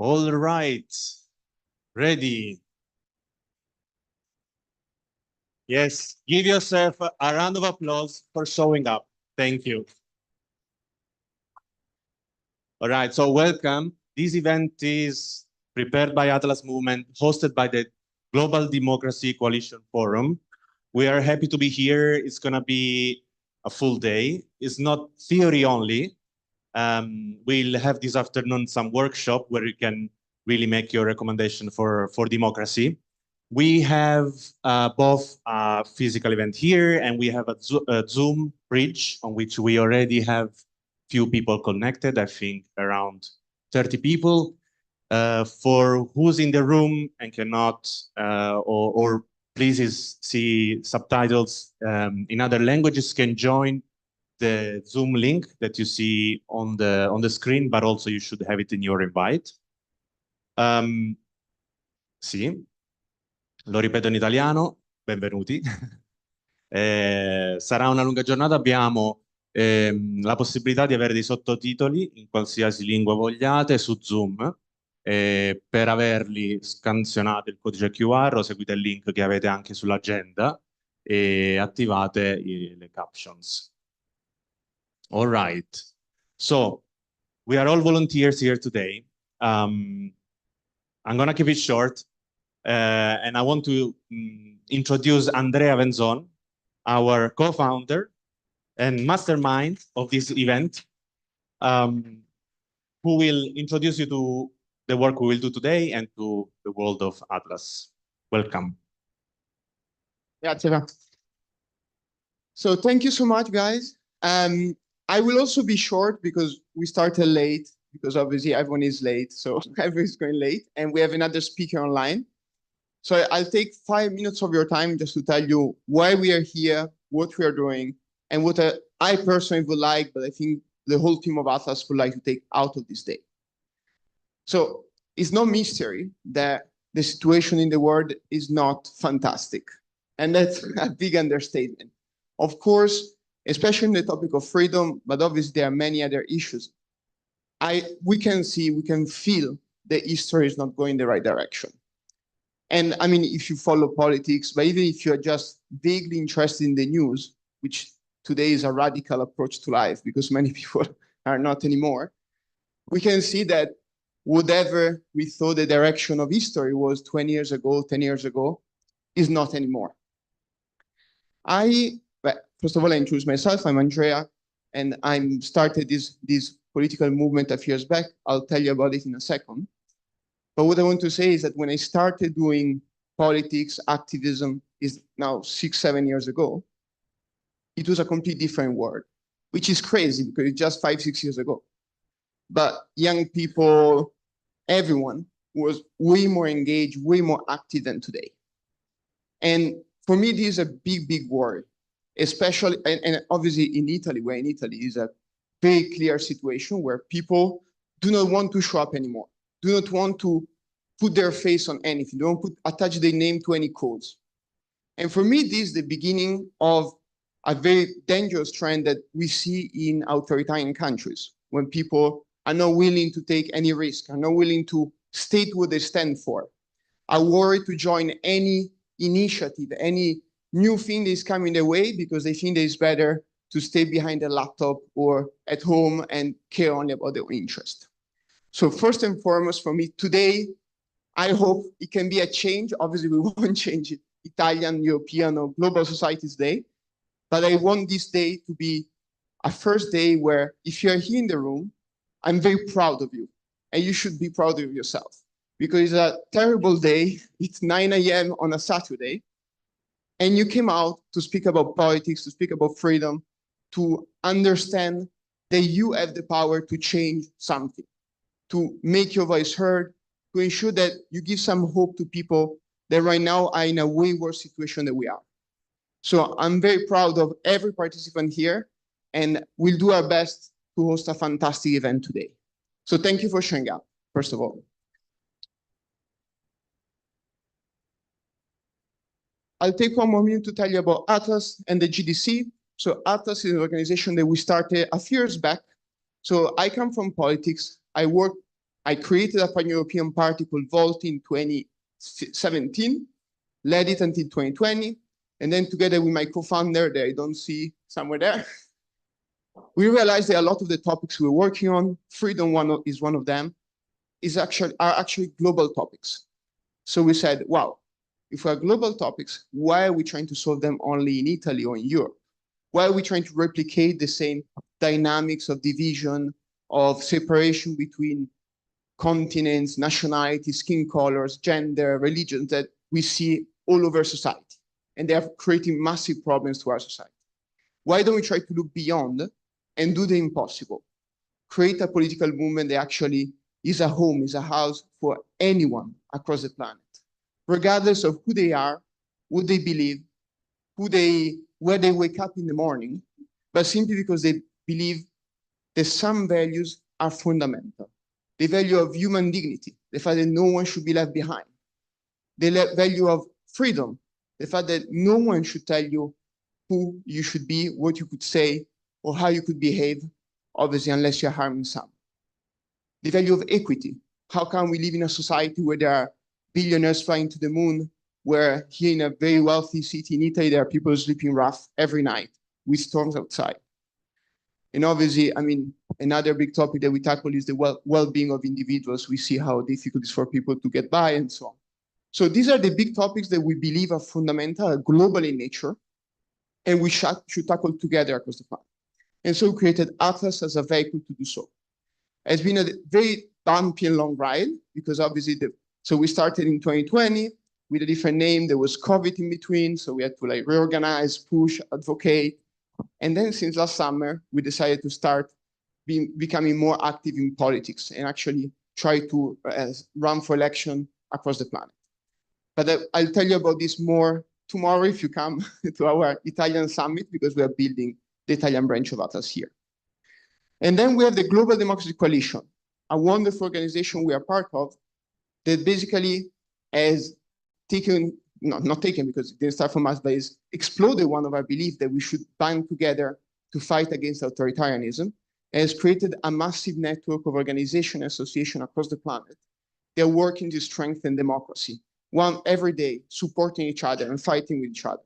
All right, ready. Yes, give yourself a round of applause for showing up. Thank you. All right, so welcome. This event is prepared by Atlas Movement, hosted by the Global Democracy Coalition Forum. We are happy to be here. It's going to be a full day. It's not theory only. We'll have this afternoon some workshop where you can really make your recommendation for democracy. We have both a physical event here and we have a Zoom bridge on which we already have few people connected, I think around 30 people. For who's in the room and cannot, or please see subtitles in other languages, can join the Zoom link that you see on the screen, but also you should have it in your invite. Sì, lo ripeto in italiano, benvenuti. Sarà una lunga giornata, abbiamo la possibilità di avere dei sottotitoli in qualsiasi lingua vogliate su Zoom. Per averli scansionate il codice QR o seguite il link che avete anche sull'agenda e attivate le captions. All right. So we are all volunteers here today. I'm going to keep it short. And I want to introduce Andrea Venzon, our co-founder and mastermind of this event, who will introduce you to the work we will do today and to the world of Atlas. Welcome. Grazie. So thank you so much, guys. I will also be short because we started late, because obviously everyone is late, so everyone's going late, and we have another speaker online. So I'll take 5 minutes of your time just to tell you why we are here, what we are doing, and what I personally would like, but I think the whole team of Atlas would like to take out of this day. So it's no mystery that the situation in the world is not fantastic. And that's a big understatement. Of course, especially in the topic of freedom, but obviously there are many other issues. We can see, we can feel the history is not going the right direction. And I mean, if you follow politics, but even if you're just vaguely interested in the news, which today is a radical approach to life because many people are not anymore, we can see that whatever we thought the direction of history was 20 years ago, 10 years ago, is not anymore. First of all, I introduce myself. I'm Andrea, and I started this political movement a few years back. I'll tell you about it in a second. But what I want to say is that when I started doing politics, activism is now 6, 7 years ago, it was a completely different world, which is crazy because it's just 5, 6 years ago. But young people, everyone was way more engaged, way more active than today. And for me, this is a big, big worry, especially, and obviously in Italy, where in Italy is a very clear situation where people do not want to show up anymore, do not want to put their face on anything, don't attach their name to any cause. And for me, this is the beginning of a very dangerous trend that we see in authoritarian countries, when people are not willing to take any risk, are not willing to state what they stand for, are worried to join any initiative, any new thing that is coming their way because they think that it's better to stay behind a laptop or at home and care only about their interest. So first and foremost, for me today, I hope it can be a change. Obviously, we won't change it, Italian, European, or global society's day. But I want this day to be a first day where if you're here in the room, I'm very proud of you. And you should be proud of yourself. Because it's a terrible day. It's 9 a.m. on a Saturday. And you came out to speak about politics, to speak about freedom, to understand that you have the power to change something, to make your voice heard, to ensure that you give some hope to people that right now are in a way worse situation than we are. So I'm very proud of every participant here, and we'll do our best to host a fantastic event today. So thank you for showing up, first of all. I'll take 1 more minute to tell you about Atlas and the GDC. So Atlas is an organization that we started a few years back. So I come from politics. I I created a pan-European party called Volt in 2017, led it until 2020, and then together with my co-founder, that I don't see somewhere there, we realized that a lot of the topics we're working on, freedom is one of them, are actually global topics. So we said, wow, if we're global topics, why are we trying to solve them only in Italy or in Europe? Why are we trying to replicate the same dynamics of division, of separation between continents, nationalities, skin colors, gender, religions that we see all over society? And they are creating massive problems to our society. Why don't we try to look beyond and do the impossible? Create a political movement that actually is a home, is a house for anyone across the planet, regardless of who they are, what they believe, where they wake up in the morning, but simply because they believe that some values are fundamental. The value of human dignity, the fact that no one should be left behind. The value of freedom, the fact that no one should tell you who you should be, what you could say, or how you could behave, obviously, unless you're harming some. The value of equity. How can we live in a society where there are billionaires flying to the moon, where here in a very wealthy city in Italy, there are people sleeping rough every night with storms outside? And obviously, I mean, another big topic that we tackle is the well-being of individuals. We see how difficult it is for people to get by and so on. So these are the big topics that we believe are fundamental, are global in nature, and we should tackle together across the planet. And so we created Atlas as a vehicle to do so. It's been a very bumpy and long ride because obviously, so we started in 2020 with a different name. There was COVID in between, so we had to like reorganize, push, advocate. And then since last summer, we decided to start becoming more active in politics and actually try to run for election across the planet. But I'll tell you about this more tomorrow if you come to our Italian summit, because we are building the Italian branch of Atlas here. And then we have the Global Democracy Coalition, a wonderful organization we are part of that basically has taken, not taken because it didn't start from us, but has exploded one of our beliefs that we should band together to fight against authoritarianism, and has created a massive network of organizations and associations across the planet. They're working to strengthen democracy, one every day, supporting each other and fighting with each other.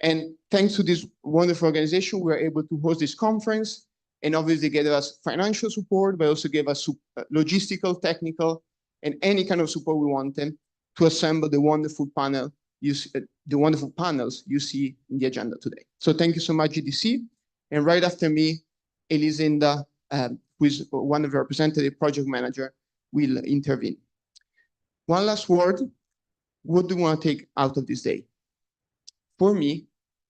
And thanks to this wonderful organization, we were able to host this conference and obviously gave us financial support, but also gave us logistical, technical, and any kind of support we wanted to assemble the wonderful panels you see in the agenda today. So thank you so much, GDC. And right after me, Elisinda, who is one of the representative project manager, will intervene. One last word, what do we want to take out of this day? For me,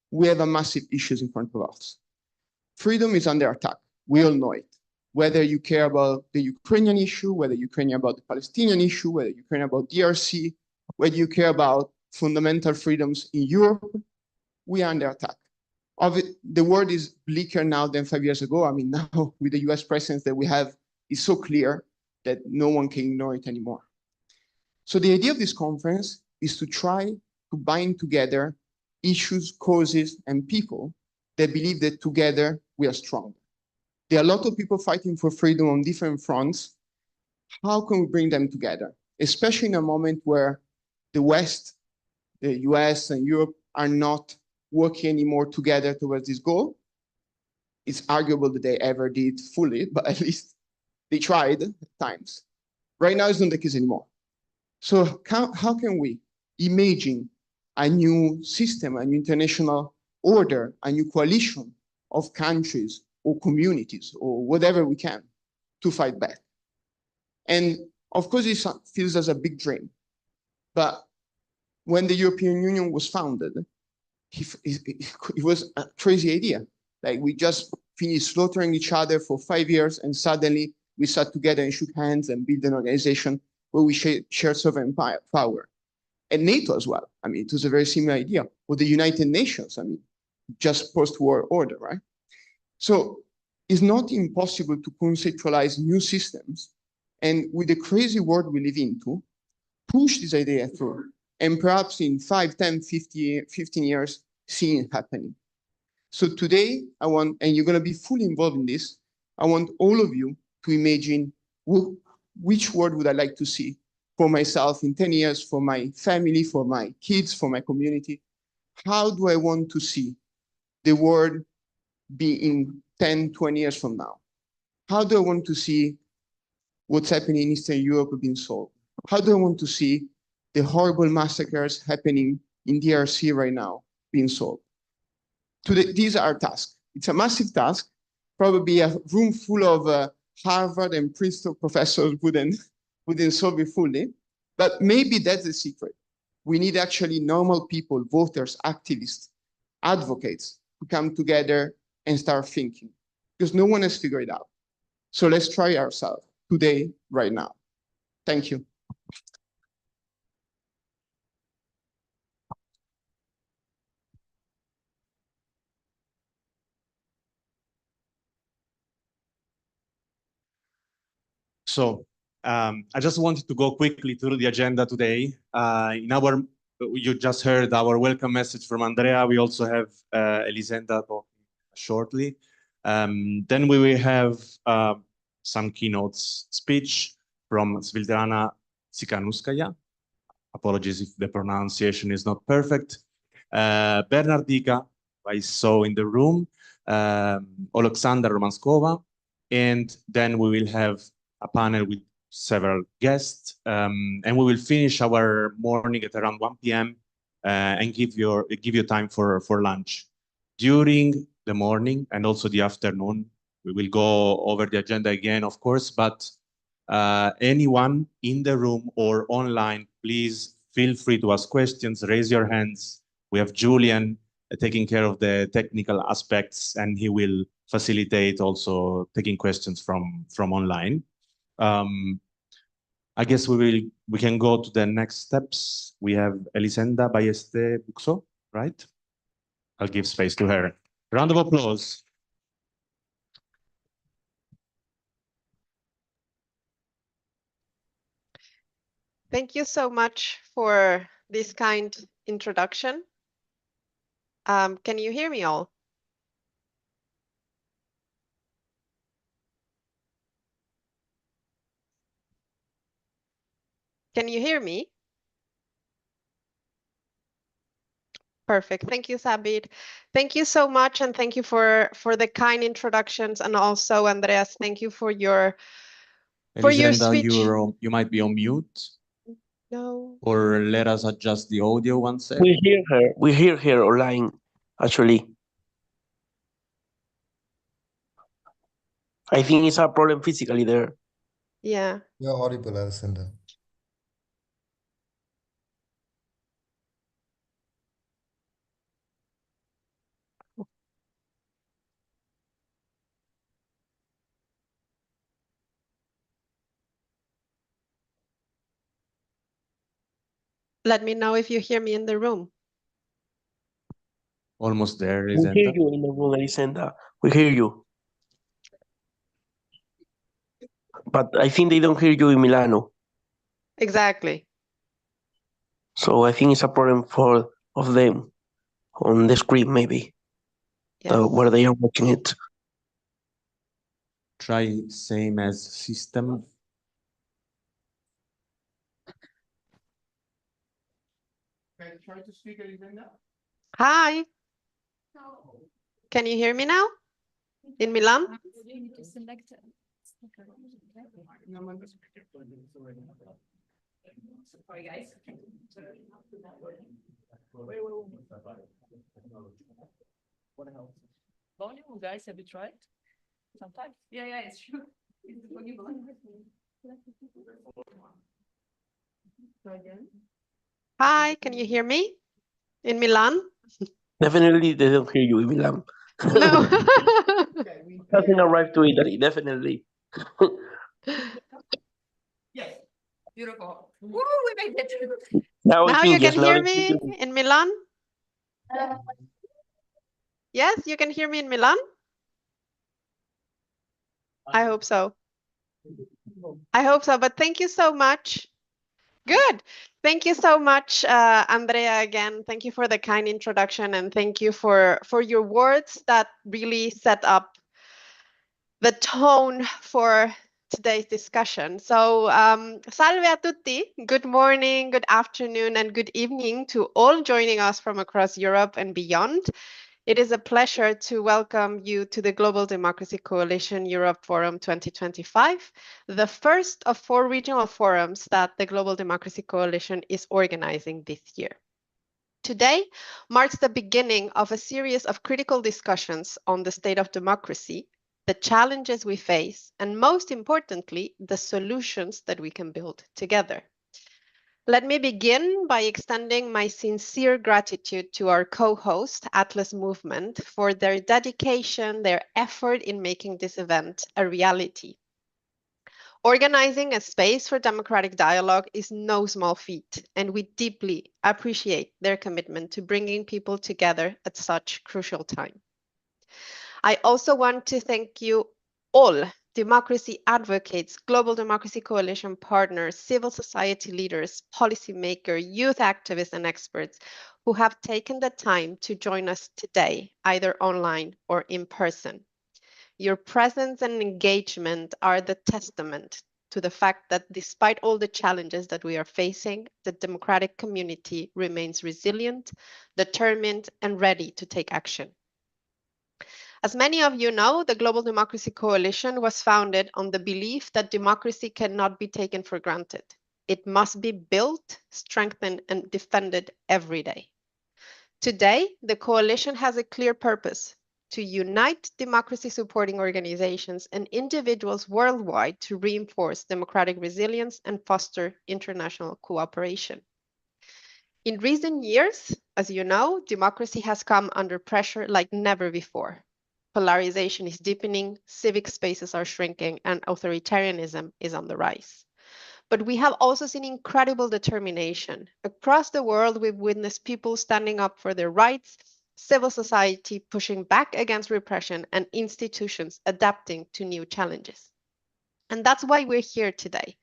we have a massive issues in front of us. Freedom is under attack. We all know it. Whether you care about the Ukrainian issue, whether you care about the Palestinian issue, whether you care about DRC, whether you care about fundamental freedoms in Europe, we are under attack. The world is bleaker now than 5 years ago. I mean, now with the US presence that we have, it's so clear that no one can ignore it anymore. So the idea of this conference is to try to bind together issues, causes, and people that believe that together we are strong. There are a lot of people fighting for freedom on different fronts. How can we bring them together? Especially in a moment where the West, the US and Europe are not working anymore together towards this goal. It's arguable that they ever did fully, but at least they tried at times. Right now, it's not the case anymore. So how can we imagine a new system, a new international order, a new coalition of countries or communities or whatever we can to fight back? And of course, it feels as a big dream. But when the European Union was founded, it was a crazy idea. Like we just finished slaughtering each other for 5 years, and suddenly we sat together and shook hands and built an organization where we share sovereign power. And NATO as well. I mean, it was a very similar idea. Or the United Nations, I mean, just post-war order, right? So it's not impossible to conceptualize new systems, and with the crazy world we live into, push this idea through, and perhaps in 5, 10, 15 years, see it happening. So today, I want, and you're going to be fully involved in this, I want all of you to imagine which world would I like to see for myself in 10 years, for my family, for my kids, for my community? How do I want to see the world be in 10, 20 years from now? How do I want to see what's happening in Eastern Europe being solved? How do I want to see the horrible massacres happening in DRC right now being solved? These are tasks. It's a massive task. Probably a room full of Harvard and Princeton professors wouldn't solve it fully. But maybe that's the secret. We need actually normal people, voters, activists, advocates to come together and start thinking, because no one has figured it out. So let's try ourselves today, right now. Thank you. So I just wanted to go quickly through the agenda today. You just heard our welcome message from Andrea. We also have Elisenda talking shortly. Then we will have some keynotes speech from Svildrana Tsikhanouskaya. Apologies if the pronunciation is not perfect. Bernard Diga, I saw in the room, Oleksandra Romanskova, and then we will have a panel with several guests, and we will finish our morning at around 1 p.m. And give you time for lunch. During the morning and also the afternoon, we will go over the agenda again, of course, but anyone in the room or online, please feel free to ask questions, raise your hands. We have Julian taking care of the technical aspects, and he will facilitate also taking questions from online. I guess we can go to the next steps. We have Elisenda Balleste Buxo, right? I'll give space to her. Round of applause. Thank you so much for this kind introduction. Can you hear me all? Can you hear me? Perfect. Thank you, Sabir. Thank you so much, and thank you for the kind introductions, and also Andreas, thank you for your speech. You might be on mute. No. Or let us adjust the audio one second. We hear her. We hear her online, actually. I think it's a problem physically there. Yeah. You're audible, Alessandra. Let me know if you hear me in the room. Almost there, We hear you in the room, Elisenda. We hear you. But I think they don't hear you in Milano. Exactly. So I think it's a problem of them on the screen, maybe, Yes. where they are watching it. Try same as system. Can I try to speak, Elisenda? Hi. Can you hear me now? In Milan? You need to select speaker. Sorry, guys. Volume, guys, have you tried? Sometimes. Yeah, it's true. It's the volume. Hi, can you hear me? In Milan? Definitely, they don't hear you in Milan. No. Hasn't arrived to Italy, definitely. Yes. Beautiful. Woo, we made it. Now You yes, can now hear they me you. in Milan? Yes, you can hear me in Milan? I hope so. I hope so, but thank you so much. Good. Thank you so much, Andrea, again. Thank you for the kind introduction, and thank you for your words that really set up the tone for today's discussion. So, salve a tutti, good morning, good afternoon, and good evening to all joining us from across Europe and beyond. It is a pleasure to welcome you to the Global Democracy Coalition Europe Forum 2025, the first of 4 regional forums that the Global Democracy Coalition is organizing this year. Today marks the beginning of a series of critical discussions on the state of democracy, the challenges we face, and most importantly, the solutions that we can build together. Let me begin by extending my sincere gratitude to our co-host, Atlas Movement, for their dedication, their effort in making this event a reality. Organizing a space for democratic dialogue is no small feat, and we deeply appreciate their commitment to bringing people together at such crucial time. I also want to thank you all, democracy advocates, Global Democracy Coalition partners, civil society leaders, policymakers, youth activists, and experts who have taken the time to join us today, either online or in person. Your presence and engagement are the testament to the fact that despite all the challenges that we are facing, the democratic community remains resilient, determined, and ready to take action. As many of you know, the Global Democracy Coalition was founded on the belief that democracy cannot be taken for granted. It must be built, strengthened, and defended every day. Today, the coalition has a clear purpose: to unite democracy-supporting organizations and individuals worldwide to reinforce democratic resilience and foster international cooperation. In recent years, as you know, democracy has come under pressure like never before. Polarization is deepening, civic spaces are shrinking, and authoritarianism is on the rise. But we have also seen incredible determination. Across the world, we've witnessed people standing up for their rights, civil society pushing back against repression, and institutions adapting to new challenges. And that's why we're here today.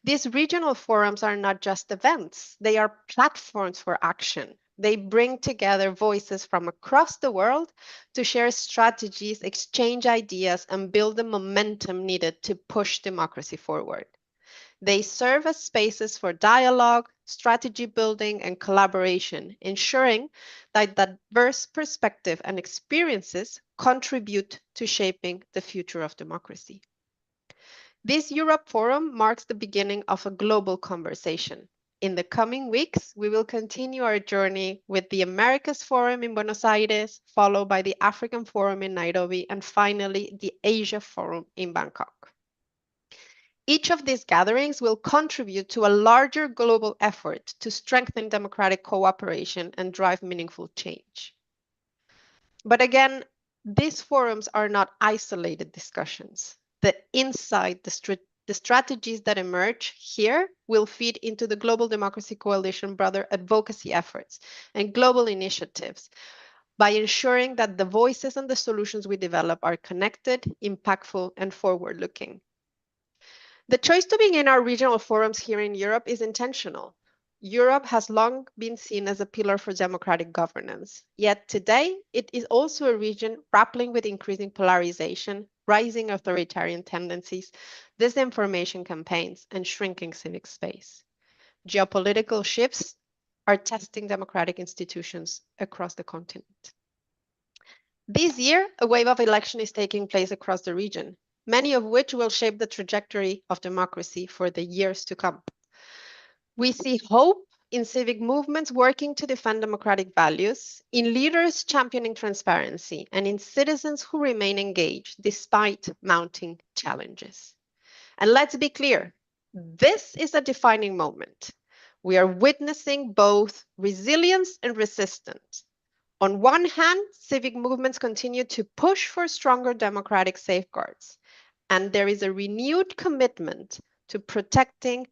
These regional forums are not just events, they are platforms for action. They bring together voices from across the world to share strategies, exchange ideas, and build the momentum needed to push democracy forward. They serve as spaces for dialogue, strategy building, and collaboration, ensuring that diverse perspectives and experiences contribute to shaping the future of democracy. This Europe Forum marks the beginning of a global conversation. In the coming weeks, we will continue our journey with the Americas Forum in Buenos Aires, followed by the African Forum in Nairobi, and finally the Asia Forum in Bangkok. Each of these gatherings will contribute to a larger global effort to strengthen democratic cooperation and drive meaningful change. But again, these forums are not isolated discussions. The insight, the strategies that emerge here will feed into the Global Democracy Coalition broader advocacy efforts and global initiatives by ensuring that the voices and the solutions we develop are connected, impactful, and forward-looking. The choice to begin our regional forums here in Europe is intentional. Europe has long been seen as a pillar for democratic governance. Yet today, it is also a region grappling with increasing polarization, rising authoritarian tendencies, disinformation campaigns, and shrinking civic space. Geopolitical shifts are testing democratic institutions across the continent. This year, a wave of election is taking place across the region, many of which will shape the trajectory of democracy for the years to come. We see hope in civic movements working to defend democratic values, in leaders championing transparency, and in citizens who remain engaged despite mounting challenges. And let's be clear, this is a defining moment. We are witnessing both resilience and resistance. On one hand, civic movements continue to push for stronger democratic safeguards, and there is a renewed commitment to protecting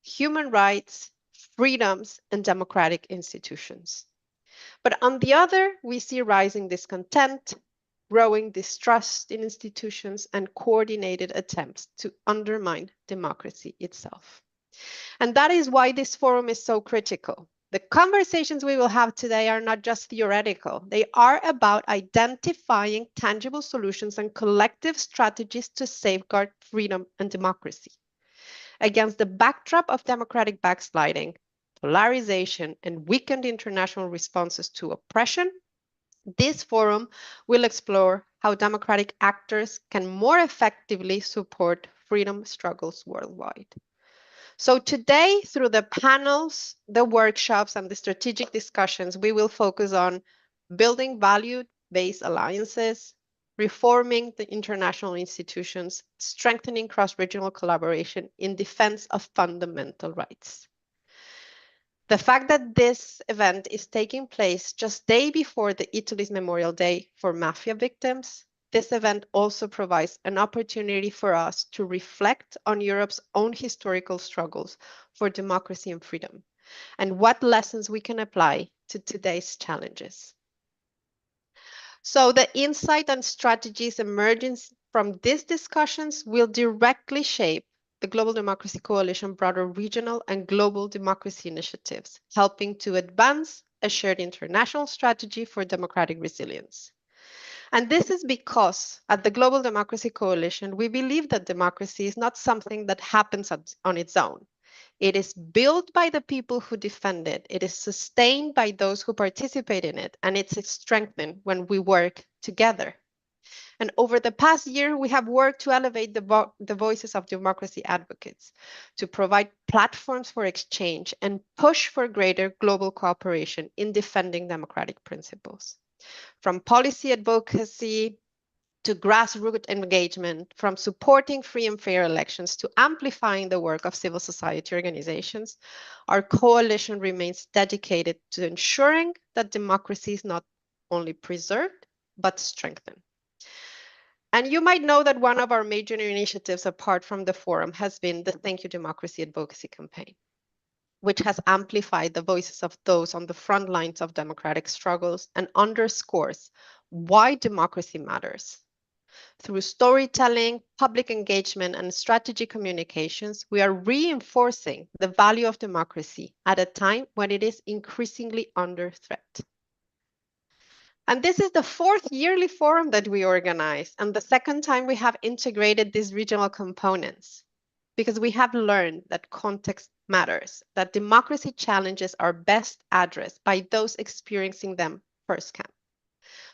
human rights, freedoms, and democratic institutions. But on the other, we see rising discontent, growing distrust in institutions, and coordinated attempts to undermine democracy itself. And that is why this forum is so critical. The conversations we will have today are not just theoretical. They are about identifying tangible solutions and collective strategies to safeguard freedom and democracy. Against the backdrop of democratic backsliding, polarization, and weakened international responses to oppression, this forum will explore how democratic actors can more effectively support freedom struggles worldwide. So today, through the panels, the workshops, and the strategic discussions, we will focus on building value-based alliances, reforming the international institutions, strengthening cross-regional collaboration in defense of fundamental rights. The fact that this event is taking place just day before the Italy's Memorial Day for Mafia Victims, this event also provides an opportunity for us to reflect on Europe's own historical struggles for democracy and freedom, and what lessons we can apply to today's challenges. So the insight and strategies emerging from these discussions will directly shape the Global Democracy Coalition broader regional and global democracy initiatives, helping to advance a shared international strategy for democratic resilience. And this is because at the Global Democracy Coalition, we believe that democracy is not something that happens on its own. It is built by the people who defend it. It is sustained by those who participate in it, and it's strengthened when we work together. And over the past year, we have worked to elevate the voices of democracy advocates, to provide platforms for exchange and push for greater global cooperation in defending democratic principles. From policy advocacy to grassroots engagement, from supporting free and fair elections to amplifying the work of civil society organizations, our coalition remains dedicated to ensuring that democracy is not only preserved, but strengthened. And you might know that one of our major initiatives apart from the forum has been the Thank You Democracy Advocacy campaign, which has amplified the voices of those on the front lines of democratic struggles and underscores why democracy matters. Through storytelling, public engagement, and strategic communications, we are reinforcing the value of democracy at a time when it is increasingly under threat. And this is the fourth yearly forum that we organize, and the second time we have integrated these regional components, because we have learned that context matters, that democracy challenges are best addressed by those experiencing them firsthand.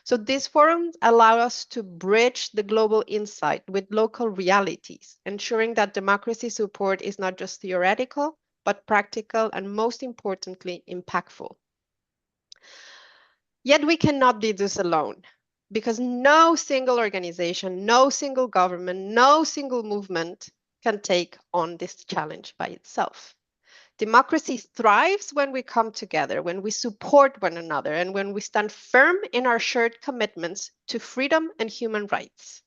So these forums allow us to bridge the global insight with local realities, ensuring that democracy support is not just theoretical, but practical and, most importantly, impactful. Yet we cannot do this alone, because no single organization, no single government, no single movement can take on this challenge by itself. Democracy thrives when we come together, when we support one another, and when we stand firm in our shared commitments to freedom and human rights.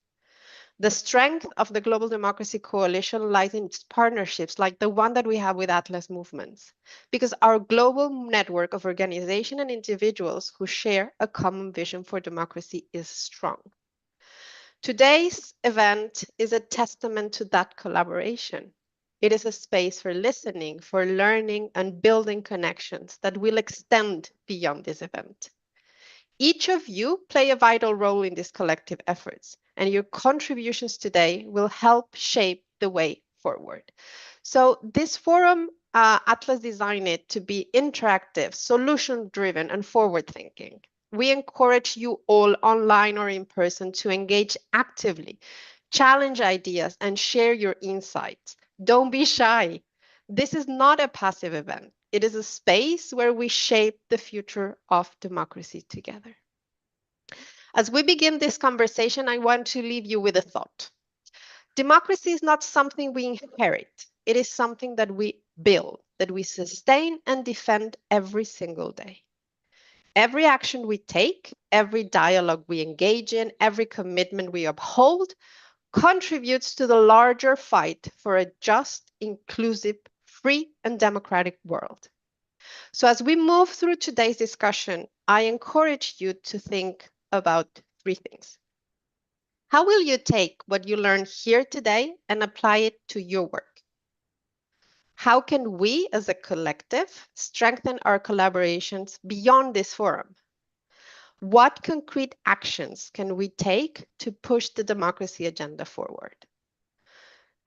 The strength of the Global Democracy Coalition lies in its partnerships like the one that we have with Atlas Movements, because our global network of organizations and individuals who share a common vision for democracy is strong. Today's event is a testament to that collaboration. It is a space for listening, for learning, and building connections that will extend beyond this event. Each of you play a vital role in these collective efforts, and your contributions today will help shape the way forward. So this forum, Atlas designed it to be interactive, solution-driven, and forward-thinking. We encourage you all online or in person to engage actively, challenge ideas, and share your insights. Don't be shy. This is not a passive event. It is a space where we shape the future of democracy together. As we begin this conversation, I want to leave you with a thought. Democracy is not something we inherit. It is something that we build, that we sustain and defend every single day. Every action we take, every dialogue we engage in, every commitment we uphold contributes to the larger fight for a just, inclusive, free, and democratic world. So as we move through today's discussion, I encourage you to think about three things. How will you take what you learned here today and apply it to your work? How can we as a collective strengthen our collaborations beyond this forum? What concrete actions can we take to push the democracy agenda forward?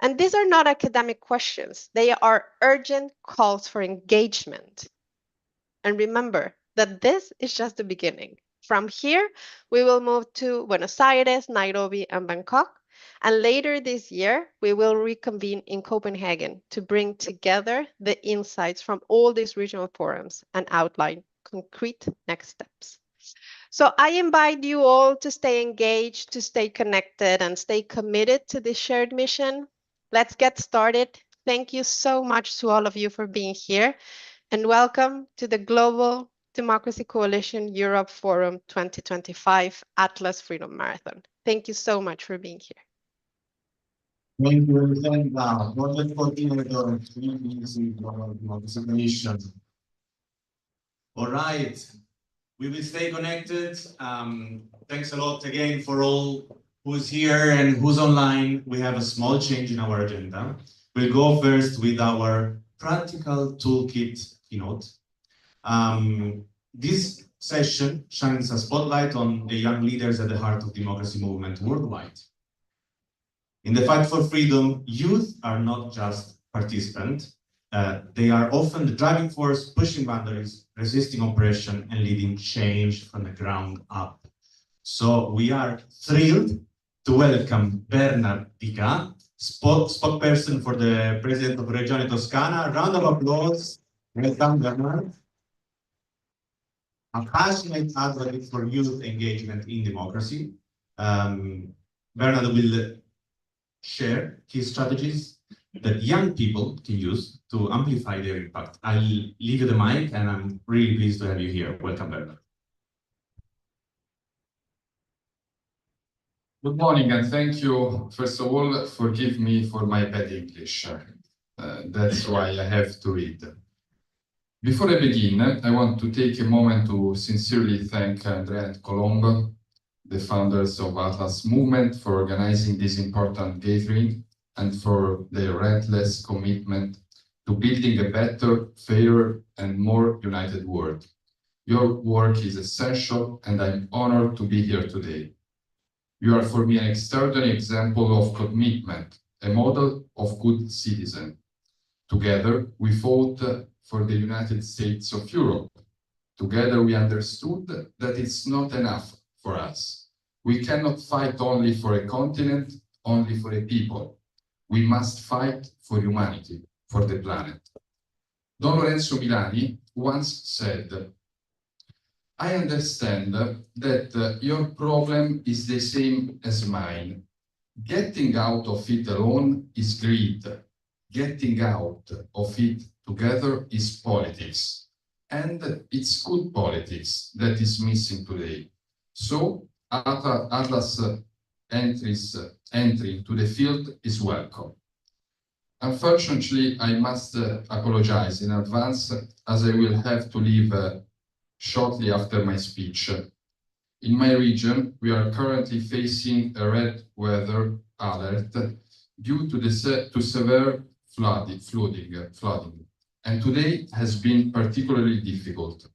And these are not academic questions. They are urgent calls for engagement. And remember that this is just the beginning. From here, we will move to Buenos Aires, Nairobi, and Bangkok. And later this year, we will reconvene in Copenhagen to bring together the insights from all these regional forums and outline concrete next steps. So I invite you all to stay engaged, to stay connected, and stay committed to this shared mission. Let's get started. Thank you so much to all of you for being here, and welcome to the Global Democracy Coalition Europe Forum 2025 Atlas Freedom Marathon. Thank you so much for being here. Thank you, Sandra. Wonderful participation. All right, we will stay connected. Thanks a lot again for all who's here and who's online. We have a small change in our agenda. We'll go first with our practical toolkit keynote. This session shines a spotlight on the young leaders at the heart of democracy movement worldwide. In the fight for freedom, youth are not just participants. They are often the driving force, pushing boundaries, resisting oppression, and leading change from the ground up. So we are thrilled to welcome Bernard Dica, spokesperson for the President of Regione Toscana. Round of applause. Welcome, Bernard. A passionate advocate for youth engagement in democracy. Bernard will share his strategies that young people can use to amplify their impact. I'll leave you the mic, and I'm really pleased to have you here. Welcome, Bernard. Good morning, and thank you, first of all, forgive me for my bad English. That's why I have to read. Before I begin, I want to take a moment to sincerely thank Andrea and Colombo, the founders of Atlas Movement, for organizing this important gathering and for their relentless commitment to building a better, fairer, and more united world. Your work is essential, and I'm honored to be here today. You are for me an extraordinary example of commitment, a model of good citizen. Together, we fought for the United States of Europe. Together, we understood that it's not enough for us. We cannot fight only for a continent, only for a people. We must fight for humanity, for the planet. Don Lorenzo Milani once said, I understand that your problem is the same as mine. Getting out of it alone is greed. Getting out of it together is politics. And it's good politics that is missing today. So Atlas entry into the field is welcome. Unfortunately, I must apologize in advance, as I will have to leave shortly after my speech. In my region, we are currently facing a red weather alert due to severe flooding, and today has been particularly difficult.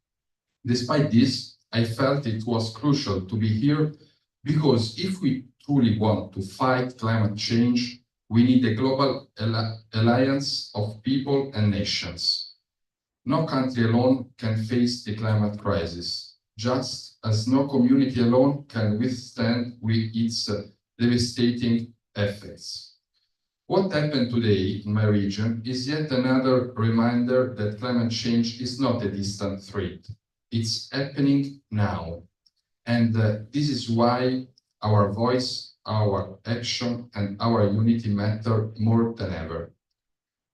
Despite this, I felt it was crucial to be here because if we truly want to fight climate change, we need a global alliance of people and nations. No country alone can face the climate crisis, just as no community alone can withstand its devastating effects. What happened today in my region is yet another reminder that climate change is not a distant threat. It's happening now. And this is why our voice, our action, and our unity matter more than ever.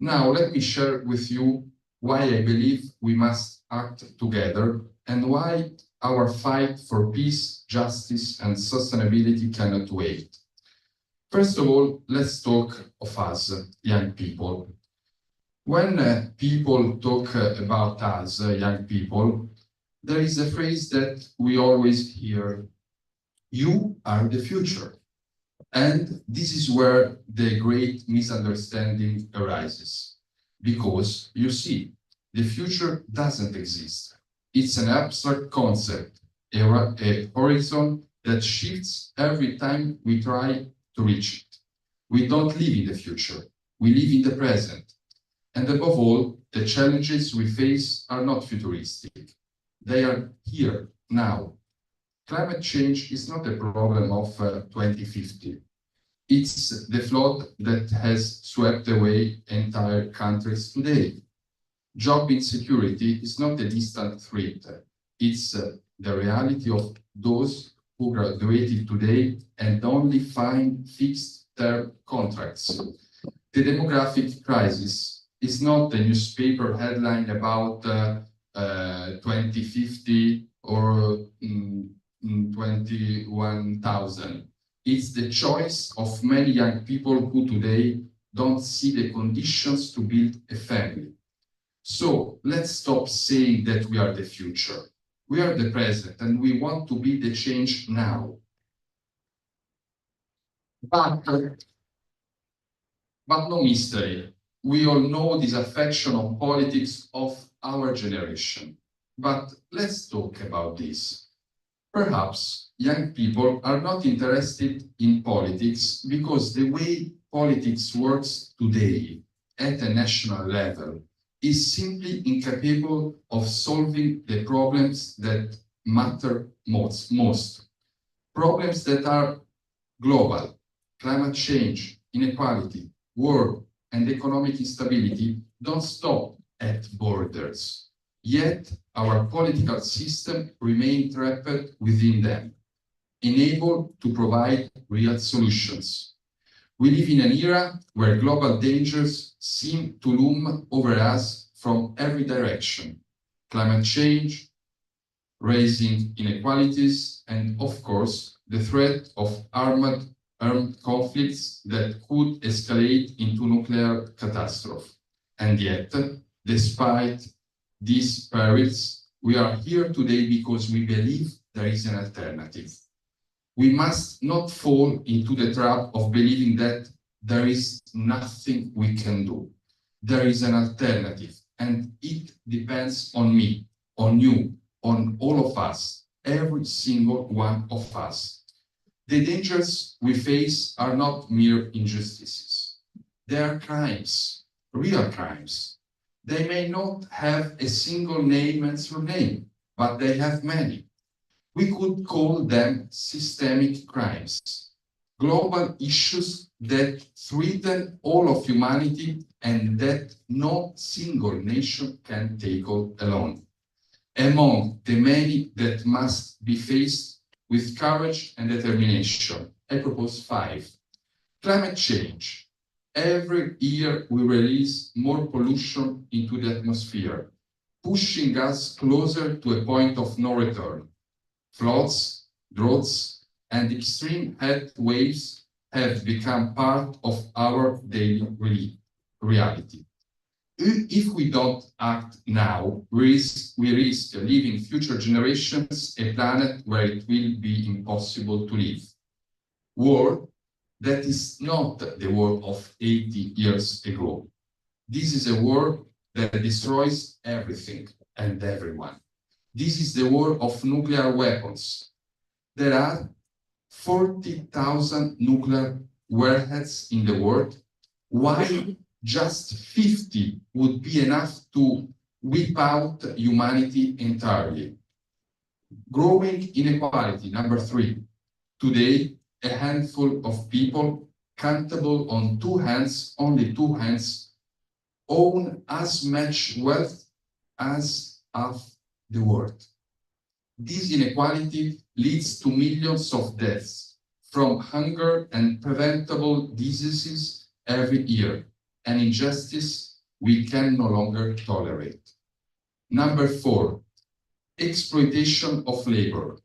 Now, let me share with you why I believe we must act together and why our fight for peace, justice, and sustainability cannot wait. First of all, let's talk of us, young people. When people talk about us, young people, there is a phrase that we always hear: you are the future. And this is where the great misunderstanding arises. Because, you see, the future doesn't exist. It's an abstract concept, a horizon that shifts every time we try to reach it. We don't live in the future, we live in the present. And above all, the challenges we face are not futuristic. They are here, now. Climate change is not a problem of 2050. It's the flood that has swept away entire countries today. Job insecurity is not a distant threat. It's the reality of those who graduated today and only find fixed-term contracts. The demographic crisis is not a newspaper headline about 2050 or 21,000. It's the choice of many young people who today don't see the conditions to build a family. So let's stop saying that we are the future. We are the present, and we want to be the change now. But no mystery. We all know this affection of politics of our generation. But let's talk about this. Perhaps young people are not interested in politics because the way politics works today at a national level is simply incapable of solving the problems that matter most. Problems that are global: climate change, inequality, war, and economic instability don't stop at borders. Yet our political system remains trapped within them, unable to provide real solutions. We live in an era where global dangers seem to loom over us from every direction: climate change, rising inequalities, and of course, the threat of armed conflicts that could escalate into nuclear catastrophe. And yet, despite these perils, we are here today because we believe there is an alternative. We must not fall into the trap of believing that there is nothing we can do. There is an alternative, and it depends on me, on you, on all of us, every single one of us. The dangers we face are not mere injustices. They are crimes, real crimes. They may not have a single name and surname, but they have many. We could call them systemic crimes, global issues that threaten all of humanity and that no single nation can tackle alone. Among the many that must be faced with courage and determination, I propose 5. Climate change. Every year we release more pollution into the atmosphere, pushing us closer to a point of no return. Floods, droughts, and extreme heat waves have become part of our daily reality. If we don't act now, we risk leaving future generations a planet where it will be impossible to live. War that is not the war of 80 years ago. This is a war that destroys everything and everyone. This is the war of nuclear weapons. There are 40,000 nuclear warheads in the world, while just 50 would be enough to wipe out humanity entirely. Growing inequality, number 3. Today, a handful of people, countable on 2 hands, only 2 hands, own as much wealth as half the world. This inequality leads to millions of deaths from hunger and preventable diseases every year, an injustice we can no longer tolerate. Number 4, exploitation of labor.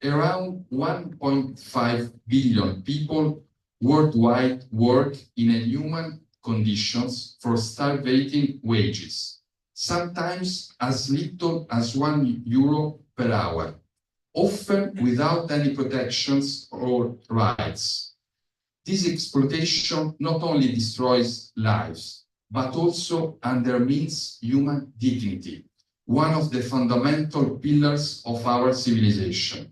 Around 1.5 billion people worldwide work in inhuman conditions for starving wages, sometimes as little as €1 per hour, often without any protections or rights. This exploitation not only destroys lives, but also undermines human dignity, one of the fundamental pillars of our civilization.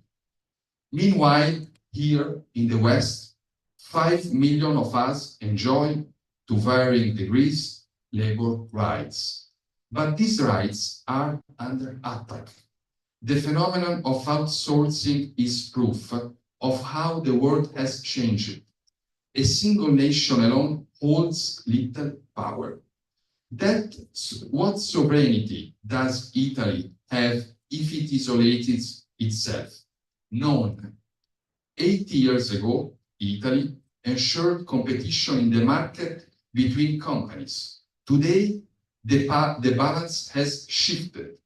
Meanwhile, here in the West, 5 million of us enjoy, to varying degrees, labor rights. But these rights are under attack. The phenomenon of outsourcing is proof of how the world has changed. A single nation alone holds little power. What sovereignty does Italy have if it isolates itself? None. 80 years ago, Italy ensured competition in the market between companies. Today, the balance has shifted.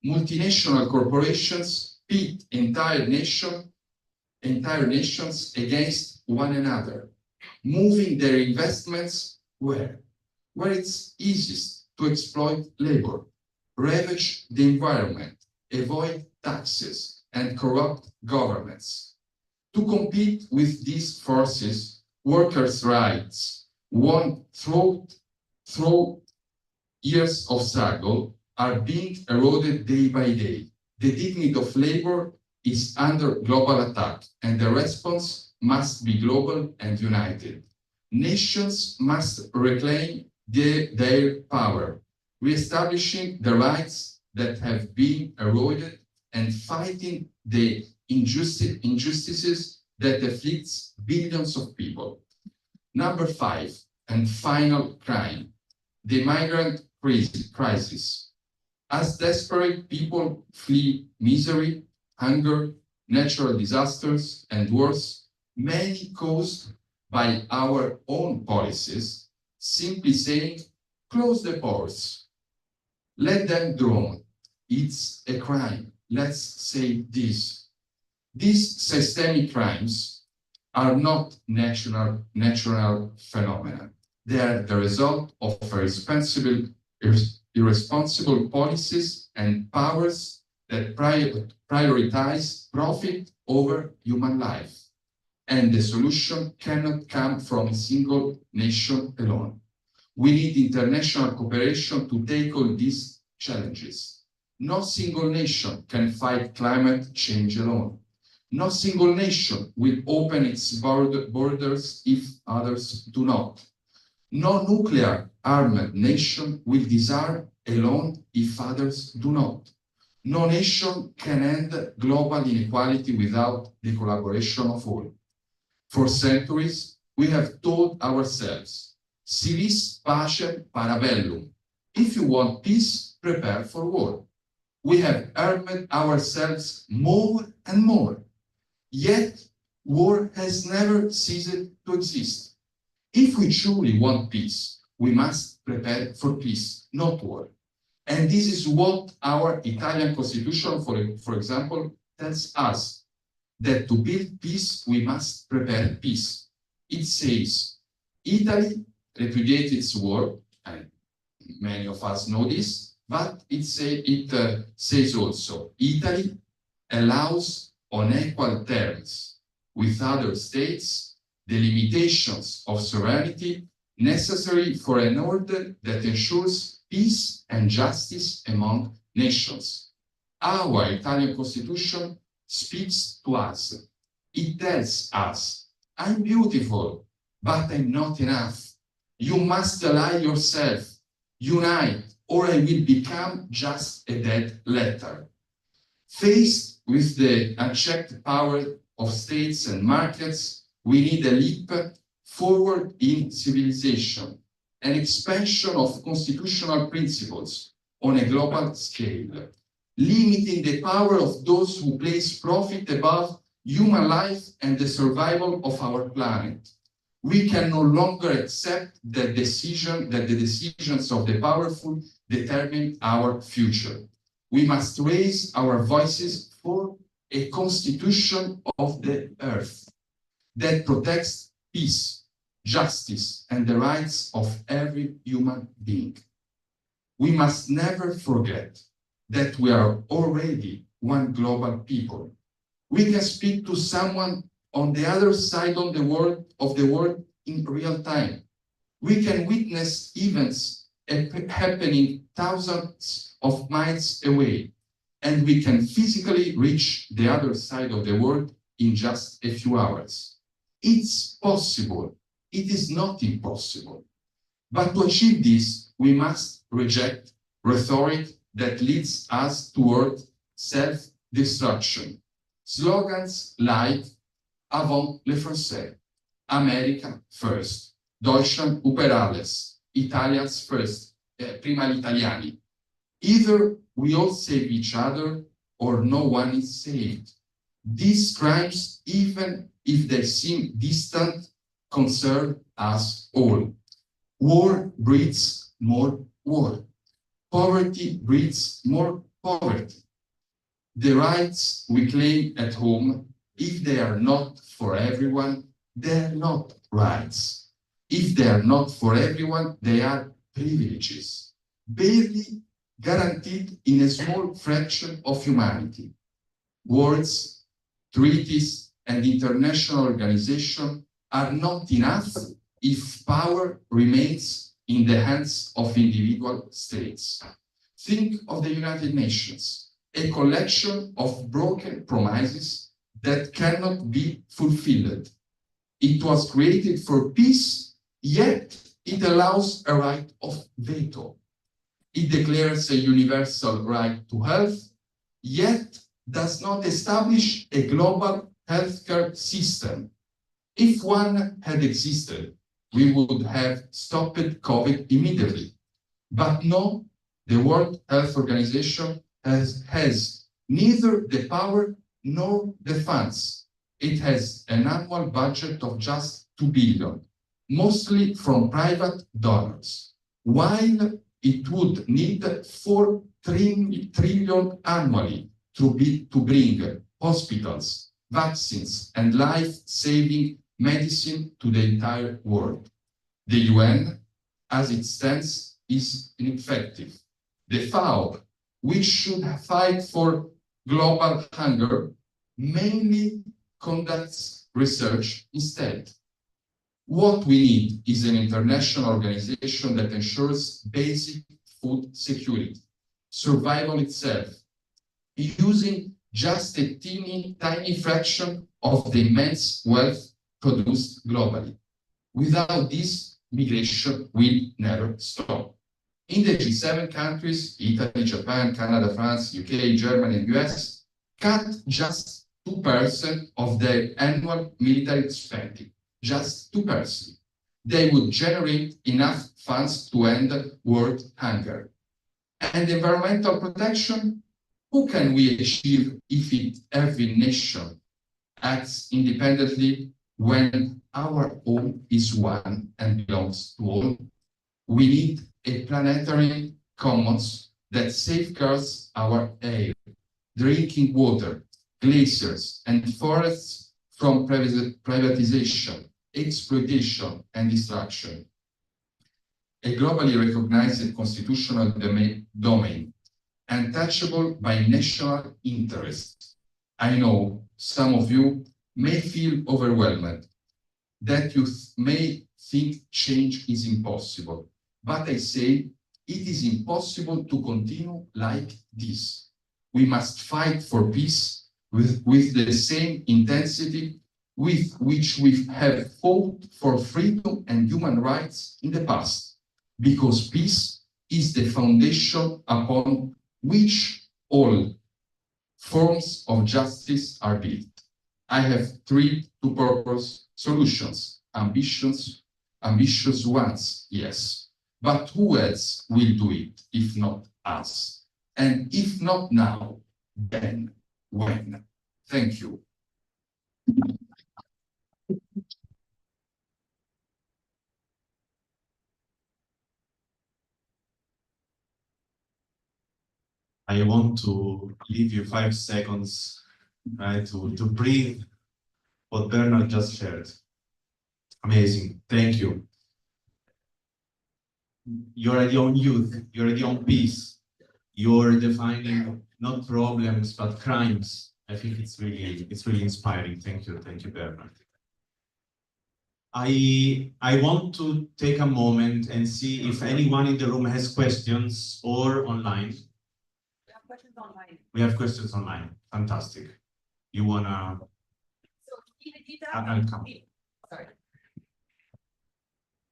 Multinational corporations pit entire nations against one another, moving their investments where it's easiest to exploit labor, ravage the environment, avoid taxes, and corrupt governments. To compete with these forces, workers' rights won through years of struggle are being eroded day by day. The dignity of labor is under global attack, and the response must be global and united. Nations must reclaim their power, reestablishing the rights that have been eroded and fighting the injustices that afflicts billions of people. Number 5, and final crime, the migrant crisis. As desperate people flee misery, hunger, natural disasters, and wars, many caused by our own policies, simply saying, close the ports, let them drown. It's a crime. Let's say this. These systemic crimes are not natural phenomena. They are the result of irresponsible policies and powers that prioritize profit over human life. And the solution cannot come from a single nation alone. We need international cooperation to tackle these challenges. No single nation can fight climate change alone. No single nation will open its borders if others do not. No nuclear armed nation will disarm alone if others do not. No nation can end global inequality without the collaboration of all. For centuries, we have told ourselves, si vis pacem para bellum. If you want peace, prepare for war. We have armed ourselves more and more. Yet, war has never ceased to exist. If we truly want peace, we must prepare for peace, not war. And this is what our Italian constitution, for example, tells us, that to build peace, we must prepare peace. It says, Italy repudiates its war, and many of us know this, but it says also, Italy allows on equal terms with other states the limitations of sovereignty necessary for an order that ensures peace and justice among nations. Our Italian constitution speaks to us. It tells us, I'm beautiful, but I'm not enough. You must ally yourself, unite, or I will become just a dead letter. Faced with the unchecked power of states and markets, we need a leap forward in civilization, an expansion of constitutional principles on a global scale, limiting the power of those who place profit above human life and the survival of our planet. We can no longer accept that the decisions of the powerful determine our future. We must raise our voices for a constitution of the earth that protects peace, justice, and the rights of every human being. We must never forget that we are already one global people. We can speak to someone on the other side of the world in real time. We can witness events happening thousands of miles away, and we can physically reach the other side of the world in just a few hours. It's possible. It is not impossible. But to achieve this, we must reject rhetoric that leads us toward self-destruction. Slogans like Avant les Français, America first, Deutschland über alles, Italians first, prima gli italiani. Either we all save each other or no one is saved. These crimes, even if they seem distant, concern us all. War breeds more war. Poverty breeds more poverty. The rights we claim at home, if they are not for everyone, they are not rights. If they are not for everyone, they are privileges, barely guaranteed in a small fraction of humanity. Words, treaties, and international organizations are not enough if power remains in the hands of individual states. Think of the United Nations, a collection of broken promises that cannot be fulfilled. It was created for peace, yet it allows a right of veto. It declares a universal right to health, yet does not establish a global healthcare system. If one had existed, we would have stopped COVID immediately. But no, the World Health Organization has neither the power nor the funds. It has an annual budget of just 2 billion, mostly from private donors, while it would need 4 trillion annually to bring hospitals, vaccines, and life-saving medicine to the entire world. The UN, as it stands, is ineffective. The FAO, which should fight for global hunger, mainly conducts research instead. What we need is an international organization that ensures basic food security, survival itself, using just a tiny fraction of the immense wealth produced globally. Without this, migration will never stop. In the G7 countries, Italy, Japan, Canada, France, UK, Germany, and US, cut just 2% of their annual military spending, just 2%. They would generate enough funds to end world hunger. And environmental protection, who can we achieve if every nation acts independently when our home is one and belongs to all? We need a planetary commons that safeguards our air, drinking water, glaciers, and forests from privatization, exploitation, and destruction. A globally recognized constitutional domain, untouchable by national interest. I know some of you may feel overwhelmed, that you may think change is impossible, but I say it is impossible to continue like this. We must fight for peace with the same intensity with which we have fought for freedom and human rights in the past, because peace is the foundation upon which all forms of justice are built. I have 3 two-purpose solutions, ambitious ones, yes. But who else will do it if not us? And if not now, then when? Thank you. I want to leave you 5 seconds, right, to breathe what Bernard just shared. Amazing, thank you. You're already on youth, you're already on peace. You're defining not problems, but crimes. I think it's really inspiring. Thank you, Bernard. I want to take a moment and see if anyone in the room has questions or online. We have questions online. We have questions online. Fantastic. You wanna? So, I'll come. Sorry.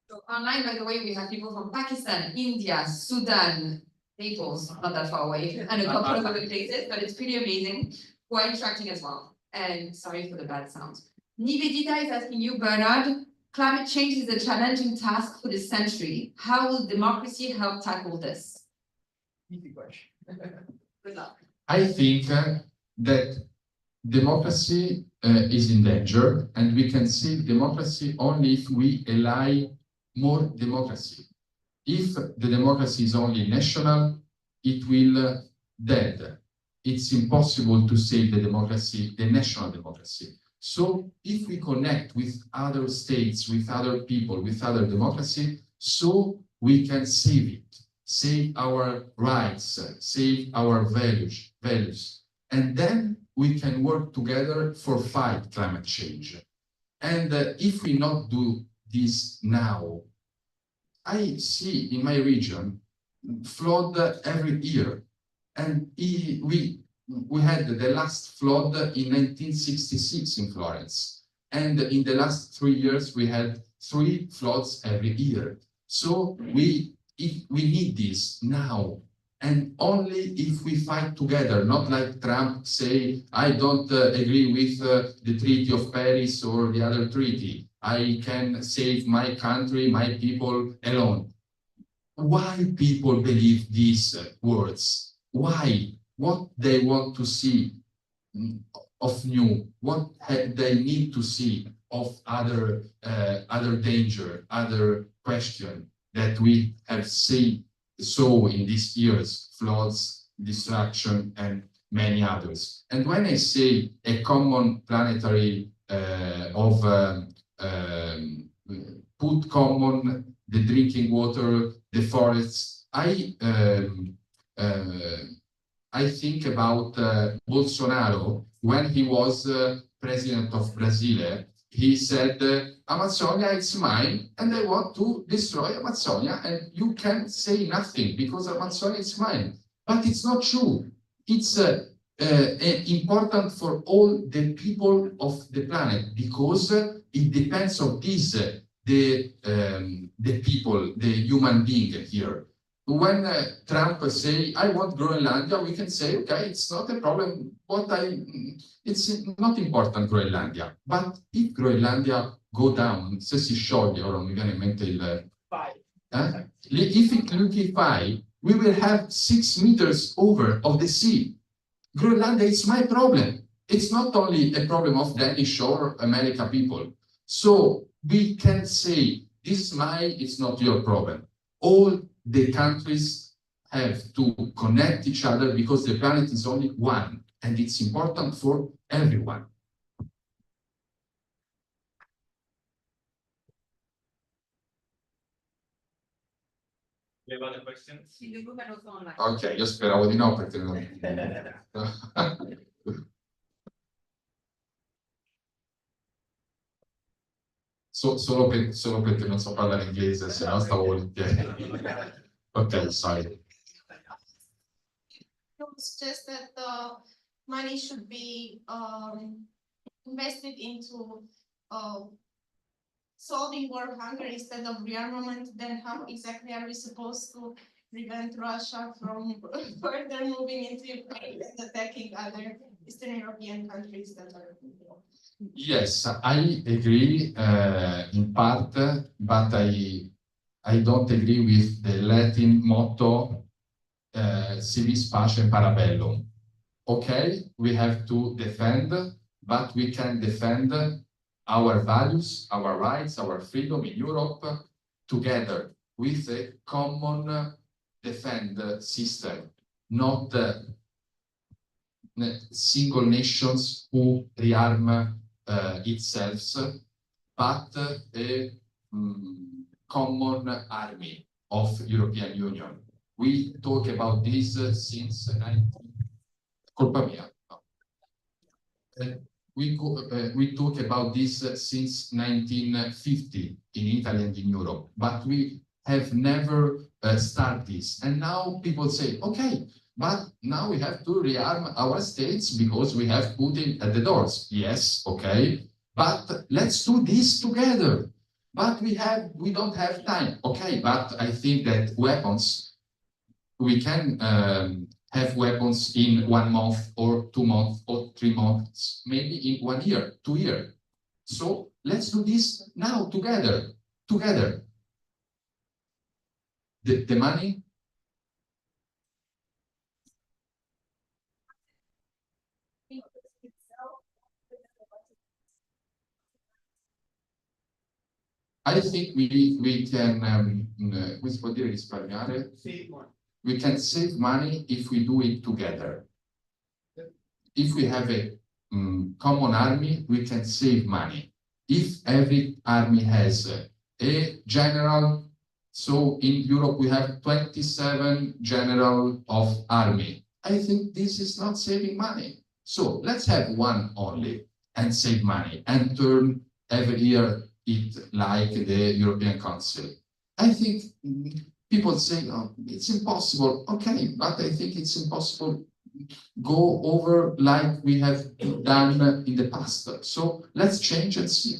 So online, by the way, we have people from Pakistan, India, Sudan, Naples, not that far away, and a couple of other places, but it's pretty amazing. Who are interacting as well. And sorry for the bad sound. Nivedita is asking you, Bernard, climate change is a challenging task for this century. How will democracy help tackle this? Easy question. Good luck. I think that democracy is in danger, and we can save democracy only if we ally more democracy. If the democracy is only national, it will dead. It's impossible to save the democracy, the national democracy. So if we connect with other states, with other people, with other democracy, so we can save it, save our rights, save our values. And then we can work together for fight climate change. And if we not do this now, I see in my region flood every year. And we had the last flood in 1966 in Florence. And in the last 3 years, we had 3 floods every year. So we need this now. And only if we fight together, not like Trump say, I don't agree with the Treaty of Paris or the other treaty. I can save my country, my people alone. Why people believe these words? Why? What they want to see of new? What they need to see of other danger, other question that we have seen so in these years, floods, destruction, and many others. And when I say a common planetary put common the drinking water, the forests, I think about Bolsonaro when he was president of Brazil. He said, Amazonia is mine, and I want to destroy Amazonia, and you can say nothing because Amazonia is mine. But it's not true. It's important for all the people of the planet because it depends on this, the people, the human being here. When Trump say, I want Groenlandia, we can say, okay, it's not a problem. It's not important Groenlandia. But if Groenlandia go down, se si scioglie, ora non mi viene in mente il... If it liquefy, we will have 6 meters over of the sea. Groenlandia is my problem. It's not only a problem of Danish or American people. So we can say, this is mine, it's not your problem. All the countries have to connect each other because the planet is only one, and it's important for everyone. We have other questions? In the room and also online. Ok, io speravo di no perché non... solo perché non so parlare inglese, se no stavo volentieri. Ok, sorry. It's just that the money should be invested into solving world hunger instead of rearmament. Then how exactly are we supposed to prevent Russia from further moving into Ukraine and attacking other Eastern European countries that are? Yes, I agree in part, but I don't agree with the Latin motto, si vis pacem para bellum. Okay, we have to defend, but we can defend our values, our rights, our freedom in Europe together with a common defend system, not single nations who rearm itself, but a common army of European Union. We talk about this since 19... Colpa mia. we talk about this since 1950 in Italy and in Europe, but we have never started this. And now people say, okay, but now we have to rearm our states because we have Putin at the doors. Yes, okay, but let's do this together. But we don't have time. Okay, but I think that weapons, we can have weapons in 1 month or 2 months or 3 months, maybe in 1 year, 2 years. So let's do this now together. The money. I think we can come può dire risparmiare? We can save money if we do it together. If we have a common army, we can save money. If every army has a general, so in Europe we have 27 general of army. I think this is not saving money. So let's have one only and save money and turn every year it like the European Council. I think people say, oh, it's impossible. Okay, but I think it's impossible go over like we have done in the past. So let's change and see.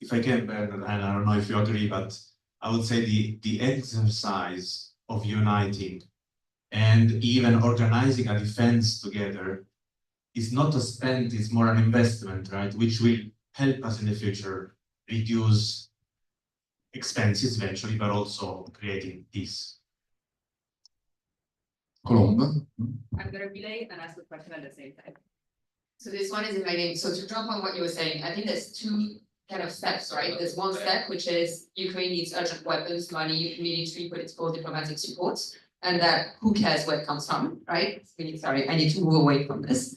If I can, and I don't know if you agree, but I would say the exercise of uniting and even organizing a defense together is not a spend, it's more an investment, right? Which will help us in the future reduce expenses eventually, but also creating peace. Colomba? I'm going to relay and ask the question at the same time. So this one is in my name. So to jump on what you were saying, I think there's 2 kind of steps, right? There's one step, which is Ukraine needs urgent weapons, money, military, political, diplomatic support, and that who cares where it comes from, right? Sorry, I need to move away from this.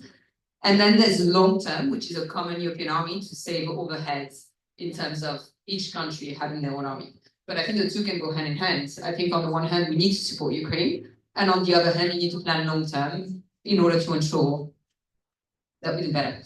And then there's long term, which is a common European army to save overheads in terms of each country having their own army. But I think the 2 can go hand in hand. I think on the one hand, we need to support Ukraine. And on the other hand, we need to plan long term in order to ensure that we do better.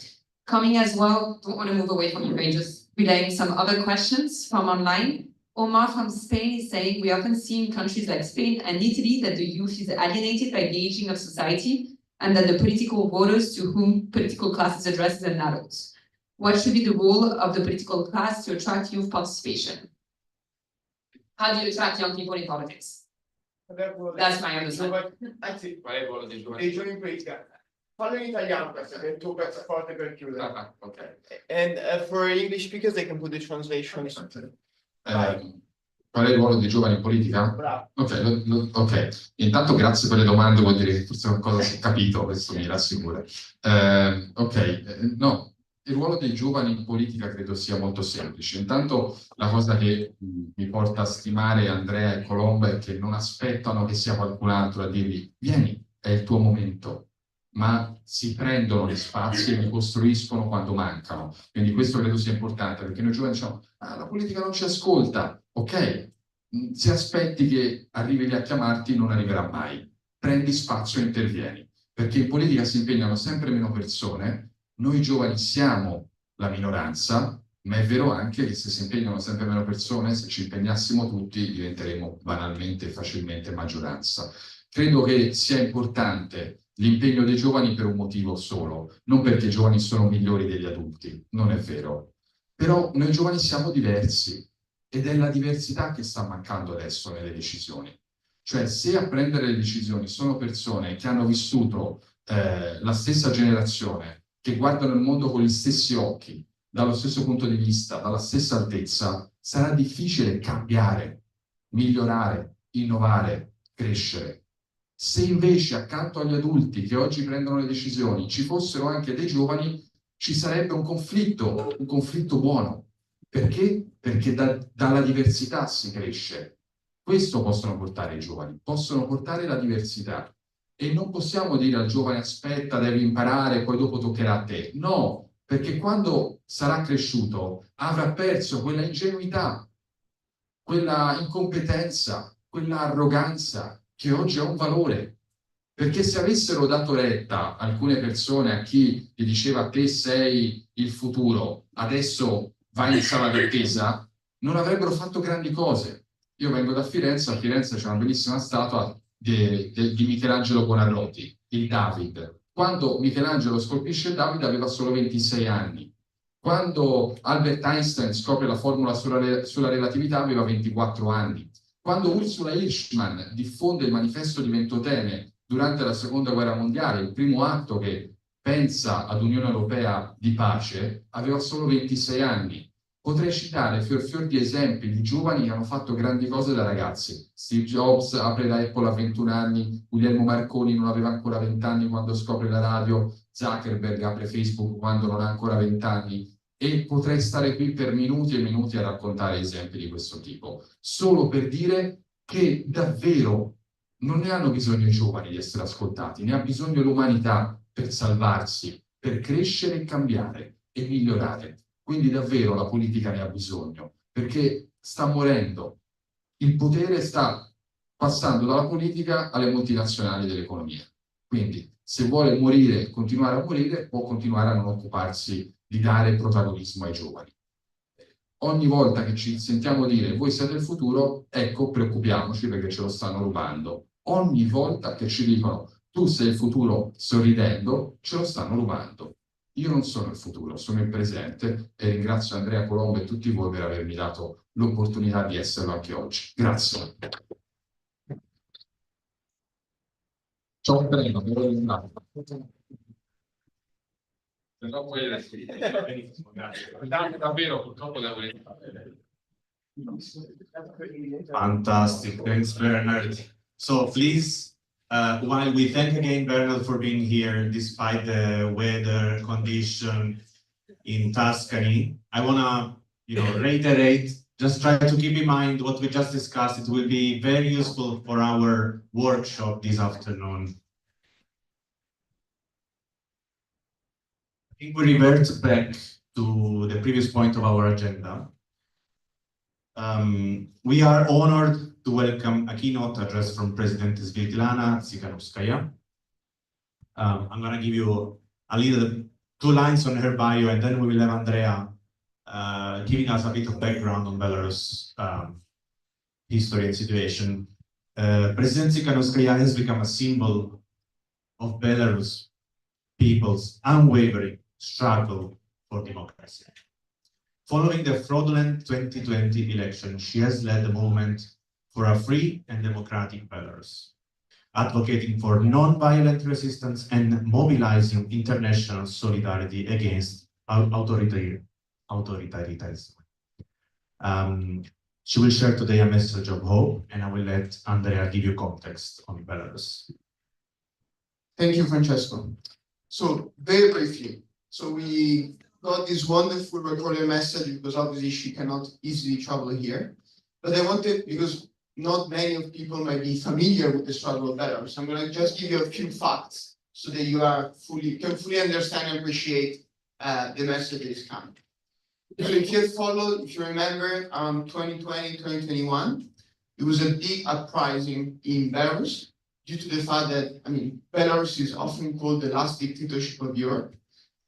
Coming as well, don't want to move away from Ukraine, just relaying some other questions from online. Omar from Spain is saying, we often see in countries like Spain and Italy that the youth is alienated by the aging of society and that the political voters to whom political class is addressed are adults. What should be the role of the political class to attract youth participation? How do you attract young people in politics? That's my understanding. Anzi, qual è il ruolo dei giovani in politica? Parlo in italiano questo, che è il tuo pezzo forte per chiudere. Okay. And for English speakers, they can put the translations. Qual è il ruolo dei giovani in politica? Bravo. Ok, intanto grazie per le domande, vuol dire che forse qualcosa si è capito, questo mi rassicura. No, il ruolo dei giovani in politica credo sia molto semplice. Intanto la cosa che mi porta a stimare Andrea e Colomba è che non aspettano che sia qualcun altro a dirgli vieni, è il tuo momento, ma si prendono gli spazi e li costruiscono quando mancano. Quindi questo credo sia importante, perché noi giovani diciamo la politica non ci ascolta, ok, se aspetti che arrivi lì a chiamarti non arriverà mai, prendi spazio e intervieni, perché in politica si impegnano sempre meno persone. Noi giovani siamo la minoranza, ma è vero anche che se si impegnano sempre meno persone, se ci impegnassimo tutti diventeremo banalmente e facilmente maggioranza. Credo che sia importante l'impegno dei giovani per un motivo solo, non perché i giovani sono migliori degli adulti, non è vero. Però noi giovani siamo diversi ed è la diversità che sta mancando adesso nelle decisioni. Cioè se a prendere le decisioni sono persone che hanno vissuto la stessa generazione, che guardano il mondo con gli stessi occhi, dallo stesso punto di vista, dalla stessa altezza, sarà difficile cambiare, migliorare, innovare, crescere. Se invece accanto agli adulti che oggi prendono le decisioni ci fossero anche dei giovani, ci sarebbe un conflitto buono. Perché? Perché dalla diversità si cresce. Questo possono portare i giovani, possono portare la diversità. E non possiamo dire al giovane aspetta, devi imparare, poi dopo toccherà a te. No, perché quando sarà cresciuto avrà perso quella ingenuità, quella incompetenza, quella arroganza che oggi ha un valore. Perché se avessero dato retta alcune persone a chi gli diceva te sei il futuro, adesso vai in sala d'attesa, non avrebbero fatto grandi cose. Io vengo da Firenze, a Firenze c'è una bellissima statua di Michelangelo Buonarroti, il David. Quando Michelangelo scolpisce il David aveva solo 26 anni. Quando Albert Einstein scopre la formula sulla relatività aveva 24 anni. Quando Ursula Hirschman diffonde il manifesto di Ventotene durante la seconda guerra mondiale, il primo atto che pensa ad Unione Europea di pace, aveva solo 26 anni. Potrei citare fior di esempi di giovani che hanno fatto grandi cose da ragazzi. Steve Jobs apre la Apple a 21 anni, Guglielmo Marconi non aveva ancora 20 anni quando scopre la radio, Zuckerberg apre Facebook quando non ha ancora 20 anni. E potrei stare qui per minuti e minuti a raccontare esempi di questo tipo, solo per dire che davvero non ne hanno bisogno i giovani di essere ascoltati, ne ha bisogno l'umanità per salvarsi, per crescere e cambiare e migliorare. Quindi davvero la politica ne ha bisogno, perché sta morendo. Il potere sta passando dalla politica alle multinazionali dell'economia. Quindi se vuole morire e continuare a morire, può continuare a non occuparsi di dare protagonismo ai giovani. Ogni volta che ci sentiamo dire voi siete il futuro, ecco, preoccupiamoci perché ce lo stanno rubando. Ogni volta che ci dicono tu sei il futuro sorridendo, ce lo stanno rubando. Io non sono il futuro, sono il presente e ringrazio Andrea Colombo e tutti voi per avermi dato l'opportunità di esserlo anche oggi. Grazie. Ciao, prego, però davvero purtroppo devo Fantastic. Thanks, Bernard. So please, while we thank again Bernard for being here despite the weather condition in Tuscany, I want to reiterate, just try to keep in mind what we just discussed. It will be very useful for our workshop this afternoon. I think we revert back to the previous point of our agenda. We are honored to welcome a keynote address from President Svetlana Tsikhanouskaya. I'm going to give you two lines on her bio, and then we will have Andrea giving us a bit of background on Belarus history and situation. President Tsikhanouskaya has become a symbol of Belarus people's unwavering struggle for democracy. Following the fraudulent 2020 election, she has led the movement for a free and democratic Belarus, advocating for non-violent resistance and mobilizing international solidarity against authoritarianism. She will share today a message of hope, and I will let Andrea give you context on Belarus. Thank you, Francesco. So very briefly, so we got this wonderful recorded message because obviously she cannot easily travel here. But I wanted, because not many of people might be familiar with the struggle of Belarus, I'm going to just give you a few facts so that you can fully understand and appreciate the message that is coming. So if you remember, 2020, 2021, there was a big uprising in Belarus due to the fact that, Belarus is often called the last dictatorship of Europe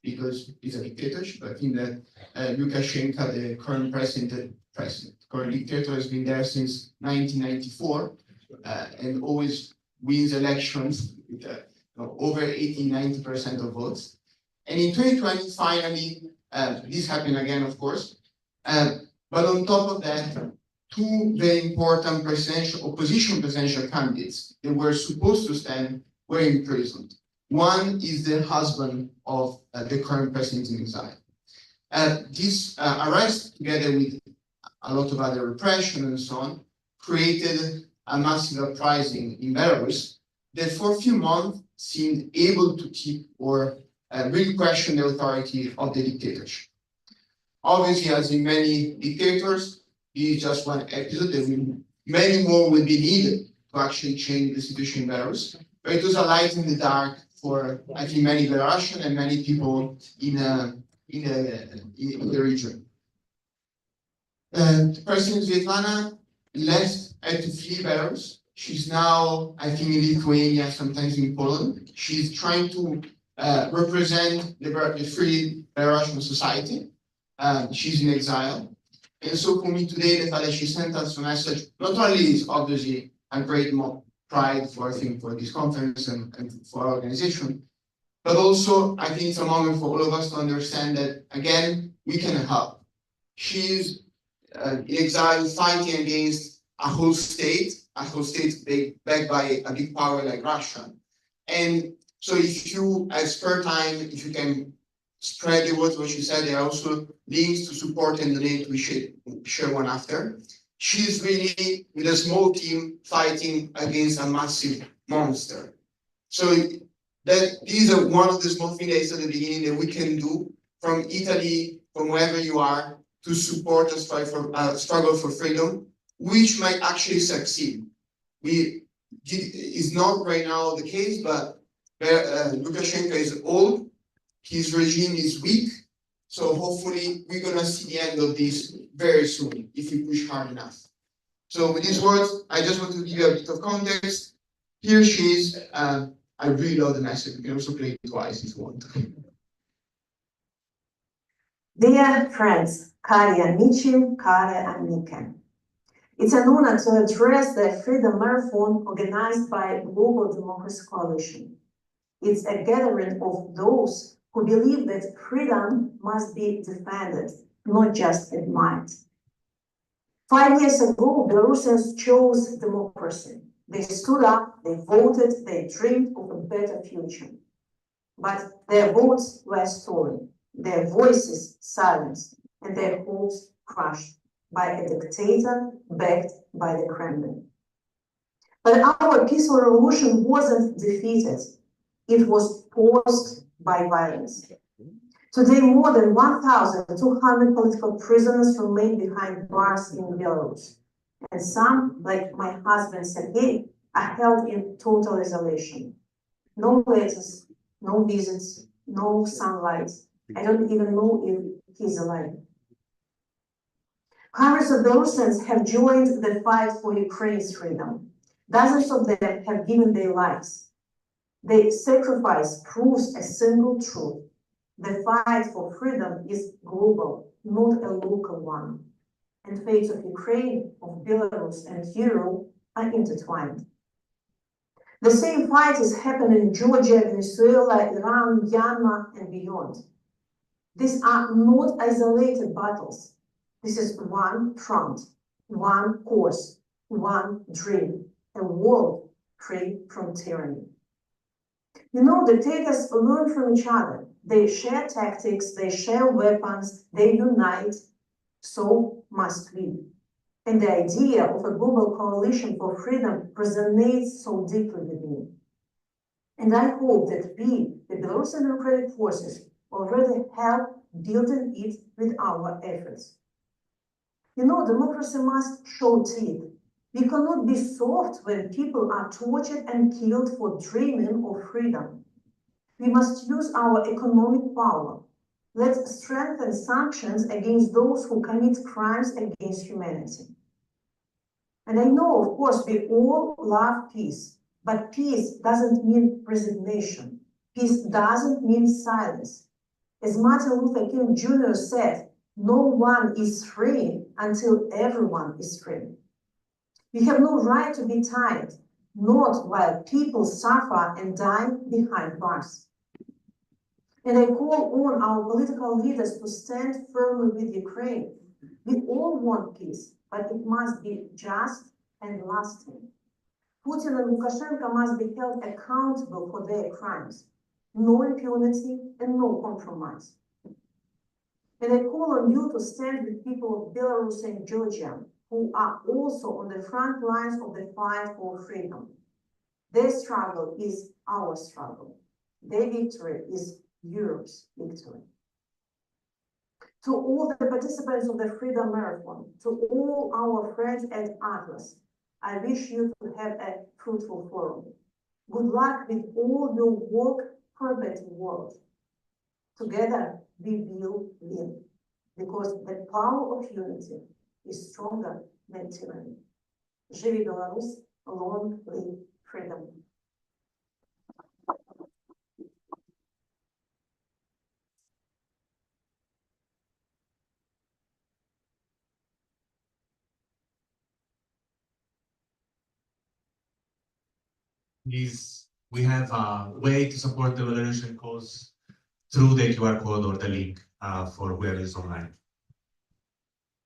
because it's a dictatorship. I think that Lukashenko, the current current dictator, has been there since 1994 and always wins elections with over 80-90% of votes. And in 2020, finally, this happened again, of course. But on top of that, two very important opposition presidential candidates that were supposed to stand were imprisoned. One is the husband of the current president in exile. This arrest, together with a lot of other repression and so on, created a massive uprising in Belarus that for a few months seemed able to keep or really question the authority of the dictatorship. Obviously, as in many dictators, this is just one episode. Many more will be needed to actually change the situation in Belarus. But it was a light in the dark for, I think, many Belarusian and many people in the region. President Svetlana had to flee Belarus. She's now, I think, in Lithuania, sometimes in Poland. She's trying to represent the free Belarusian society. She's in exile. And so for me today, the fact that she sent us a message, not only is obviously a great pride for, I think, for this conference and for our organization, but also I think it's a moment for all of us to understand that, again, we can help. She's in exile fighting against a whole state backed by a big power like Russia. And so if you, at spare time, if you can spread the word, what she said, there are also links to support and donate. We should share one after. She's really, with a small team, fighting against a massive monster. So that these are one of the small things I said at the beginning that we can do from Italy, from wherever you are, to support us struggle for freedom, which might actually succeed. It's not right now the case, but Lukashenko is old, his regime is weak, so hopefully we're gonna see the end of this very soon if we push hard enough. So with these words, I just want to give you a bit of context. Here she is. I really love the message. You can also play it twice if you want. Dear friends, cari amici, care amiche. It's an honor to address the Freedom Marathon organized by Global Democracy Coalition. It's a gathering of those who believe that freedom must be defended, not just admired. 5 years ago, Belarusians chose democracy. They stood up, they voted, they dreamed of a better future. But their votes were stolen, their voices silenced, and their hopes crushed by a dictator backed by the Kremlin. But our peaceful revolution wasn't defeated. It was paused by violence. Today, more than 1,200 political prisoners remain behind bars in Belarus. And some, like my husband Sergei, are held in total isolation. No letters, no visits, no sunlight. I don't even know if he's alive. Hundreds of Belarusians have joined the fight for Ukraine's freedom. Dozens of them have given their lives. Their sacrifice proves a single truth. The fight for freedom is global, not a local one. And fates of Ukraine, of Belarus, and Europe are intertwined. The same fight is happening in Georgia, Venezuela, Iran, Myanmar, and beyond. These are not isolated battles. This is one front, one course, one dream, a world free from tyranny. You know, dictators learn from each other. They share tactics, they share weapons, they unite. So must we. And the idea of a global coalition for freedom resonates so deeply with me. And I hope that we, the Belarusian Democratic Forces, already have building it with our efforts. You know, democracy must show teeth. We cannot be soft when people are tortured and killed for dreaming of freedom. We must use our economic power. Let's strengthen sanctions against those who commit crimes against humanity. And I know, of course, we all love peace, but peace doesn't mean resignation. Peace doesn't mean silence. As Martin Luther King Jr. said, no one is free until everyone is free. We have no right to be tied, not while people suffer and die behind bars. And I call on our political leaders to stand firmly with Ukraine. We all want peace, but it must be just and lasting. Putin and Lukashenko must be held accountable for their crimes. No impunity and no compromise. And I call on you to stand with people of Belarus and Georgia, who are also on the front lines of the fight for freedom. Their struggle is our struggle. Their victory is Europe's victory. To all the participants of the Freedom Marathon, to all our friends at Atlas, I wish you to have a fruitful forum. Good luck with all your work for a better world. Together, we will win, because the power of unity is stronger than tyranny. Живи Беларусь, Long live freedom. Please, we have a way to support the Belarusian cause through the QR code or the link for whoever is online.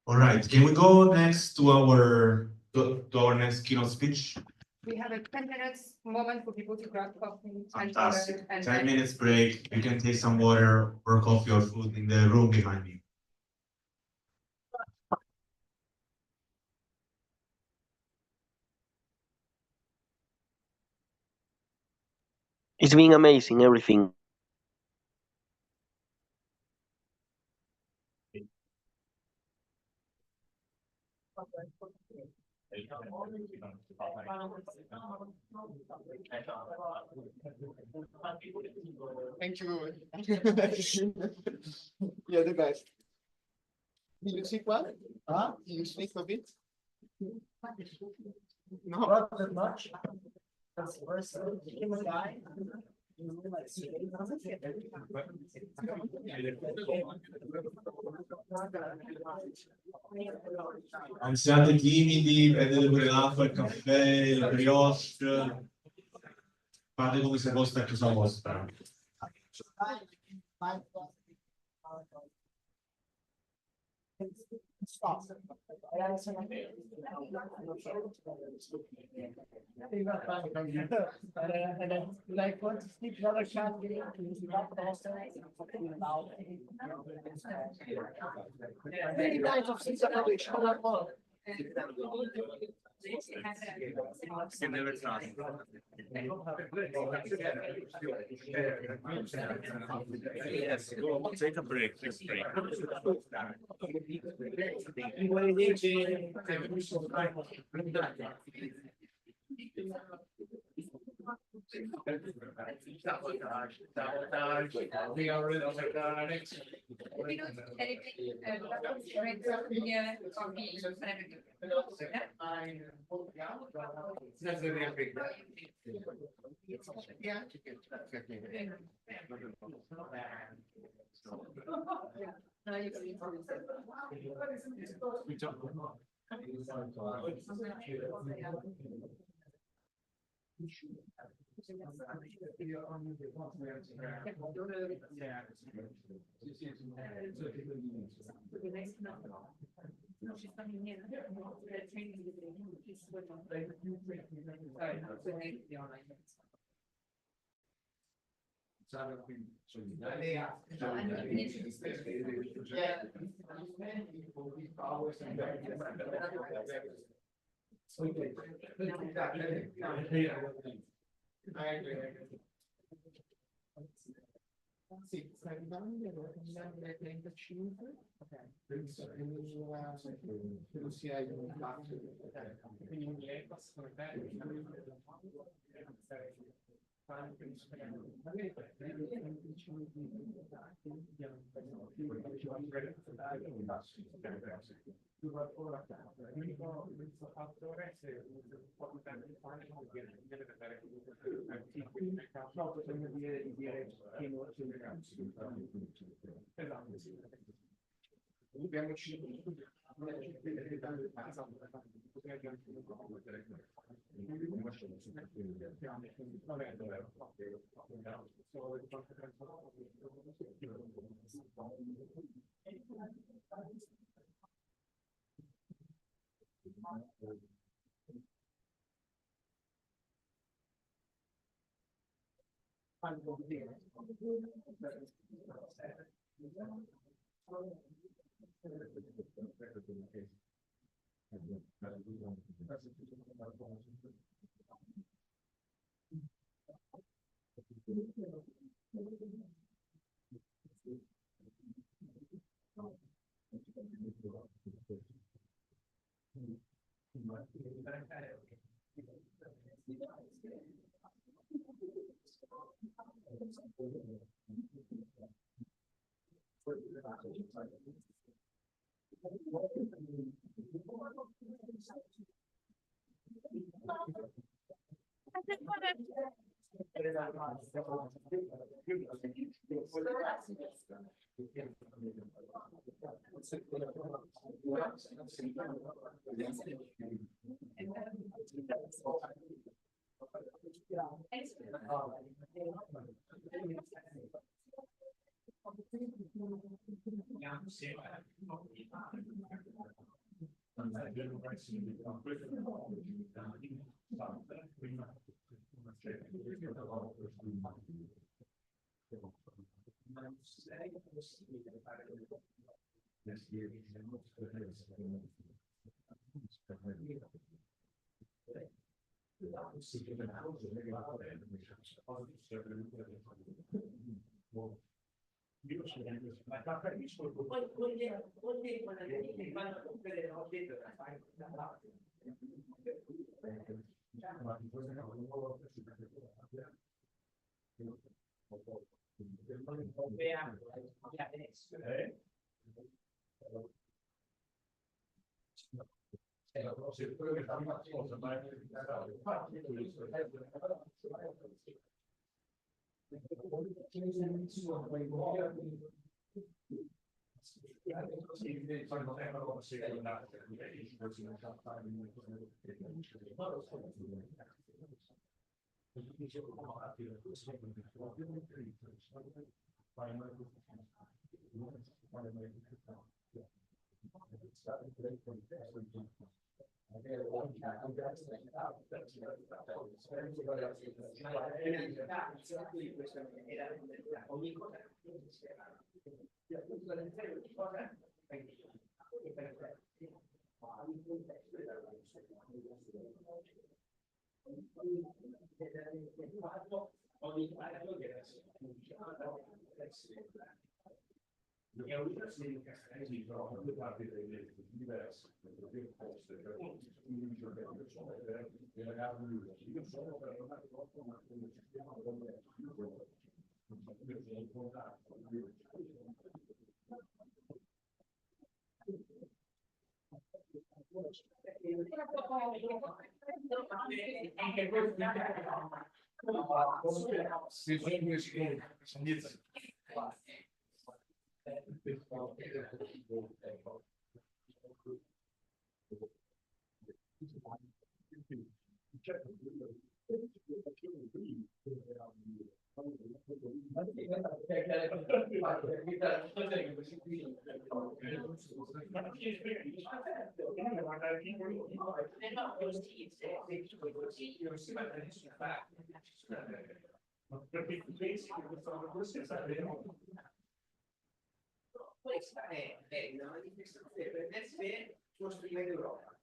All right, can we go next to our next keynote speech? We have a 10 minutes moment for people to grab coffee. Fantastic. And 10 minutes break. You can take some water or coffee or food in the room behind me. It's been amazing, everything. Thank you. You're the best. Do you speak well? Do you speak a bit? No. Not that much. That's worse. Siate timidi, prendete l'acqua, il caffè, il brioche. Fate come se foste a casa vostra. Stop. Like what sleep another shot many nights of separation. Can never trust. Yes, go take a break. Take a break. Sì, sta arrivando alle 35. Credo sia il basso. Quindi possono l'unico fattore se un po' di tempo fa deve dare no, potremmo dire che non c'è esatto, sì. Dobbiamo Questa è una manifestazione per costruire l'Europa.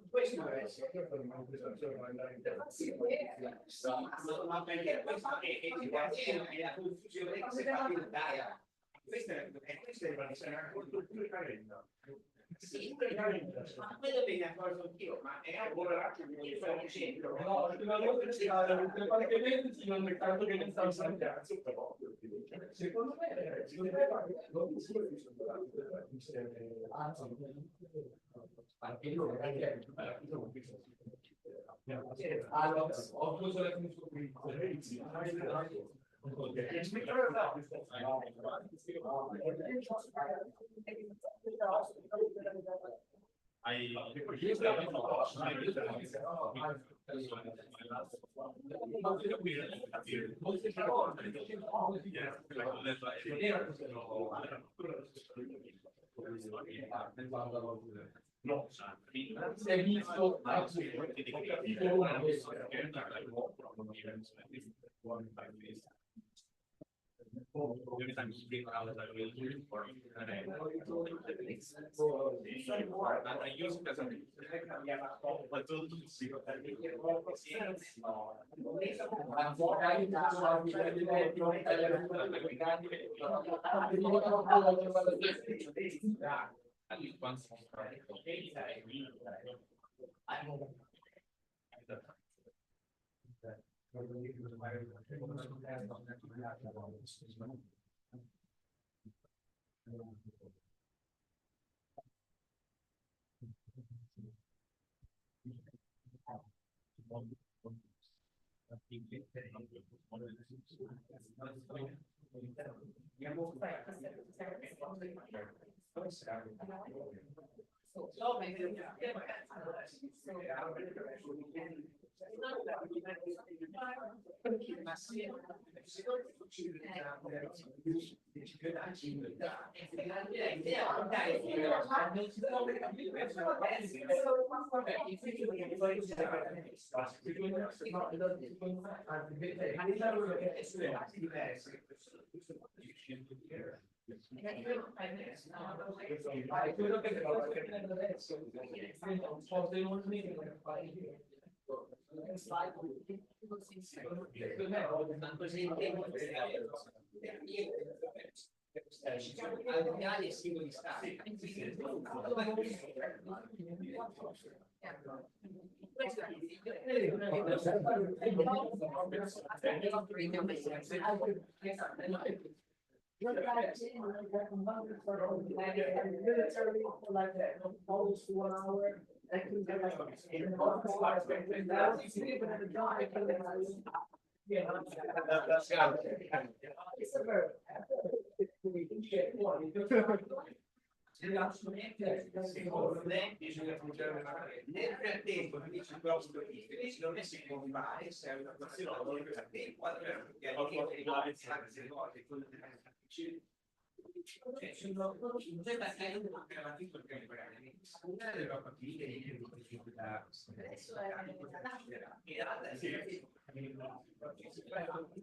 Questo deve essere una manifestazione internazionale. Ma perché questa è la confusione che si fa in Italia. Questa è molto più carina. Sì, ma quello viene a cosa anch'io, ma è ancora un esempio. No, qualche mese non è tanto che non stanno saltando. Secondo me anche loro ho chiuso le no, si è visto Secondo me bisogna funzionare nel frattempo invece il vostro non è si può fare se è una questione nel frattempo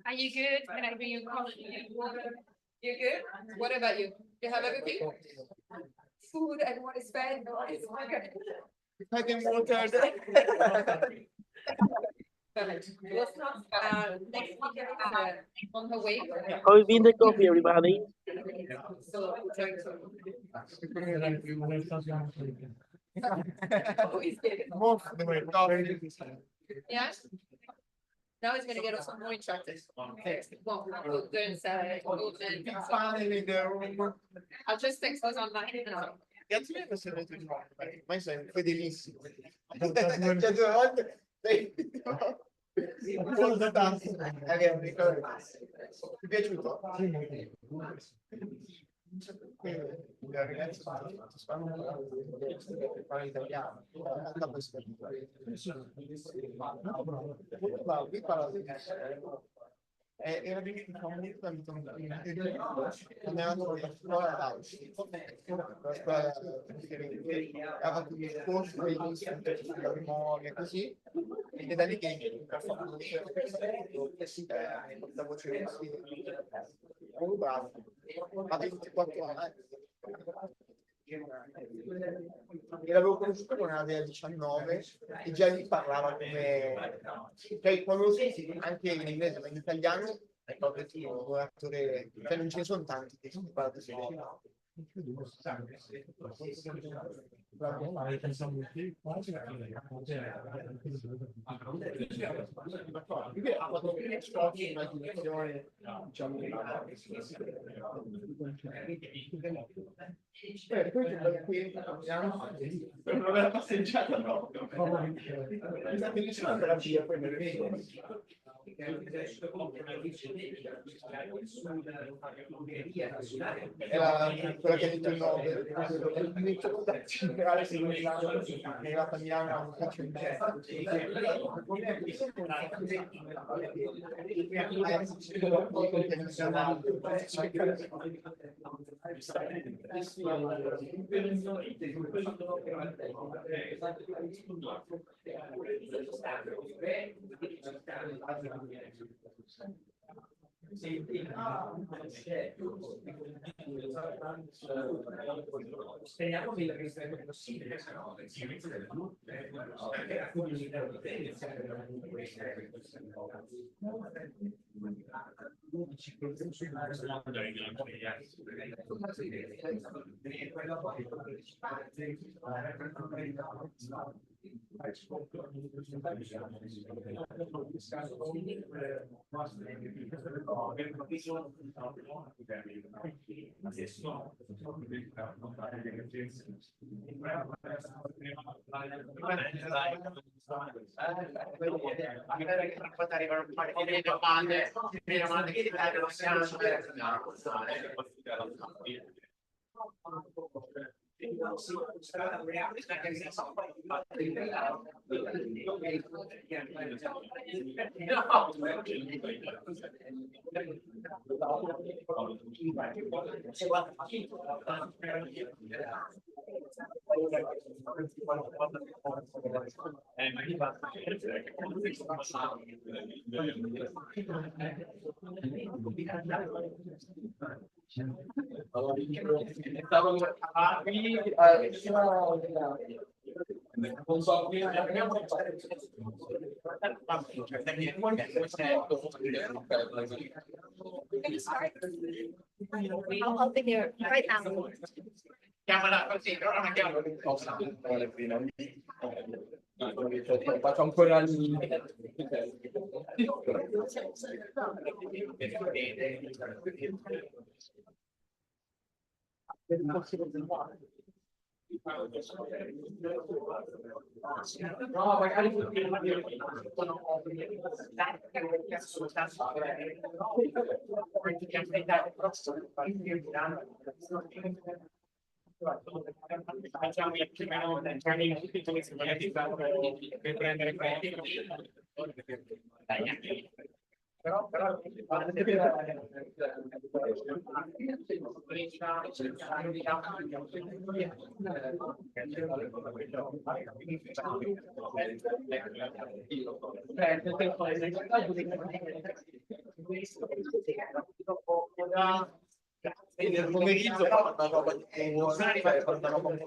Are you good? Can I bring you coffee? You're good? What about you? You have everything? Food and what is fed? It's okay. Fucking water. Next speaker on the way. How has been the coffee, everybody? So, yeah. Now he's gonna get us some more interactive. Well, there's I'll just text us online. Ma sei fedelissimo. Già 2 volte. Ti è piaciuto? La ragazza parla italiano. Era di comunque andavamo alla scuola la scuola ha fatto un discorso della memoria così ed è da lì che ha fatto la voce bravo ha 24 anni e l'avevo conosciuto quando aveva 19 e già lì parlava come cioè quando anche in inglese ma in italiano è proprio un attore cioè non ce ne sono tanti che si parla di per non aver passeggiata no era quella che ha detto il nome generale se non è arrivata a Milano faccio in speriamo che il restare possibile, se no il silenzio del gruppo I'll be there right now. Faccio ancora no, magari facciamo più o meno per prendere però nel pomeriggio fa una roba di una roba un po'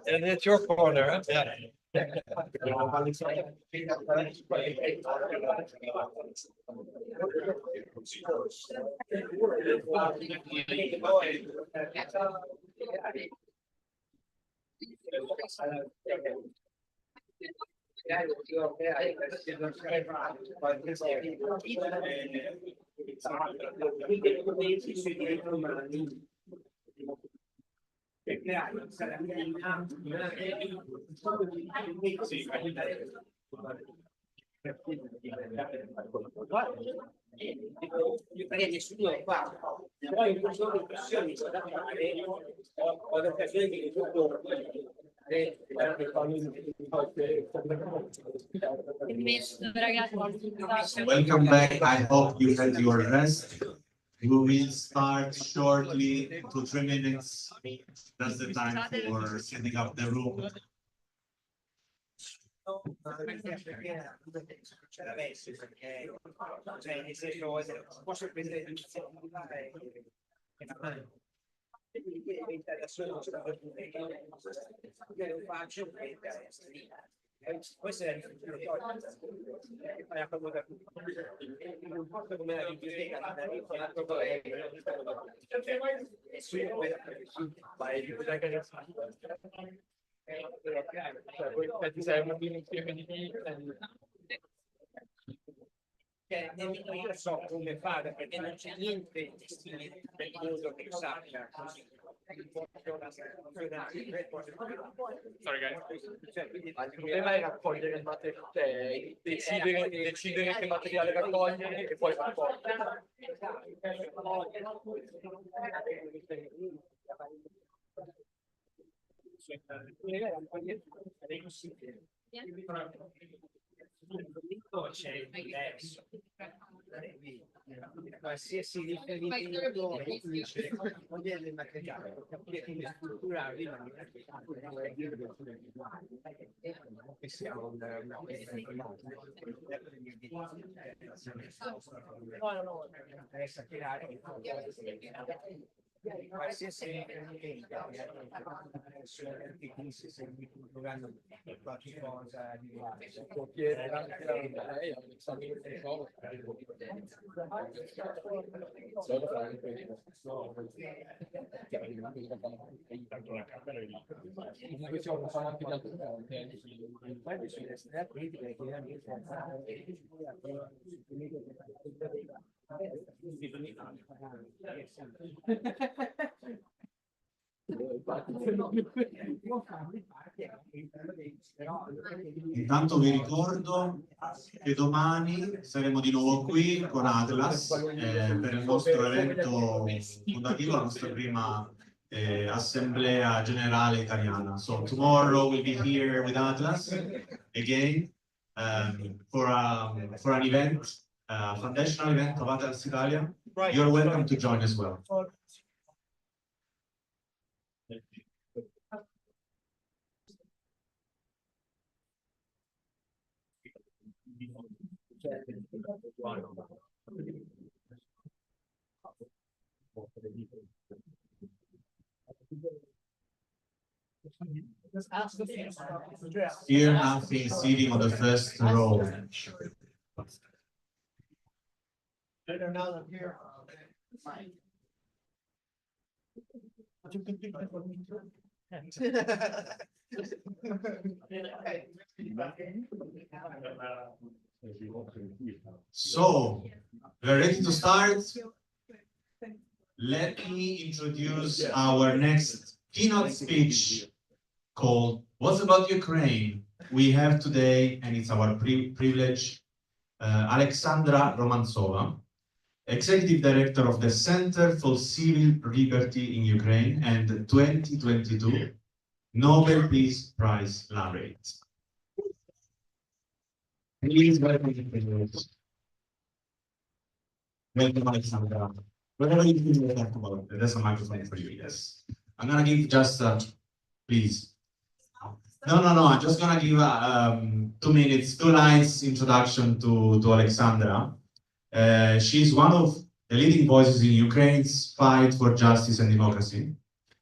and it's your corner, nessuno è qua, però in queste occasioni ho l'occasione di tutto. Welcome back. I hope you had your rest. We will start shortly, 2-3 minutes. That's the time for setting up the room. Questo è un po' come la biblioteca, ti sei un insieme di io so come fare perché non c'è niente di stile del mondo che sappia così. Sorry guys. Il problema è raccogliere il materiale, cioè decidere che materiale raccogliere e poi raccogliere. C'è diverso. Qualsiasi riferimento del materiale, capire come strutturarli in maniera che sia no, interessa creare qualsiasi qualche cosa di Intanto vi ricordo che domani saremo di nuovo qui con Atlas per il nostro evento fondativo, la nostra prima assemblea generale italiana. So tomorrow we'll be here with Atlas again for an event, foundational event of Atlas Italia. You're welcome to join as well. Fear nothing, sitting on the first row. So, we're ready to start. Let me introduce our next keynote speech called What's About Ukraine? We have today, and it's our privilege, Alexandra Romantsova, Executive Director of the Center for Civil Liberty in Ukraine and 2022 Nobel Peace Prize laureate. Please welcome the Welcome, Alexandra. Whatever you feel like about, there's a microphone for you, yes. I'm gonna give just, please. No, I'm just gonna give 2 minutes, 2 lines introduction to Alexandra. She's one of the leading voices in Ukraine's fight for justice and democracy.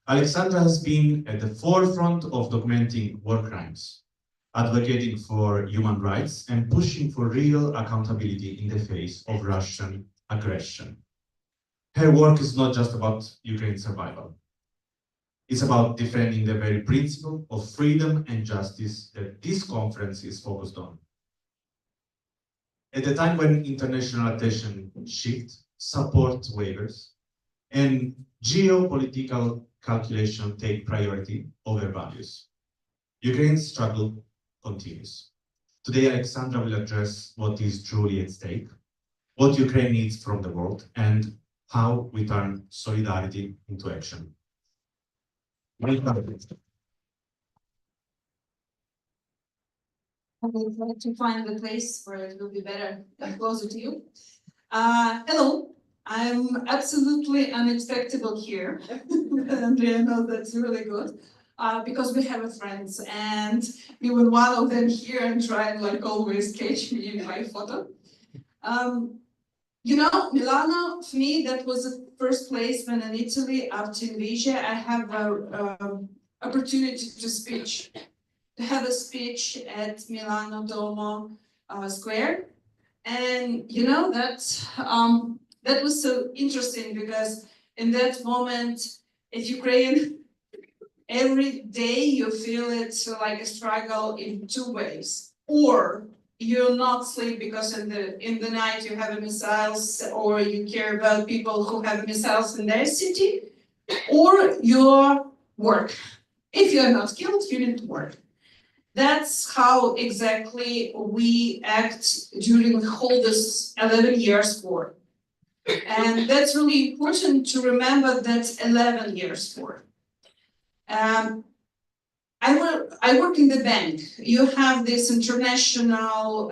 Alexandra has been at the forefront of documenting war crimes, advocating for human rights, and pushing for real accountability in the face of Russian aggression. Her work is not just about Ukraine's survival. It's about defending the very principle of freedom and justice that this conference is focused on. At a time when international attention shifts, support wavers, and geopolitical calculation take priority over values, Ukraine's struggle continues. Today, Alexandra will address what is truly at stake, what Ukraine needs from the world, and how we turn solidarity into action. Welcome. I will try to find a place where it will be better and closer to you. Hello, I'm absolutely unexpected here. Andrea knows that's really good because we have friends, and even one of them here and try and like always catch me in my photo. You know, Milano, for me, that was the first place when in Italy, after invasion, I have an opportunity to have a speech at Milano Duomo Square. And, you know, that was so interesting because in that moment, in Ukraine, every day you feel it's like a struggle in 2 ways. Or you'll not sleep because in the night you have missiles, or you care about people who have missiles in their city, or your work. If you're not killed, you need to work. That's how exactly we act during the whole this 11 years war. And that's really important to remember that 11 years war. I work in the bank. You have this international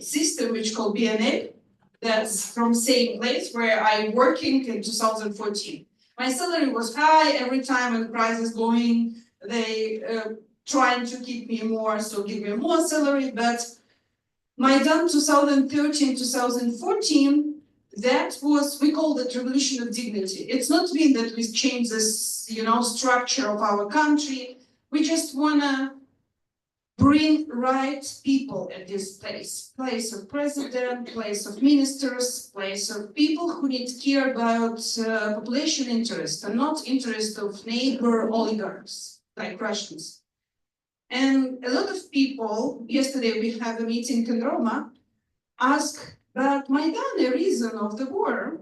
system which called BNA. That's from same place where I working in 2014. My salary was high. Every time when the price is going, they trying to keep me more, so give me more salary. But my done 2013, 2014, that was, we call it revolution of dignity. It's not mean that we change this, structure of our country. We just wanna bring right people at this place of president, place of ministers, place of people who need to care about population interest and not interest of neighbor oligarchs like Russians. And a lot of people, yesterday we had a meeting in Roma, ask about Maidan, the reason of the war.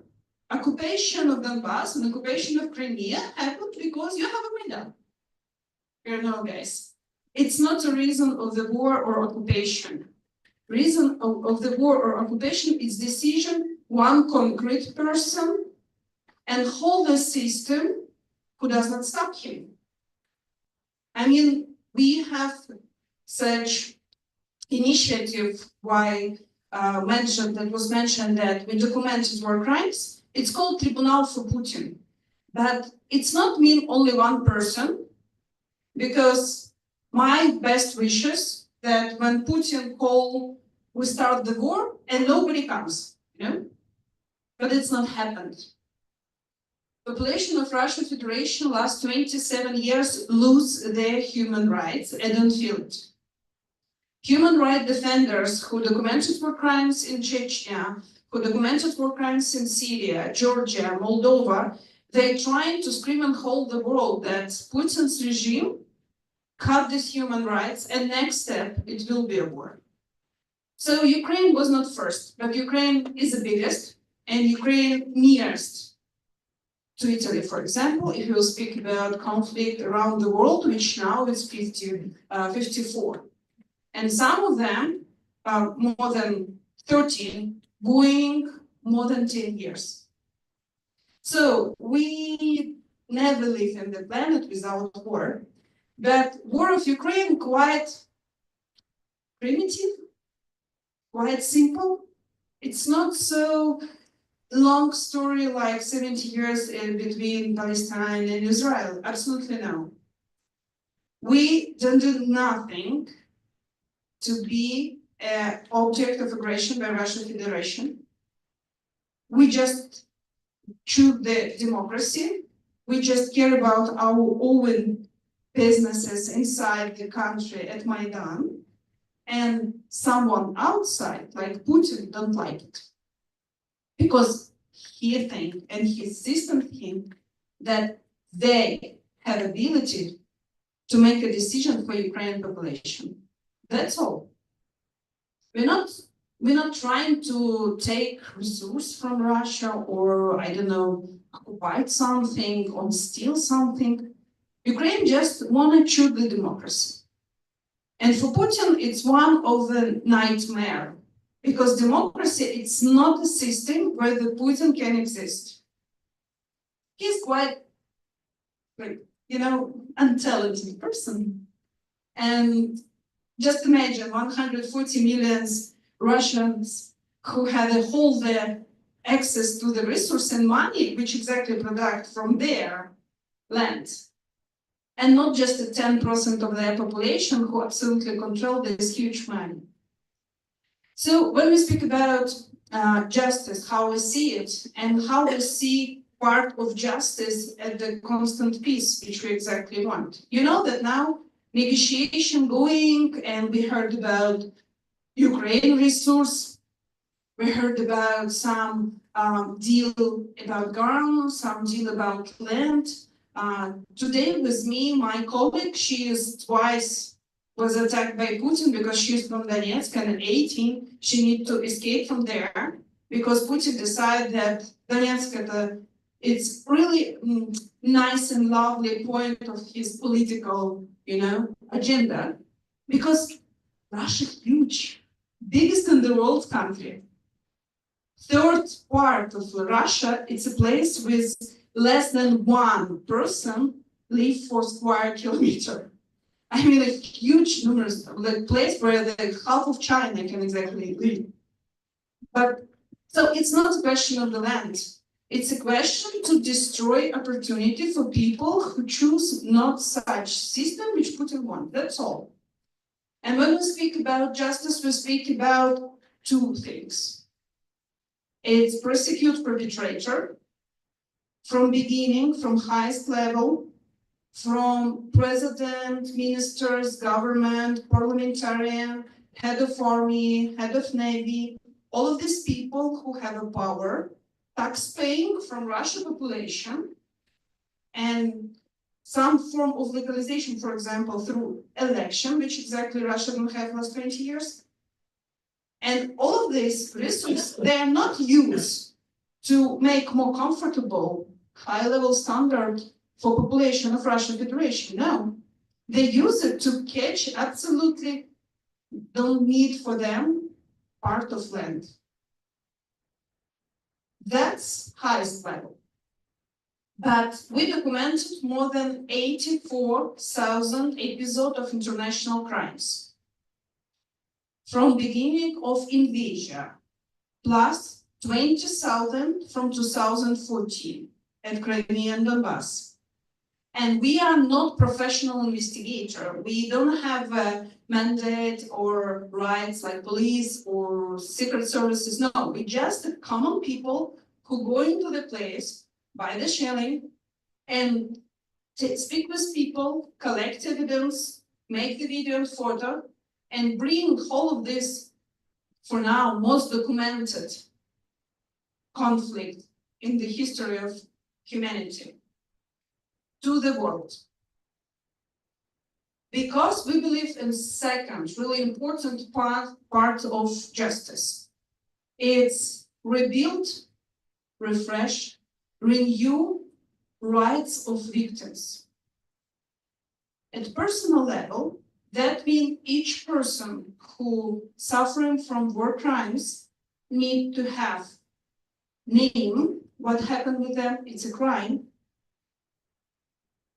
Occupation of Donbass and occupation of Crimea happened because you have a Maidan. Guys. It's not a reason of the war or occupation. Reason of the war or occupation is decision one concrete person and whole the system who does not stop him. I mean, we have such initiative why was mentioned that we documented war crimes. It's called Tribunal for Putin, but it's not mean only one person, because my best wishes that when Putin call, we start the war and nobody comes, but it's not happened. Population of Russian Federation last 27 years lose their human rights. I don't feel it. Human rights defenders who documented war crimes in Chechnya, who documented war crimes in Syria, Georgia, Moldova, they're trying to scream and hold the world that Putin's regime cut these human rights, and next step, it will be a war. So Ukraine was not first, but Ukraine is the biggest, and Ukraine nearest to Italy, for example, if you speak about conflict around the world, which now is 54. And some of them are more than 13, going more than 10 years. So we never live in the planet without war, but war of Ukraine quite primitive, quite simple. It's not so long story like 70 years between Palestine and Israel. Absolutely no. We don't do nothing to be an object of aggression by Russian Federation. We just choose the democracy. We just care about our own businesses inside the country at Maidan. And someone outside, like Putin, don't like it. Because he thinks, and his system think, that they have ability to make a decision for Ukrainian population. That's all. We're not trying to take resource from Russia or, I don't know, occupy something or steal something. Ukraine just want to choose the democracy. And for Putin, it's one of the nightmare. Because democracy, it's not a system where the Putin can exist. He's quite, untalented person. And just imagine 140 million Russians who had a whole their access to the resource and money, which exactly product from their land. And not just the 10% of their population who absolutely control this huge money. So when we speak about justice, how we see it, and how we see part of justice at the constant peace, which we exactly want. You know that now negotiation going, and we heard about Ukraine resource, we heard about some deal about ground, some deal about land. Today with me, my colleague, she is twice was attacked by Putin because she's from Donetsk and at 18, she needs to escape from there because Putin decided that Donetsk, it's really nice and lovely point of his political, agenda, because Russia is huge, biggest in the world country. Third part of Russia, it's a place with less than one person live for square kilometer. I mean, a huge numerous, like place where the half of China can exactly live. But so it's not a question of the land. It's a question to destroy opportunity for people who choose not such system which Putin wants. That's all. And when we speak about justice, we speak about two things. It's prosecute perpetrator from beginning, from highest level, from president, ministers, government, parliamentarian, head of army, head of navy, all of these people who have a power, tax paying from Russian population, and some form of legalization, for example, through election, which exactly Russia don't have last 20 years. And all of these resources, they are not used to make more comfortable, high-level standard for population of Russian Federation. No, they use it to catch absolutely don't need for them part of land. That's highest level. But we documented more than 84,000 episodes of international crimes from beginning of invasion, plus 20,000 from 2014 at Crimea and Donbass. And we are not professional investigator. We don't have a mandate or rights like police or secret services. No, we just common people who go into the place, buy the shelling, and speak with people, collect evidence, make the video and photo, and bring all of this, for now, most documented conflict in the history of humanity to the world. Because we believe in second, really important part of justice. It's rebuild, refresh, renew rights of victims. At personal level, that means each person who suffering from war crimes need to have name what happened with them, it's a crime,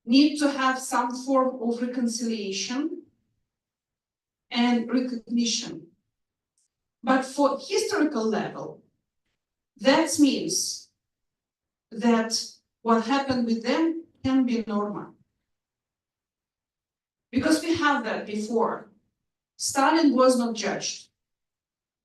need to have some form of reconciliation and recognition. But for historical level, that means that what happened with them can be normal. Because we have that before. Stalin was not judged.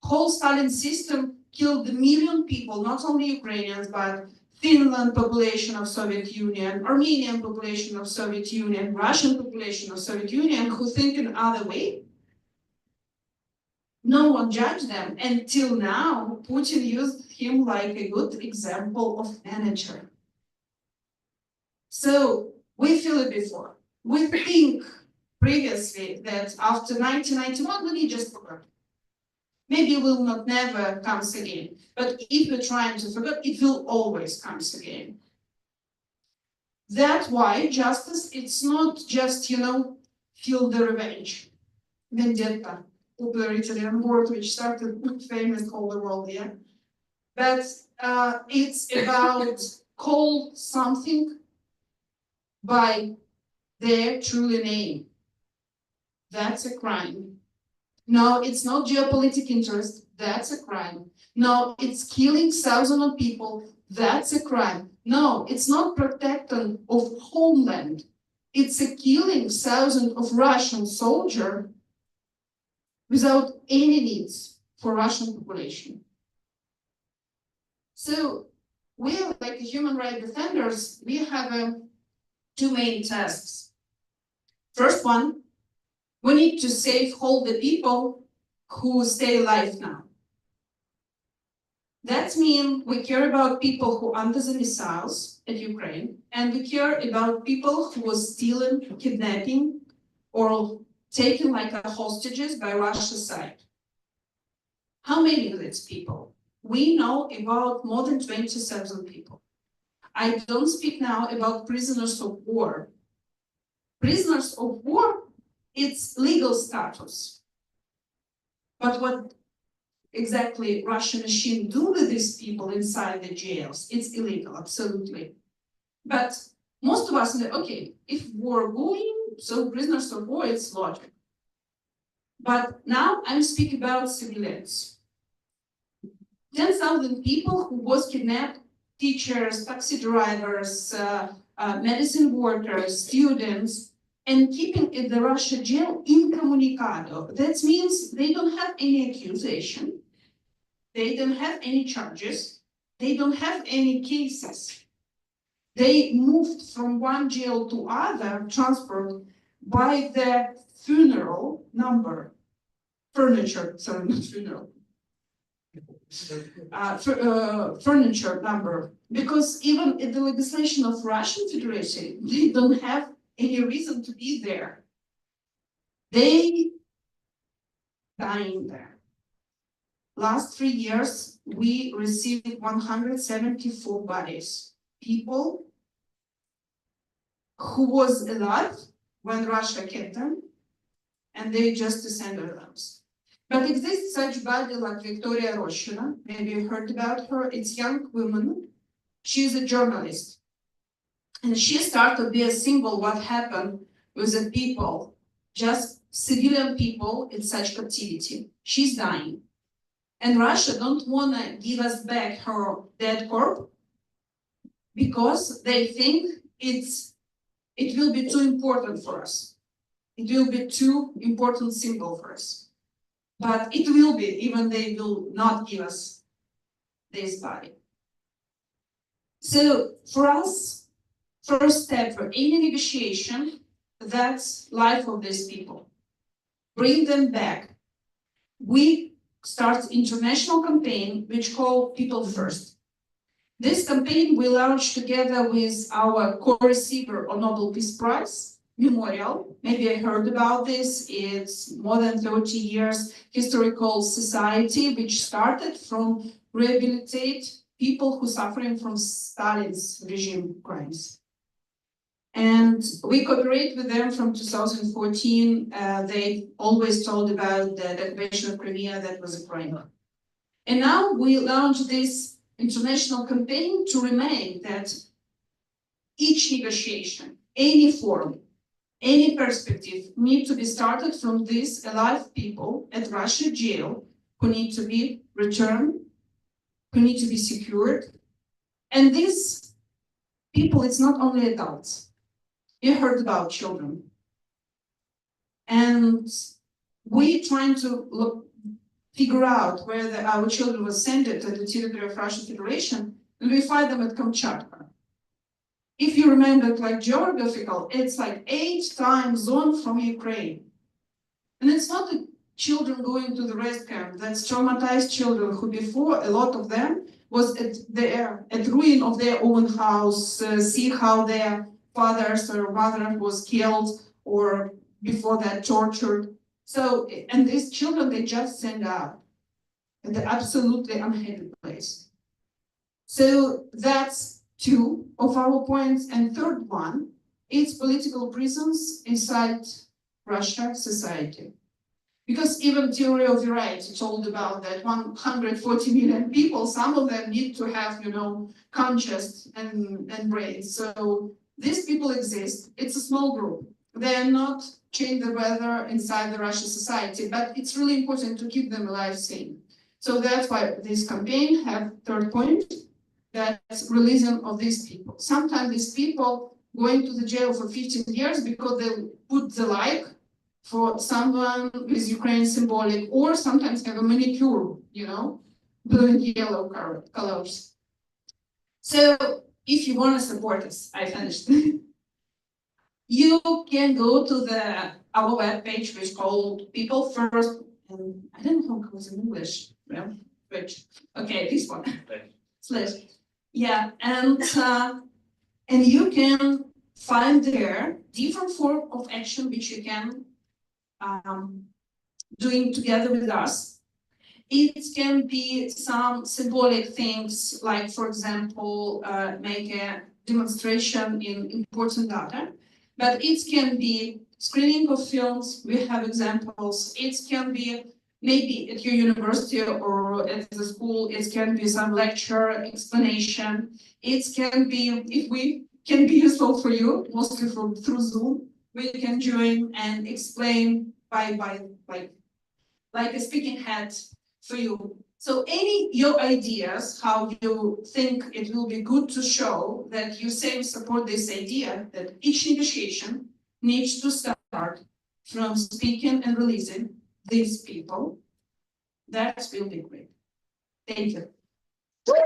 Whole Stalin system killed 1 million people, not only Ukrainians, but Finland population of Soviet Union, Armenian population of Soviet Union, Russian population of Soviet Union, who think in other way. No one judged them until now. Putin used him like a good example of manager. So we feel it before. We think previously that after 1991 we just forgot. Maybe it will not never comes again. But if we're trying to forget, it will always comes again. That's why justice, it's not just, feel the revenge. Vendetta, popular Italian word which started famous all the world, yeah. But it's about call something by their true name. That's a crime. No, it's not geopolitical interest. That's a crime. No, it's killing thousands of people. That's a crime. No, it's not protection of homeland. It's a killing thousands of Russian soldiers without any needs for Russian population. So we are like human rights defenders. We have two main tasks. First one, we need to save all the people who stay alive now. That means we care about people who are under the missiles at Ukraine, and we care about people who were stealing, kidnapping, or taken like hostages by Russia's side. How many of these people? We know about more than 20,000 people. I don't speak now about prisoners of war. Prisoners of war, it's legal status. But what exactly Russian machine do with these people inside the jails, it's illegal, absolutely. But most of us know, okay, if war going, so prisoners of war, it's logic. But now I'm speaking about civilians. 10,000 people who was kidnapped, teachers, taxi drivers, medicine workers, students, and keeping in the Russia jail incommunicado. That means they don't have any accusation. They don't have any charges. They don't have any cases. They moved from one jail to other, transferred by the furniture, sorry, not funeral, furniture number, because even in the legislation of Russian Federation, they don't have any reason to be there. They dying there. Last 3 years, we received 174 bodies. People who was alive when Russia kept them, and they just descended them. But exists such body like Victoria Roshina, maybe you heard about her. It's young woman. She's a journalist. And she started to be a symbol what happened with the people, just civilian people in such captivity. She's dying. And Russia don't want to give us back her dead corpse because they think it will be too important for us. It will be too important symbol for us. But it will be, even they will not give us this body. So for us, first step for any negotiation, that's life of these people. Bring them back. We start international campaign which called People First. This campaign we launched together with our co-receiver of Nobel Peace Prize, Memorial. Maybe I heard about this. It's more than 30 years historical society which started from rehabilitate people who suffering from Stalin's regime crimes. And we cooperate with them from 2014. They always told about the occupation of Crimea that was a crime. And now we launched this international campaign to remain that each negotiation, any forum, any perspective need to be started from these alive people at Russia jail who need to be returned, who need to be secured. And these people, it's not only adults. You heard about children. And we trying to figure out where our children were sent to the territory of Russian Federation, and we find them at Kamchatka. If you remember, like geographical, it's like 8 time zone from Ukraine. And it's not the children going to the rest camp, that's traumatized children who before, a lot of them, was at ruin of their own house, see how their fathers or mother was killed, or before that tortured. So, and these children, they just send out. And they're absolutely unhappy place. So that's 2 of our points. And third one, it's political prisons inside Russia society. Because even theory of the right told about that 140 million people, some of them need to have, conscience and brains. So these people exist. It's a small group. They are not change the weather inside the Russian society, but it's really important to keep them alive sane. So that's why this campaign have third point, that's releasing of these people. Sometimes these people going to the jail for 15 years because they put the like for someone with Ukraine symbolic, or sometimes have a manicure, blue and yellow colors. So if you want to support us, I finished. You can go to our webpage, which is called People First, and I don't know how it goes in English. Well, which, okay, this one. Slash. Yeah, and you can find there different form of action which you can doing together with us. It can be some symbolic things, like, for example, make a demonstration in important data, but it can be screening of films. We have examples. It can be maybe at your university or at the school. It can be some lecture explanation. It can be, if we can be useful for you, mostly through Zoom, we can join and explain like a speaking head for you. So any your ideas, how you think it will be good to show that you same support this idea that each negotiation needs to start from speaking and releasing these people, that will be great. Thank you. What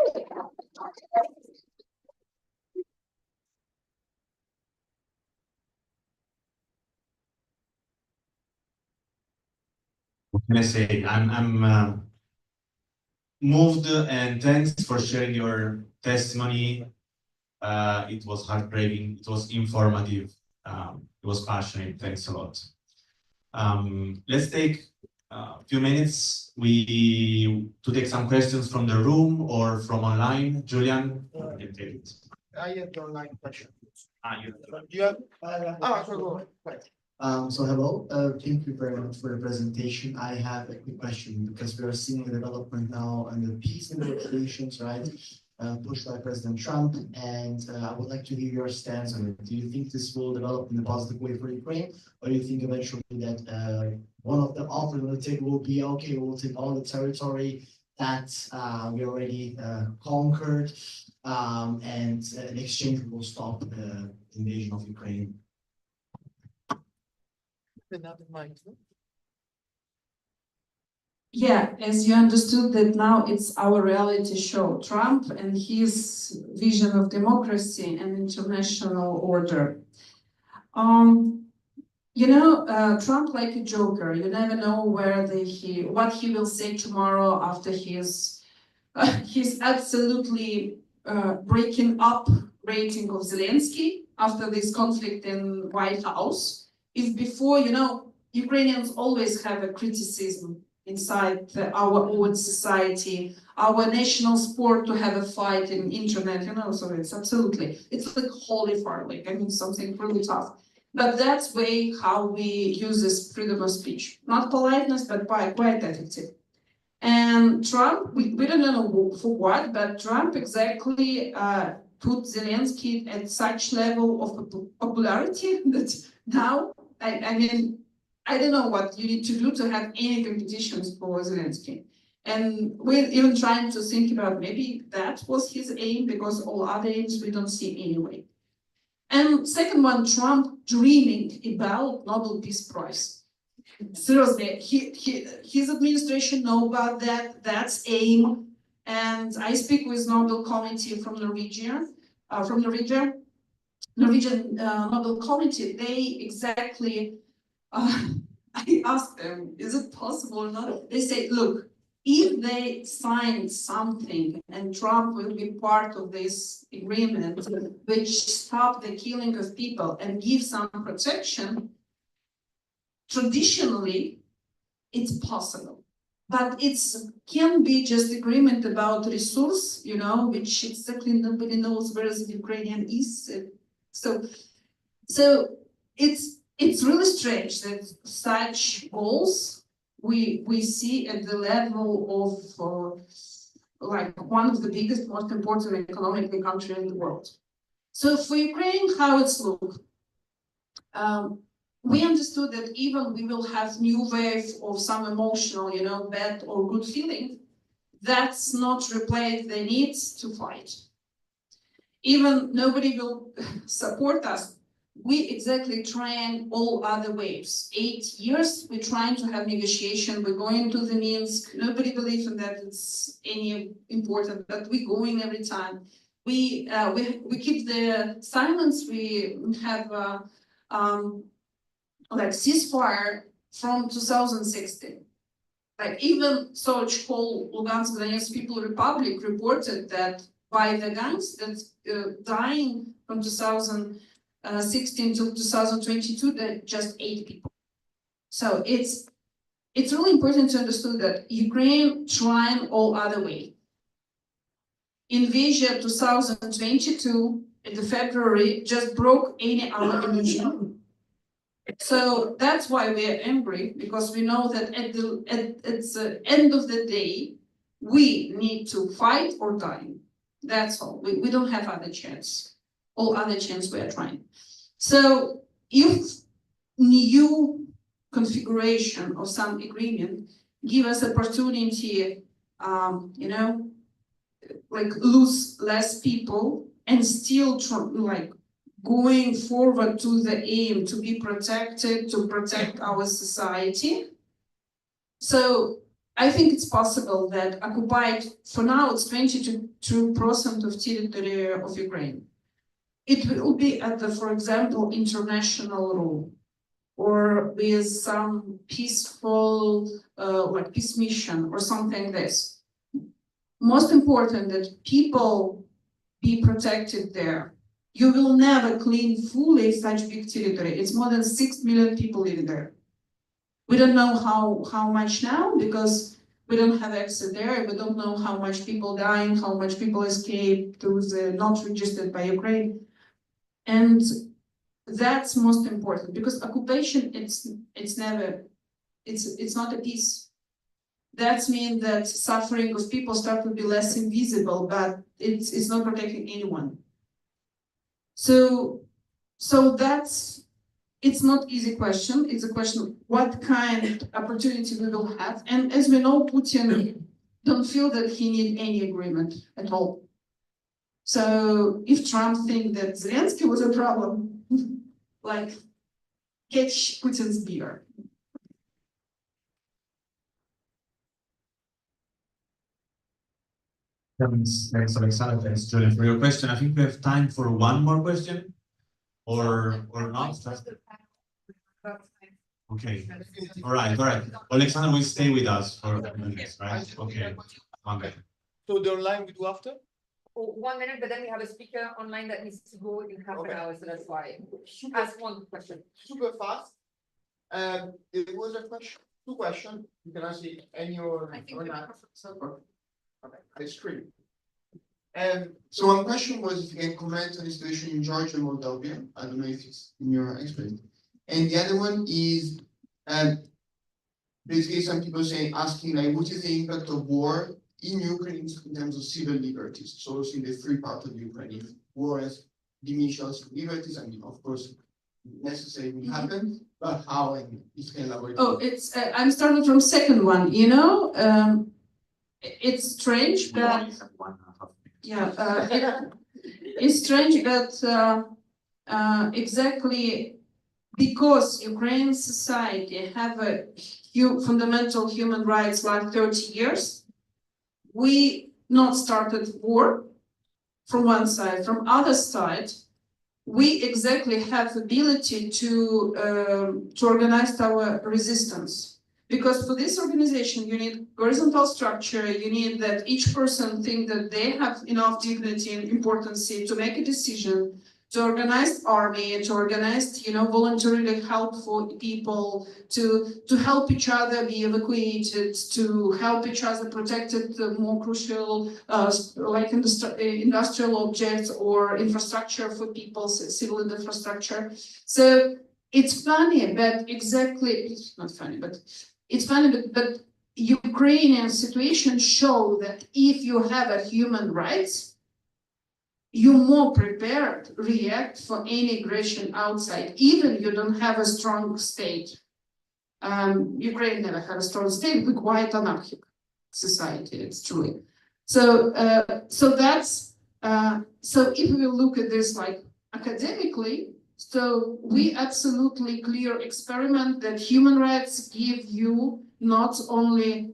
can I say? I'm moved, and thanks for sharing your testimony. It was heartbreaking. It was informative. It was passionate. Thanks a lot. Let's take a few minutes to take some questions from the room or from online. Julian, you can take it. I have the online question. You You have? Go ahead. So hello, thank you very much for the presentation. I have a quick question because we are seeing the development now and the peace negotiations, right? Pushed by President Trump, and I would like to hear your stance on it. Do you think this will develop in a positive way for Ukraine, or do you think eventually that one of the offers on the table will be, okay, we'll take all the territory that we already conquered, and in exchange we will stop the invasion of Ukraine? Yeah, as you understood that now it's our reality show, Trump and his vision of democracy and international order. Trump like a joker. You never know what he will say tomorrow after his absolutely breaking up rating of Zelensky after this conflict in White House. If before, Ukrainians always have a criticism inside our own society, our national sport to have a fight in internet, so it's like holy far, something really tough. But that's way how we use this freedom of speech. Not politeness, but quite effective. And Trump, we don't know for what, but Trump exactly put Zelensky at such level of popularity that now, I don't know what you need to do to have any competitions for Zelensky. And we're even trying to think about maybe that was his aim, because all other aims we don't see anyway. And second one, Trump dreaming about Nobel Peace Prize. Seriously, his administration know about that, that's aim. And I speak with Nobel Committee from Norwegian Nobel Committee, they exactly, I asked them, is it possible or not? They say, look, if they sign something and Trump will be part of this agreement, which stop the killing of people and give some protection, traditionally, it's possible. But it can be just agreement about resource, which exactly nobody knows where the Ukrainian is. So it's really strange that such goals we see at the level of one of the biggest, most important economically country in the world. So for Ukraine, how it's look? We understood that even we will have new wave of some emotional, bad or good feeling, that's not replace the needs to fight. Even nobody will support us. We exactly trying all other waves. 8 years, we're trying to have negotiation. We're going to the Minsk. Nobody believes in that it's any important, but we're going every time. We keep the silence. We have ceasefire from 2016. Even so-called Lugansk Donetsk People Republic reported that by the guns that's dying from 2016 to 2022, that just 8 people. So it's really important to understand that Ukraine trying all other way. Invasion 2022 in the February just broke any other illusion. So that's why we are angry, because we know that at the end of the day, we need to fight or die. That's all. We don't have other chance. All other chance we are trying. So if new configuration of some agreement give us opportunity, lose less people and still going forward to the aim to be protected, to protect our society. So I think it's possible that occupied, for now, it's 22% of territory of Ukraine. It will be at the, for example, international rule, or with some peaceful, like peace mission or something like this. Most important that people be protected there. You will never clean fully such big territory. It's more than 6 million people living there. We don't know how much now because we don't have access there. We don't know how much people dying, how much people escape to the not registered by Ukraine. And that's most important because occupation, it's not a peace. That means that suffering of people start to be less invisible, but it's not protecting anyone. So it's not easy question. It's a question of what kind of opportunity we will have. And as we know, Putin don't feel that he need any agreement at all. So if Trump think that Zelensky was a problem, like catch Putin's beer. Thanks, Alexander. Thanks, Julian, for your question. I think we have time for one more question, or not. Okay. All right. Alexander will stay with us for a minute, right? Okay. Okay. So the online we do after? Oh, 1 minute, but then we have a speaker online that needs to go in half an hour, so that's why. Ask one question. Super fast. It was a question, two questions. You can ask it any or okay, I screen. So one question was if you can comment on the situation in Georgia and Moldova. I don't know if it's in your experience. And the other one is basically some people asking like, what is the impact of war in Ukraine in terms of civil liberties? So in the free part of Ukraine, if war has diminished civil liberties, I mean, of course, necessarily will happen, but how and if you can elaborate. Oh, it's I'm starting from second one. You know, it's strange, but yeah, it's strange, but exactly because Ukrainian society have a fundamental human rights like 30 years, we not started war from one side. From other side, we exactly have ability to organize our resistance. Because for this organization, you need horizontal structure, you need that each person think that they have enough dignity and importance to make a decision, to organize army, to organize, voluntarily help for people, to help each other be evacuated, to help each other protected more crucial, like industrial objects or infrastructure for people, civil infrastructure. So it's funny, but exactly, it's not funny, but it's funny, but Ukrainian situation show that if you have a human rights, you're more prepared to react for any aggression outside, even you don't have a strong state. Ukraine never had a strong state, but quite anarchic society, it's true. So that's so if we look at this like academically, so we absolutely clear experiment that human rights give you not only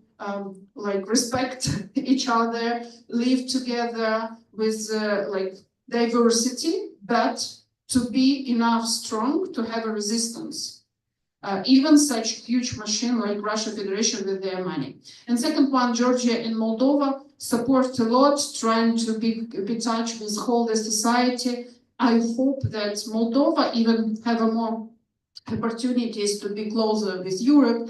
like respect each other, live together with like diversity, but to be enough strong to have a resistance. Even such huge machine like Russia Federation with their money. And second one, Georgia and Moldova support a lot, trying to be touch with whole the society. I hope that Moldova even have a more opportunities to be closer with Europe.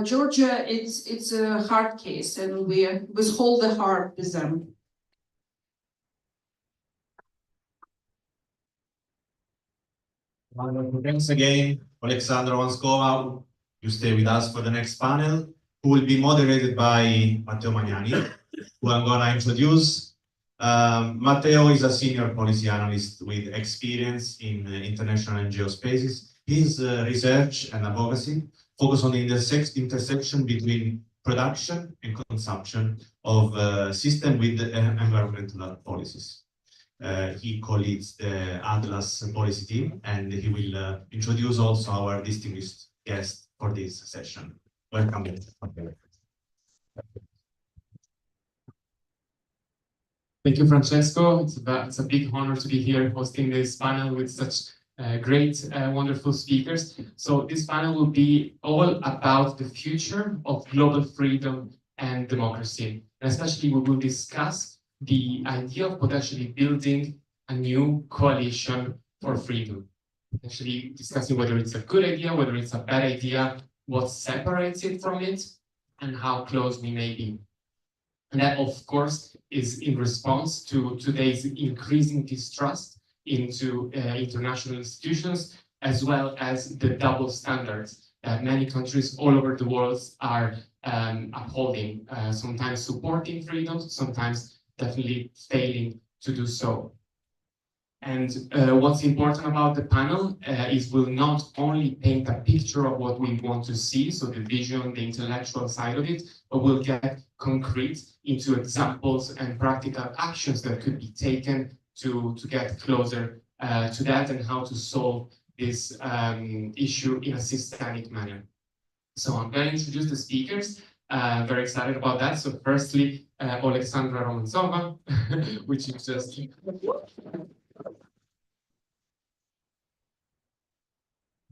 Georgia, it's a hard case, and we withhold the heart with them. Thanks again, Alexandra Vanskova. You stay with us for the next panel, who will be moderated by Matteo Magnani, who I'm going to introduce. Matteo is a senior policy analyst with experience in international NGO spaces. His research and advocacy focus on the intersection between production and consumption of system with environmental policies. He co-leads the Atlas policy team, and he will introduce also our distinguished guest for this session. Welcome. Thank you, Francesco. It's a big honor to be here hosting this panel with such great, wonderful speakers. So this panel will be all about the future of global freedom and democracy. And especially we will discuss the idea of potentially building a new coalition for freedom. Actually discussing whether it's a good idea, whether it's a bad idea, what separates it from it, and how close we may be. And that, of course, is in response to today's increasing distrust into international institutions, as well as the double standards that many countries all over the world are upholding, sometimes supporting freedoms, sometimes definitely failing to do so. And what's important about the panel is we'll not only paint a picture of what we want to see, so the vision, the intellectual side of it, but we'll get concrete into examples and practical actions that could be taken to get closer to that and how to solve this issue in a systemic manner. So I'm going to introduce the speakers. Very excited about that. So firstly, Alexandra Romanzova, which is just...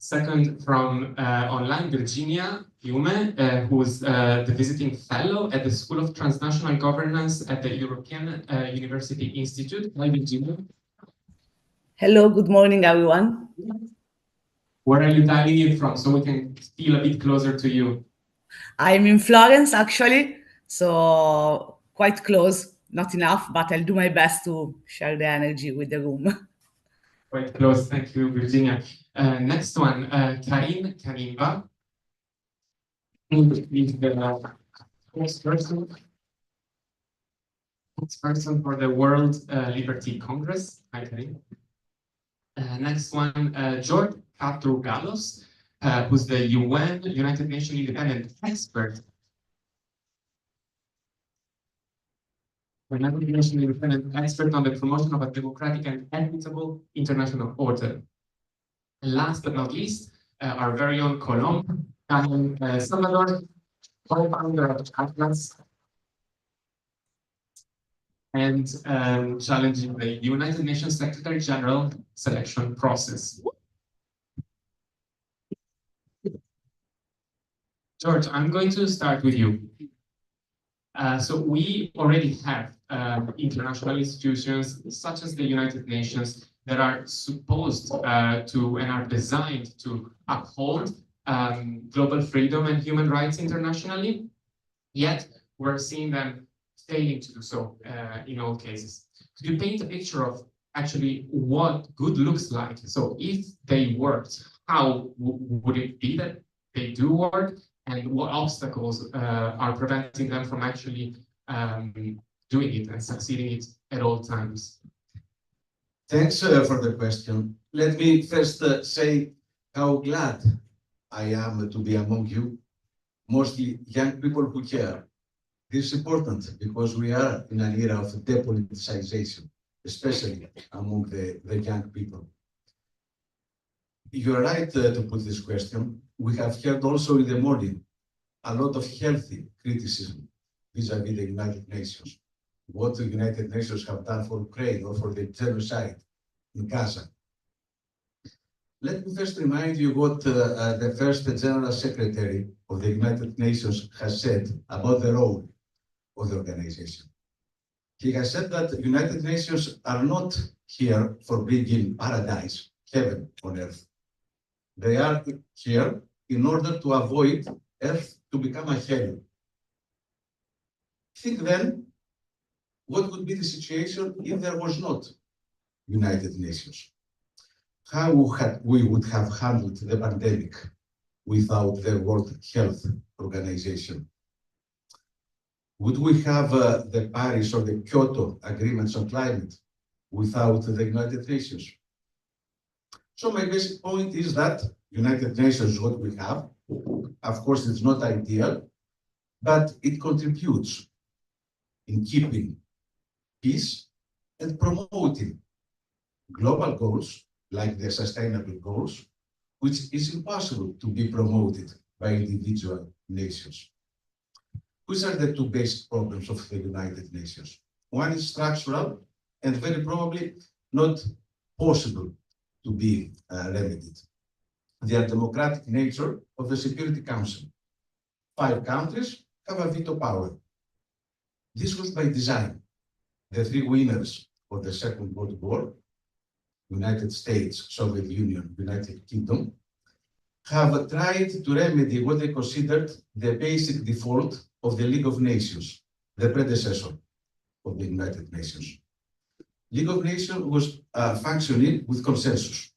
Second, from online, Virginia Hume, who's the visiting fellow at the School of Transnational Governance at the European University Institute. Hi, Virginia. Hello, good morning, everyone. Where are you dialing in from so we can feel a bit closer to you? I'm in Florence, actually, so quite close, not enough, but I'll do my best to share the energy with the room. Quite close, thank you, Virginia. Next one, Karim Kanimba, who is the spokesperson for the World Liberty Congress. Hi, Karim. Next one, George Katrougalos, who's the United Nations independent expert. United Nations independent expert on the promotion of a democratic and equitable international order. And last but not least, our very own Colomb, Salvador, co-founder of Atlas, and challenging the United Nations Secretary General selection process. George, I'm going to start with you. So we already have international institutions such as the United Nations that are supposed to and are designed to uphold global freedom and human rights internationally, yet we're seeing them failing to do so in all cases. Could you paint a picture of actually what good looks like? So if they worked, how would it be that they do work? And what obstacles are preventing them from actually doing it and succeeding it at all times? Thanks for the question. Let me first say how glad I am to be among you, mostly young people who care. This is important because we are in an era of depoliticization, especially among the young people. You are right to put this question. We have heard also in the morning a lot of healthy criticism vis-à-vis the United Nations. What the United Nations have done for Ukraine or for the genocide in Gaza. Let me first remind you what the first General Secretary of the United Nations has said about the role of the organization. He has said that the United Nations are not here for bringing paradise, heaven on earth. They are here in order to avoid earth to become a hell. Think then, what would be the situation if there was not United Nations? How we would have handled the pandemic without the World Health Organization? Would we have the Paris or the Kyoto agreements on climate without the United Nations? So my basic point is that United Nations is what we have. Of course, it's not ideal, but it contributes in keeping peace and promoting global goals like the sustainable goals, which is impossible to be promoted by individual nations. which are the two basic problems of the United Nations? One is structural and very probably not possible to be remedied. The undemocratic nature of the Security Council. 5 countries have a veto power. This was by design. The 3 winners of the Second World War, United States, Soviet Union, United Kingdom, have tried to remedy what they considered the basic default of the League of Nations, the predecessor of the United Nations. League of Nations was functioning with consensus.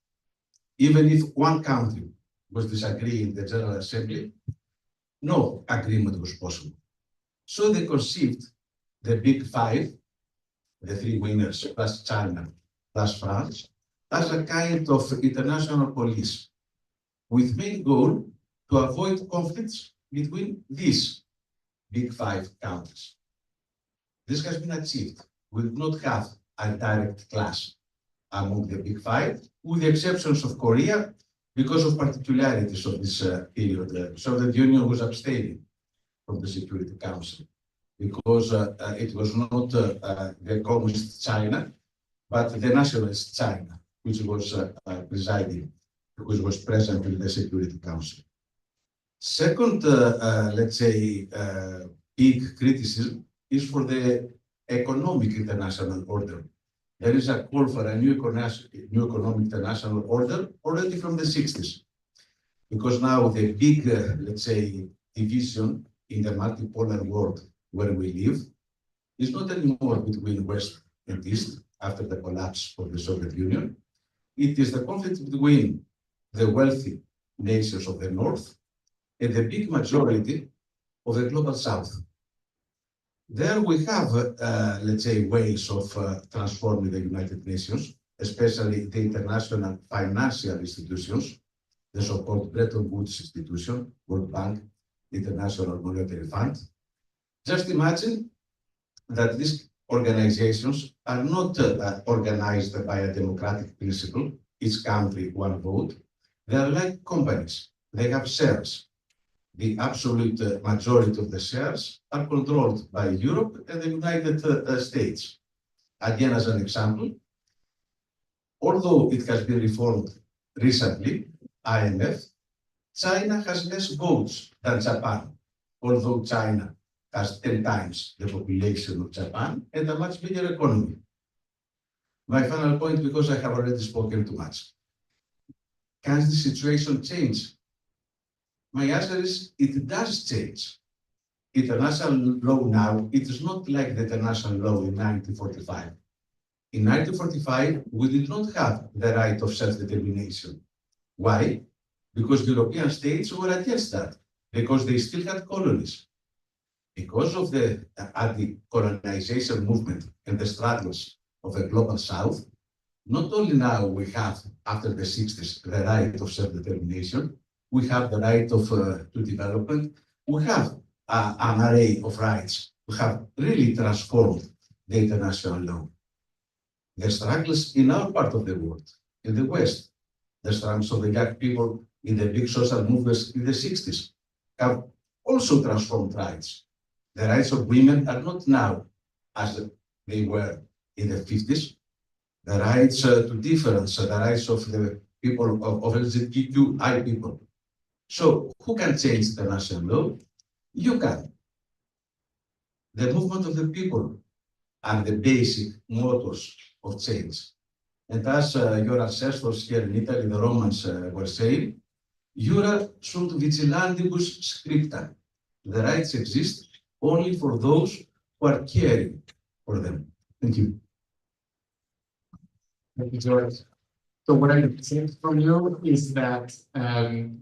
Even if one country was disagreeing in the General Assembly, no agreement was possible. So they conceived the Big 5, the 3 winners, plus China, plus France, as a kind of international police, with main goal to avoid conflicts between these Big 5 countries. This has been achieved. We do not have a direct clash among the Big 5, with the exceptions of Korea, because of particularities of this period. The Soviet Union was abstaining from the Security Council because it was not the communist China, but the nationalist China, which was presiding, which was present in the Security Council. Second, let's say, big criticism is for the economic international order. There is a call for a new economic international order already from the 60s, because now the big, let's say, division in the multipolar world where we live is not anymore between West and East after the collapse of the Soviet Union. It is the conflict between the wealthy nations of the North and the big majority of the global South. There we have, let's say, ways of transforming the United Nations, especially the international financial institutions, the so-called Bretton Woods institution, World Bank, International Monetary Fund. Just imagine that these organizations are not organized by a democratic principle, each country, one vote. They are like companies. They have shares. The absolute majority of the shares are controlled by Europe and the United States. Again, as an example, although it has been reformed recently, IMF, China has less votes than Japan, although China has 10 times the population of Japan and a much bigger economy. My final point, because I have already spoken too much. Can the situation change? My answer is, it does change. International law now, it is not like the international law in 1945. In 1945, we did not have the right of self-determination. Why? Because European states were against that, because they still had colonies. Because of the anti-colonization movement and the struggles of the global South, not only now we have, after the 60s, the right of self-determination, we have the right of to development, we have an array of rights. We have really transformed the international law. The struggles in our part of the world, in the West, the struggles of the young people in the big social movements in the 60s, have also transformed rights. The rights of women are not now as they were in the 50s. The rights to difference, the rights of the people of LGBTQI people. So who can change international law? You can. The movement of the people are the basic motors of change. And as your ancestors here in Italy, the Romans were saying, Jura sunt vigilantibus scripta. The rights exist only for those who are caring for them. Thank you. Thank you, George. So what I understand from you is that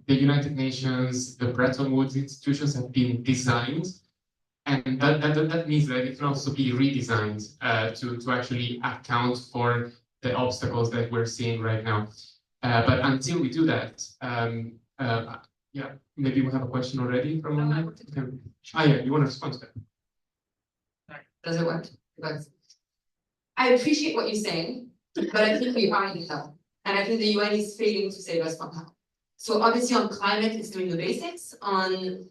the United Nations, the Bretton Woods institutions have been designed, and that means that it can also be redesigned to actually account for the obstacles that we're seeing right now. But until we do that, yeah, maybe we have a question already from online. Yeah, you want to respond to that? Does it work? Because I appreciate what you're saying, but I think we are in hell. And I think the UN is failing to save us from hell. So obviously on climate, it's doing the basics. On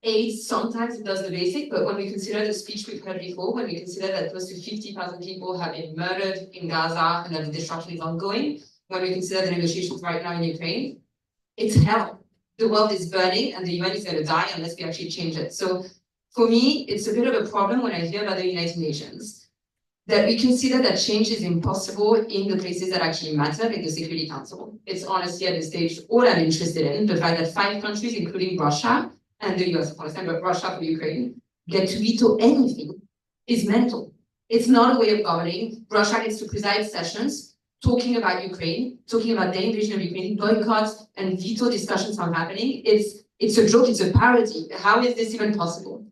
aid, sometimes it does the basic, but when we consider the speech we've heard before, when we consider that close to 50,000 people have been murdered in Gaza and that the destruction is ongoing, when we consider the negotiations right now in Ukraine, it's hell. The world is burning and the UN is going to die unless we actually change it. So for me, it's a bit of a problem when I hear about the United Nations, that we consider that change is impossible in the places that actually matter, like the Security Council. It's honestly at this stage all I'm interested in, the fact that 5 countries, including Russia and the US, of course, but Russia for Ukraine, get to veto anything is mental. It's not a way of governing. Russia gets to preside sessions talking about Ukraine, talking about the invasion of Ukraine, boycotts and veto discussions are happening. It's a joke, it's a parody. How is this even possible?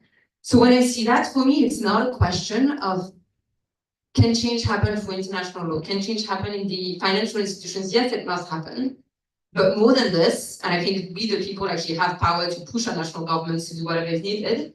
So when I see that, for me, it's not a question of can change happen for international law? Can change happen in the financial institutions? Yes, it must happen. But more than this, and I think we, the people, actually have power to push our national governments to do whatever is needed,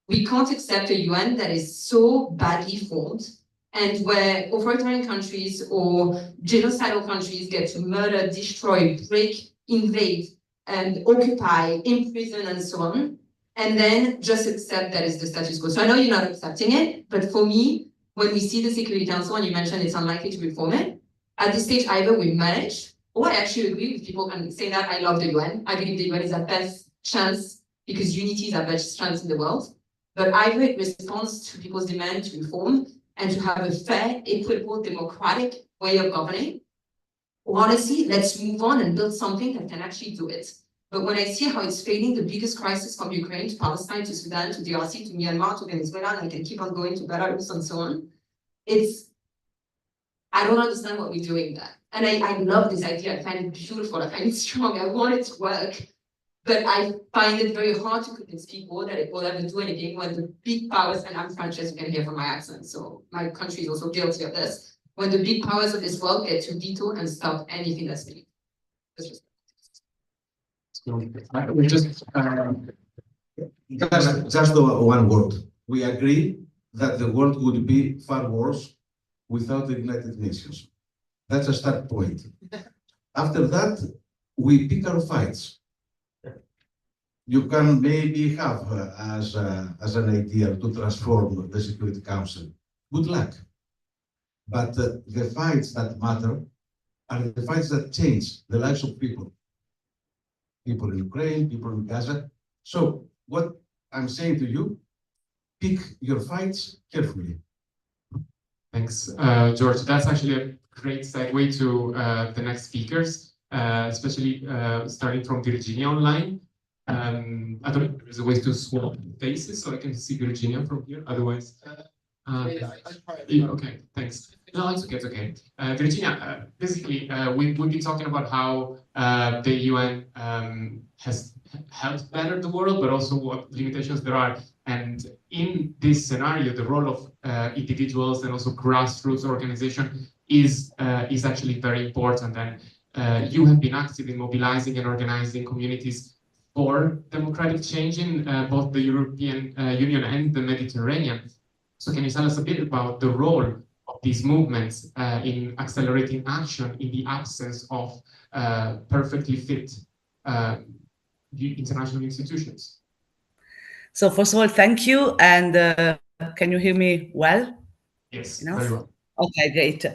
we can't accept a UN that is so badly formed and where authoritarian countries or genocidal countries get to murder, destroy, break, invade, and occupy, imprison, and so on, and then just accept that is the status quo. So I know you're not accepting it, but for me, when we see the Security Council, and you mentioned it's unlikely to reform it, at this stage, either we manage, or I actually agree with people can say that I love the UN. I believe the UN is our best chance because unity is our best chance in the world. But either it responds to people's demand to reform and to have a fair, equitable, democratic way of governing, or honestly, let's move on and build something that can actually do it. But when I see how it's failing the biggest crisis from Ukraine to Palestine to Sudan to DRC to Myanmar to Venezuela, and I can keep on going to Belarus and so on, I don't understand what we're doing there. And I love this idea. I find it beautiful. I find it strong. I want it to work. But I find it very hard to convince people that it will ever do anything when the big powers, and I'm French, as you can hear from my accent, so my country is also guilty of this, when the big powers of this world get to veto and stop anything that's big. We just one word. We agree that the world would be far worse without the United Nations. That's a start point. After that, we pick our fights. You can maybe have as an idea to transform the Security Council. Good luck. But the fights that matter are the fights that change the lives of people. People in Ukraine, people in Gaza. So what I'm saying to you, pick your fights carefully. Thanks, George. That's actually a great segue to the next speakers, especially starting from Virginia online. I don't know if there's a way to swap faces so I can see Virginia from here. Otherwise, okay, thanks. No, it's okay. It's okay. Virginia, basically, we've been talking about how the UN has helped better the world, but also what limitations there are. And in this scenario, the role of individuals and also grassroots organization is actually very important. And you have been active in mobilizing and organizing communities for democratic change in both the European Union and the Mediterranean. So can you tell us a bit about the role of these movements in accelerating action in the absence of perfectly fit international institutions? So first of all, thank you. And can you hear me well? Yes, Enough? very well. Okay, great.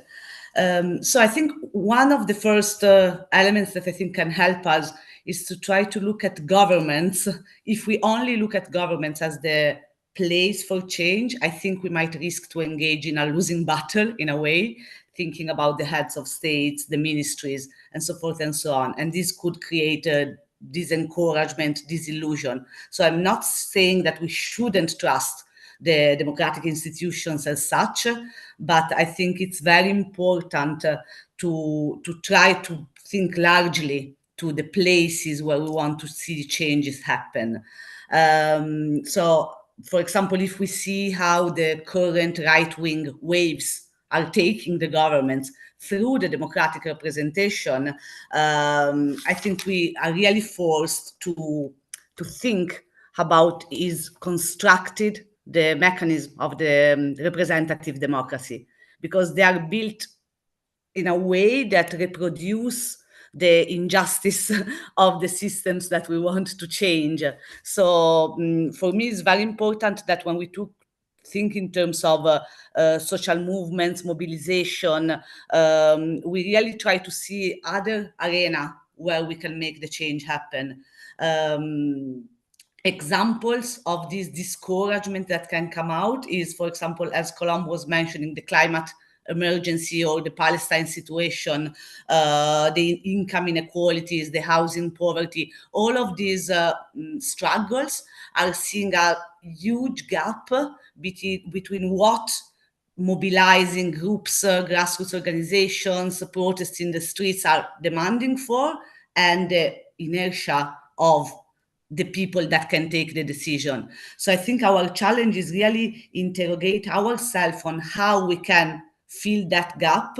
So I think one of the first elements that I think can help us is to try to look at governments. If we only look at governments as the place for change, I think we might risk to engage in a losing battle in a way, thinking about the heads of states, the ministries, and so forth and so on. And this could create a disencouragement, disillusion. So I'm not saying that we shouldn't trust the democratic institutions as such, but I think it's very important to try to think largely to the places where we want to see changes happen. So, for example, if we see how the current right-wing waves are taking the governments through the democratic representation, I think we are really forced to think about is constructed the mechanism of the representative democracy, because they are built in a way that reproduce the injustice of the systems that we want to change. So for me, it's very important that when we think in terms of social movements, mobilization, we really try to see other arena where we can make the change happen. Examples of this discouragement that can come out is, for example, as Colombo was mentioning, the climate emergency or the Palestine situation, the income inequalities, the housing poverty. All of these struggles are seeing a huge gap between what mobilizing groups, grassroots organizations, protests in the streets are demanding for, and the inertia of the people that can take the decision. So I think our challenge is really interrogate ourselves on how we can fill that gap.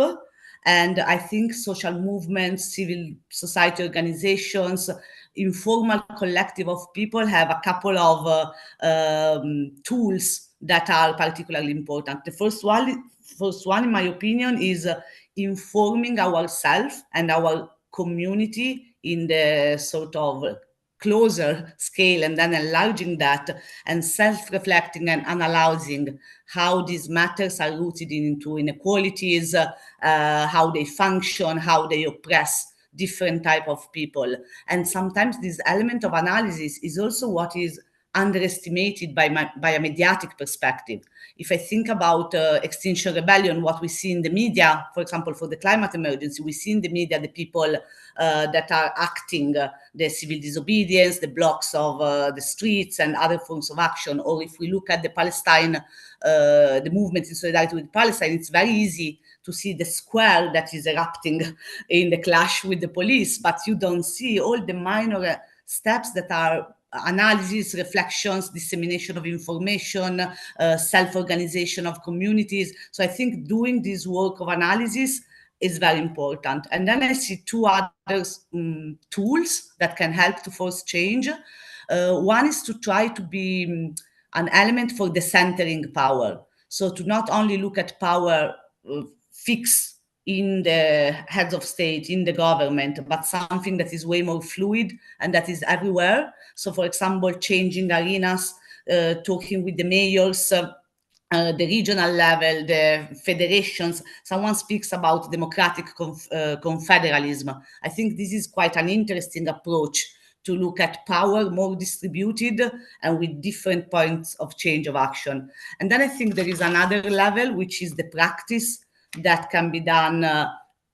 And I think social movements, civil society organizations, informal collective of people have a couple of tools that are particularly important. The first one, in my opinion, is informing ourselves and our community in the sort of closer scale, and then enlarging that and self-reflecting and analyzing how these matters are rooted into inequalities, how they function, how they oppress different type of people. And sometimes this element of analysis is also what is underestimated by a mediatic perspective. If I think about Extinction Rebellion, what we see in the media, for example, for the climate emergency, we see in the media the people that are acting, the civil disobedience, the blocks of the streets and other forms of action. Or if we look at the Palestine, the movement in solidarity with Palestine, it's very easy to see the square that is erupting in the clash with the police, but you don't see all the minor steps that are analysis, reflections, dissemination of information, self-organization of communities. So I think doing this work of analysis is very important. And then I see two other tools that can help to force change. One is to try to be an element for decentering power. So to not only look at power fixed in the heads of state, in the government, but something that is way more fluid and that is everywhere. So for example, changing arenas, talking with the mayors, the regional level, the federations. Someone speaks about democratic confederalism. I think this is quite an interesting approach to look at power more distributed and with different points of change of action. And then I think there is another level, which is the practice that can be done,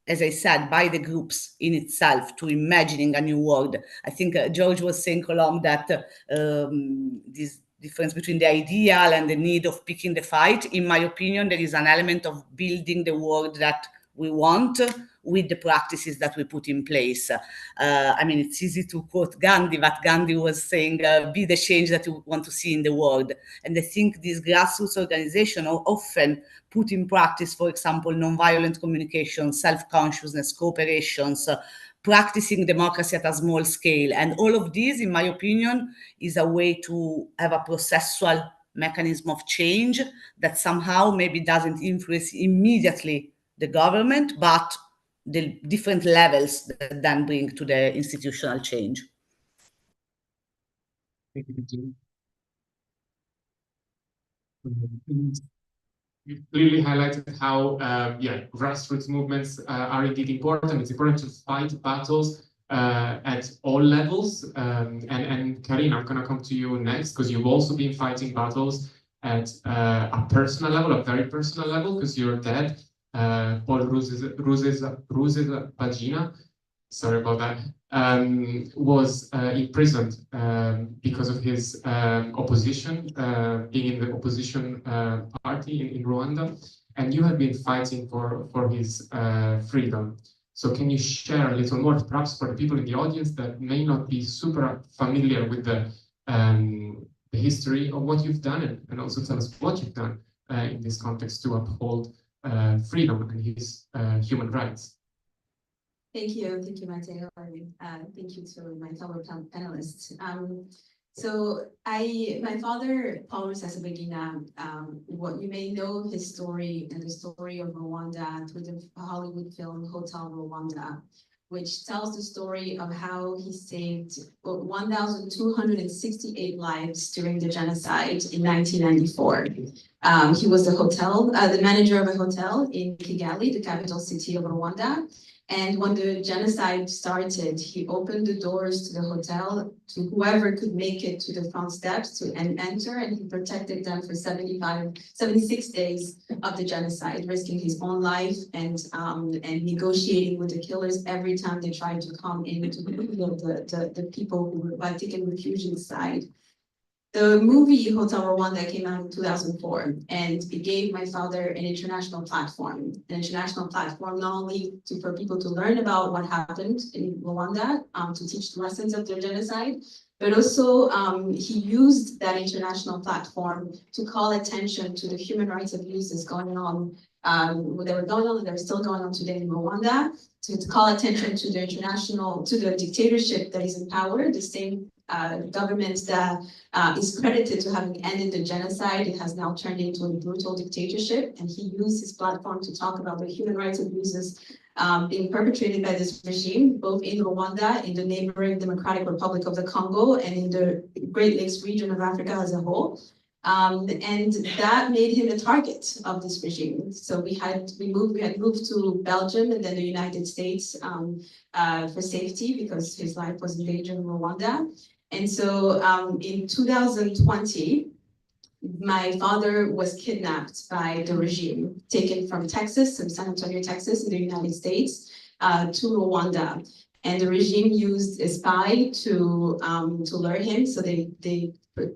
as I said, by the groups in itself to imagining a new world. I think George was saying, Colomb, that this difference between the ideal and the need of picking the fight. In my opinion, there is an element of building the world that we want with the practices that we put in place. I mean, it's easy to quote Gandhi, but Gandhi was saying, be the change that you want to see in the world. And I think these grassroots organizations often put in practice, for example, nonviolent communication, self-consciousness, cooperations, practicing democracy at a small scale. And all of these, in my opinion, is a way to have a processual mechanism of change that somehow maybe doesn't influence immediately the government, but the different levels that then bring to the institutional change. Thank you. You clearly highlighted how grassroots movements are indeed important. It's important to fight battles at all levels. And Karine, I'm going to come to you next because you've also been fighting battles at a personal level, a very personal level, because your dad, Paul Pagina, sorry about that, was imprisoned because of his opposition, being in the opposition party in Rwanda, and you have been fighting for his freedom. So can you share a little more, perhaps for the people in the audience that may not be super familiar with the history of what you've done, and also tell us what you've done in this context to uphold freedom and his human rights. Thank you, Matteo, and thank you to my fellow panelists. So my father, Paul Rusesabagina, what you may know his story and the story of Rwanda through the Hollywood film Hotel Rwanda. which tells the story of how he saved 1,268 lives during the genocide in 1994. He was the manager of a hotel in Kigali, the capital city of Rwanda. And when the genocide started, he opened the doors to the hotel to whoever could make it to the front steps and enter, and he protected them for 76 days of the genocide, risking his own life and negotiating with the killers every time they tried to come into the people who were taking refuge inside. The movie Hotel Rwanda came out in 2004, and it gave my father an international platform not only for people to learn about what happened in Rwanda, to teach the lessons of their genocide, but also he used that international platform to call attention to the human rights abuses going on, they were going on and they're still going on today in Rwanda, to call attention to the dictatorship that is in power, the same government that is credited to having ended the genocide. It has now turned into a brutal dictatorship, and he used his platform to talk about the human rights abuses being perpetrated by this regime, both in Rwanda, in the neighboring Democratic Republic of the Congo, and in the Great Lakes region of Africa as a whole. And that made him a target of this regime. So we had moved to Belgium and then the United States for safety because his life was in danger in Rwanda. And so in 2020, my father was kidnapped by the regime, taken from Texas, from San Antonio, Texas, in the United States, to Rwanda. And the regime used a spy to lure him. So they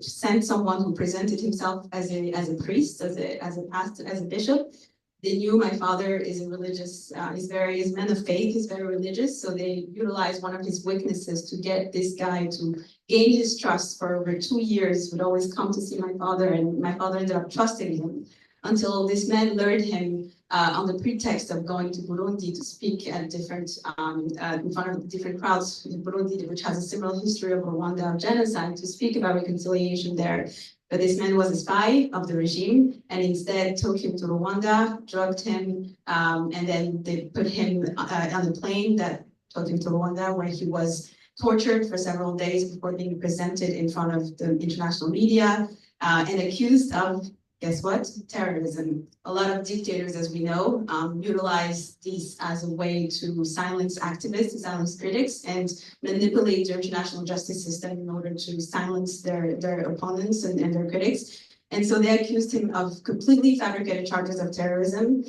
sent someone who presented himself as a priest, as a pastor, as a bishop. They knew my father is a religious, is a man of faith, he's very religious. So they utilized one of his weaknesses to get this guy to gain his trust for over 2 years, would always come to see my father, and my father ended up trusting him until this man lured him on the pretext of going to Burundi to speak at different, in front of different crowds in Burundi, which has a similar history of Rwanda genocide, to speak about reconciliation there. But this man was a spy of the regime, and instead took him to Rwanda, drugged him, and then they put him on a plane that took him to Rwanda, where he was tortured for several days before being presented in front of the international media and accused of, guess what? Terrorism. A lot of dictators, as we know, utilize these as a way to silence activists, to silence critics, and manipulate the international justice system in order to silence their opponents and their critics. And so they accused him of completely fabricated charges of terrorism.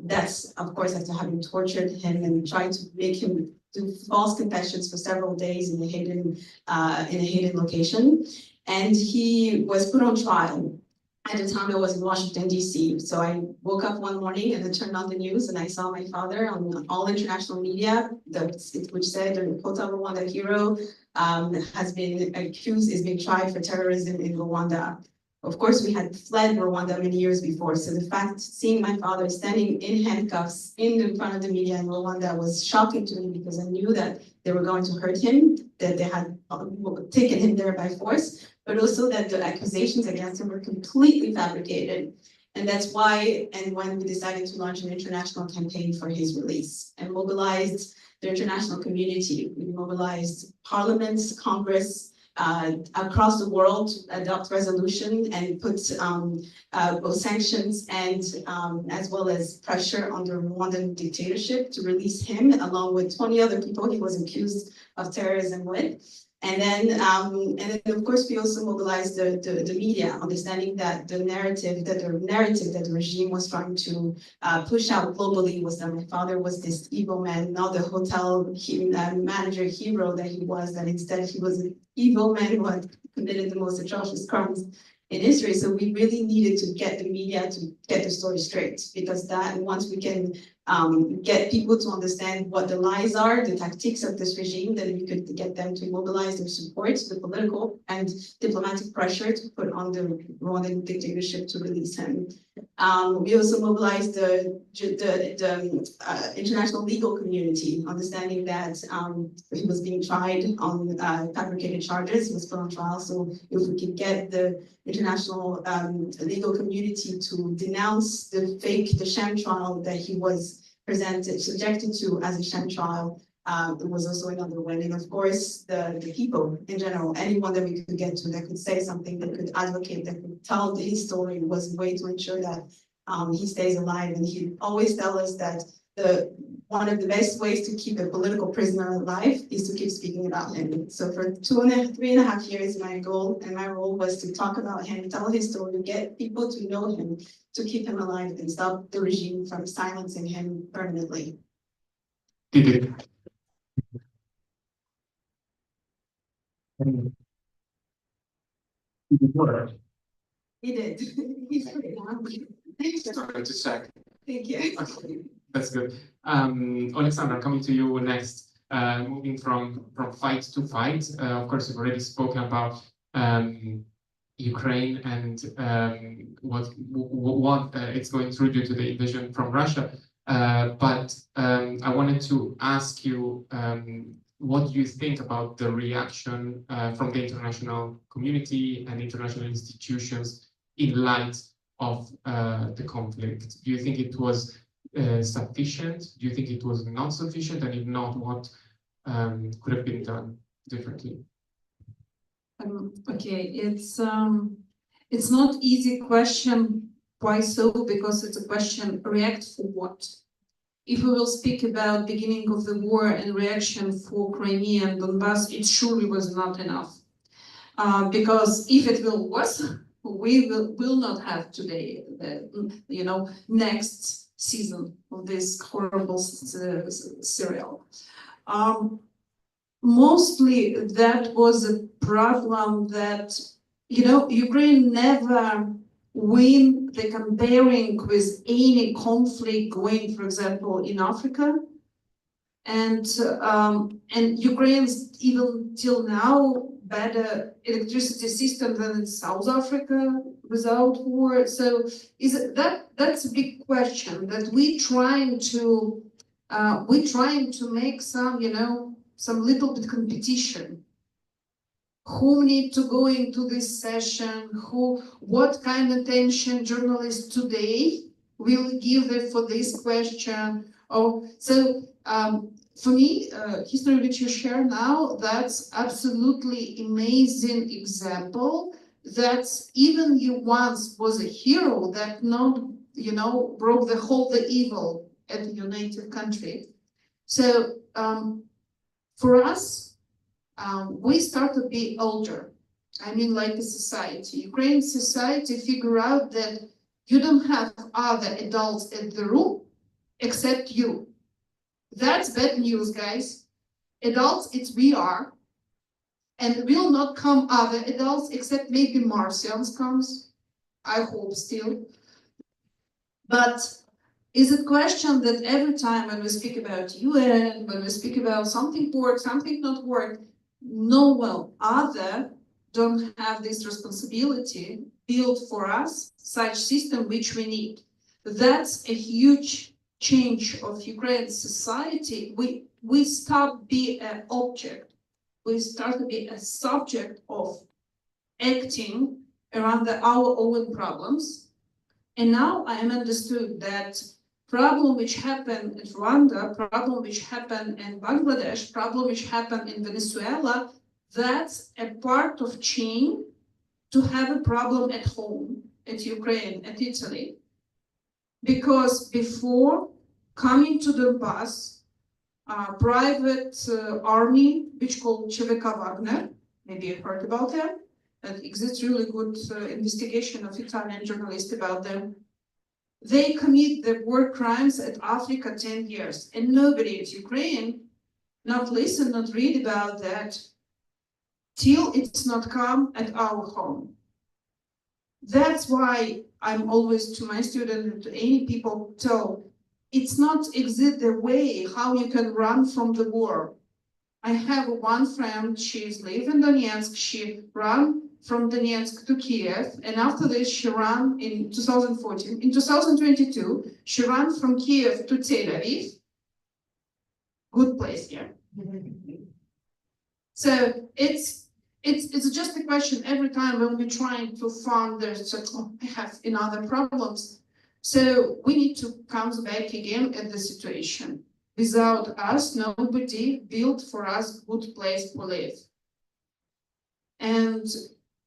That's, of course, after having tortured him and tried to make him do false confessions for several days in a hidden location. And he was put on trial. At the time, I was in Washington, D.C. So I woke up one morning and I turned on the news and I saw my father on all international media, which said the Hotel Rwanda hero is being tried for terrorism in Rwanda. Of course, we had fled Rwanda many years before. So the fact, seeing my father standing in handcuffs in front of the media in Rwanda was shocking to me, because I knew that they were going to hurt him, that they had taken him there by force, but also that the accusations against him were completely fabricated. And that's why, and when we decided to launch an international campaign for his release and mobilized the international community, we mobilized parliaments, Congress, across the world to adopt resolution and put both sanctions and as well as pressure on the Rwandan dictatorship to release him, along with 20 other people he was accused of terrorism with. And then of course, we also mobilized the media, understanding that the narrative that the regime was trying to push out globally was that my father was this evil man, not the hotel manager hero that he was, that instead he was an evil man who had committed the most atrocious crimes in history. So we really needed to get the media to get the story straight, because that once we can get people to understand what the lies are, the tactics of this regime, then we could get them to mobilize their support, the political and diplomatic pressure to put on the Rwandan dictatorship to release him. We also mobilized the international legal community, understanding that he was being tried on fabricated charges, he was put on trial. So if we could get the international legal community to denounce the sham trial that he was presented, subjected to as a sham trial. It was also another one. And of course, the people in general, anyone that we could get to that could say something, that could advocate, that could tell his story was a way to ensure that he stays alive. And he always tell us that one of the best ways to keep a political prisoner alive is to keep speaking about him. So for 3.5 years, my goal and my role was to talk about him, tell his story, get people to know him, to keep him alive and stop the regime from silencing him permanently. Did it? Did it work? He did. He's pretty happy. Sorry to check. Thank you. Okay, that's good. Alexandra, coming to you next. Moving from fight to fight. Of course, you've already spoken about Ukraine and what it's going through due to the invasion from Russia. But I wanted to ask you, what do you think about the reaction from the international community and international institutions in light of the conflict? Do you think it was sufficient? Do you think it was not sufficient? And if not, what could have been done differently? Okay, it's not easy question. Why so? Because it's a question, react for what? If we will speak about beginning of the war and reaction for Crimea and Donbass, it surely was not enough. Because if it was, we will not have today the next season of this horrible serial. Mostly that was a problem that Ukraine never win the comparing with any conflict going, for example, in Africa, and Ukraine's even till now better electricity system than in South Africa without war. So that's a big question that we trying to make some little bit competition. Who need to go into this session? What kind of attention journalists today will give them for this question? For me, history which you share now, that's absolutely amazing example that even you once was a hero that not, broke the evil at your native country. So for us, we start to be older. I mean, like a society. Ukrainian society figure out that you don't have other adults in the room except you. That's bad news, guys. Adults, we are. And will not come other adults except maybe Martians comes. I hope still. But is a question that every time when we speak about UN, when we speak about something work, something not work, other don't have this responsibility build for us such system which we need. That's a huge change of Ukrainian society. We stop being an object. We start to be a subject of acting around our own problems. And now I am understood that problem which happened in Rwanda, problem which happened in Bangladesh, problem which happened in Venezuela, that's a part of chain to have a problem at home, at Ukraine, at Italy. Because before coming to Donbass, private army, which called ЧВК Wagner, maybe you heard about them, and exists really good investigation of Italian journalists about them. They commit the war crimes at Africa 10 years, and nobody at Ukraine not listen, not read about that till it's not come at our home. That's why I'm always to my students and to any people tell, it's not exist the way how you can run from the war. I have one friend, she's live in Donetsk, she ran from Donetsk to Kiev, and after this she ran in 2014. In 2022, she ran from Kiev to Tel Aviv. Good place here. So it's just a question every time when we're trying to fund, there's just, I have another problems. So we need to come back again at the situation. Without us, nobody built for us good place to live. And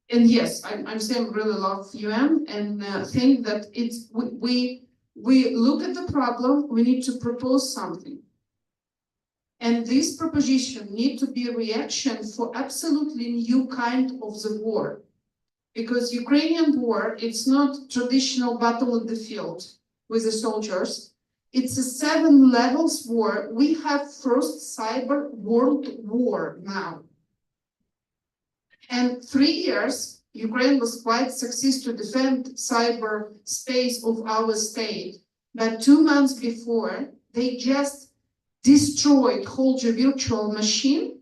yes, I'm saying really love UN and think that it's we look at the problem, we need to propose something. And this proposition need to be a reaction for absolutely new kind of the war. Because Ukrainian war, it's not traditional battle in the field with the soldiers. It's a 7 levels war. We have first cyber world war now. And 3 years, Ukraine was quite successful to defend cyber space of our state. But 2 months before, they just destroyed whole virtual machine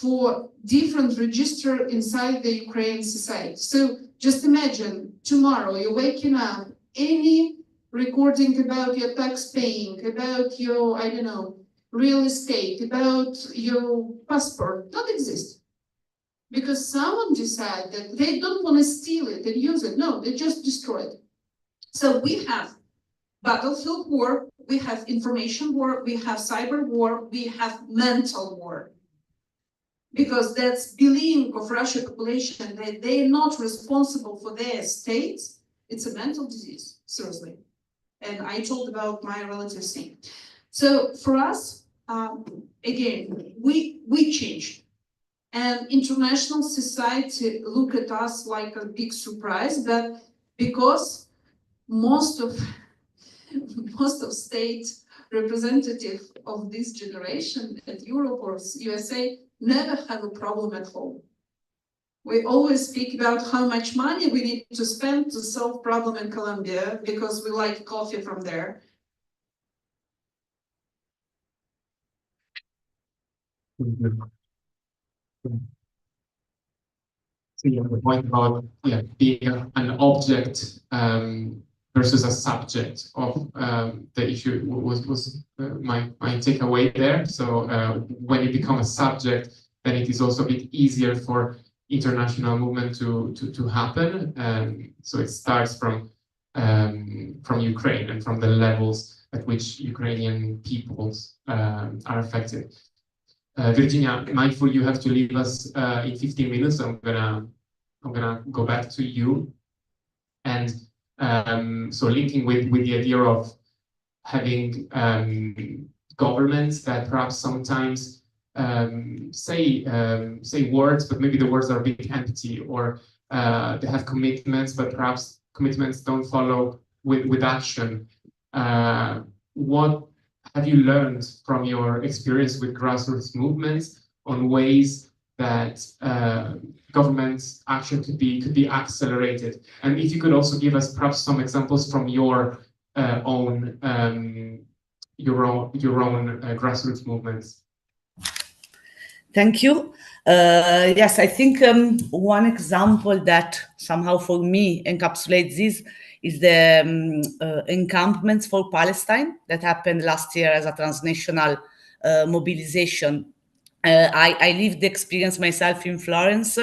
for different register inside the Ukrainian society. So just imagine tomorrow you're waking up, any recording about your tax paying, about your, I don't know, real estate, about your passport, don't exist. Because someone decided that they don't want to steal it and use it. No, they just destroy it. So we have battlefield war, we have information war, we have cyber war, we have mental war. Because that's believing of Russian population that they're not responsible for their states. It's a mental disease, seriously. And I told about my relatives thing. So for us, again, we changed. And international society look at us like a big surprise, but because most of state representative of this generation at Europe or USA never have a problem at home. We always speak about how much money we need to spend to solve problem in Colombia because we like coffee from there. So yeah, the point about being an object versus a subject of the issue was my takeaway there. So when you become a subject, then it is also a bit easier for international movement to happen. So it starts from Ukraine and from the levels at which Ukrainian peoples are affected. Virginia, mindful you have to leave us in 15 minutes. So I'm gonna go back to you. And so linking with the idea of having governments that perhaps sometimes say words, but maybe the words are a bit empty, or they have commitments, but perhaps commitments don't follow with action. What have you learned from your experience with grassroots movements on ways that government action could be accelerated? And if you could also give us perhaps some examples from your own grassroots movements. Thank you. Yes, I think one example that somehow for me encapsulates this is the encampments for Palestine that happened last year as a transnational mobilization. I lived the experience myself in Florence.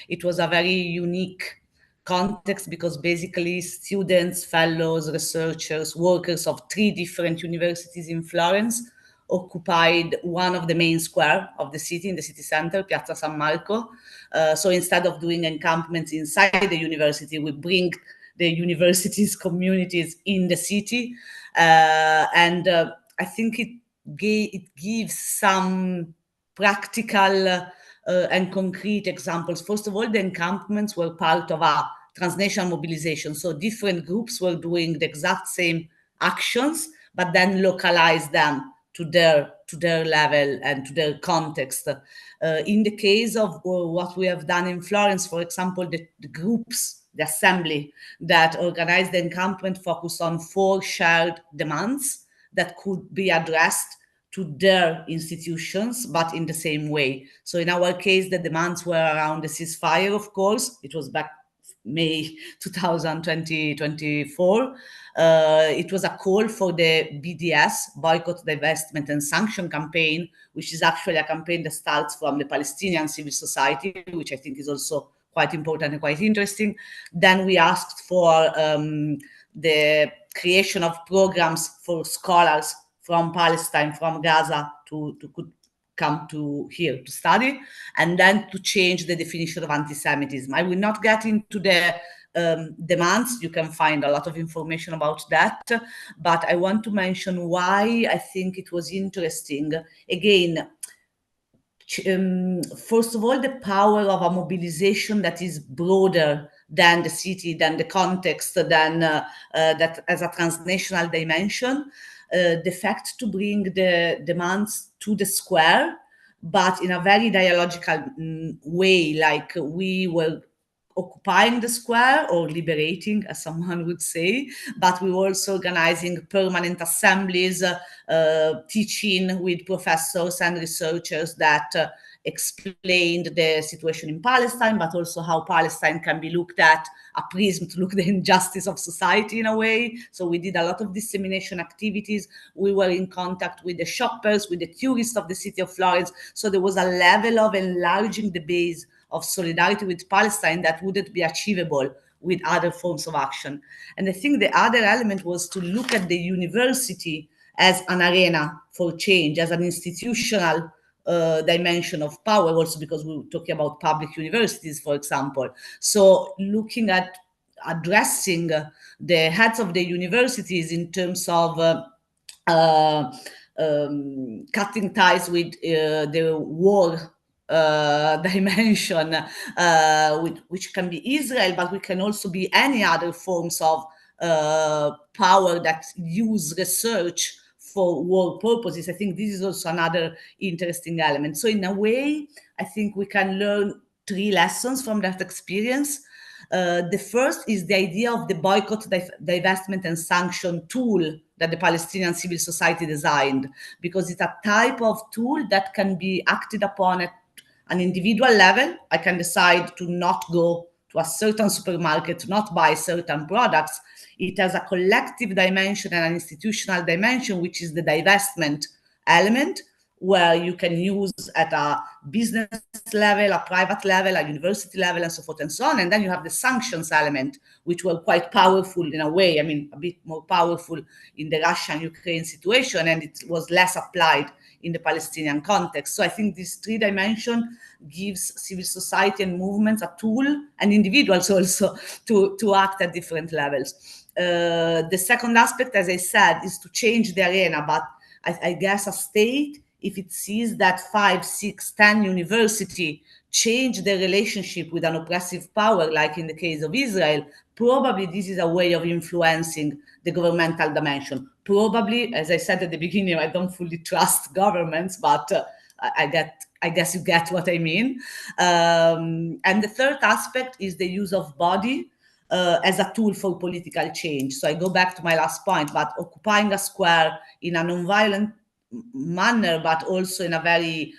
It was a very unique context because basically students, fellows, researchers, workers of 3 different universities in Florence occupied one of the main square of the city, in the city center, Piazza San Marco. So instead of doing encampments inside the university, we bring the university's communities in the city. And I think it gives some practical and concrete examples. First of all, the encampments were part of a transnational mobilization. So different groups were doing the exact same actions, but then localize them to their level and to their context. In the case of what we have done in Florence, for example, the groups, the assembly that organized the encampment focused on 4 shared demands that could be addressed to their institutions, but in the same way. So in our case, the demands were around the ceasefire, of course. It was back May 2024. It was a call for the BDS, Boycott, Divestment and Sanction campaign, which is actually a campaign that starts from the Palestinian civil society, which I think is also quite important and quite interesting. Then we asked for the creation of programs for scholars from Palestine, from Gaza, to could come to here to study, and then to change the definition of anti-Semitism. I will not get into the demands. You can find a lot of information about that, but I want to mention why I think it was interesting. Again, first of all, the power of a mobilization that is broader than the city, than the context, than that as a transnational dimension. The fact to bring the demands to the square, but in a very dialogical way, like we were occupying the square or liberating, as someone would say, but we were also organizing permanent assemblies, teaching with professors and researchers that explained the situation in Palestine, but also how Palestine can be looked at, a prism to look at the injustice of society in a way. So we did a lot of dissemination activities. We were in contact with the shoppers, with the tourists of the city of Florence. So there was a level of enlarging the base of solidarity with Palestine that wouldn't be achievable with other forms of action. And I think the other element was to look at the university as an arena for change, as an institutional dimension of power, also because we were talking about public universities, for example. So looking at addressing the heads of the universities in terms of cutting ties with the war dimension, which can be Israel, but we can also be any other forms of power that use research for war purposes. I think this is also another interesting element. So in a way, I think we can learn 3 lessons from that experience. The first is the idea of the boycott, divestment, and sanction tool that the Palestinian civil society designed, because it's a type of tool that can be acted upon at an individual level. I can decide to not go to a certain supermarket, to not buy certain products. It has a collective dimension and an institutional dimension, which is the divestment element, where you can use at a business level, a private level, a university level, and so forth and so on. And then you have the sanctions element, which were quite powerful in a way. I mean, a bit more powerful in the Russian-Ukraine situation, and it was less applied in the Palestinian context. So I think this 3 dimension gives civil society and movements a tool, and individuals also, to act at different levels. The second aspect, as I said, is to change the arena, but I guess a state, if it sees that 5, 6, 10 university change their relationship with an oppressive power, like in the case of Israel, probably this is a way of influencing the governmental dimension. Probably, as I said at the beginning, I don't fully trust governments, but I guess you get what I mean. And the third aspect is the use of body as a tool for political change. So I go back to my last point, but occupying a square in a non-violent manner, but also in a very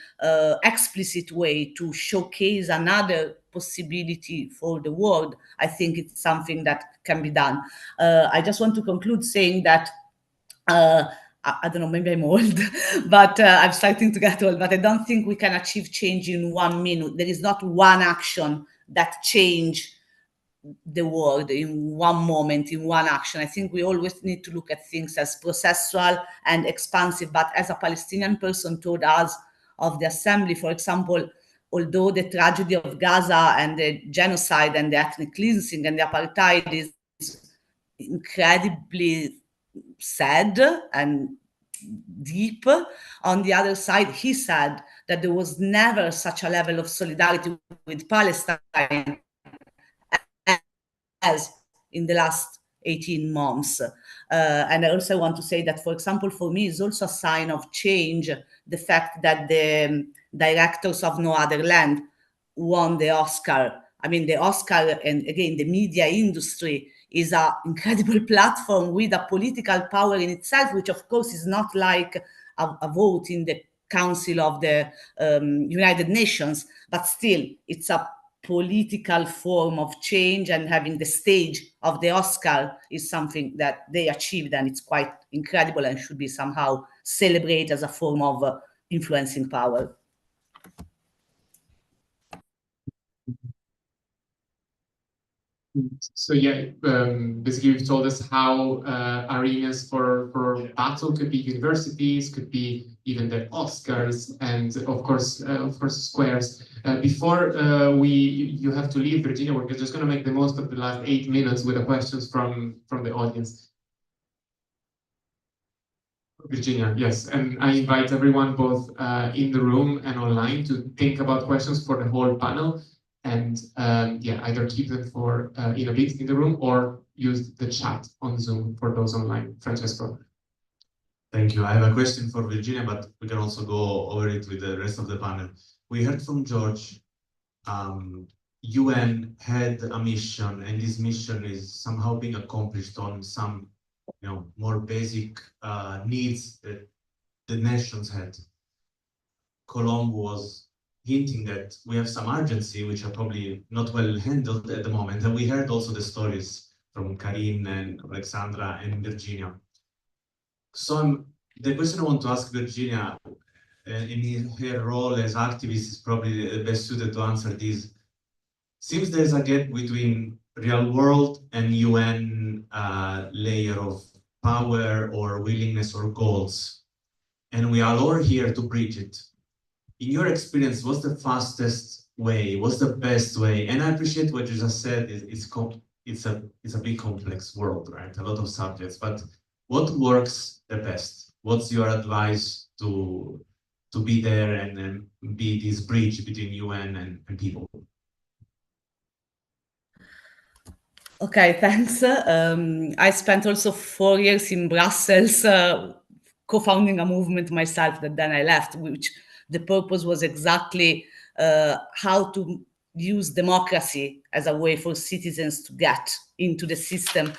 explicit way to showcase another possibility for the world, I think it's something that can be done. I just want to conclude saying that I don't know, maybe I'm old, but I'm starting to get old, but I don't think we can achieve change in 1 minute. There is not one action that change the world in one moment, in one action. I think we always need to look at things as processual and expansive. But as a Palestinian person told us of the assembly, for example, although the tragedy of Gaza and the genocide and the ethnic cleansing and the apartheid is incredibly sad and deep, on the other side, he said that there was never such a level of solidarity with Palestine as in the last 18 months. And I also want to say that, for example, for me, it's also a sign of change, the fact that the directors of No Other Land won the Oscar. I mean, the Oscar, and again, the media industry is an incredible platform with a political power in itself, which of course is not like a vote in the Council of the United Nations, but still it's a political form of change, and having the stage of the Oscar is something that they achieved, and it's quite incredible and should be somehow celebrated as a form of influencing power. So yeah, basically you've told us how arenas for battle could be universities, could be even the Oscars, and of course squares. Before you have to leave, Virginia, we're just going to make the most of the last 8 minutes with the questions from the audience. Virginia, yes, and I invite everyone both in the room and online to think about questions for the whole panel. And yeah, either keep them for in a bit in the room or use the chat on Zoom for those online. Francesco. Thank you. I have a question for Virginia, but we can also go over it with the rest of the panel. We heard from George, UN had a mission, and this mission is somehow being accomplished on some, more basic needs that the nations had. Colombo was hinting that we have some urgency, which are probably not well handled at the moment. And we heard also the stories from Karin and Alexandra and Virginia. So the question I want to ask Virginia, in her role as activist, is probably the best suited to answer this. Seems there's a gap between real world and UN layer of power or willingness or goals. And we are all here to bridge it. In your experience, what's the fastest way? What's the best way? And I appreciate what you just said. It's a big complex world, right? A lot of subjects, but what works the best? What's your advice to be there and be this bridge between UN and people? Okay, thanks. I spent also 4 years in Brussels co-founding a movement myself that then I left, which the purpose was exactly how to use democracy as a way for citizens to get into the system.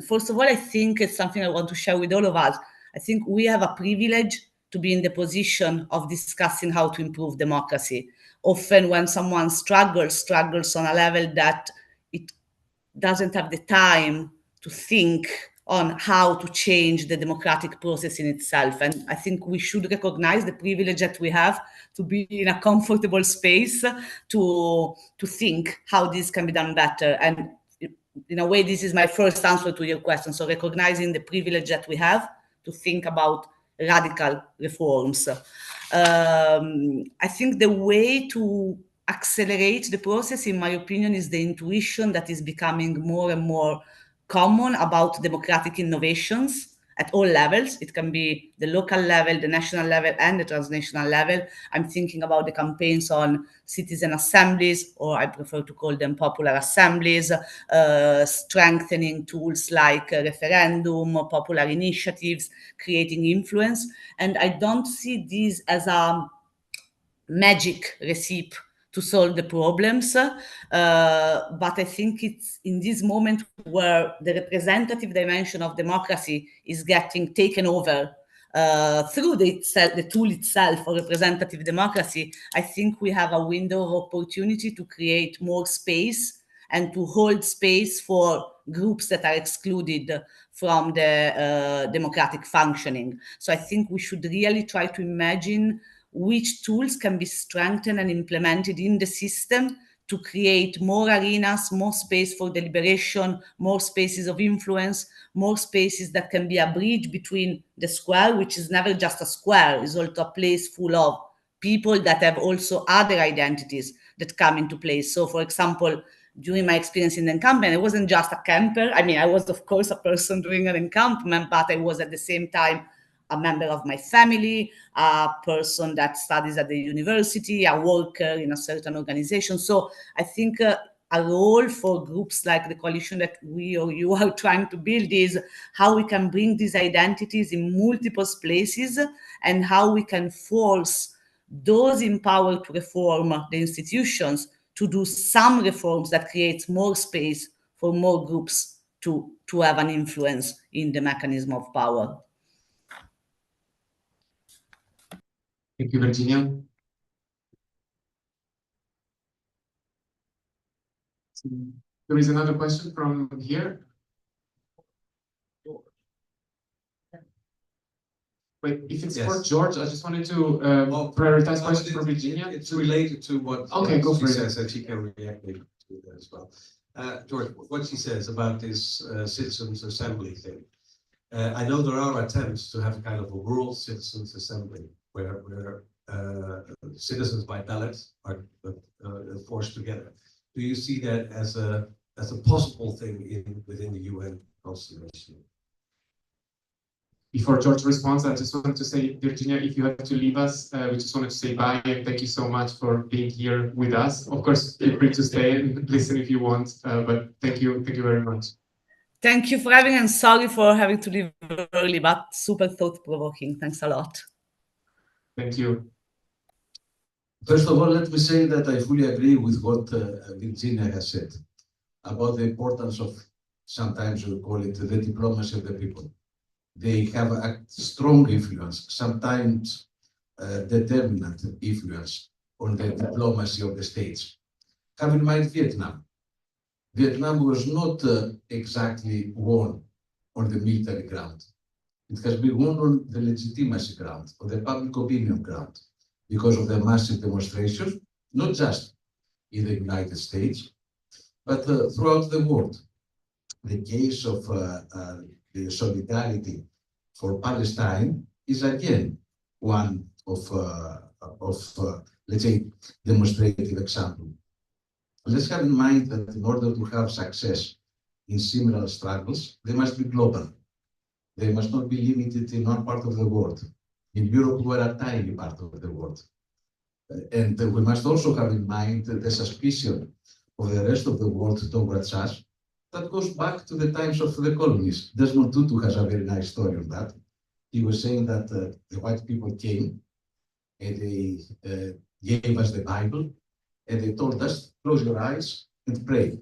First of all, I think it's something I want to share with all of us. I think we have a privilege to be in the position of discussing how to improve democracy. Often when someone struggles on a level that it doesn't have the time to think on how to change the democratic process in itself. And I think we should recognize the privilege that we have to be in a comfortable space to think how this can be done better. And in a way, this is my first answer to your question. So recognizing the privilege that we have to think about radical reforms. I think the way to accelerate the process, in my opinion, is the intuition that is becoming more and more common about democratic innovations at all levels. It can be the local level, the national level, and the transnational level. I'm thinking about the campaigns on citizen assemblies, or I prefer to call them popular assemblies, strengthening tools like referendum, popular initiatives, creating influence. And I don't see this as a magic recipe to solve the problems, but I think it's in this moment where the representative dimension of democracy is getting taken over through the tool itself for representative democracy. I think we have a window of opportunity to create more space and to hold space for groups that are excluded from the democratic functioning. So I think we should really try to imagine which tools can be strengthened and implemented in the system to create more arenas, more space for deliberation, more spaces of influence, more spaces that can be a bridge between the square, which is never just a square, is also a place full of people that have also other identities that come into place. So, for example, during my experience in the encampment, I wasn't just a camper. I mean, I was, of course, a person doing an encampment, but I was at the same time a member of my family, a person that studies at the university, a worker in a certain organization. So I think a role for groups like the coalition that we or you are trying to build is how we can bring these identities in multiple places and how we can force those in power to reform the institutions to do some reforms that creates more space for more groups to have an influence in the mechanism of power. Thank you, Virginia. There is another question from here. Wait, if it's for George, I just wanted to prioritize questions for Virginia. It's related to what go for it. says, and she can react to that as well. George, what she says about this citizens' assembly thing. I know there are attempts to have kind of a rural citizens' assembly where citizens by ballot are forced together. Do you see that as a possible thing within the UN constitution? Before George responds, I just wanted to say, Virginia, if you have to leave us, we just wanted to say bye and thank you so much for being here with us. Of course, feel free to stay and listen if you want, but thank you very much. Thank you for having, and sorry for having to leave early, but super thought-provoking. Thanks a lot. Thank you. First of all, let me say that I fully agree with what Virginia has said about the importance of, sometimes we call it the diplomacy of the people. They have a strong influence, sometimes determinant influence on the diplomacy of the states. Have in mind Vietnam. Vietnam was not exactly won on the military ground. It has been won on the legitimacy ground, on the public opinion ground, because of the massive demonstrations, not just in the United States, but throughout the world. The case of the solidarity for Palestine is again one of let's say, demonstrative example. Let's have in mind that in order to have success in similar struggles, they must be global. They must not be limited in one part of the world. In Europe, we're a tiny part of the world. And we must also have in mind the suspicion of the rest of the world towards us that goes back to the times of the colonies. Desmond Tutu has a very nice story on that. He was saying that the white people came and they gave us the Bible and they told us, close your eyes and pray.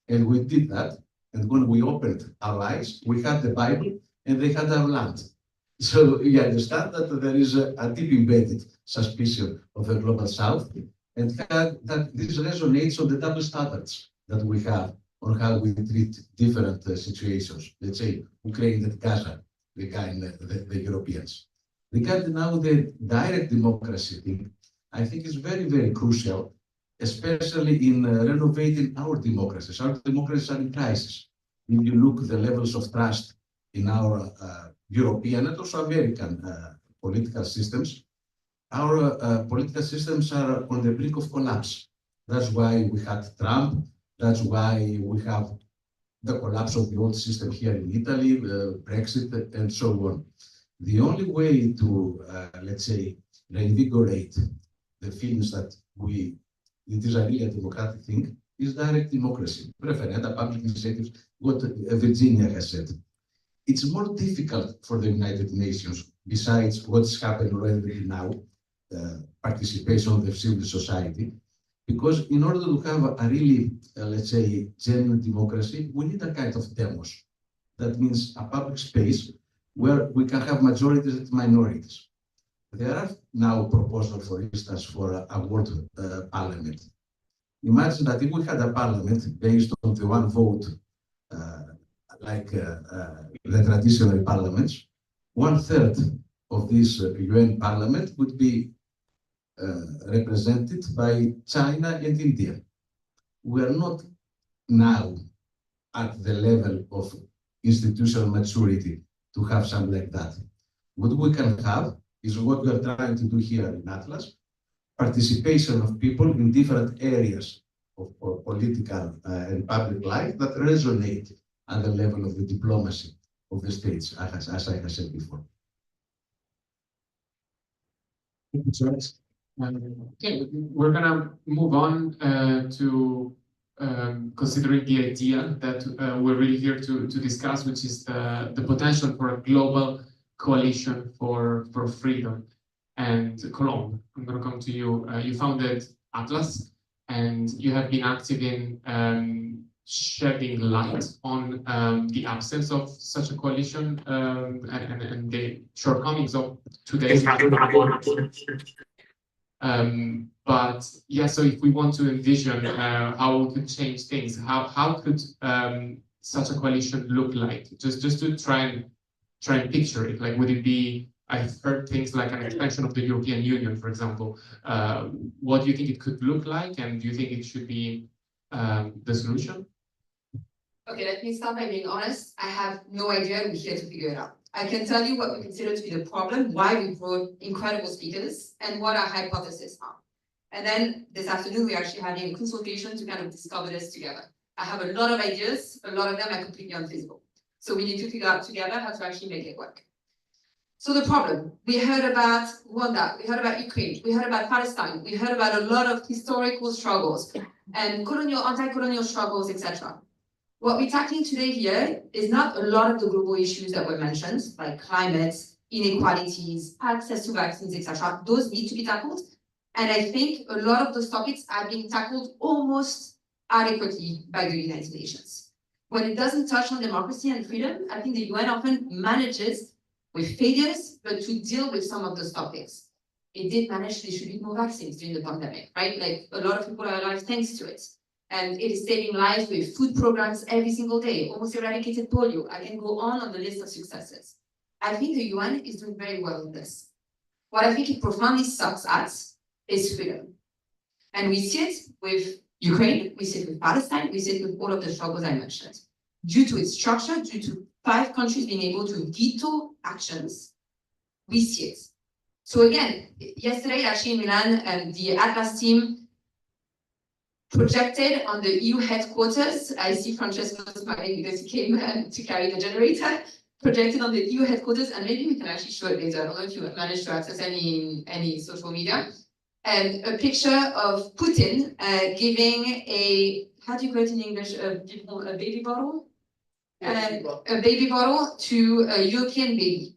And we did that. And when we opened our eyes, we had the Bible and they had our land. So you understand that there is a deep embedded suspicion of the global South, and that this resonates on the double standards that we have on how we treat different situations. Let's say Ukraine and Gaza, regarding the Europeans. Regarding now the direct democracy thing, I think is very, very crucial, especially in renovating our democracies. Our democracies are in crisis. If you look at the levels of trust in our European and also American political systems, our political systems are on the brink of collapse. That's why we had Trump. That's why we have the collapse of the old system here in Italy, Brexit, and so on. The only way to, let's say, reinvigorate the feelings that it is a really democratic thing is direct democracy, referenda, public initiatives, what Virginia has said. It's more difficult for the United Nations, besides what's happened already now, participation of the civil society, because in order to have a really, let's say, genuine democracy, we need a kind of demos. That means a public space where we can have majorities and minorities. There are now proposals, for instance, for a world parliament. Imagine that if we had a parliament based on the one vote, like the traditional parliaments, 1/3 of this UN parliament would be represented by China and India. We are not now at the level of institutional maturity to have something like that. What we can have is what we are trying to do here in Atlas, participation of people in different areas of political and public life that resonate at the level of the diplomacy of the states, as I have said before. Thank you, George. Okay, we're gonna move on to considering the idea that we're really here to discuss, which is the potential for a global coalition for freedom. And Colombe, I'm gonna come to you. You founded Atlas, and you have been active in shedding light on the absence of such a coalition and the shortcomings of today's but yeah, so if we want to envision how we could change things, how could such a coalition look like? Just to try and picture it. Like, would it be? I've heard things like an expansion of the European Union, for example. What do you think it could look like, and do you think it should be the solution? Okay, let me start by being honest. I have no idea. We're here to figure it out. I can tell you what we consider to be the problem, why we brought incredible speakers, and what our hypotheses are. And then this afternoon, we're actually having a consultation to kind of discover this together. I have a lot of ideas. A lot of them are completely unfeasible. So we need to figure out together how to actually make it work. So the problem, we heard about Rwanda, we heard about Ukraine, we heard about Palestine, we heard about a lot of historical struggles and colonial, anti-colonial struggles, etc. What we're tackling today here is not a lot of the global issues that were mentioned, like climate, inequalities, access to vaccines, etc. Those need to be tackled. And I think a lot of those topics are being tackled almost adequately by the United Nations. When it doesn't touch on democracy and freedom, I think the UN often manages with failures, but to deal with some of those topics. It did manage to distribute more vaccines during the pandemic, right? Like a lot of people are alive thanks to it. And it is saving lives with food programs every single day, almost eradicated polio. I can go on the list of successes. I think the UN is doing very well in this. What I think it profoundly sucks at is freedom. And we see it with Ukraine, we see it with Palestine, we see it with all of the struggles I mentioned. Due to its structure, due to 5 countries being able to veto actions, we see it. So again, yesterday actually in Milan, the Atlas team projected on the EU headquarters. I see Francesco smiling because he came to carry the generator. Projected on the EU headquarters, and maybe we can actually show it later. I don't know if you managed to access any social media. And a picture of Putin giving a, how do you call it in English, a baby bottle? A baby bottle to a European baby.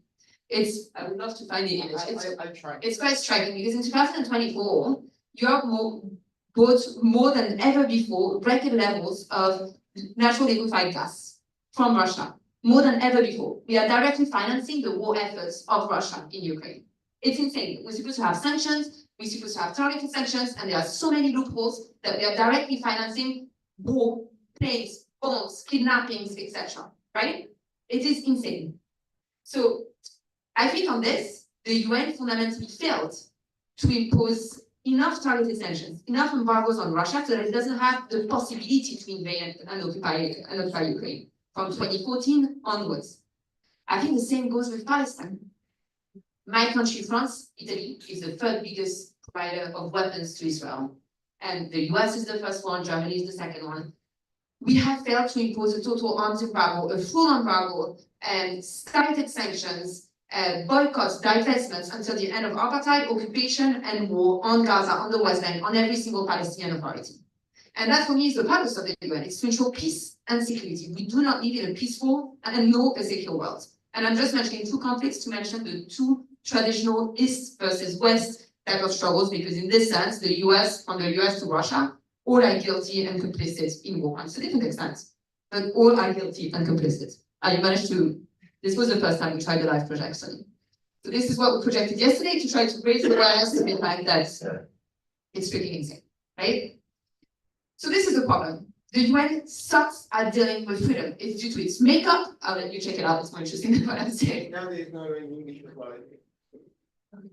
It's, I would love to find the image. It's quite striking because in 2024, Europe bought more than ever before record levels of natural liquefied gas from Russia. More than ever before. We are directly financing the war efforts of Russia in Ukraine. It's insane. We're supposed to have sanctions, we're supposed to have targeted sanctions, and there are so many loopholes that we are directly financing war, planes, bombs, kidnappings, etc. Right? It is insane. So I think on this, the UN fundamentally failed to impose enough targeted sanctions, enough embargoes on Russia so that it doesn't have the possibility to invade and occupy Ukraine from 2014 onwards. I think the same goes with Palestine. My country, France, Italy, is the 3rd biggest provider of weapons to Israel. And the US is the first one, Germany is the second one. We have failed to impose a total arms embargo, a full embargo, and targeted sanctions, boycotts, divestments until the end of apartheid, occupation, and war on Gaza, on the West Bank, on every single Palestinian authority. And that for me is the purpose of the UN, it's to ensure peace and security. We do not live in a peaceful and nor a secure world. And I'm just mentioning 2 conflicts to mention the 2 traditional East versus West type of struggles, because in this sense, the US, from the US to Russia, all are guilty and complicit in war crimes to different extents, but all are guilty and complicit. I managed to, this was the first time we tried a live projection. So this is what we projected yesterday to try to raise awareness to the fact that it's freaking insane, right? So this is the problem. The UN sucks at dealing with freedom. It's due to its makeup. I'll let you check it out, it's more interesting than what I'm saying. Now there's no English about it.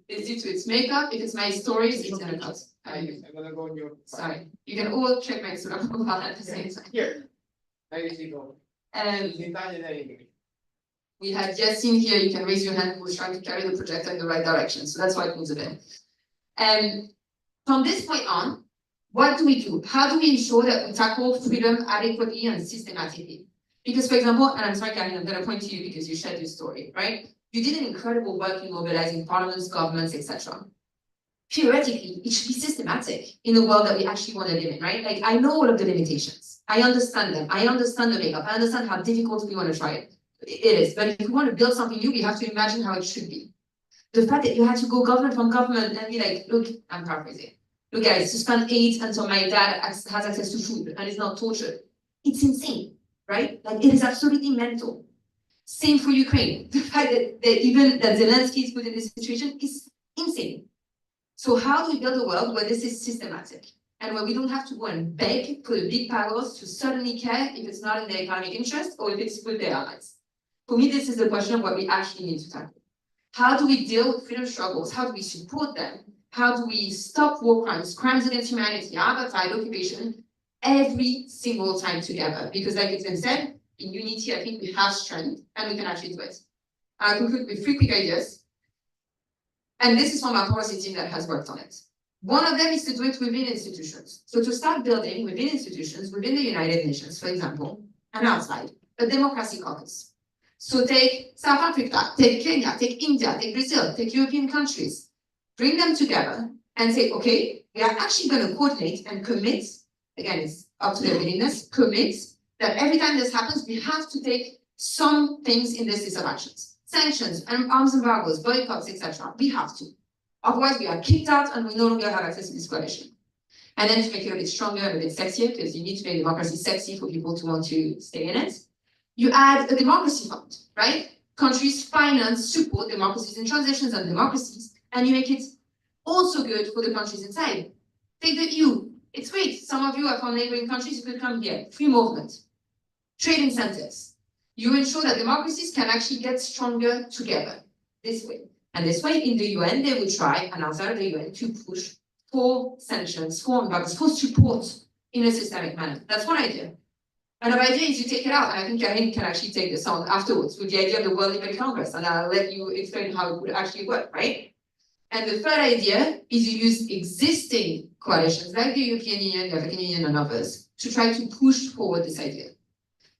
It's due to its makeup. If it's my stories, it's gonna cut. I'm gonna go on your. Sorry. You can all check my Instagram profile at the same time. Here. There you go. And In Italian and English. we had Yassine here. You can raise your hand who's trying to carry the projector in the right direction. So that's why it moves a bit. And from this point on, what do we do? How do we ensure that we tackle freedom adequately and systematically? Because, for example, and I'm sorry, Karine, I'm going to point to you because you shared your story, right? You did an incredible work in mobilizing parliaments, governments, etc. Theoretically, it should be systematic in the world that we actually want to live in, right? Like, I know all of the limitations. I understand them. I understand the makeup. I understand how difficult we want to try it. It is. But if we want to build something new, we have to imagine how it should be. The fact that you had to go government from government and be like, look, I'm paraphrasing. Look, guys, suspend aid until my dad has access to food and is not tortured. It's insane, right? Like, it is absolutely mental. Same for Ukraine. The fact that even that Zelensky is put in this situation is insane. So how do we build a world where this is systematic and where we don't have to go and beg for the big powers to suddenly care if it's not in their economic interest or if it's with their allies? For me, this is the question of what we actually need to tackle. How do we deal with freedom struggles? How do we support them? How do we stop war crimes, crimes against humanity, apartheid, occupation, every single time together. Because like it's been said, in unity, I think we have strength and we can actually do it. I'll conclude with 3 quick ideas. And this is from our policy team that has worked on it. One of them is to do it within institutions. So to start building within institutions, within the United Nations, for example, and outside, a democracy caucus. So take South Africa, take Kenya, take India, take Brazil, take European countries, bring them together and say, okay, we are actually going to coordinate and commit, again, it's up to their willingness, commit that every time this happens, we have to take some things in this list of actions. Sanctions, arms embargoes, boycotts, etc. We have to. Otherwise, we are kicked out and we no longer have access to this coalition. And then to make it a bit stronger and a bit sexier, because you need to make democracy sexy for people to want to stay in it, you add a democracy fund, right? Countries finance, support democracies and transitions and democracies, and you make it also good for the countries inside. Take the EU. It's great. Some of you are from neighboring countries, you could come here. Free movement. Trade incentives. You ensure that democracies can actually get stronger together this way. And this way, in the UN, they will try, and outside of the UN, to push for sanctions, for embargoes, for support in a systemic manner. That's one idea. Another idea is you take it out, and I think Karine can actually take this on afterwards with the idea of the World Liberty Congress, and I'll let you explain how it would actually work, right? And the third idea is you use existing coalitions like the European Union, the African Union, and others to try to push forward this idea.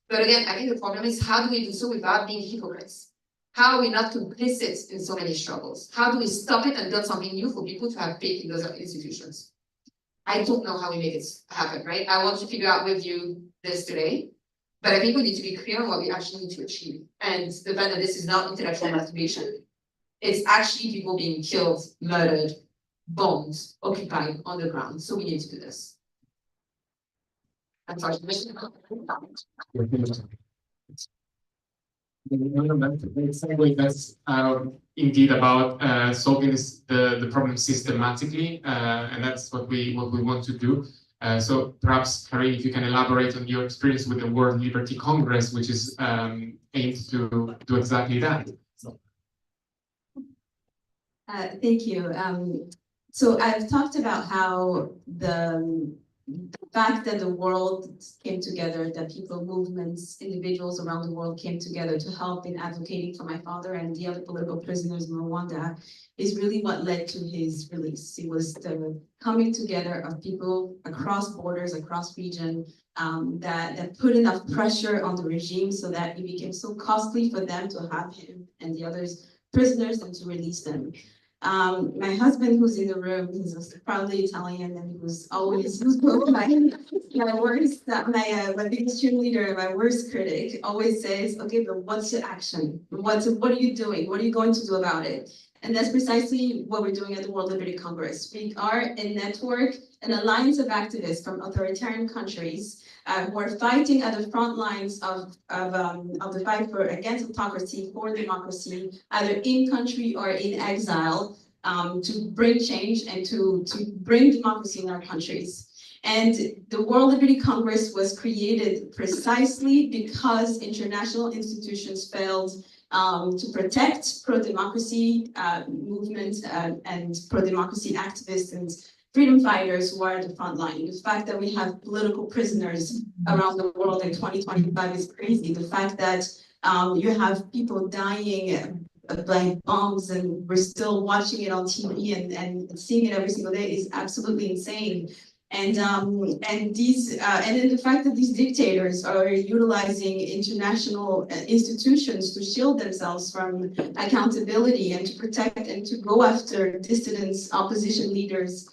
But again, I think the problem is how do we do so without being hypocrites? How are we not complicit in so many struggles? How do we stop it and build something new for people to have faith in those institutions? I don't know how we make it happen, right? I want to figure out with you this today, but I think we need to be clear on what we actually need to achieve. And the fact that this is not intellectual masturbation, it's actually people being killed, murdered, bombed, occupied on the ground. So we need to do this. I'm sorry. That's indeed about solving the problem systematically, and that's what we want to do. So perhaps, Karine, if you can elaborate on your experience with the World Liberty Congress, which is aimed to do exactly that. Thank you. So I've talked about how the fact that the world came together, that people, movements, individuals around the world came together to help in advocating for my father and the other political prisoners in Rwanda is really what led to his release. It was the coming together of people across borders, across region, that put enough pressure on the regime so that it became so costly for them to have him and the others prisoners and to release them. My husband, who's in the room, he's proudly Italian, and he was always my worst, my biggest cheerleader, my worst critic, always says, "Okay, but what's the action? What are you doing? What are you going to do about it?" And that's precisely what we're doing at the World Liberty Congress. We are a network, an alliance of activists from authoritarian countries who are fighting at the front lines of the fight against autocracy, for democracy, either in country or in exile, to bring change and to bring democracy in our countries. And the World Liberty Congress was created precisely because international institutions failed to protect pro-democracy movements and pro-democracy activists and freedom fighters who are at the front line. The fact that we have political prisoners around the world in 2025 is crazy. The fact that you have people dying by bombs and we're still watching it on TV and seeing it every single day is absolutely insane. And then the fact that these dictators are utilizing international institutions to shield themselves from accountability and to protect and to go after dissidents, opposition leaders,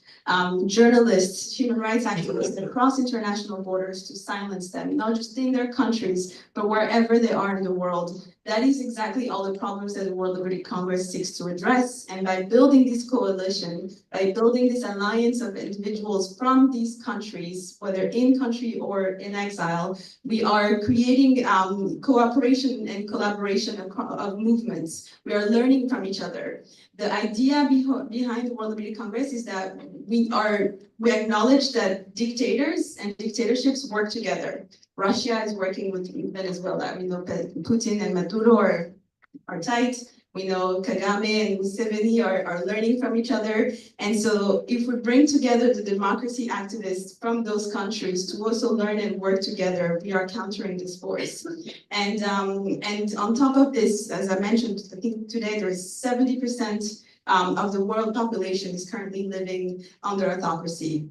journalists, human rights activists across international borders to silence them, not just in their countries, but wherever they are in the world. That is exactly all the problems that the World Liberty Congress seeks to address. And by building this coalition, by building this alliance of individuals from these countries, whether in country or in exile, we are creating cooperation and collaboration of movements. We are learning from each other. The idea behind the World Liberty Congress is that we acknowledge that dictators and dictatorships work together. Russia is working with Venezuela. We know that Putin and Maduro are tight. We know Kagame and Museveni are learning from each other. And so if we bring together the democracy activists from those countries to also learn and work together, we are countering this force. And on top of this, as I mentioned, I think today there is 70% of the world population is currently living under autocracy.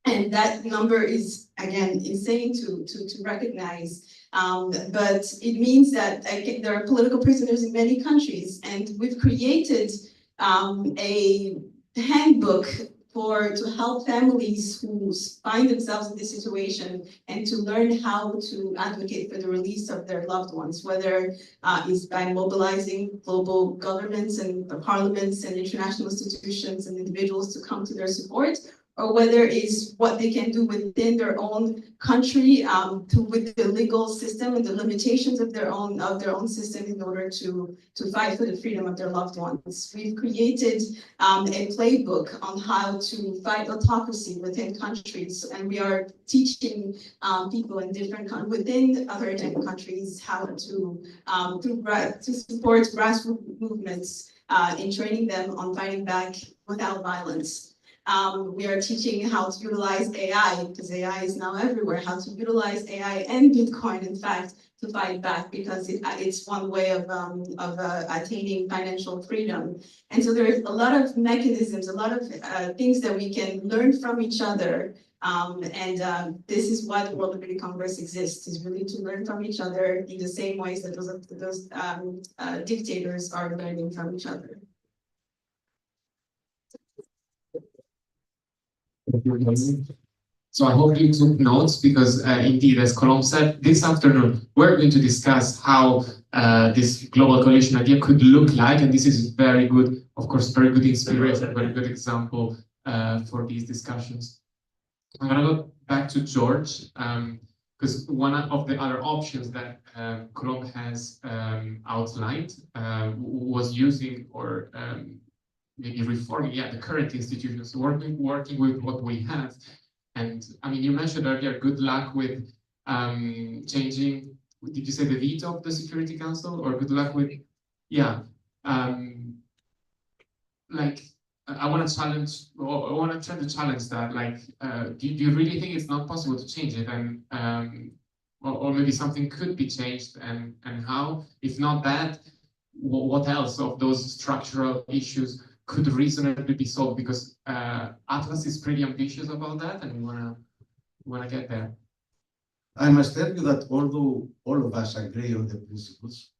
And that number is, again, insane to recognize. But it means that there are political prisoners in many countries, and we've created a handbook to help families who find themselves in this situation and to learn how to advocate for the release of their loved ones, whether it's by mobilizing global governments and parliaments and international institutions and individuals to come to their support, or whether it's what they can do within their own country with the legal system and the limitations of their own system in order to fight for the freedom of their loved ones. We've created a playbook on how to fight autocracy within countries, and we are teaching people in within other countries how to support grassroots movements in training them on fighting back without violence. We are teaching how to utilize AI, because AI is now everywhere, how to utilize AI and Bitcoin, in fact, to fight back, because it's one way of attaining financial freedom. And so there is a lot of mechanisms, a lot of things that we can learn from each other. This is why the World Liberty Congress exists, is really to learn from each other in the same ways that those dictators are learning from each other. So I hope you took notes, because indeed, as Colombe said, this afternoon we're going to discuss how this global coalition idea could look like, and this is very good, of course, very good inspiration, very good example for these discussions. I'm going to go back to George, because one of the other options that Colombe has outlined was using or maybe reforming, the current institutions, working with what we have. And I mean, you mentioned earlier, good luck with changing, did you say the veto of the Security Council, or good luck with, like, I want to challenge, or I want to try to challenge that, like, do you really think it's not possible to change it? And, or maybe something could be changed, and how? If not that, what else of those structural issues could reasonably be solved? Because Atlas is pretty ambitious about that, and we wanna get there. I must tell you that although all of us agree on the principles,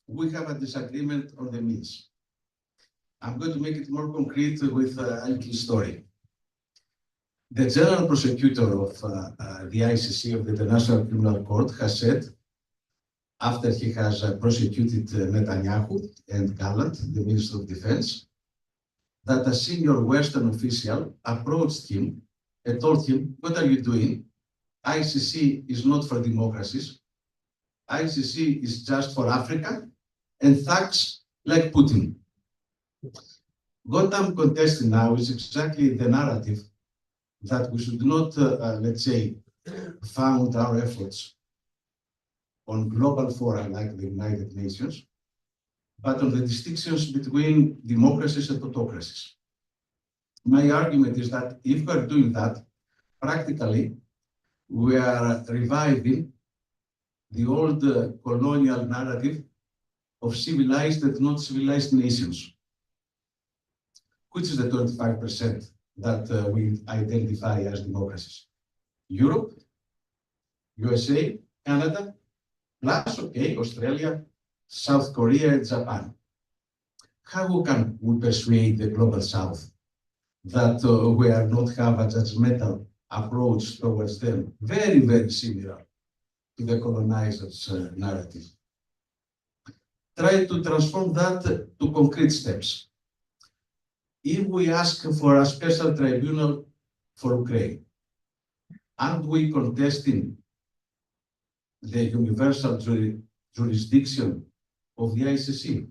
we have a disagreement on the means. I'm going to make it more concrete with a little story. The General Prosecutor of the ICC, of the International Criminal Court, has said, after he has prosecuted Netanyahu and Gallant, the Minister of Defense, that a senior Western official approached him and told him, "What are you doing? ICC is not for democracies. ICC is just for Africa and thugs like Putin." What I'm contesting now is exactly the narrative that we should not, let's say, found our efforts on global fora like the United Nations, but on the distinctions between democracies and autocracies. My argument is that if we're doing that, practically, we are reviving the old colonial narrative of civilized and not civilized nations, which is the 25% that we identify as democracies. Europe, USA, Canada, plus, okay, Australia, South Korea, and Japan. How can we persuade the global South that we are not have a judgmental approach towards them, very, very similar to the colonizers' narrative? Try to transform that to concrete steps. If we ask for a special tribunal for Ukraine, aren't we contesting the universal jurisdiction of the ICC?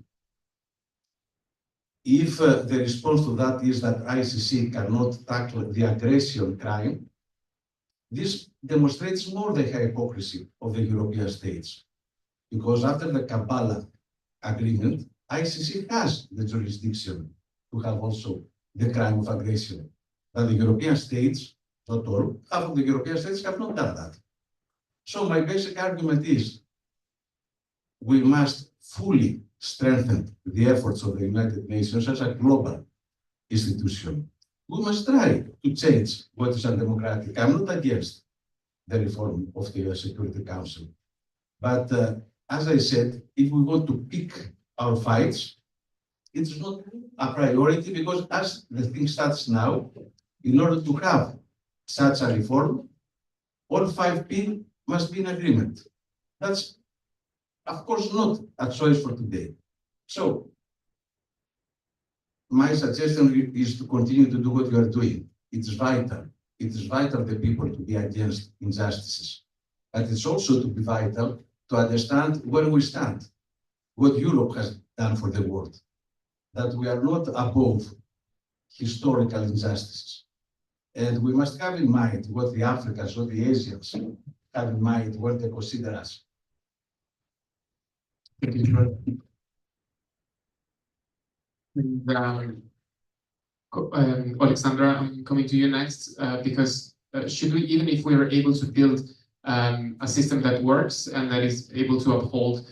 If the response to that is that ICC cannot tackle the aggression crime, this demonstrates more the hypocrisy of the European states. Because after the Kampala agreement, ICC has the jurisdiction to have also the crime of aggression. But the European states, not all, half of the European states have not done that. So my basic argument is we must fully strengthen the efforts of the United Nations as a global institution. We must try to change what is undemocratic. I'm not against the reform of the Security Council. But as I said, if we want to pick our fights, it's not a priority because as the thing starts now, in order to have such a reform, all 5 people must be in agreement. That's, of course, not a choice for today. So, my suggestion is to continue to do what you are doing. It's vital. It is vital the people to be against injustices. But it's also to be vital to understand where we stand, what Europe has done for the world, that we are not above historical injustices. And we must have in mind what the Africans or the Asians have in mind when they consider us. Thank you. And, Alexandra, I'm coming to you next because should we, even if we are able to build a system that works and that is able to uphold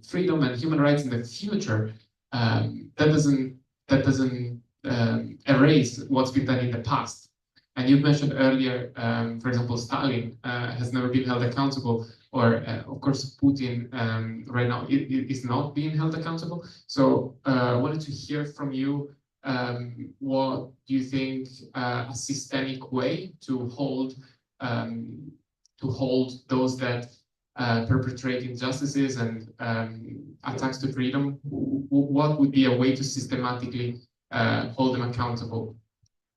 freedom and human rights in the future, that doesn't erase what's been done in the past. And you mentioned earlier, for example, Stalin has never been held accountable, or of course Putin right now is not being held accountable. So I wanted to hear from you. What do you think a systemic way to hold those that perpetrate injustices and attacks to freedom? What would be a way to systematically hold them accountable?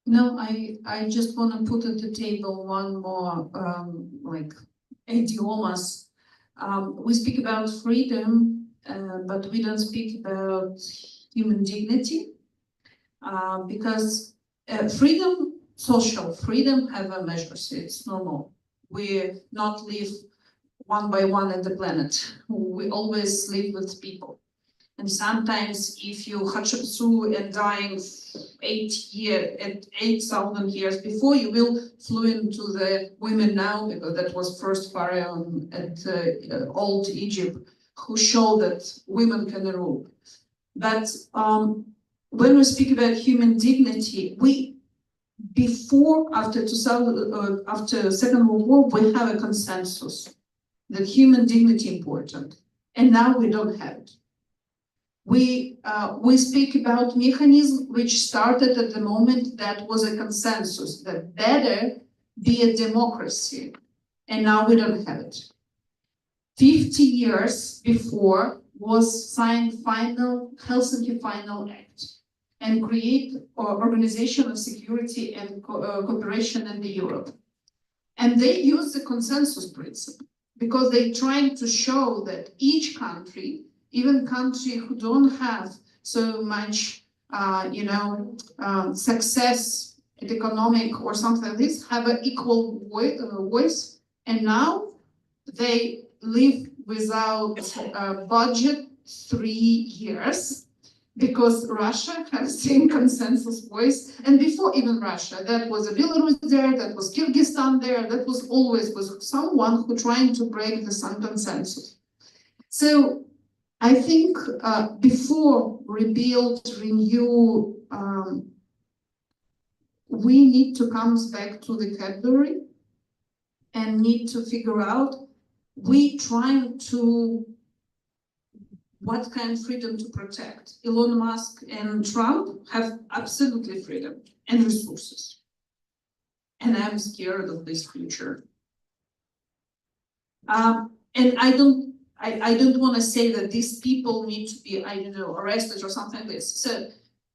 No, I just want to put at the table one more like idiomas. We speak about freedom, but we don't speak about human dignity. Because freedom, social freedom, have a measure. So it's normal. We not live one by one on the planet. We always live with people. And sometimes if you Hatshepsut and dying 8,000 years before, you will flew into the women now, because that was first pharaoh at old Egypt, who showed that women can rule. But when we speak about human dignity, after Second World War, we have a consensus that human dignity important, and now we don't have it. We speak about mechanism which started at the moment that was a consensus that better be a democracy, and now we don't have it. 50 years before was signed Helsinki Final Act and create Organization of Security and Cooperation in the Europe. And they use the consensus principle because they're trying to show that each country, even country who don't have so much, success in economic or something like this, have an equal voice. And now they live without a budget 3 years because Russia has the same consensus voice. And before even Russia, that was Belarus there, that was Kyrgyzstan there, that was always someone who trying to break the same consensus. So I think before rebuild, renew, we need to come back to the vocabulary and need to figure out we trying to what kind of freedom to protect. Elon Musk and Trump have absolutely freedom and resources. And I'm scared of this future. And I don't want to say that these people need to be, arrested or something like this. So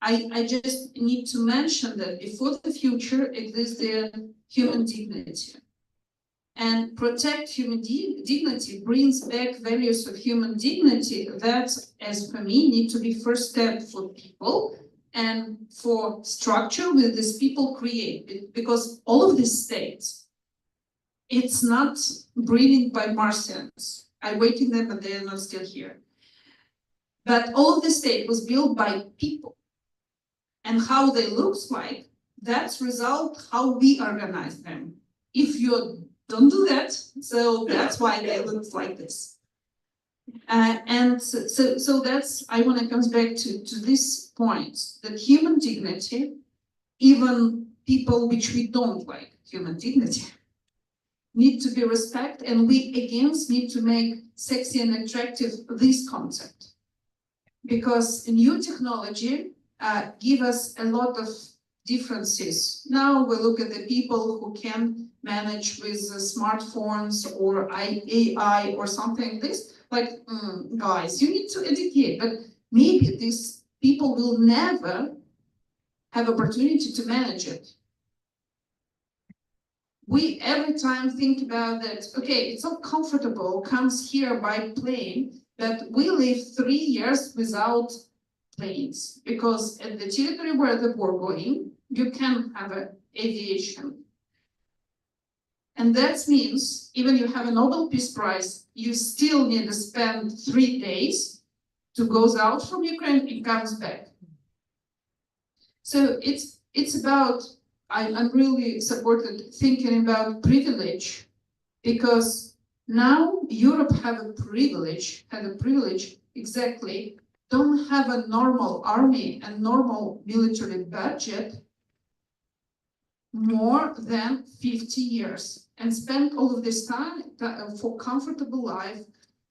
I just need to mention that before the future exists the human dignity. And protect human dignity brings back values of human dignity that, as for me, need to be first step for people and for structure with these people create. Because all of these states, it's not breeding by Martians. I'm waiting them, but they are not still here. But all of the state was built by people. And how they looks like, that's result how we organize them. If you don't do that, so that's why they look like this. And so that's, I want to come back to this point, that human dignity, even people which we don't like human dignity, need to be respected, and we again need to make sexy and attractive this concept. Because new technology give us a lot of differences. Now we look at the people who can manage with smartphones or AI or something like this, like, guys, you need to educate, but maybe these people will never have opportunity to manage it. We every time think about that, okay, it's so comfortable, comes here by plane, that we live 3 years without planes, because at the territory where the war going, you can have an aviation. And that means even you have a Nobel Peace Prize, you still need to spend 3 days to go out from Ukraine and comes back. So it's about, I'm really supported thinking about privilege, because now Europe had a privilege exactly, don't have a normal army and normal military budget more than 50 years and spend all of this time for comfortable life,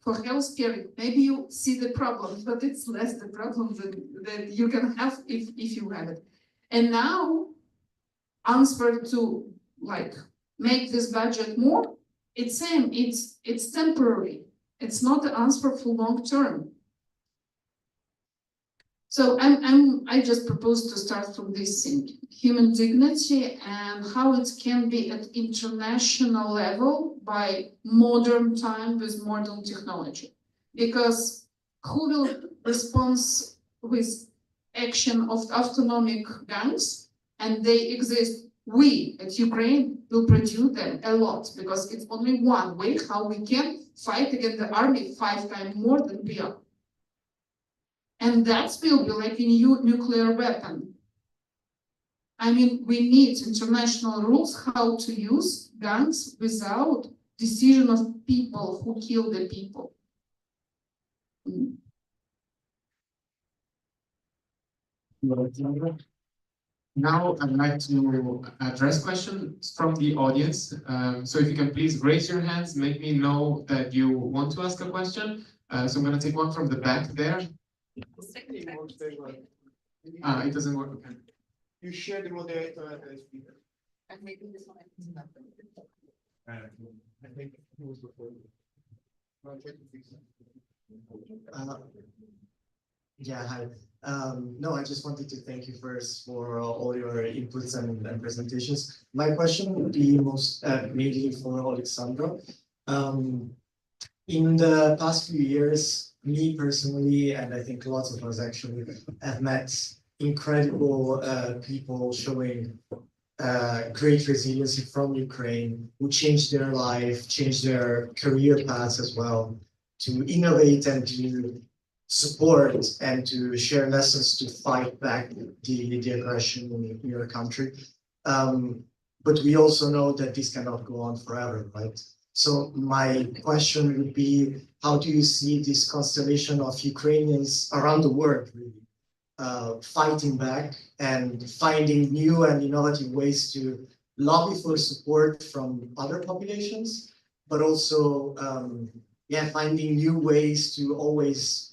for healthcare. Maybe you see the problems, but it's less the problems that you can have if you have it. And now, answer to like make this budget more, it's same, it's temporary. It's not the answer for long term. So I just propose to start from this thing, human dignity and how it can be at international level by modern time with modern technology. Because who will respond with action of autonomic gangs, and they exist? We at Ukraine will produce them a lot, because it's only one way how we can fight against the army 5 times more than we are. And that will be like a new nuclear weapon. I mean, we need international rules how to use guns without decision of people who kill the people. Now I'd like to address questions from the audience. So if you can please raise your hands, make me know that you want to ask a question. So I'm going to take one from the back there. It doesn't work. Okay. You share the moderator and the speaker. And maybe this one. I think it was before. Yeah, hi. No, I just wanted to thank you first for all your inputs and presentations. My question would be most mainly for Alexandra. In the past few years, me personally, and I think lots of us actually, have met incredible people showing great resiliency from Ukraine, who changed their life, changed their career paths as well, to innovate and to support and to share lessons to fight back the aggression in your country. But we also know that this cannot go on forever, right? So my question would be, how do you see this constellation of Ukrainians around the world, really, fighting back and finding new and innovative ways to lobby for support from other populations, but also finding new ways to always,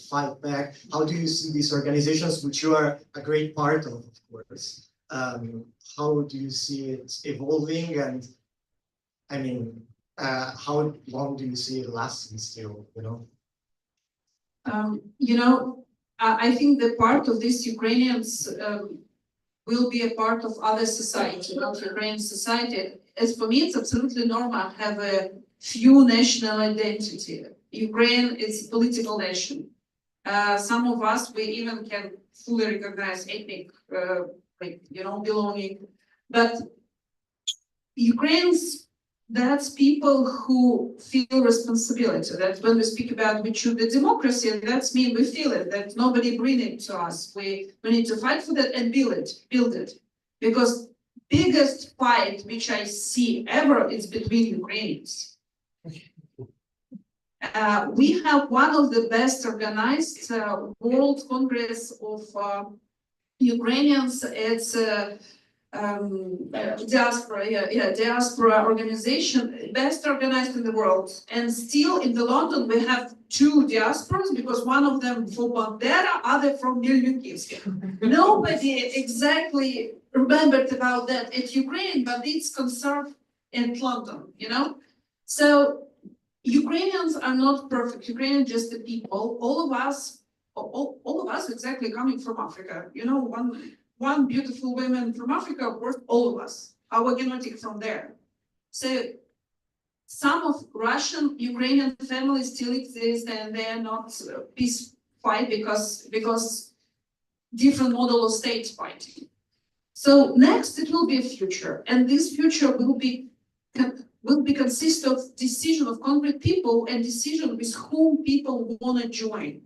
fight back? How do you see these organizations, which you are a great part of course? How do you see it evolving? And I mean, how long do you see it lasting still, I think the part of these Ukrainians will be a part of other society, not Ukrainian society. As for me, it's absolutely normal to have a few national identity. Ukraine is a political nation. Some of us, we even can fully recognize ethnic, belonging. But Ukraine's that's people who feel responsibility. That when we speak about we choose the democracy, that's mean we feel it, that nobody bring it to us. We need to fight for that and build it. Because biggest fight which I see ever is between Ukrainians. We have one of the best organized World Congress of Ukrainians. It's diaspora organization, best organized in the world. And still in the London, we have two diasporas because one of them for Bandera, other from Milnukivsk. Nobody exactly remembered about that at Ukraine, but it's conserved in London, you know? So Ukrainians are not perfect. Ukrainians just the people. All of us exactly coming from Africa. You know, one beautiful woman from Africa, of course, all of us. Our genetic from there. So some of Russian Ukrainian families still exist, and they are not peace fight because different model of state fighting. So next, it will be a future, and this future will consist of decision of concrete people and decision with whom people want to join.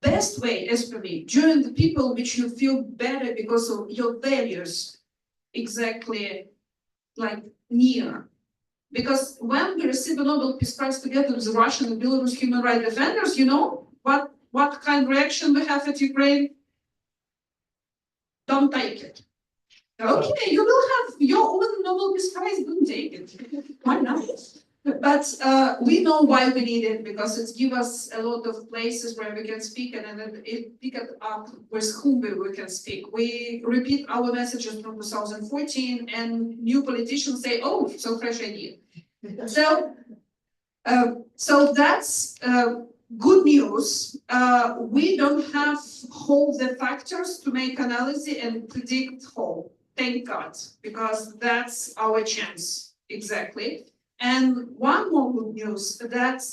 Best way, as for me, join the people which you feel better because of your values exactly like near. Because when we receive a Nobel Peace Prize together with the Russian and Belarus human rights defenders, you know what kind of reaction we have at Ukraine? Don't take it. Okay, you will have your own Nobel Peace Prize, don't take it. Why not? But we know why we need it, because it gives us a lot of places where we can speak, and then it pick it up with whom we can speak. We repeat our messages from 2014, and new politicians say, oh, so fresh idea. So that's good news. We don't have all the factors to make analysis and predict whole. Thank God, because that's our chance, exactly. And one more good news, that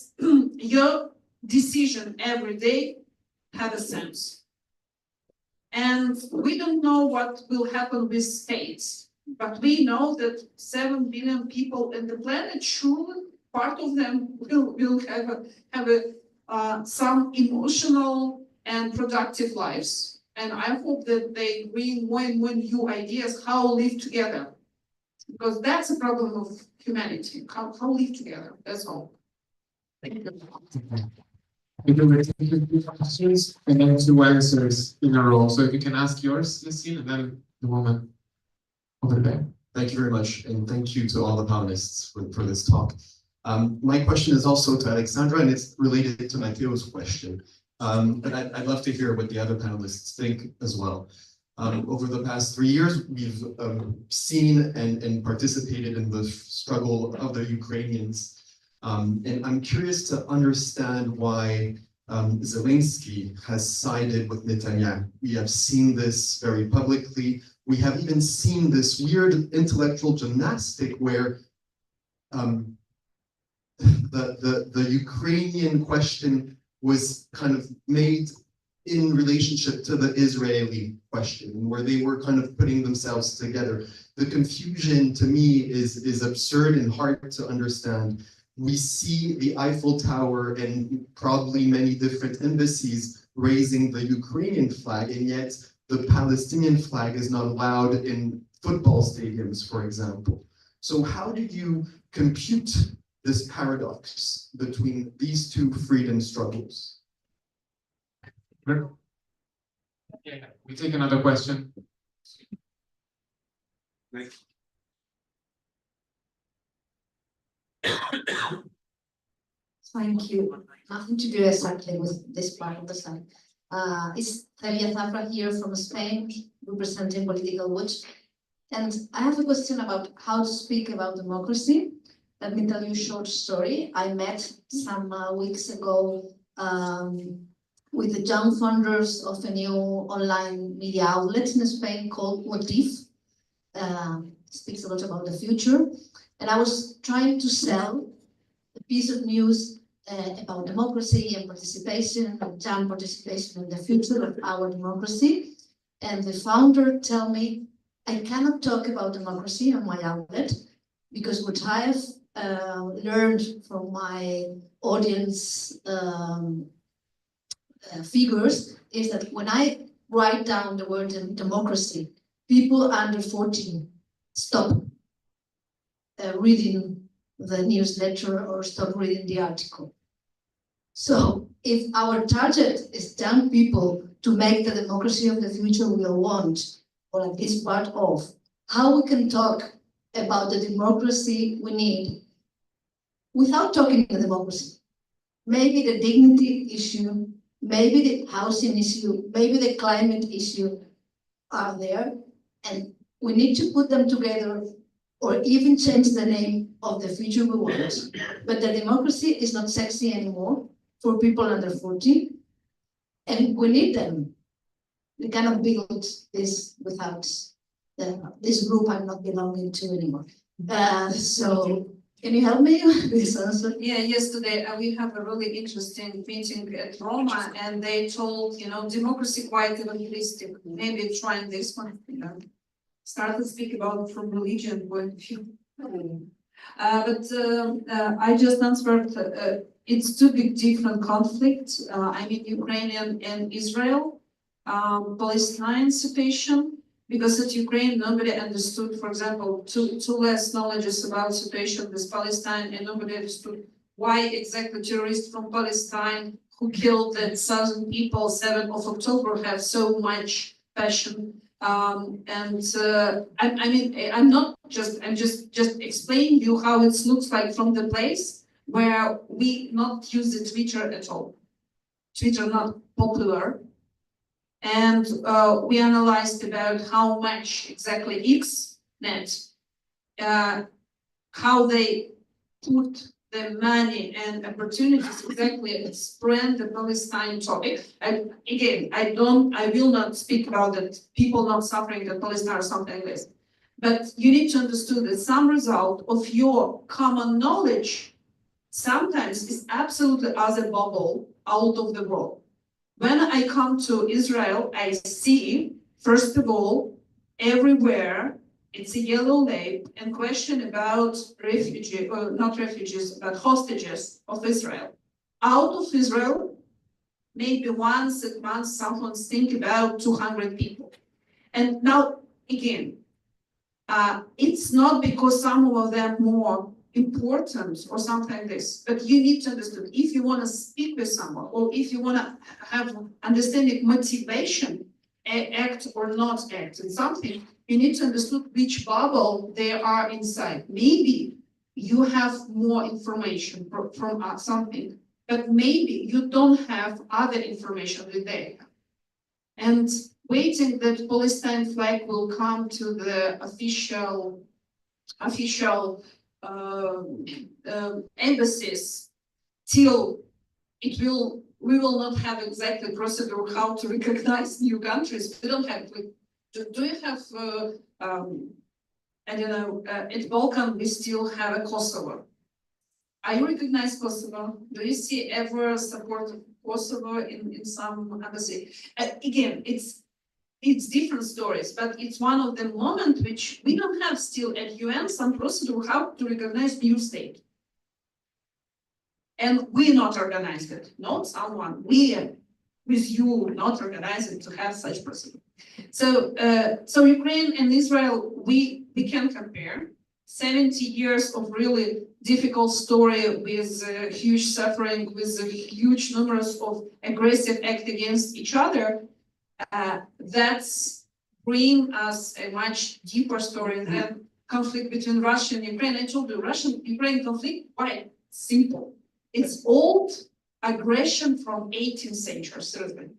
your decision every day have a sense. And we don't know what will happen with states, but we know that 7 billion people in the planet, surely part of them will have some emotional and productive lives. And I hope that they bring more and more new ideas how to live together. Because that's a problem of humanity, how live together, that's all. Thank you. We're taking 2 questions and then 2 answers in a row. So if you can ask yours, Yassine, and then the woman over there. Thank you very much, and thank you to all the panelists for this talk. My question is also to Alexandra, and it's related to Matteo's question. But I'd love to hear what the other panelists think as well. Over the past 3 years, we've seen and participated in the struggle of the Ukrainians. And I'm curious to understand why Zelensky has sided with Netanyahu. We have seen this very publicly. We have even seen this weird intellectual gymnastic where the Ukrainian question was kind of made in relationship to the Israeli question, where they were kind of putting themselves together. The confusion to me is absurd and hard to understand. We see the Eiffel Tower and probably many different embassies raising the Ukrainian flag, and yet the Palestinian flag is not allowed in football stadiums, for example. So how did you compute this paradox between these two freedom struggles? Yeah, we take another question. Thank you. Nothing to do exactly with this part of the slide. It's Celia Zafra here from Spain, representing Political Watch. And I have a question about how to speak about democracy. Let me tell you a short story. I met some weeks ago with the young founders of a new online media outlet in Spain called What If. Speaks a lot about the future. And I was trying to sell a piece of news about democracy and participation, and young participation in the future of our democracy. And the founder told me, I cannot talk about democracy on my outlet because what I've learned from my audience figures is that when I write down the word democracy, people under 14 stop reading the newsletter or stop reading the article. So if our target is young people to make the democracy of the future we all want, or at least part of, how we can talk about the democracy we need without talking the democracy? Maybe the dignity issue, maybe the housing issue, maybe the climate issue are there, and we need to put them together or even change the name of the future we want. But the democracy is not sexy anymore for people under 14, and we need them. We cannot build this without this group I'm not belonging to anymore. So can you help me with this answer? Yeah, yesterday we have a really interesting meeting at Roma, and they told, democracy quite evangelistic. Maybe trying this one, start to speak about from religion point of view. But I just answered, it's two big different conflicts. I mean, Ukrainian and Israel, Palestine situation, because at Ukraine, nobody understood, for example, two less knowledges about situation with Palestine, and nobody understood why exactly terrorists from Palestine who killed 1,000 people 7th of October have so much passion. I'm just explaining you how it looks like from the place where we not use the Twitter at all. Twitter not popular. And we analyzed about how much exactly XNet, how they put the money and opportunities exactly spread the Palestine topic. And again, I will not speak about that people not suffering in Palestine or something like this. But you need to understand that some result of your common knowledge sometimes is absolutely as a bubble out of the world. When I come to Israel, I see, first of all, everywhere it's a yellow label and question about refugee, or not refugees, but hostages of Israel. Out of Israel, maybe once a month, someone think about 200 people. And now, again, it's not because some of them more important or something like this, but you need to understand, if you want to speak with someone, or if you want to have understanding motivation, act or not act in something, you need to understand which bubble they are inside. Maybe you have more information from something, but maybe you don't have other information that they have. And waiting that Palestine flag will come to the official embassies till we will not have exactly procedure how to recognize new countries. We don't have. Do you have? I don't know. At Balkan, we still have a Kosovo. Are you recognize Kosovo? Do you see ever support of Kosovo in some embassy? Again, it's different stories, but it's one of the moments which we don't have still at UN some procedure how to recognize new state. And we not organized it, not someone, we with you not organized it to have such procedure. So Ukraine and Israel, we can compare 70 years of really difficult story with huge suffering, with huge numbers of aggressive acts against each other. That's bring us a much deeper story than conflict between Russia and Ukraine. I told you, Russian-Ukraine conflict, quite simple. It's old aggression from 18th century, certainly.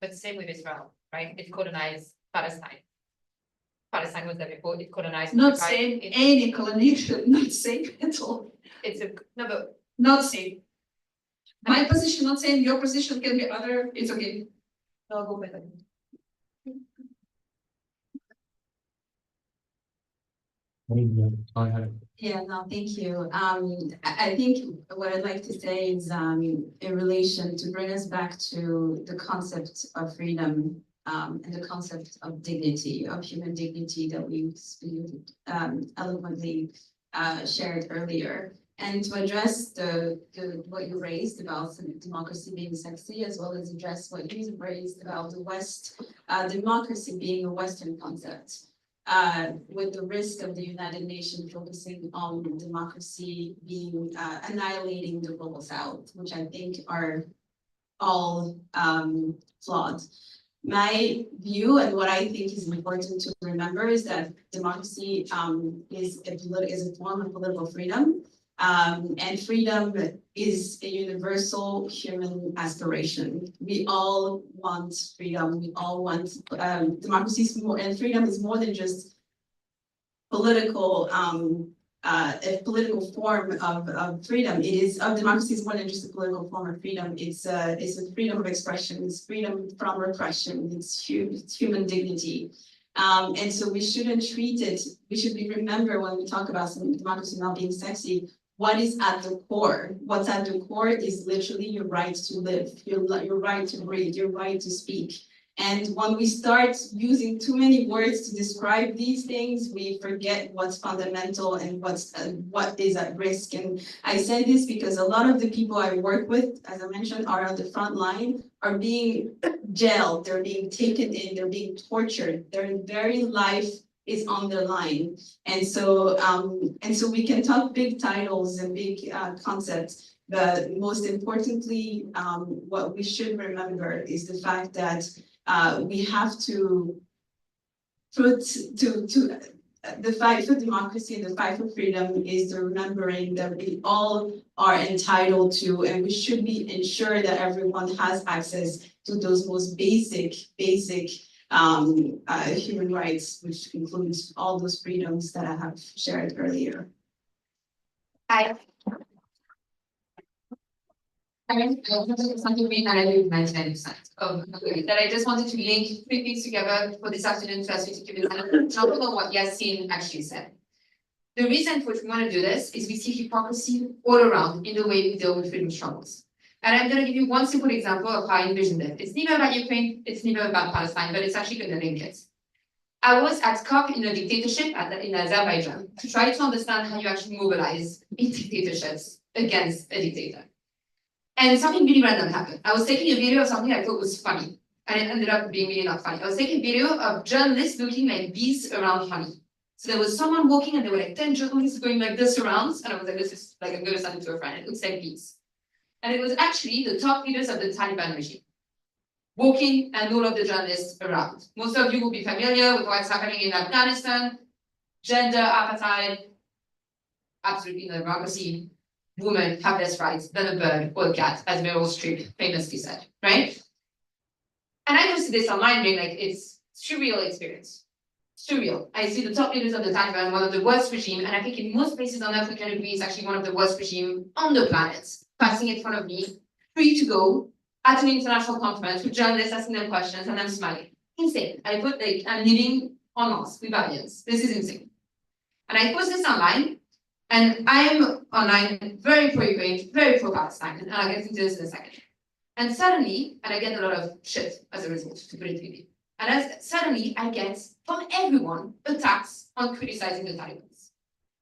But same with Israel, right? It colonized Palestine. Palestine was there before, it colonized. Not same, any colonization, not same at all. No, but not same. My position, not same, your position can be other, it's okay. I'll go with it. Yeah, no, thank you. I think what I'd like to say is in relation to bring us back to the concept of freedom and the concept of dignity, of human dignity that we eloquently shared earlier. And to address what you raised about democracy being sexy, as well as address what you raised about the West, democracy being a Western concept, with the risk of the United Nations focusing on democracy being annihilating the global South, which I think are all flawed. My view and what I think is important to remember is that democracy is a form of political freedom. And freedom is a universal human aspiration. We all want freedom. We all want democracy, and freedom is more than just political, a political form of freedom. It is democracy is more than just a political form of freedom. It's a freedom of expression. It's freedom from repression. It's human dignity. And so we shouldn't treat it. We should remember when we talk about democracy not being sexy. What is at the core? What's at the core is literally your right to live, your right to breathe, your right to speak. And when we start using too many words to describe these things, we forget what's fundamental and what is at risk. And I say this because a lot of the people I work with, as I mentioned, are on the front line, are being jailed, they're being taken in, they're being tortured, their very life is on the line. And so we can talk big titles and big concepts, but most importantly, what we should remember is the fact that we have to the fight for democracy and the fight for freedom is the remembering that we all are entitled to, and we should be ensure that everyone has access to those most basic human rights, which includes all those freedoms that I have shared earlier. I something we narrated 99% of that I just wanted to link three things together for this afternoon to ask you to give an example of what Yassine actually said. The reason for which we want to do this is we see hypocrisy all around in the way we deal with freedom struggles. And I'm going to give you one simple example of how I envision it. It's neither about Ukraine, it's neither about Palestine, but it's actually going to link it. I was at COP in a dictatorship in Azerbaijan to try to understand how you actually mobilize in dictatorships against a dictator. And something really random happened. I was taking a video of something I thought was funny, and it ended up being really not funny. I was taking a video of journalists looking like bees around honey. So there was someone walking, and there were like 10 journalists going like this around, and I was like, this is like, I'm going to send it to a friend. It looks like bees. And it was actually the top leaders of the Taliban regime, walking and all of the journalists around. Most of you will be familiar with what's happening in Afghanistan, gender apartheid, absolutely no democracy. Women have less rights than a bird or a cat, as Meryl Streep famously said, right? And I posted this online being like, it's surreal experience. Surreal. I see the top leaders of the Taliban, one of the worst regime, and I think in most places on Earth we can agree it's actually one of the worst regime on the planet, passing in front of me, free to go, at an international conference with journalists asking them questions, and I'm smiling. Insane. I put like, I'm living en masse with aliens. This is insane. And I post this online, and I'm online, very pro-Ukraine, very pro-Palestine, and I'll get into this in a second. And suddenly, and I get a lot of shit as a result, to put it clearly. And suddenly I get, from everyone, attacks on criticizing the Taliban.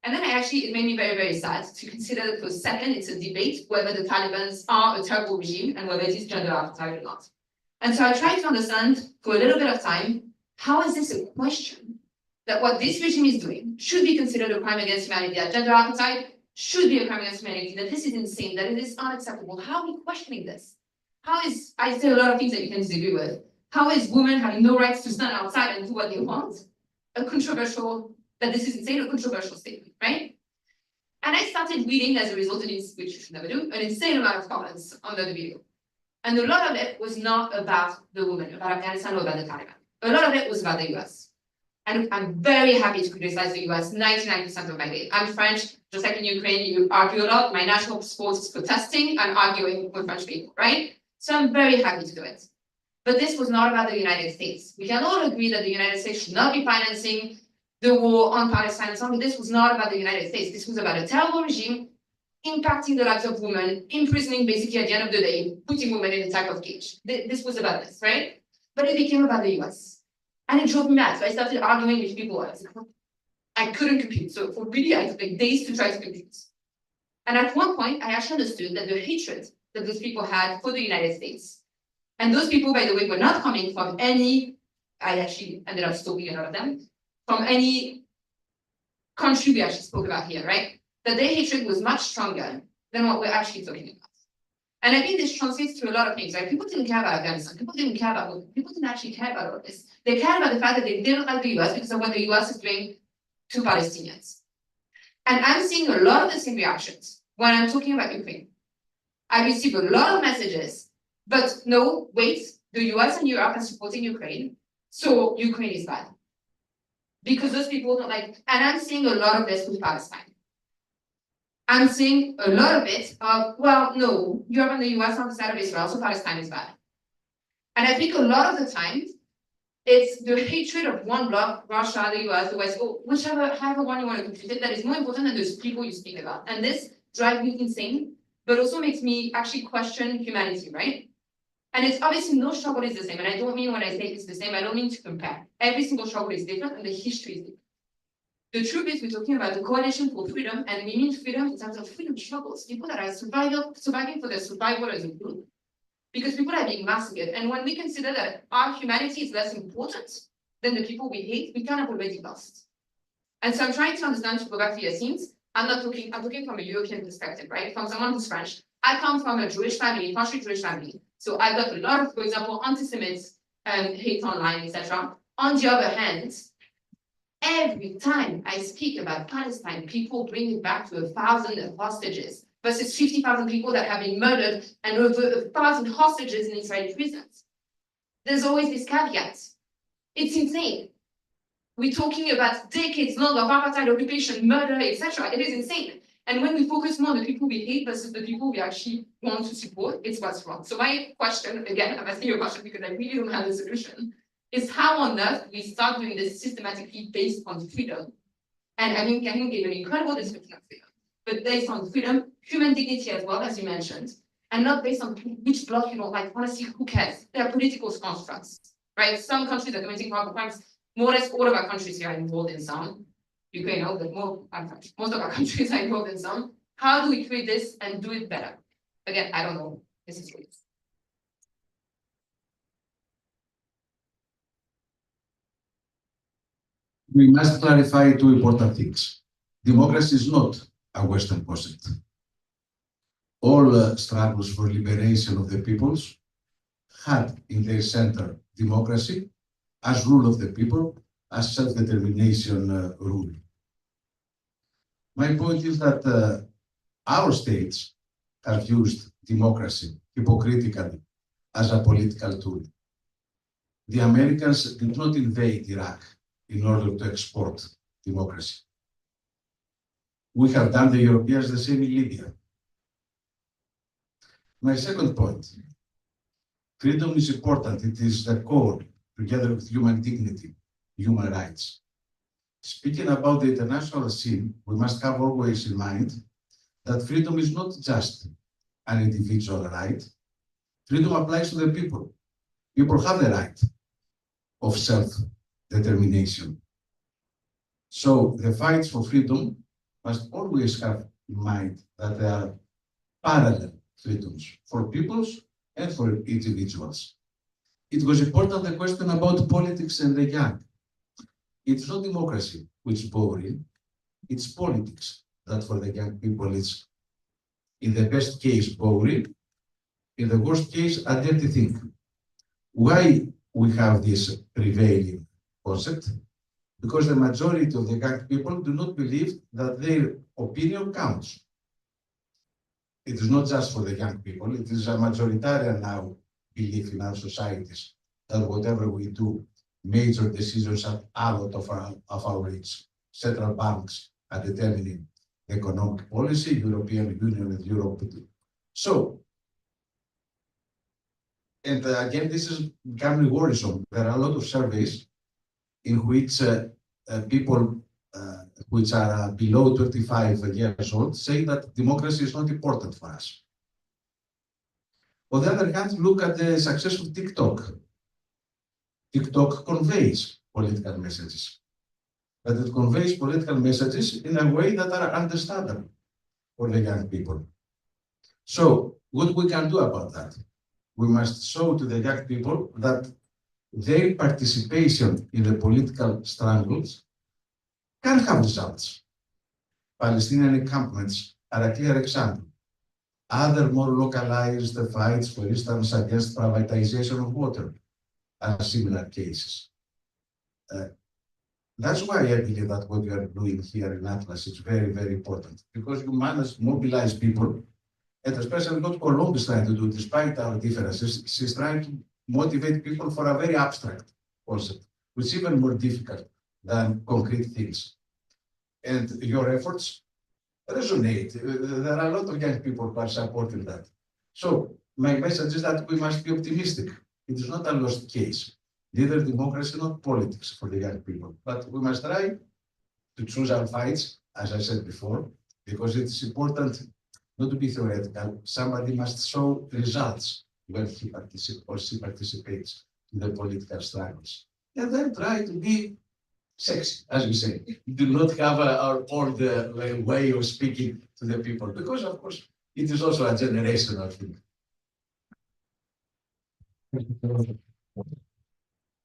And then it made me very, very sad to consider that for a second it's a debate whether the Taliban are a terrible regime and whether it is gender apartheid or not. And so I tried to understand for a little bit of time, how is this a question? That what this regime is doing should be considered a crime against humanity, that gender apartheid should be a crime against humanity, that this is insane, that it is unacceptable. How are we questioning this? How is, I say a lot of things that you can disagree with. How is women having no rights to stand outside and do what they want? A controversial, that this is insane, a controversial statement, right? And I started reading as a result, which you should never do, an insane amount of comments under the video. And a lot of it was not about the women, about Afghanistan or about the Taliban. A lot of it was about the US. And I'm very happy to criticize the US 99% of my day. I'm French, just like in Ukraine, you argue a lot. My national sport is protesting. I'm arguing with French people, right? So I'm very happy to do it. But this was not about the United States. We can all agree that the United States should not be financing the war on Palestine and so on. This was not about the United States. This was about a terrible regime impacting the lives of women, imprisoning basically at the end of the day, putting women in a type of cage. This was about this, right? but it became about the US. And it drove me mad. So I started arguing with people. I couldn't compute. So for really, I took like days to try to compute. And at one point, I actually understood that the hatred that those people had for the United States, and those people, by the way, were not coming from any, I actually ended up stalking a lot of them, from any country we actually spoke about here, right? That their hatred was much stronger than what we're actually talking about. And I think this translates to a lot of things, right? People didn't care about Afghanistan. People didn't care about, people didn't actually care about all this. They cared about the fact that they didn't like the US because of what the US is doing to Palestinians. And I'm seeing a lot of the same reactions when I'm talking about Ukraine. I receive a lot of messages, but no, wait, the US and Europe are supporting Ukraine, so Ukraine is bad. Because those people don't like, and I'm seeing a lot of this with Palestine. I'm seeing a lot of it of, well, no, Europe and the US are on the side of Israel, so Palestine is bad. And I think a lot of the time, it's the hatred of one bloc, Russia, the US, the West, or however one you want to compute it, that is more important than those people you speak about. And this drives me insane, but also makes me actually question humanity, right? And it's obviously no struggle is the same. And I don't mean when I say it's the same, I don't mean to compare. Every single struggle is different and the history is different. The truth is we're talking about the coalition for freedom, and we mean freedom in terms of freedom struggles, people that are surviving for their survival as a group. Because people are being massacred. And when we consider that our humanity is less important than the people we hate, we kind of already lost. And so I'm trying to understand, to go back to Yassine's, I'm talking from a European perspective, right? From someone who's French. I come from a Jewish family, partially Jewish family. So I've got a lot of, for example, anti-Semites, hate online, etc. On the other hand, every time I speak about Palestine, people bring it back to 1,000 hostages versus 50,000 people that have been murdered and over 1,000 hostages in Israeli prisons. There's always this caveat. It's insane. We're talking about decades long of apartheid, occupation, murder, etc. It is insane. And when we focus more on the people we hate versus the people we actually want to support, it's what's wrong. So my question, again, I'm asking you a question because I really don't have a solution, is how on earth we start doing this systematically based on freedom. And I mean, Karim gave an incredible description of freedom, but based on freedom, human dignity as well, as you mentioned, and not based on which bloc you don't like. Honestly, who cares? They are political constructs, right? Some countries are committing horrible crimes. More or less all of our countries here are involved in some. Ukraine, no, but most of our countries are involved in some. How do we create this and do it better? Again, I don't know. This is what it is. We must clarify two important things. Democracy is not a Western concept. All struggles for liberation of the peoples had in their center democracy as rule of the people, as self-determination rule. My point is that our states have used democracy hypocritically as a political tool. The Americans did not invade Iraq in order to export democracy. We have done, the Europeans, the same in Libya. My second point, freedom is important. It is the core, together with human dignity, human rights. Speaking about the international scene, we must have always in mind that freedom is not just an individual right. Freedom applies to the people. People have the right of self-determination. So the fights for freedom must always have in mind that there are parallel freedoms for peoples and for individuals. It was important, the question about politics and the young. It's not democracy which is boring, it's politics that for the young people is, in the best case, boring, in the worst case, a dirty thing. Why we have this prevailing concept? Because the majority of the young people do not believe that their opinion counts. It is not just for the young people, it is a majoritarian now belief in our societies that whatever we do, major decisions are out of our reach. Central banks are determining economic policy, European Union and Europe. So, and again, this is becoming worrisome. There are a lot of surveys in which people which are below 25 years old say that democracy is not important for us. On the other hand, look at the success of TikTok. TikTok conveys political messages, but it conveys political messages in a way that are understandable for the young people. So what we can do about that? We must show to the young people that their participation in the political struggles can have results. Palestinian encampments are a clear example. Other more localized fights, for instance, against privatization of water, are similar cases. That's why I believe that what we are doing here in Atlas is very, very important, because you manage to mobilize people, and especially what Columbus is trying to do, despite our differences, she's trying to motivate people for a very abstract concept, which is even more difficult than concrete things. And your efforts resonate. There are a lot of young people who are supporting that. So my message is that we must be optimistic. It is not a lost case. Neither democracy nor politics for the young people. But we must try to choose our fights, as I said before, because it's important not to be theoretical. Somebody must show results when he participates or she participates in the political struggles. And then try to be sexy, as we say. Do not have our old way of speaking to the people, because of course it is also a generational thing.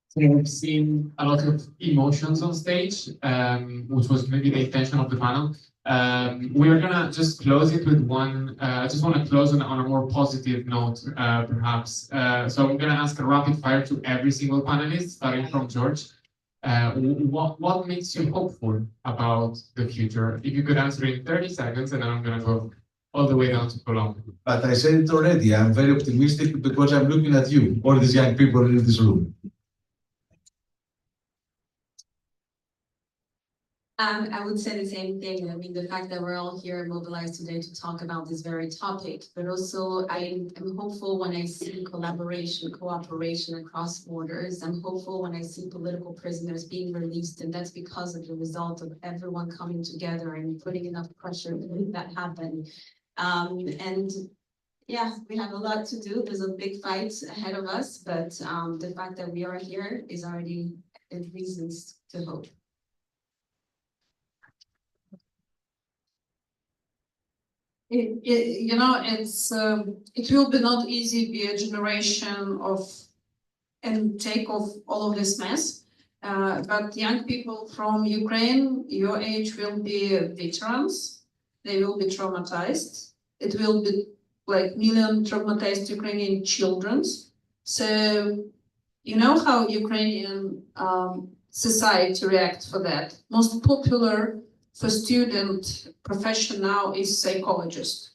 So we've seen a lot of emotions on stage, which was maybe the intention of the panel. We're gonna just close it with one. I just want to close on a more positive note, perhaps. So I'm gonna ask a rapid fire to every single panelist, starting from George. What makes you hopeful about the future? If you could answer in 30 seconds, and then I'm gonna go all the way down to Colombia. But I said it already. I'm very optimistic because I'm looking at you, all these young people in this room. I would say the same thing. I mean, the fact that we're all here mobilized today to talk about this very topic, but also I'm hopeful when I see collaboration, cooperation across borders. I'm hopeful when I see political prisoners being released, and that's because of the result of everyone coming together and putting enough pressure to make that happen. And yeah, we have a lot to do. There's a big fight ahead of us, but the fact that we are here is already reasons to hope. You know, it will be not easy be a generation of and take off all of this mess. But young people from Ukraine, your age, will be veterans. They will be traumatized. It will be like million traumatized Ukrainian children. So you know how Ukrainian society reacts for that. Most popular for student profession now is psychologist.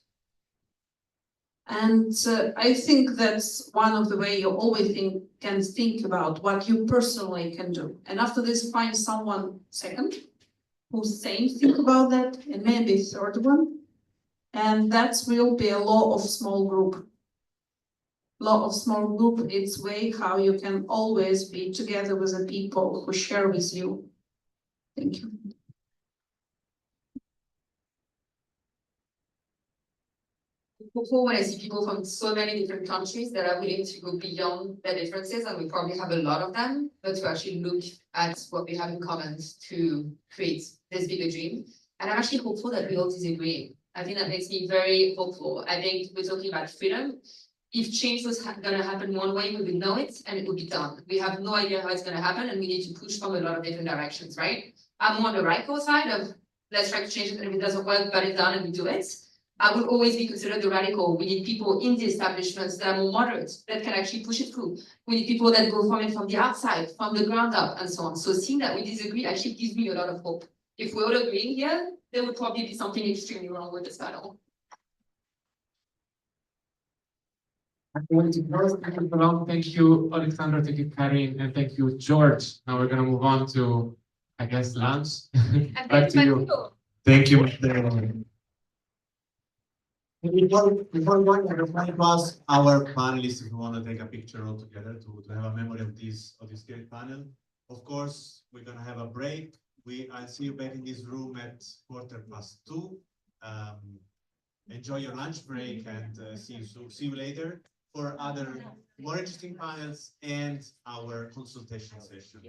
And I think that's one of the way you always can think about what you personally can do. And after this, find someone second who same think about that, and maybe third one. And that will be a law of small group. Law of small group, it's way how you can always be together with the people who share with you. Thank you. Before, when I see people from so many different countries that are willing to go beyond their differences, and we probably have a lot of them, but to actually look at what we have in common to create this bigger dream. And I'm actually hopeful that we all disagree. I think that makes me very hopeful. I think we're talking about freedom. If change was going to happen one way, we would know it and it would be done. We have no idea how it's going to happen, and we need to push from a lot of different directions, right? I'm on the radical side of let's try to change it, and if it doesn't work, but it's done and we do it. I would always be considered the radical. We need people in the establishments that are more moderate, that can actually push it through. We need people that go from it from the outside, from the ground up, and so on. So seeing that we disagree actually gives me a lot of hope. If we're all agreeing here, there would probably be something extremely wrong with this battle. Thank you, Palom. Thank you, Alexandra. Thank you, Karin, and thank you, George. Now we're going to move on to, I guess, lunch. Back to you. Thank you, Mr. Before going, I would like to ask our panelists if we want to take a picture all together to have a memory of this great panel. Of course, we're going to have a break. I'll see you back in this room at 2:15. Enjoy your lunch break and see you later. for other more interesting panels and our consultation session.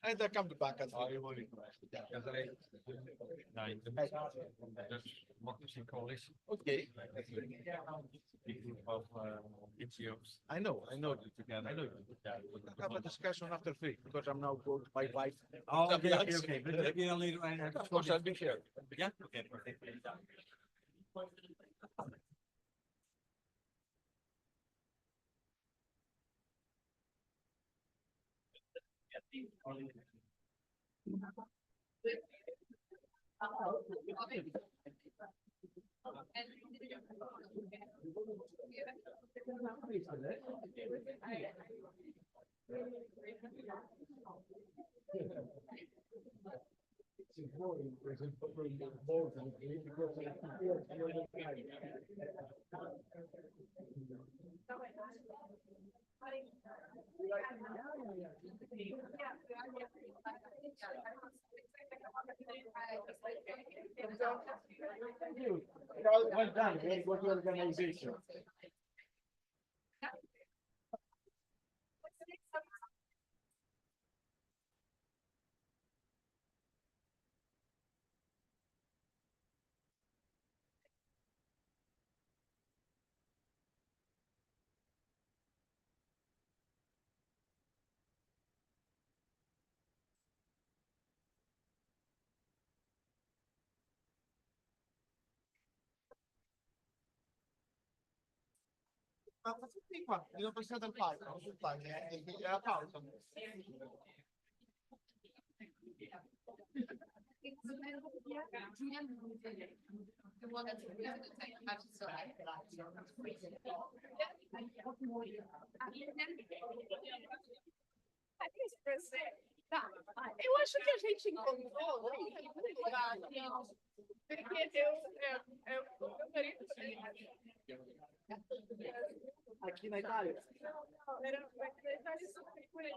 And I come back at okay. I know you together. I know you. Have a discussion after 3 because I'm now going to my wife. Oh, okay. But maybe I'll later on. Of course, I'll be here. Yeah, okay, perfect. Well done. Very good organization. Ma tutti qua, devo passare dal palco, sul palco, la pausa. Eu acho que a gente encontrou porque eu Aqui na Itália? não, era na Itália só foi por aí,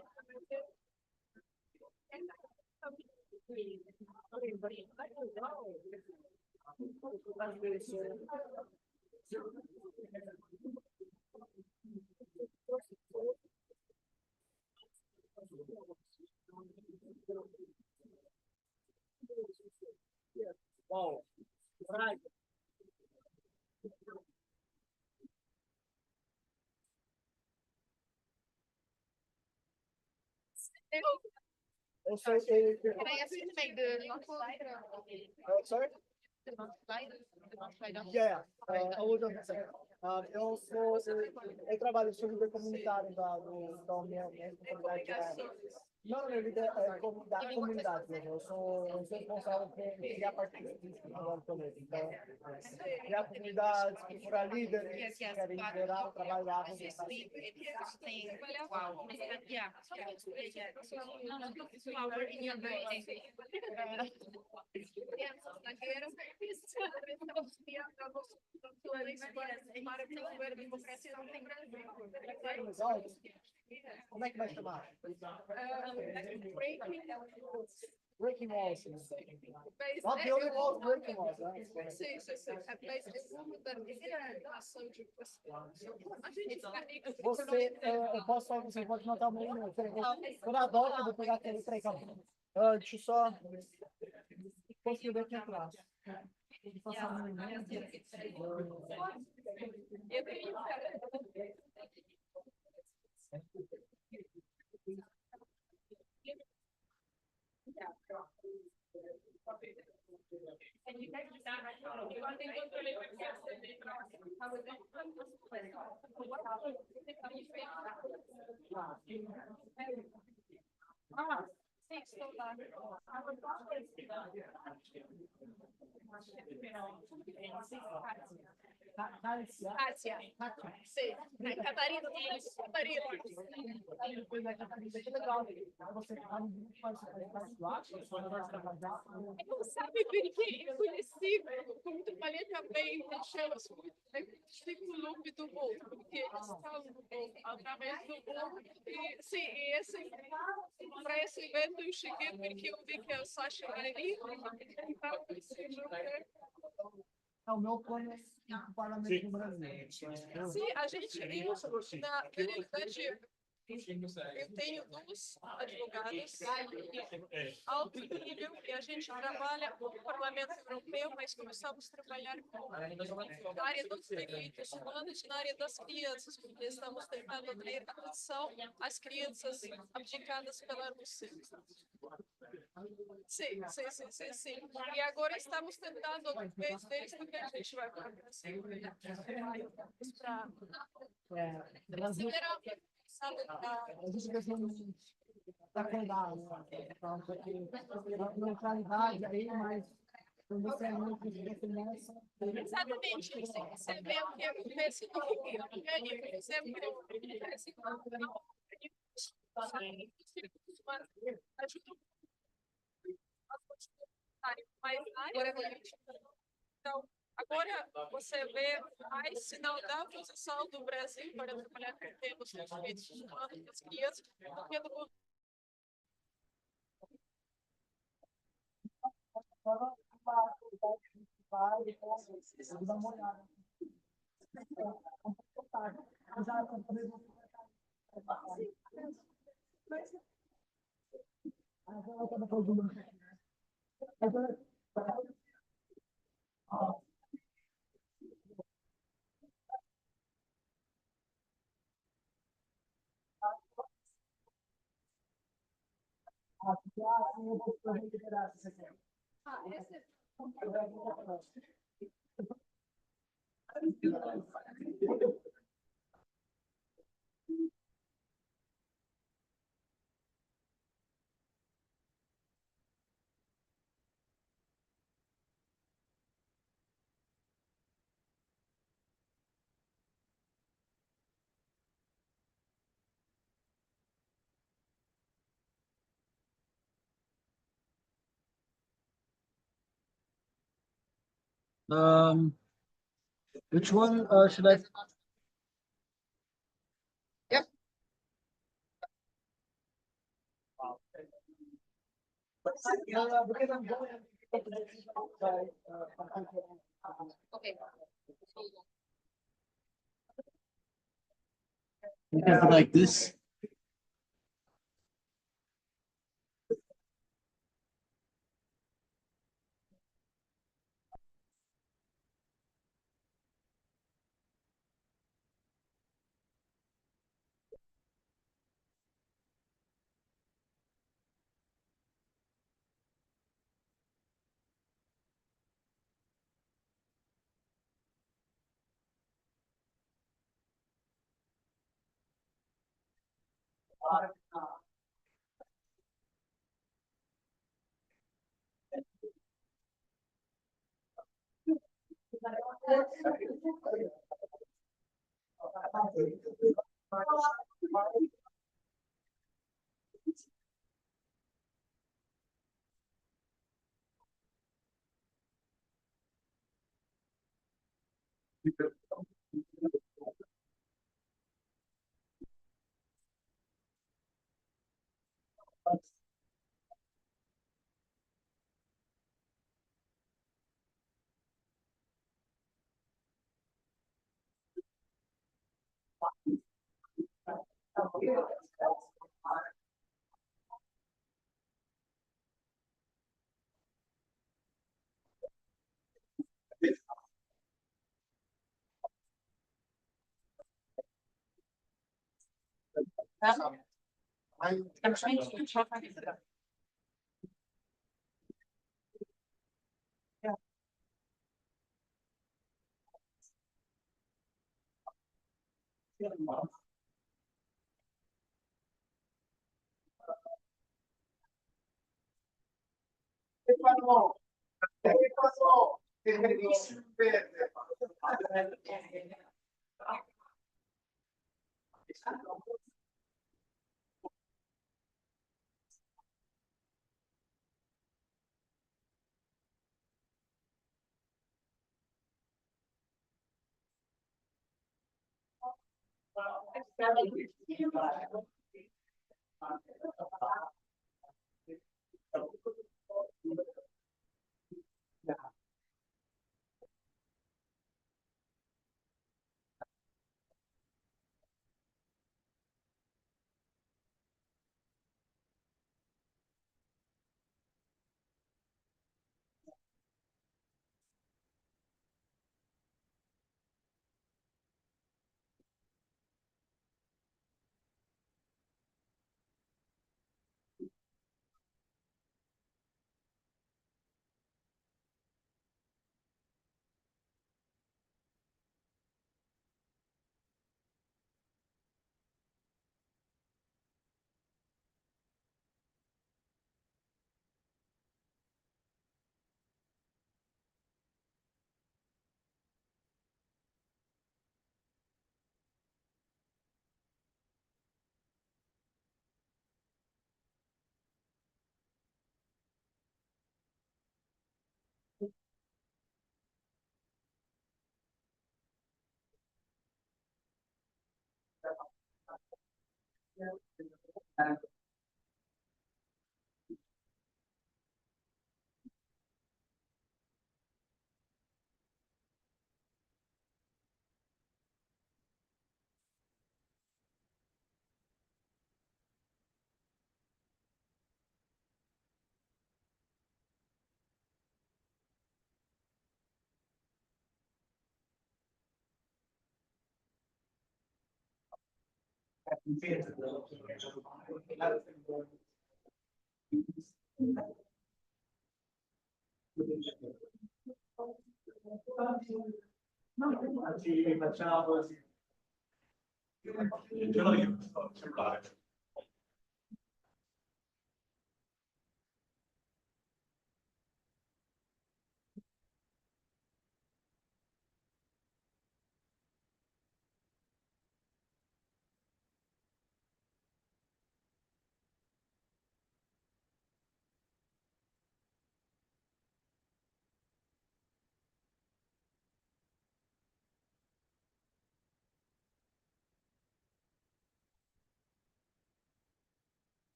Wow. Right. Also, Can I ask you to make the link for sorry? the slide? Yeah, hold on a second. Eu trabalho sobre líder comunitário da minha comunidade. Não, minha vida é comunidade. Eu sou responsável por criar partidos políticos agora também. Então, criar comunidades, procurar líderes que querem liderar o trabalho lá. Como é que vai chamar? Breaking walls. Not the only walls, breaking walls. Sim, sim, sim. Mas uma da ação de a gente você, eu posso só, você pode notar o meu número. Quando a volta, eu vou pegar aquele trem. Deixa eu só conseguir aqui atrás. Asia. Sì, Catarina, Catarina. Não sabe porque eu conheci, como tu falei também, deixamos o loop do mundo, porque eles estão através do mundo. E sim, para esse evento eu cheguei porque eu vi que a Sasha ali, então esse grupo É o meu plano no parlamento do Brasil. sim, a gente, na realidade, eu tenho duas advogadas alto nível e a gente trabalha com o Parlamento Europeu, mas começamos a trabalhar na área dos direitos humanos e na área das crianças, porque estamos tentando atrair atenção às crianças abdicadas pela Rússia. Sim. E agora estamos tentando, ao invés deles, porque a gente vai para o Brasil. Existe a questão da qualidade, então, porque neutralidade aí, mas quando você é muito definição. Exatamente, você vê o que acontece no Rio, por exemplo, acontece ajuda mais área. Então, agora você vê mais sinal da posição do Brasil para trabalhar com temas de direitos humanos das crianças, porque do governo. Which one should I? Yep. Because I'm going. Okay. Because like this.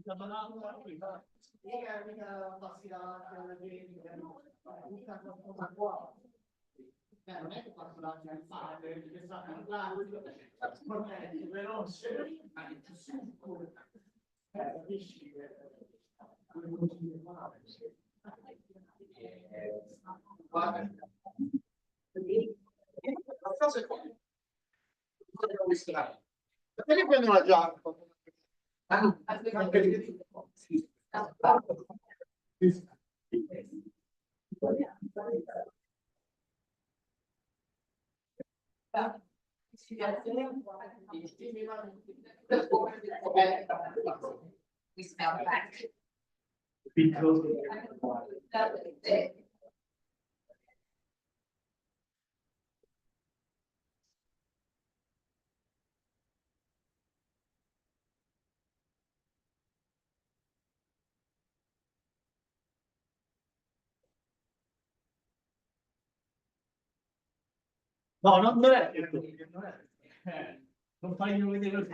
Non è che posso darti al padre, perché sta parlando, veloce, capisci? Perché prendo una giacca? We smell back. No, non è detto, non è. Non faglielo vedere così.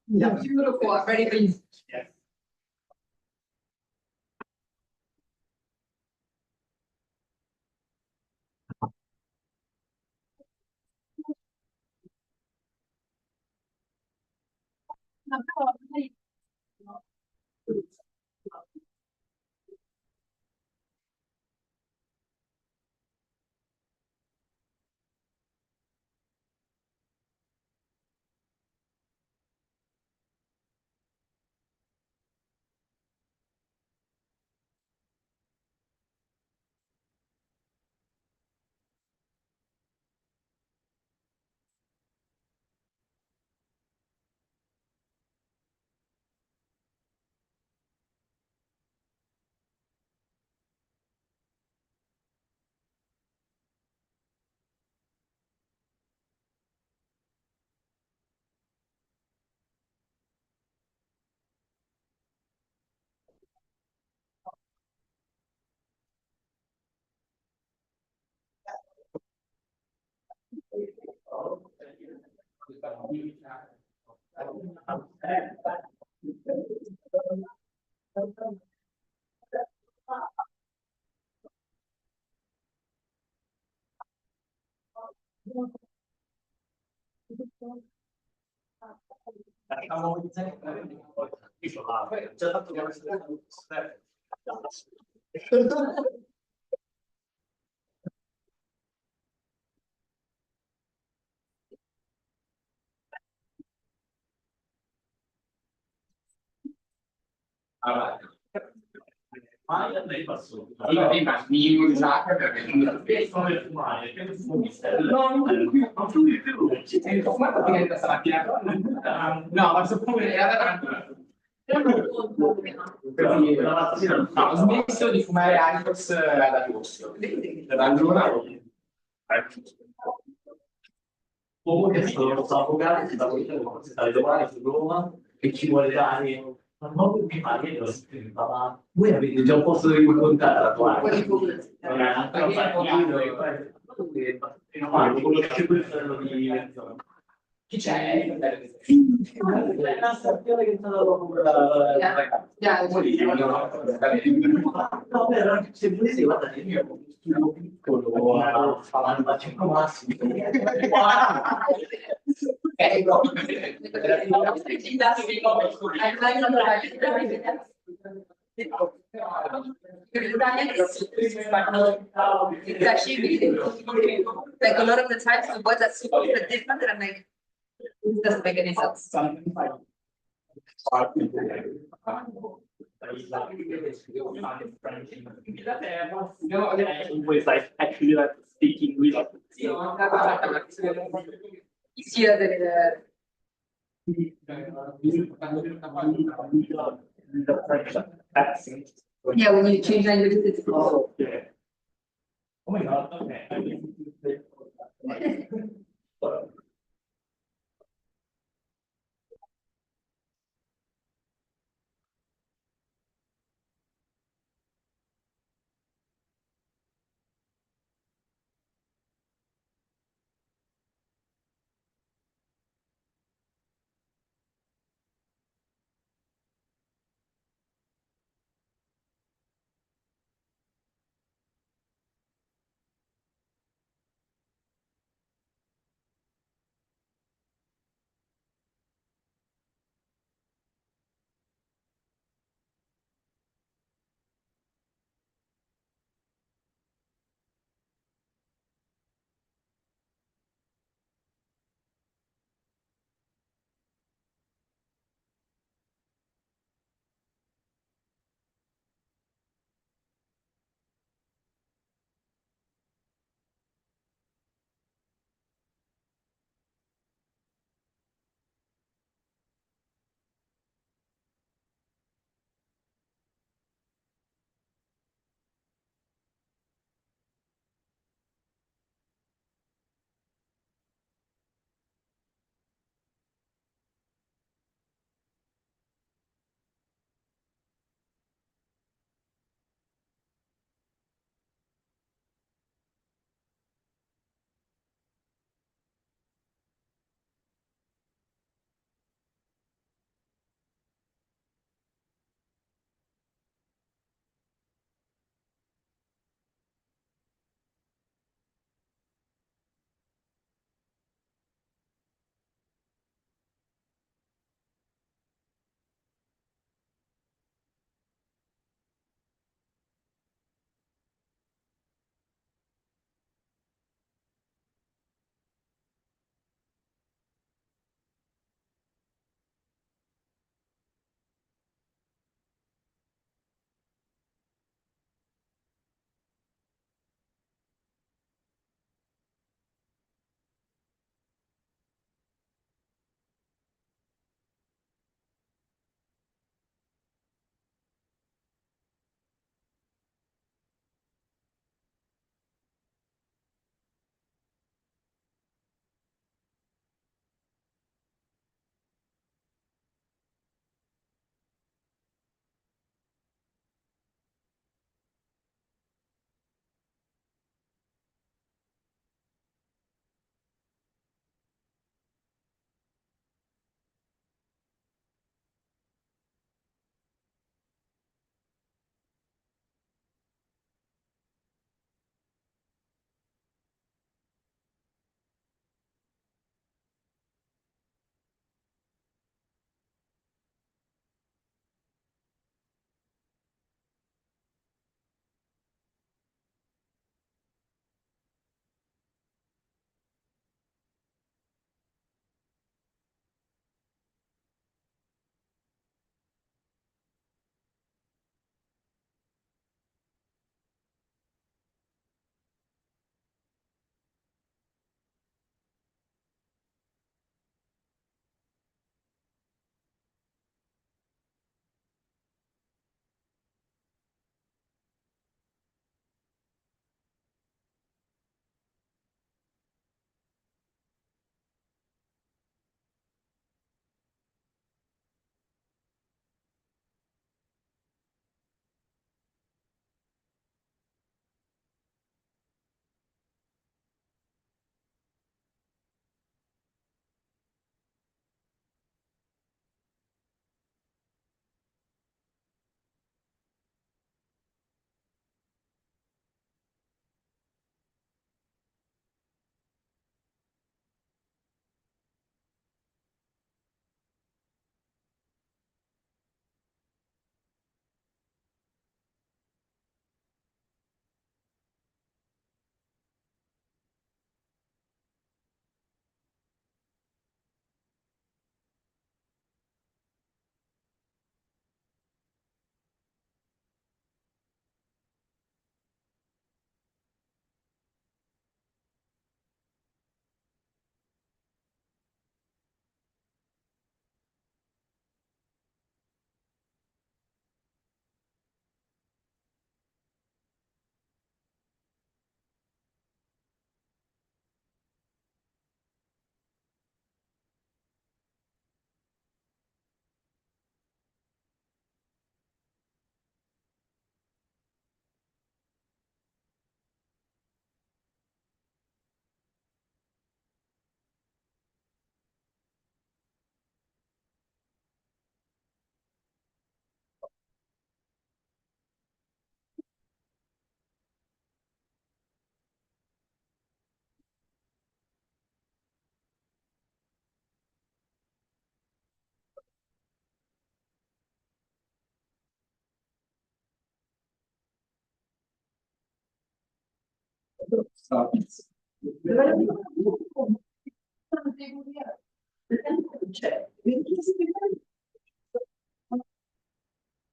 Yeah, beautiful, ready for you. Yes. Io prima mi usate perché non per fumare, no, non fumi più, ci sei fumato diventa stamattina. No, ma so pure no, ho smesso di fumare Alcos ad agosto. Allora Comunque sono avvocato, si sta domani su Roma e ci vuole dare. Ma non mi pare che lo scriva, ma voi avete già un posto dove raccontare la tua arte. Chi c'è? La stazione che è stata dopo no, però se volessi guardare il mio studio piccolo a 5 massimi. Like a lot of the times the words are super different and I'm like, this doesn't make any sense. Always like actually like speak English. Easier than yeah, when you change languages, it's cool. Yeah. Oh my god, okay.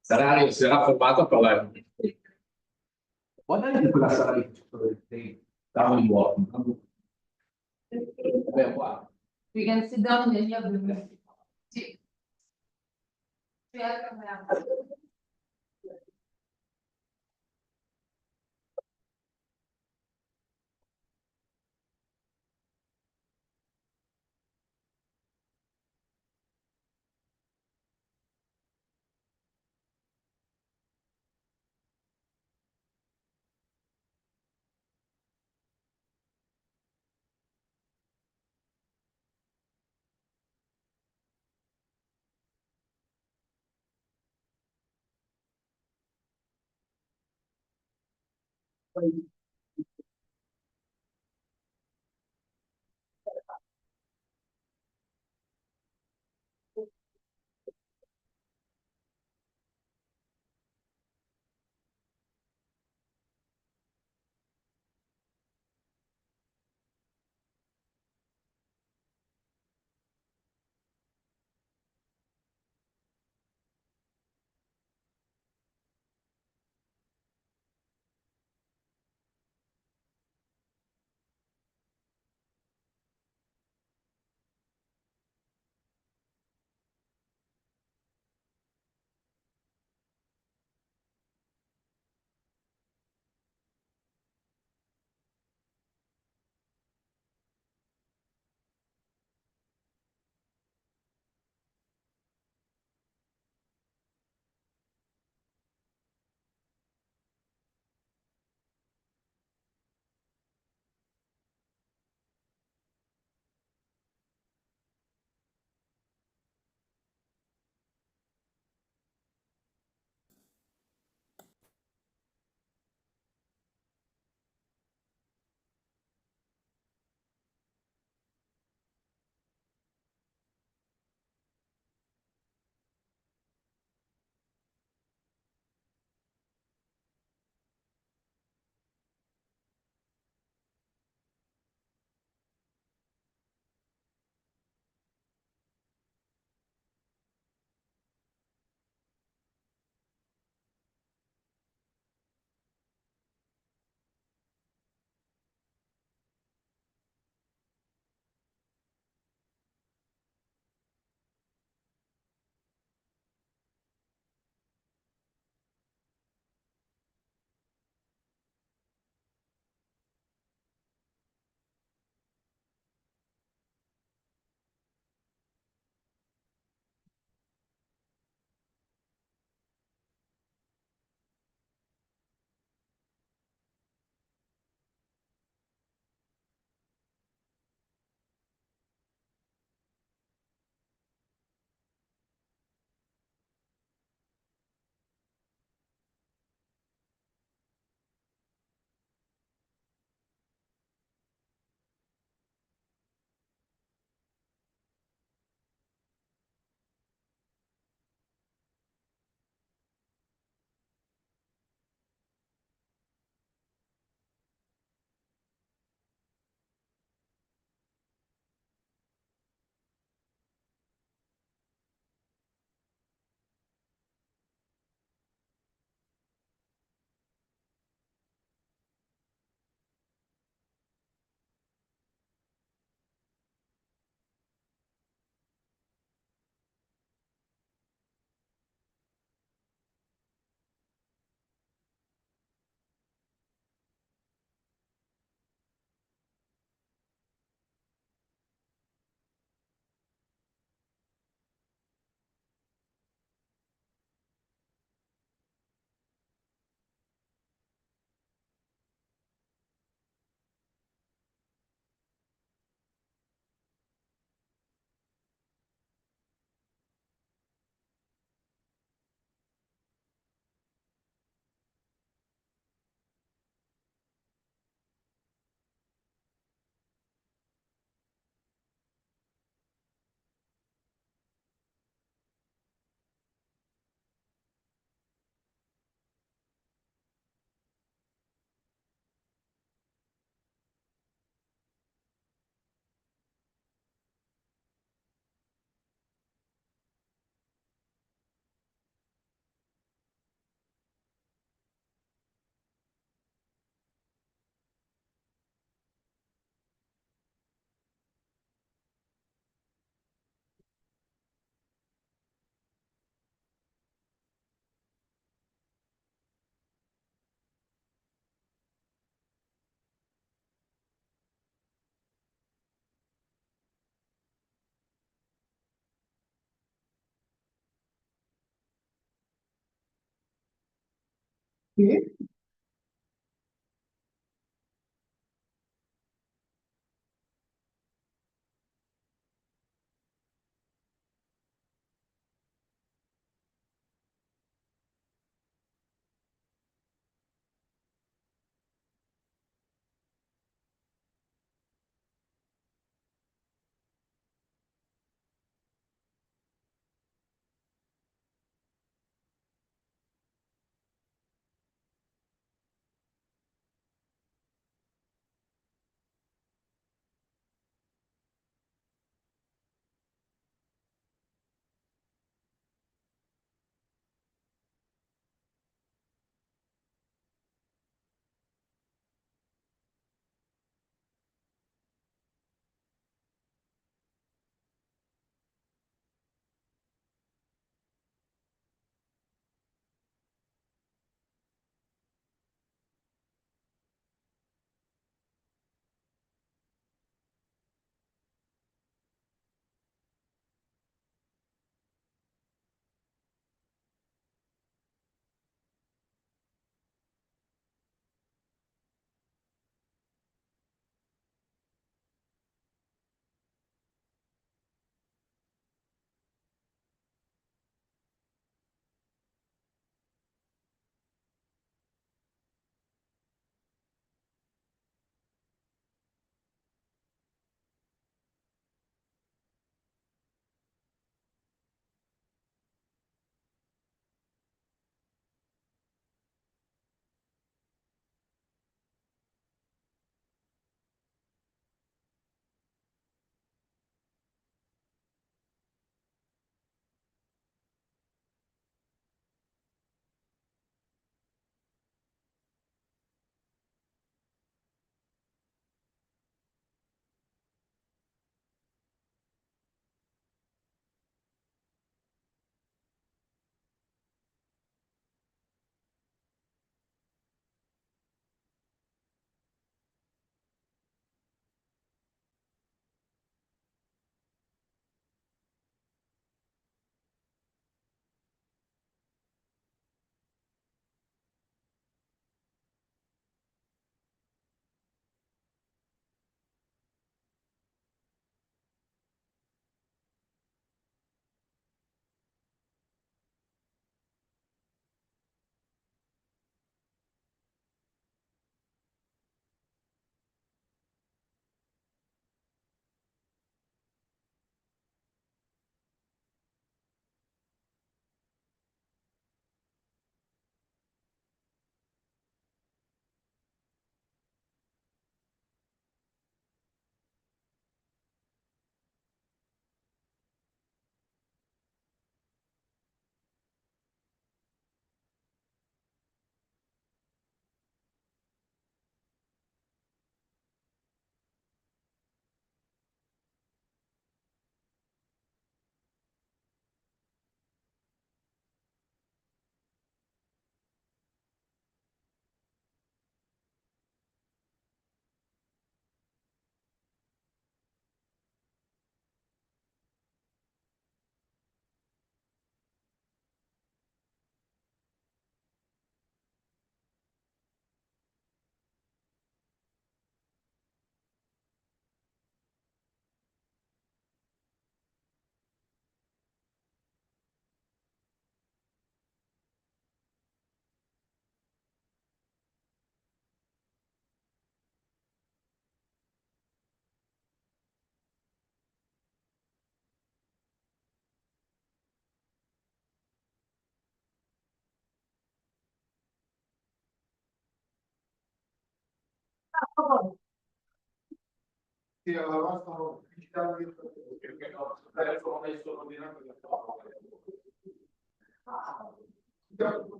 Sarà formato per la... Quando è che quella sarà di down walk? Beh, qua. We can sit down in any of the. Sì.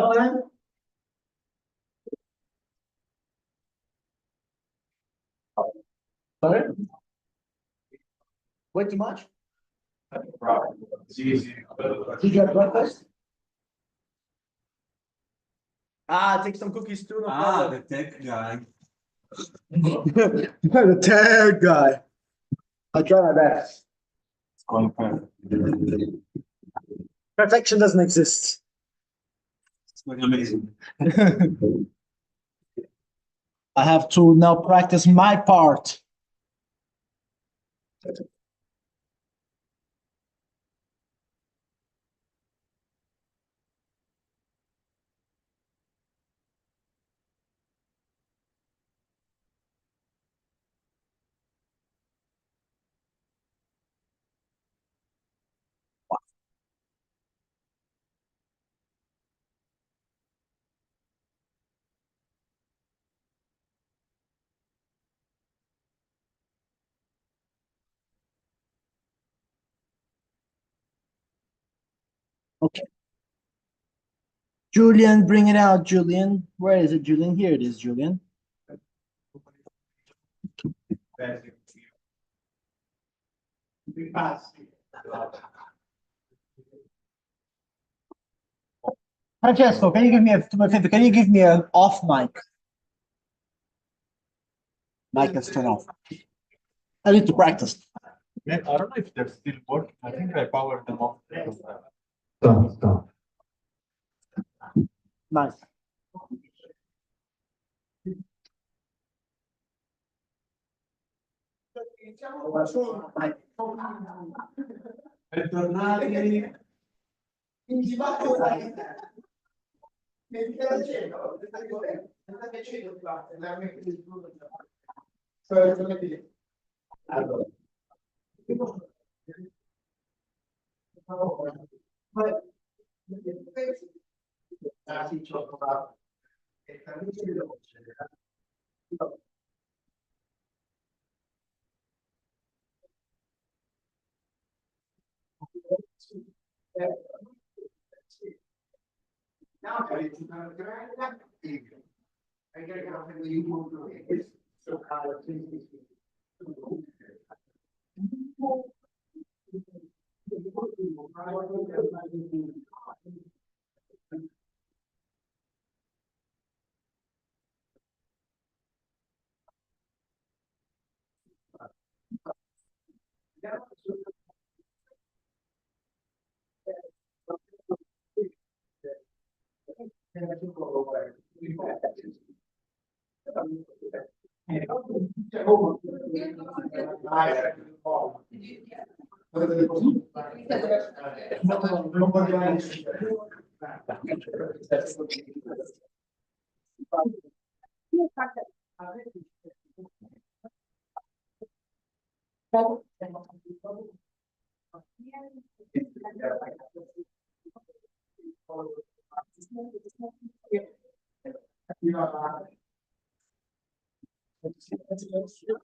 Sorry? Way too much? Did you have breakfast? Take some cookies too. No problem. The tech guy. The tag guy. I try my best. It's going perfect. Perfection doesn't exist. It's going amazing. I have to now practice my part. Okay. Julian, bring it out, Julian. Where is it, Julian? Here it is, Julian. Francesco, can you give me can you give me an off mic? Mic is turned off. I need to practice. I don't know if they're still working. I think I powered them off. Stop. Nice. Bentornati.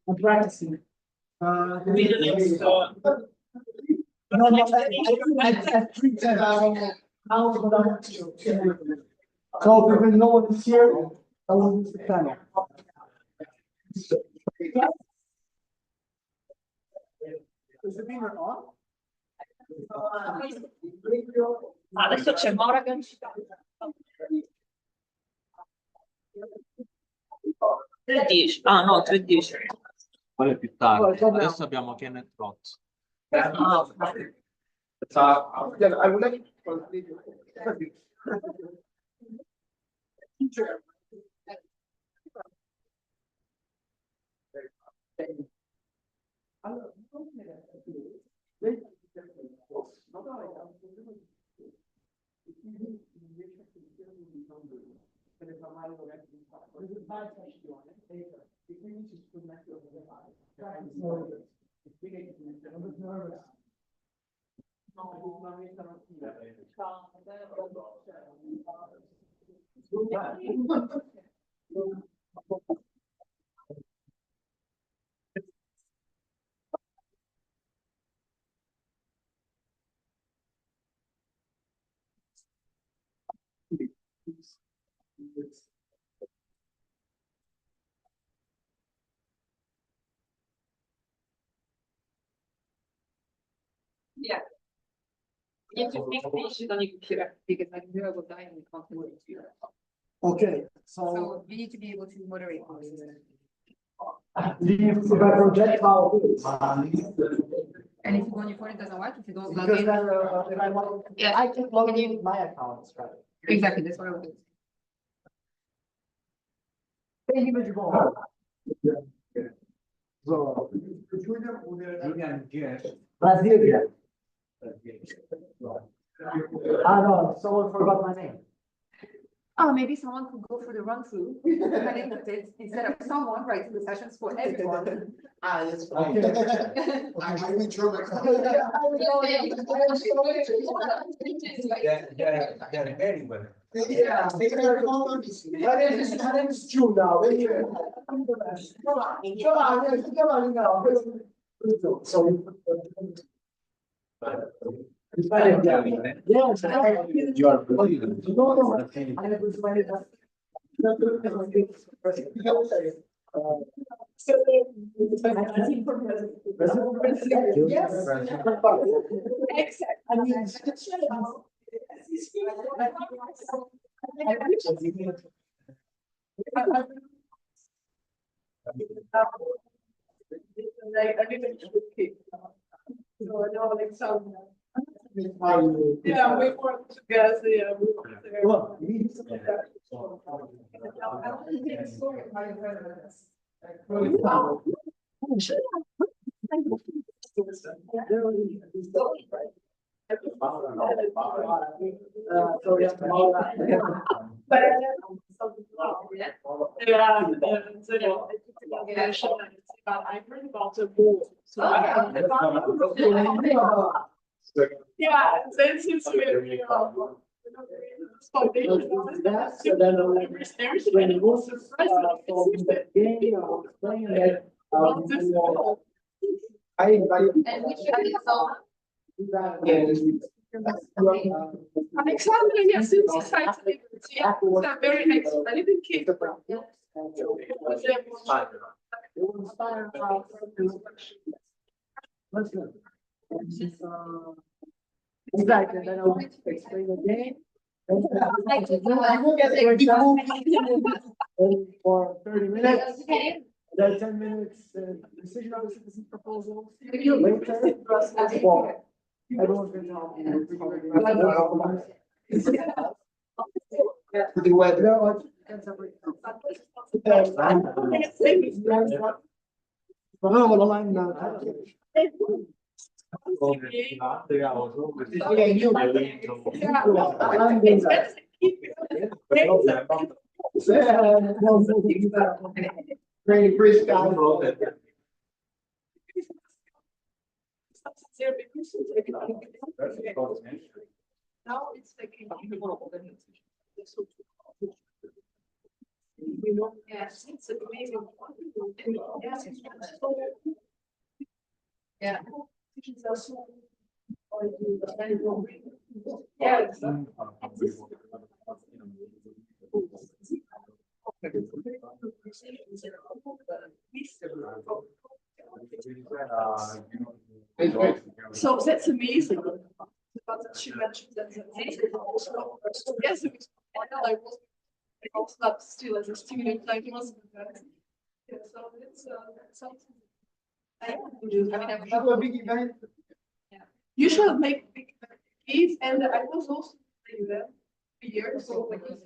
I'm practicing. No, I pretend how so because no one is here, I will use the camera. Is the beamer on? Adesso c'è Morgan. 3:10. Ah no, 3:10. Qual è più tardi? Adesso abbiamo Kenneth Roth. I would like Yeah. You have to speak English on your computer because my computer will die and you can't hear you. Okay, So you need to be able to moderate. leave the project how it is. And if you go on your phone, it doesn't work. If you don't log Because in. then, if I want, Yeah. I can log in my account, right? Exactly, that's what I would do. Thank you, Mr. Ball. So, Julian, Brasilia. Ah, no, someone forgot my name. Oh, maybe someone could go for the run through and instead of someone writing the sessions for everyone. Ah, that's fine. I withdraw my anyway. Yeah, my name is June now. Come on now. So, Yes, you are brilliant. No, no, I have inspired that. Yeah, we work together, yeah, we work together. Yeah, this is really Alexander, yes, in society, they're very excellent. I didn't keep them. Exactly, then I'll explain again. For 30 minutes, then 10 minutes, decision on the citizen proposal. Later, well, everyone's going to help you. The weather. No, I can't separate. No, well, I'm not. Very brisk guy. Now it's taking. Yes, it's amazing. Yeah. Yeah. So that's amazing. But she mentioned that. Yes, I was not still as a student, like most of the time. Yeah, so it's something. I mean, A big event. you should make big events, and I was also doing that a year ago when this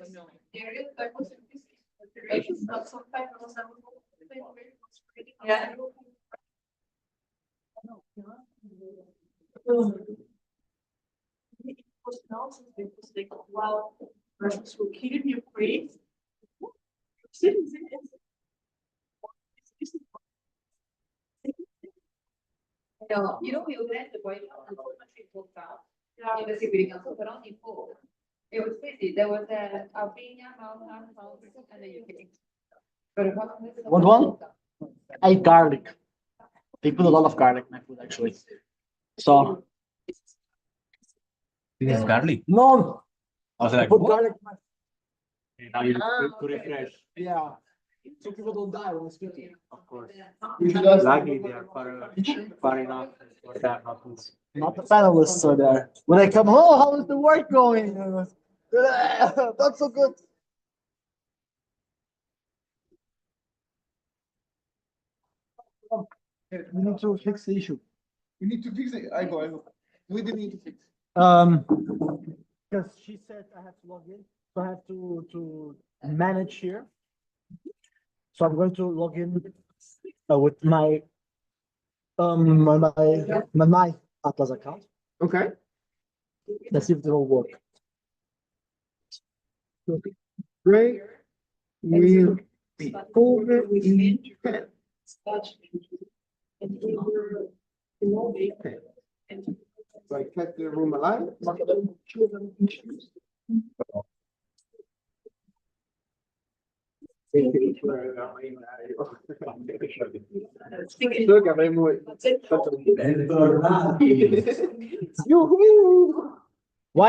area I was in this operations, but sometimes I was yeah. It was nonsense because they go, wow, Russians will kill Ukraine. No, we read the White House and so much people found in the Security Council, but only four. It was crazy. There was Albania, Malta, France, and the UK. But it wasn't. What one? I ate garlic. They put a lot of garlic in my food, actually. So. This is garlic. No. I was like, put what? garlic in my. Now you to refresh. Yeah. So people don't die when speaking. Of course. Luckily, they are far enough for that not to. Not the panelists are there. When I come home, how is the work going? Not so good. We need to fix the issue. We need to fix it. I go. We didn't need to fix. Because she said I have to log in, so I have to manage here. So I'm going to log in with my my Atlas account. Okay. Let's see if it will work. Right. We'll be over in 10. So I kept the room alive. Why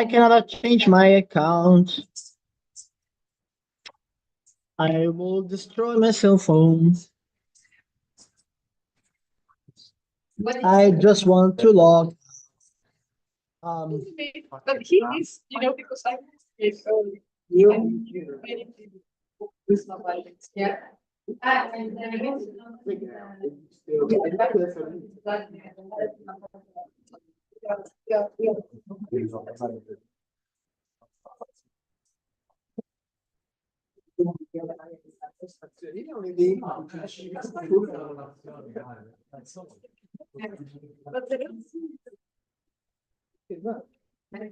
cannot I change my account? I will destroy my cell phone. I just want to log. But he is, because I is you. Yeah.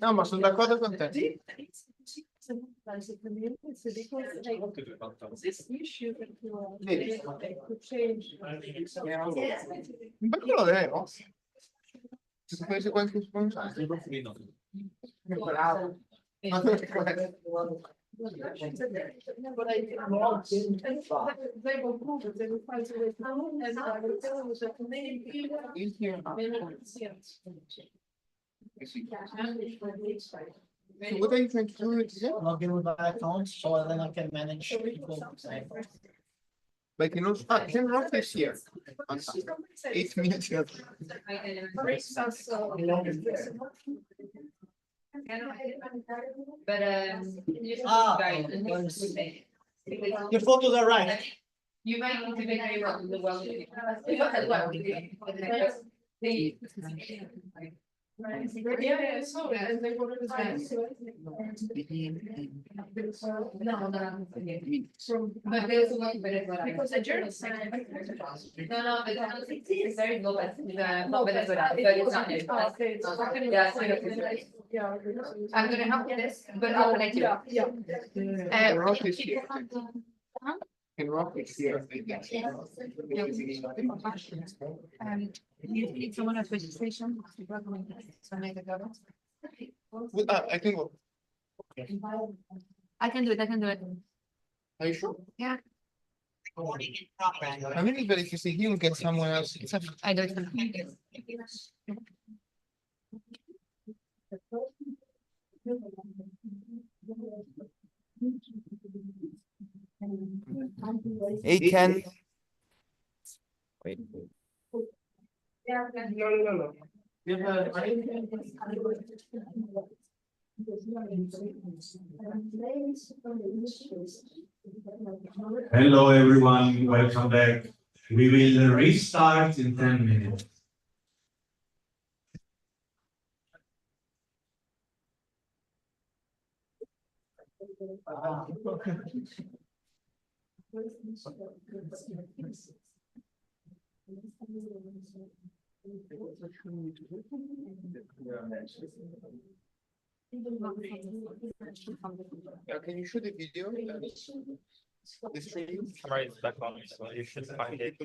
No, ma sono d'accordo con te. Ma quello vero? Se pensi qualche sponsor. Bravo. Ma non è corretto. So what are you trying to do today? Log in with my account so then I can manage people. Like, Ken Rock is here. 8 minutes ago. But Your photos are right. you might need to be very well the well. Yeah, so and they were But there's a lot better. Because the journal no, but it's very low, but it's not. Yeah. I'm gonna help with this, but I'll connect you. Ken Rock is here. Ken Rock is here. You need someone at registration. I can go. I can do it. Are you sure? Yeah. I mean, but if you see him, get someone else. I do it. 8:10. Wait. Hello, everyone. Welcome back. We will restart in 10 minutes. Can you shoot the video? The stream? Camera is back on, so you should find it.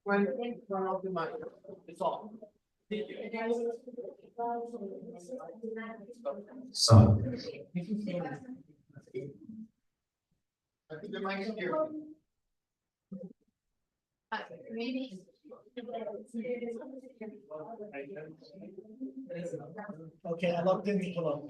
When one of the mic, it's all. So, I think the mic is here. Maybe. Okay, I logged in, Nicola.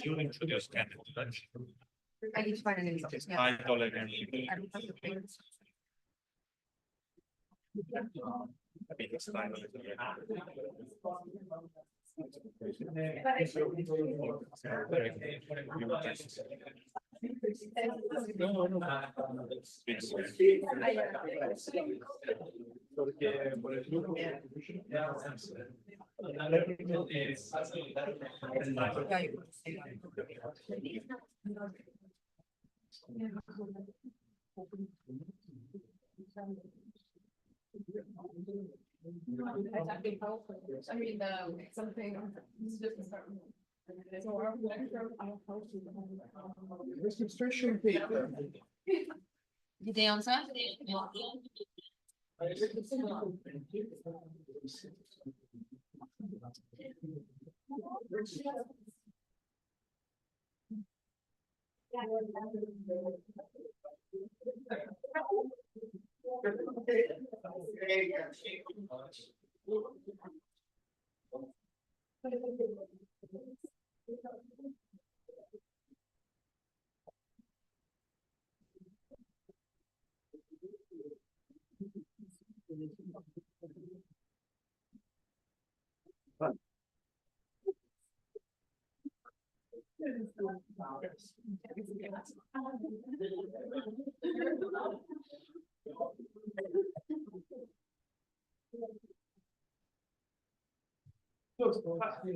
You introduce candidates. I need to find an image. Yeah. I mean, something. Registration paper. Did they answer?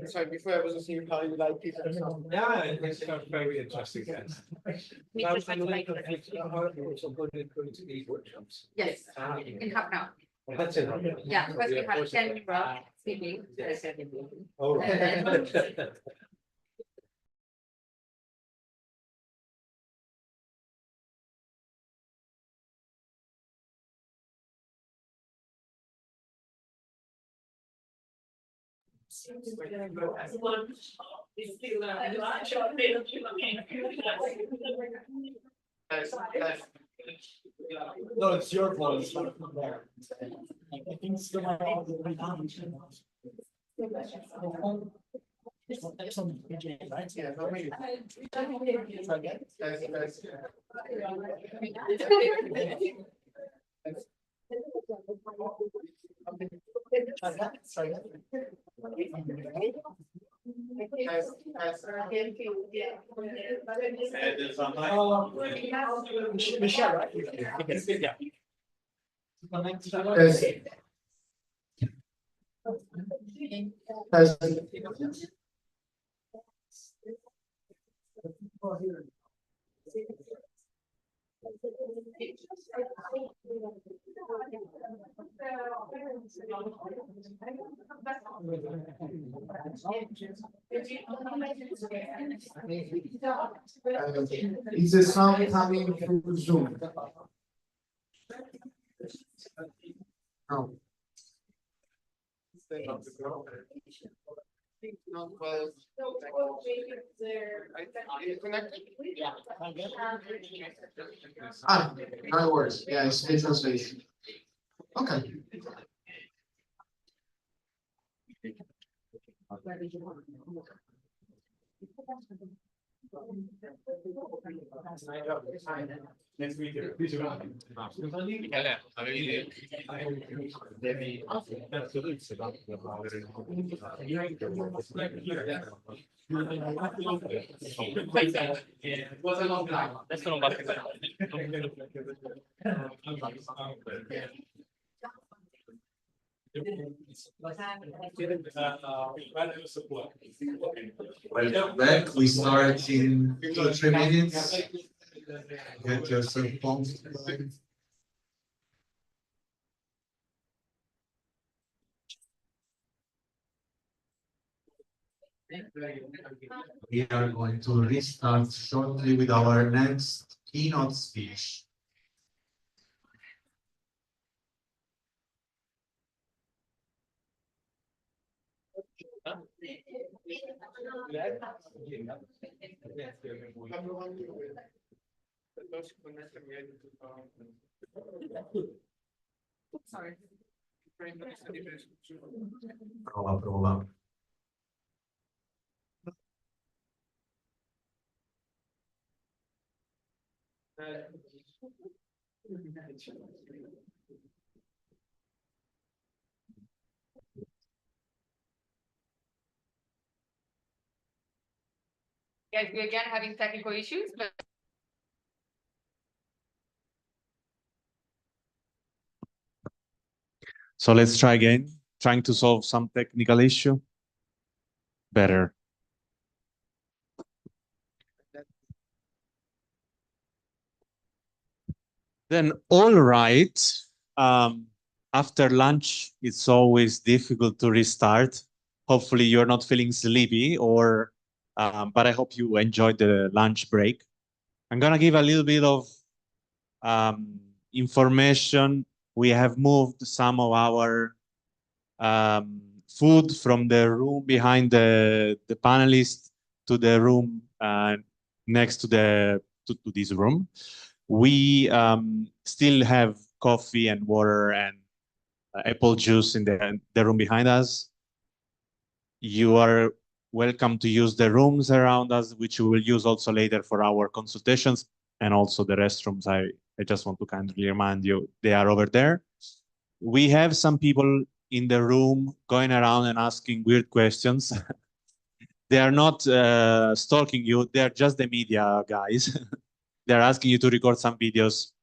Sorry, before I was listening, how you like people. Yeah, it's very interesting. Yes. We Now, just I'm like to looking like- at how it's going to be workshops. Yes, in half an hour. Well, that's it. Yeah, because we have 10 speaking. Yes. And Oh. then- No, it's your voice. Michelle, right? Yeah. Is the sound coming through Zoom? No. Ah, no worries. Yeah, it's the translation. Okay. Next week. It was a long time. Let's go back. Welcome back. We start in 2 or 3 minutes. Get yourself comfortable. We are going to restart shortly with our next keynote speech. Sorry. Prova, prova. Guys, we're again having technical issues, but So let's try again, trying to solve some technical issue. Better. Then, all right. After lunch, it's always difficult to restart. Hopefully, you're not feeling sleepy, but I hope you enjoyed the lunch break. I'm gonna give a little bit of information. We have moved some of our food from the room behind the panelists to the room next to this room. We still have coffee and water and apple juice in the room behind us. You are welcome to use the rooms around us, which we will use also later for our consultations, and also the restrooms. I just want to kindly remind you, they are over there. We have some people in the room going around and asking weird questions. They are not stalking you, they are just the media guys. They're asking you to record some videos.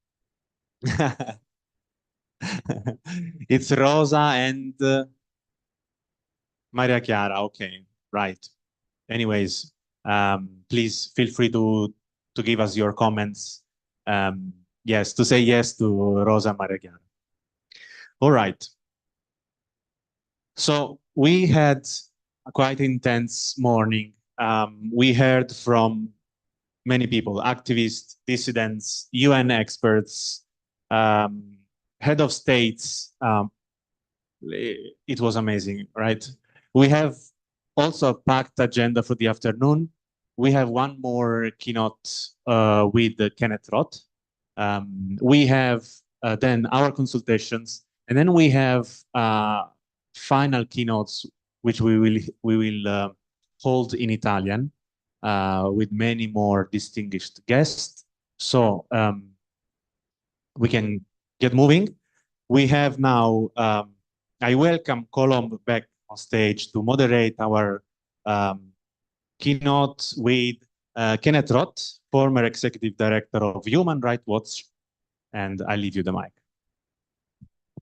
It's Rosa and Maria Chiara. Okay, right. Anyways, please feel free to give us your comments. Yes, to say yes to Rosa and Maria Chiara. All right. So we had a quite intense morning. We heard from many people, activists, dissidents, UN experts, head of states. It was amazing, right? We have also a packed agenda for the afternoon. We have one more keynote with Kenneth Roth. We have then our consultations, and then we have final keynotes, which we will hold in Italian with many more distinguished guests. So we can get moving. We have now, I welcome Colomb back on stage to moderate our keynote with Kenneth Roth, former executive director of Human Rights Watch, and I leave you the mic.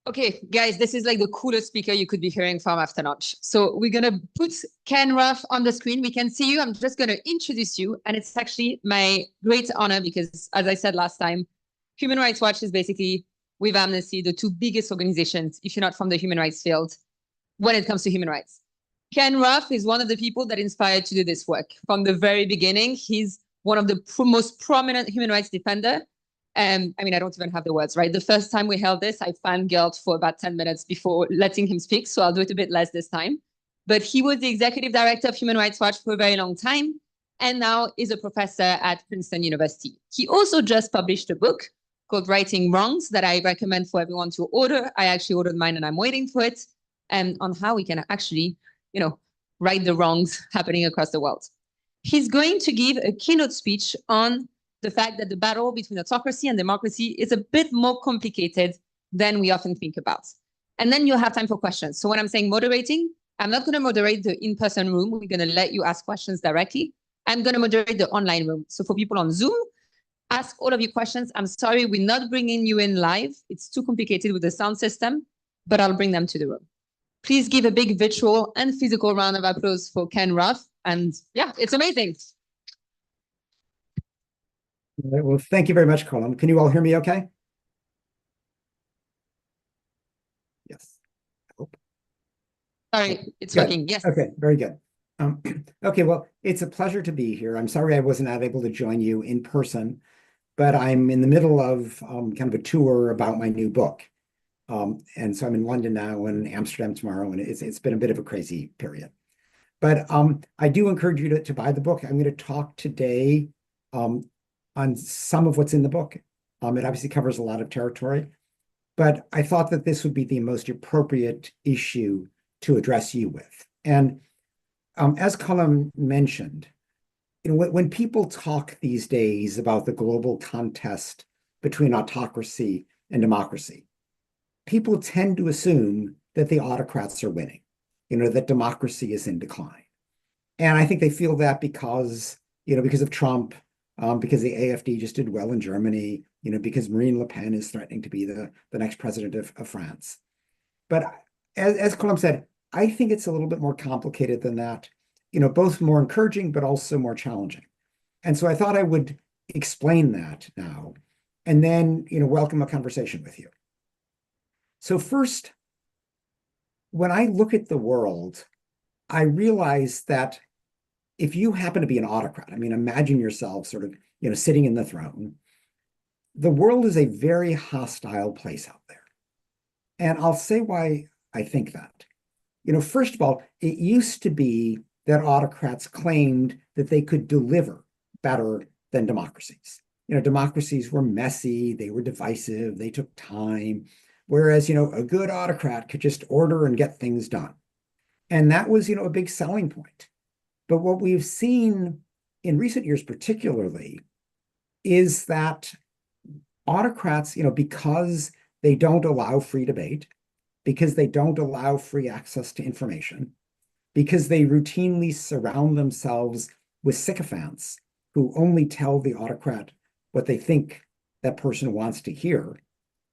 okay, guys, this is like the coolest speaker you could be hearing from after lunch. So we're gonna put Ken Ruff on the screen. We can see you. I'm just gonna introduce you, and it's actually my great honor because, as I said last time, Human Rights Watch is basically, with Amnesty, the two biggest organizations, if you're not from the human rights field, when it comes to human rights. Ken Ruff is one of the people that inspired to do this work. From the very beginning, he's one of the most prominent human rights defender. I mean, I don't even have the words, right? The first time we held this, I fangirled for about 10 minutes before letting him speak, so I'll do it a bit less this time. But he was the executive director of Human Rights Watch for a very long time, and now is a professor at Princeton University. He also just published a book called Righting Wrongs that I recommend for everyone to order. I actually ordered mine and I'm waiting for it, and on how we can actually, right the wrongs happening across the world. He's going to give a keynote speech on the fact that the battle between autocracy and democracy is a bit more complicated than we often think about. And then you'll have time for questions. So when I'm saying moderating, I'm not going to moderate the in-person room. We're going to let you ask questions directly. I'm going to moderate the online room. So for people on Zoom, ask all of your questions. I'm sorry, we're not bringing you in live. It's too complicated with the sound system, but I'll bring them to the room. Please give a big virtual and physical round of applause for Ken Ruff. And yeah, it's amazing. All right, well, thank you very much, Colin. Can you all hear me okay? Yes. I hope. Sorry, it's Good. working. Yes. Okay, very good. Okay, well, it's a pleasure to be here. I'm sorry I wasn't able to join you in person. but I'm in the middle of kind of a tour about my new book. And so I'm in London now and Amsterdam tomorrow, and it's been a bit of a crazy period. But I do encourage you to buy the book. I'm going to talk today on some of what's in the book. It obviously covers a lot of territory, but I thought that this would be the most appropriate issue to address you with. And as Colin mentioned, when people talk these days about the global contest between autocracy and democracy, people tend to assume that the autocrats are winning, that democracy is in decline. And I think they feel that because of Trump, because the AfD just did well in Germany, because Marine Le Pen is threatening to be the next president of France. But as Colin said, I think it's a little bit more complicated than that, both more encouraging, but also more challenging. And so I thought I would explain that now, and then, welcome a conversation with you. So first, when I look at the world, I realize that if you happen to be an autocrat, imagine yourself sort of, sitting in the throne, the world is a very hostile place out there. And I'll say why I think that. First of all, it used to be that autocrats claimed that they could deliver better than democracies. Democracies were messy, they were divisive, they took time, whereas, a good autocrat could just order and get things done. And that was, a big selling point. But what we've seen in recent years particularly is that autocrats, because they don't allow free debate, because they don't allow free access to information, because they routinely surround themselves with sycophants who only tell the autocrat what they think that person wants to hear,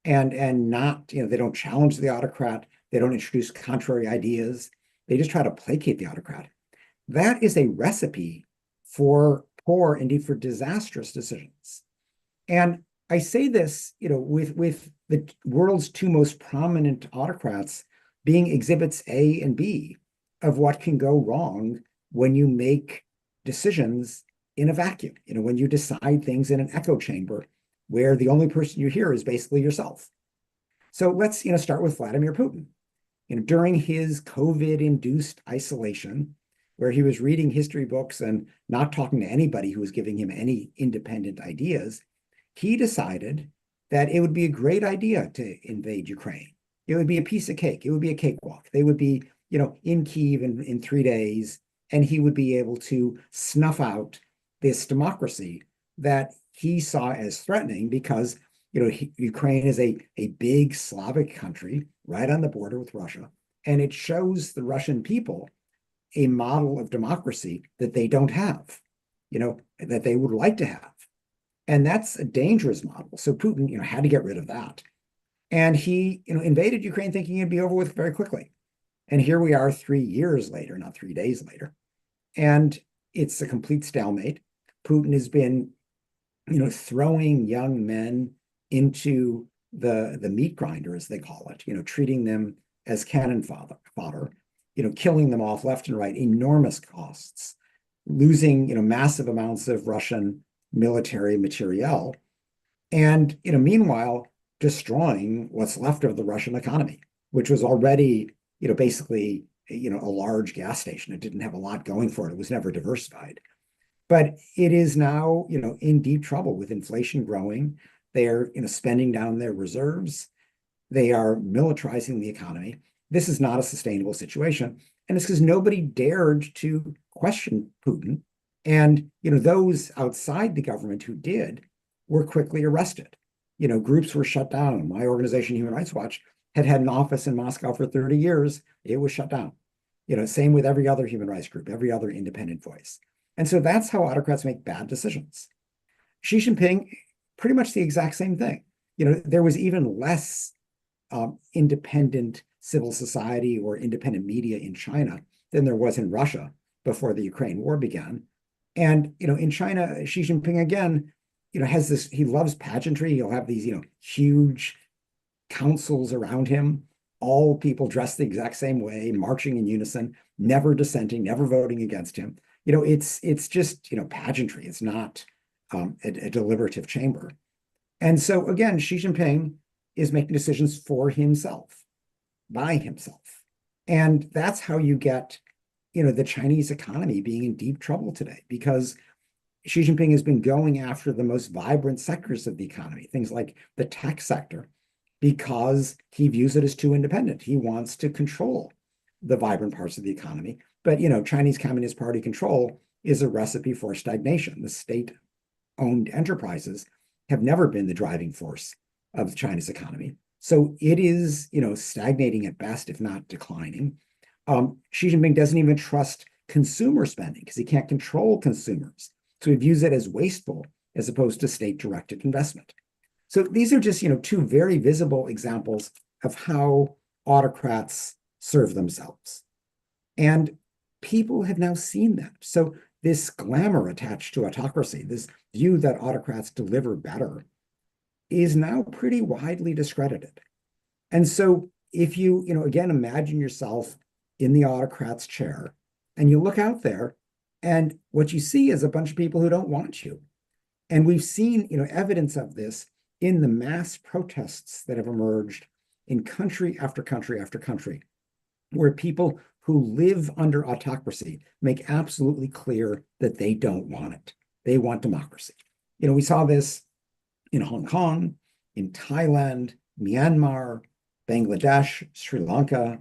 and not, they don't challenge the autocrat, they don't introduce contrary ideas, they just try to placate the autocrat. That is a recipe for poor, indeed for disastrous decisions. And I say this, with the world's two most prominent autocrats being exhibits A and B of what can go wrong when you make decisions in a vacuum, when you decide things in an echo chamber where the only person you hear is basically yourself. So let's, start with Vladimir Putin. During his COVID-induced isolation, where he was reading history books and not talking to anybody who was giving him any independent ideas, he decided that it would be a great idea to invade Ukraine. It would be a piece of cake. It would be a cakewalk. They would be, in Kyiv in 3 days, and he would be able to snuff out this democracy that he saw as threatening because, Ukraine is a big Slavic country right on the border with Russia, and it shows the Russian people a model of democracy that they don't have, that they would like to have. And that's a dangerous model. So Putin, had to get rid of that. And he, invaded Ukraine thinking it'd be over with very quickly. And here we are 3 years later, not 3 days later. And it's a complete stalemate. Putin has been, throwing young men into the meat grinder, as they call it, treating them as cannon fodder, killing them off left and right, enormous costs, losing, massive amounts of Russian military materiel, and, meanwhile, destroying what's left of the Russian economy, which was already, basically, a large gas station. It didn't have a lot going for it. It was never diversified. But it is now, in deep trouble with inflation growing. They're, spending down their reserves. They are militarizing the economy. This is not a sustainable situation. And it's because nobody dared to question Putin. And, those outside the government who did were quickly arrested. Groups were shut down. My organization, Human Rights Watch, had an office in Moscow for 30 years. It was shut down. Same with every other human rights group, every other independent voice. And so that's how autocrats make bad decisions. Xi Jinping, pretty much the exact same thing. There was even less independent civil society or independent media in China than there was in Russia before the Ukraine war began. And, in China, Xi Jinping, again, has this, he loves pageantry. He'll have these, huge councils around him, all people dressed the exact same way, marching in unison, never dissenting, never voting against him. It's just, pageantry. It's not a deliberative chamber. And so again, Xi Jinping is making decisions for himself, by himself. And that's how you get, the Chinese economy being in deep trouble today, because Xi Jinping has been going after the most vibrant sectors of the economy, things like the tech sector, because he views it as too independent. He wants to control the vibrant parts of the economy. But, Chinese Communist Party control is a recipe for stagnation. The state-owned enterprises have never been the driving force of China's economy. So it is, stagnating at best, if not declining. Xi Jinping doesn't even trust consumer spending because he can't control consumers. So he views it as wasteful as opposed to state-directed investment. So these are just, two very visible examples of how autocrats serve themselves. And people have now seen that. So this glamour attached to autocracy, this view that autocrats deliver better, is now pretty widely discredited. And so if you, again, imagine yourself in the autocrat's chair and you look out there and what you see is a bunch of people who don't want you. And we've seen, evidence of this in the mass protests that have emerged in country after country after country, where people who live under autocracy make absolutely clear that they don't want it. They want democracy. We saw this in Hong Kong, in Thailand, Myanmar, Bangladesh, Sri Lanka,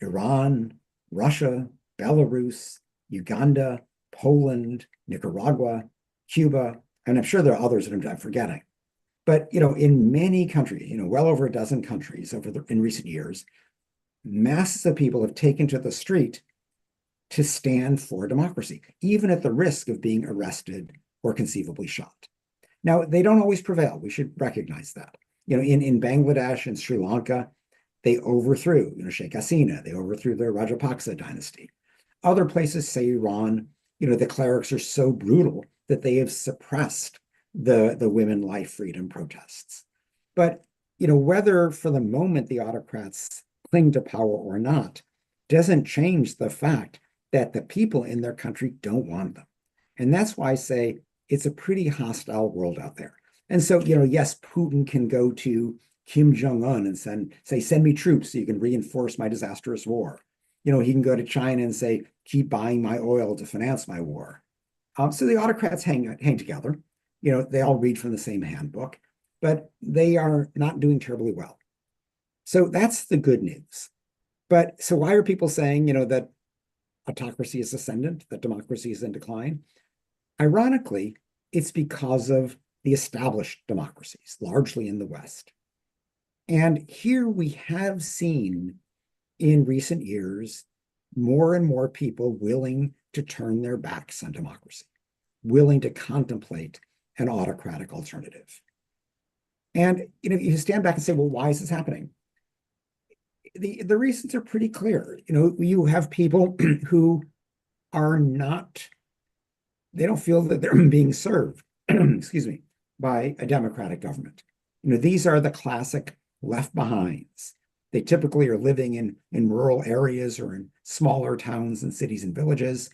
Iran, Russia, Belarus, Uganda, Poland, Nicaragua, Cuba, and I'm sure there are others that I'm forgetting. But, in many countries, well over a dozen countries in recent years, masses of people have taken to the street to stand for democracy, even at the risk of being arrested or conceivably shot. Now, they don't always prevail. We should recognize that. In Bangladesh and Sri Lanka, they overthrew, Sheikh Hasina, they overthrew the Rajapaksa dynasty. Other places, say Iran, the clerics are so brutal that they have suppressed the women life freedom protests. But, whether for the moment the autocrats cling to power or not, doesn't change the fact that the people in their country don't want them. And that's why I say it's a pretty hostile world out there. And so, yes, Putin can go to Kim Jong-un and say, send me troops so you can reinforce my disastrous war. He can go to China and say, keep buying my oil to finance my war. So the autocrats hang together. They all read from the same handbook, but they are not doing terribly well. So that's the good news. But so why are people saying, that autocracy is ascendant, that democracy is in decline? Ironically, it's because of the established democracies, largely in the West. And here we have seen in recent years more and more people willing to turn their backs on democracy, willing to contemplate an autocratic alternative. And you stand back and say, well, why is this happening? The reasons are pretty clear. You have people who are not, they don't feel that they're being served, excuse me, by a democratic government. These are the classic left behinds. They typically are living in rural areas or in smaller towns and cities and villages.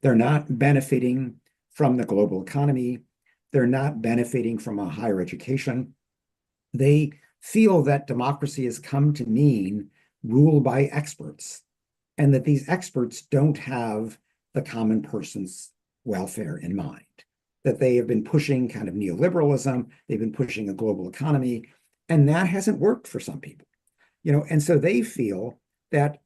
They're not benefiting from the global economy. They're not benefiting from a higher education. They feel that democracy has come to mean rule by experts, and that these experts don't have the common person's welfare in mind, that they have been pushing kind of neoliberalism, they've been pushing a global economy, and that hasn't worked for some people. And so they feel that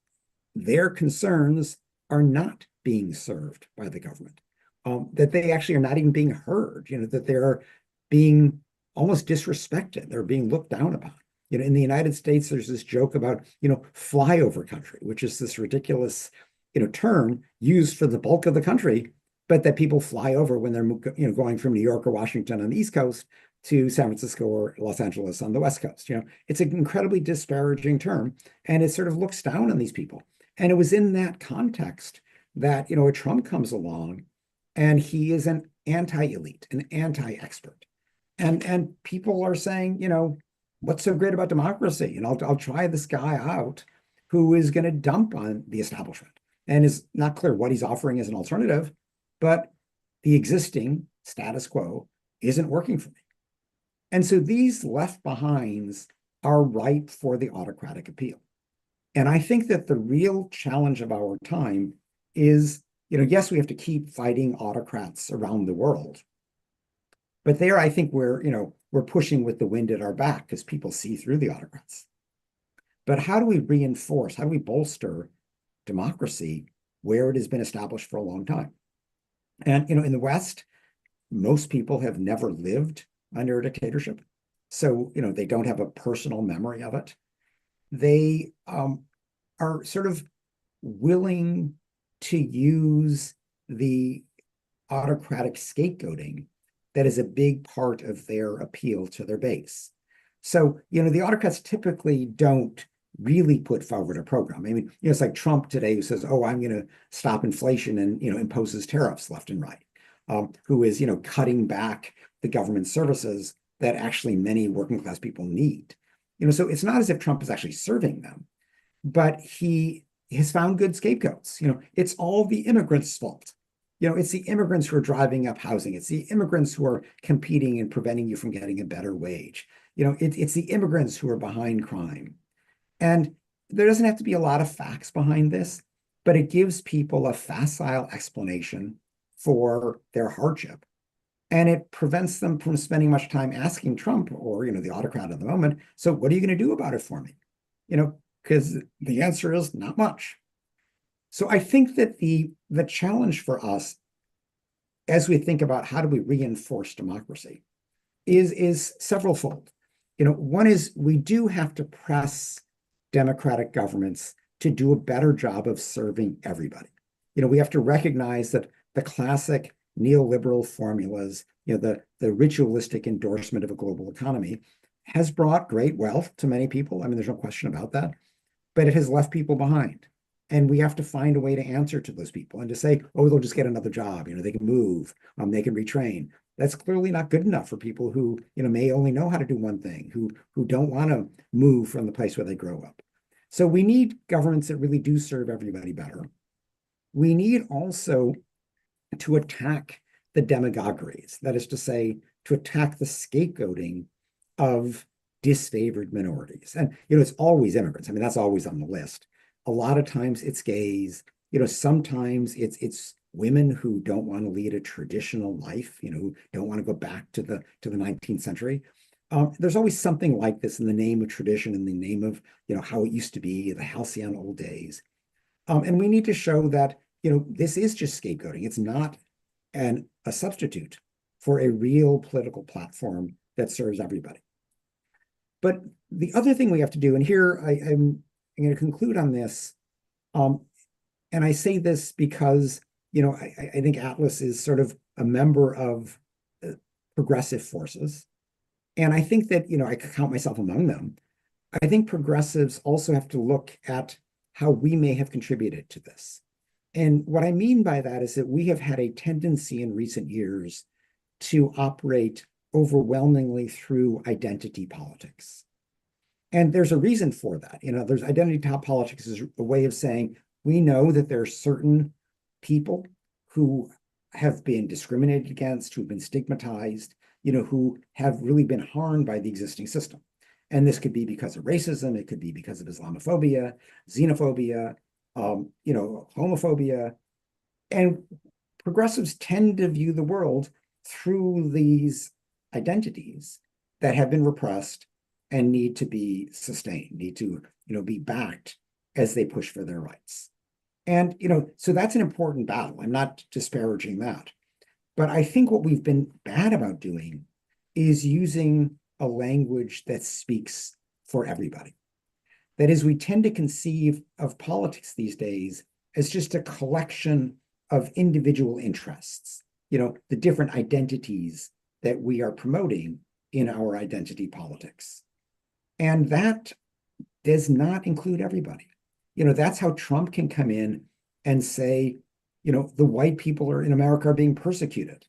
their concerns are not being served by the government, that they actually are not even being heard, that they're being almost disrespected, they're being looked down upon. In the United States, there's this joke about, flyover country, which is this ridiculous, term used for the bulk of the country, but that people fly over when they're, going from New York or Washington on the East Coast to San Francisco or Los Angeles on the West Coast. It's an incredibly disparaging term, and it sort of looks down on these people. And it was in that context that, Trump comes along, and he is an anti-elite, an anti-expert. And people are saying, what's so great about democracy? And I'll try this guy out who is going to dump on the establishment and is not clear what he's offering as an alternative, but the existing status quo isn't working for me. And so these left behinds are ripe for the autocratic appeal. And I think that the real challenge of our time is, yes, we have to keep fighting autocrats around the world. But there, I think we're pushing with the wind at our back because people see through the autocrats. But how do we reinforce, how do we bolster democracy where it has been established for a long time? And, in the West, most people have never lived under a dictatorship. So, they don't have a personal memory of it. They are sort of willing to use the autocratic scapegoating that is a big part of their appeal to their base. So, the autocrats typically don't really put forward a program. I mean, it's like Trump today who says, oh, I'm going to stop inflation and, imposes tariffs left and right, who is, cutting back the government services that actually many working class people need. So it's not as if Trump is actually serving them, but he has found good scapegoats. It's all the immigrants' fault. It's the immigrants who are driving up housing. It's the immigrants who are competing and preventing you from getting a better wage. It's the immigrants who are behind crime. And there doesn't have to be a lot of facts behind this, but it gives people a facile explanation for their hardship. And it prevents them from spending much time asking Trump or, the autocrat at the moment, so what are you going to do about it for me? Because the answer is not much. So I think that the challenge for us, as we think about how do we reinforce democracy, is severalfold. One is we do have to press democratic governments to do a better job of serving everybody. We have to recognize that the classic neoliberal formulas, the ritualistic endorsement of a global economy has brought great wealth to many people. I mean, there's no question about that, but it has left people behind. And we have to find a way to answer to those people and to say, oh, they'll just get another job. They can move, they can retrain. That's clearly not good enough for people who, may only know how to do one thing, who don't want to move from the place where they grow up. So we need governments that really do serve everybody better. We need also to attack the demagogueries, that is to say, to attack the scapegoating of disfavored minorities. And, it's always immigrants. I mean, that's always on the list. A lot of times it's gays, sometimes it's women who don't want to lead a traditional life, who don't want to go back to the 19th century. There's always something like this in the name of tradition, in the name of, how it used to be, the halcyon old days. And we need to show that, this is just scapegoating. It's not a substitute for a real political platform that serves everybody. But the other thing we have to do, and here I'm going to conclude on this, and I say this because, I think Atlas is sort of a member of progressive forces. And I think that, I could count myself among them. I think progressives also have to look at how we may have contributed to this. And what I mean by that is that we have had a tendency in recent years to operate overwhelmingly through identity politics. And there's a reason for that. There's identity politics is a way of saying, we know that there are certain people who have been discriminated against, who've been stigmatized, who have really been harmed by the existing system. And this could be because of racism, it could be because of Islamophobia, xenophobia, homophobia. And progressives tend to view the world through these identities that have been repressed and need to be sustained, need to, be backed as they push for their rights. And, so that's an important battle. I'm not disparaging that. But I think what we've been bad about doing is using a language that speaks for everybody. That is, we tend to conceive of politics these days as just a collection of individual interests, the different identities that we are promoting in our identity politics. And that does not include everybody. That's how Trump can come in and say, the white people in America are being persecuted.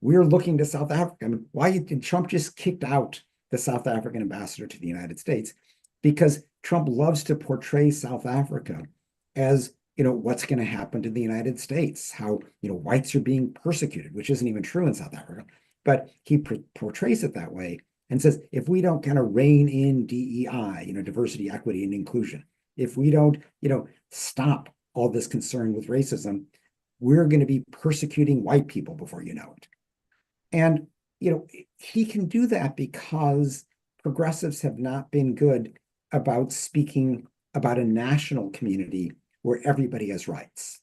We're looking to South Africa. I mean, why did Trump just kicked out the South African ambassador to the United States? Because Trump loves to portray South Africa as what's going to happen to the United States, how, whites are being persecuted, which isn't even true in South Africa. But he portrays it that way and says, if we don't kind of rein in DEI, diversity, equity, and inclusion, if we don't, stop all this concern with racism, we're going to be persecuting white people before you know it. And, he can do that because progressives have not been good about speaking about a national community where everybody has rights.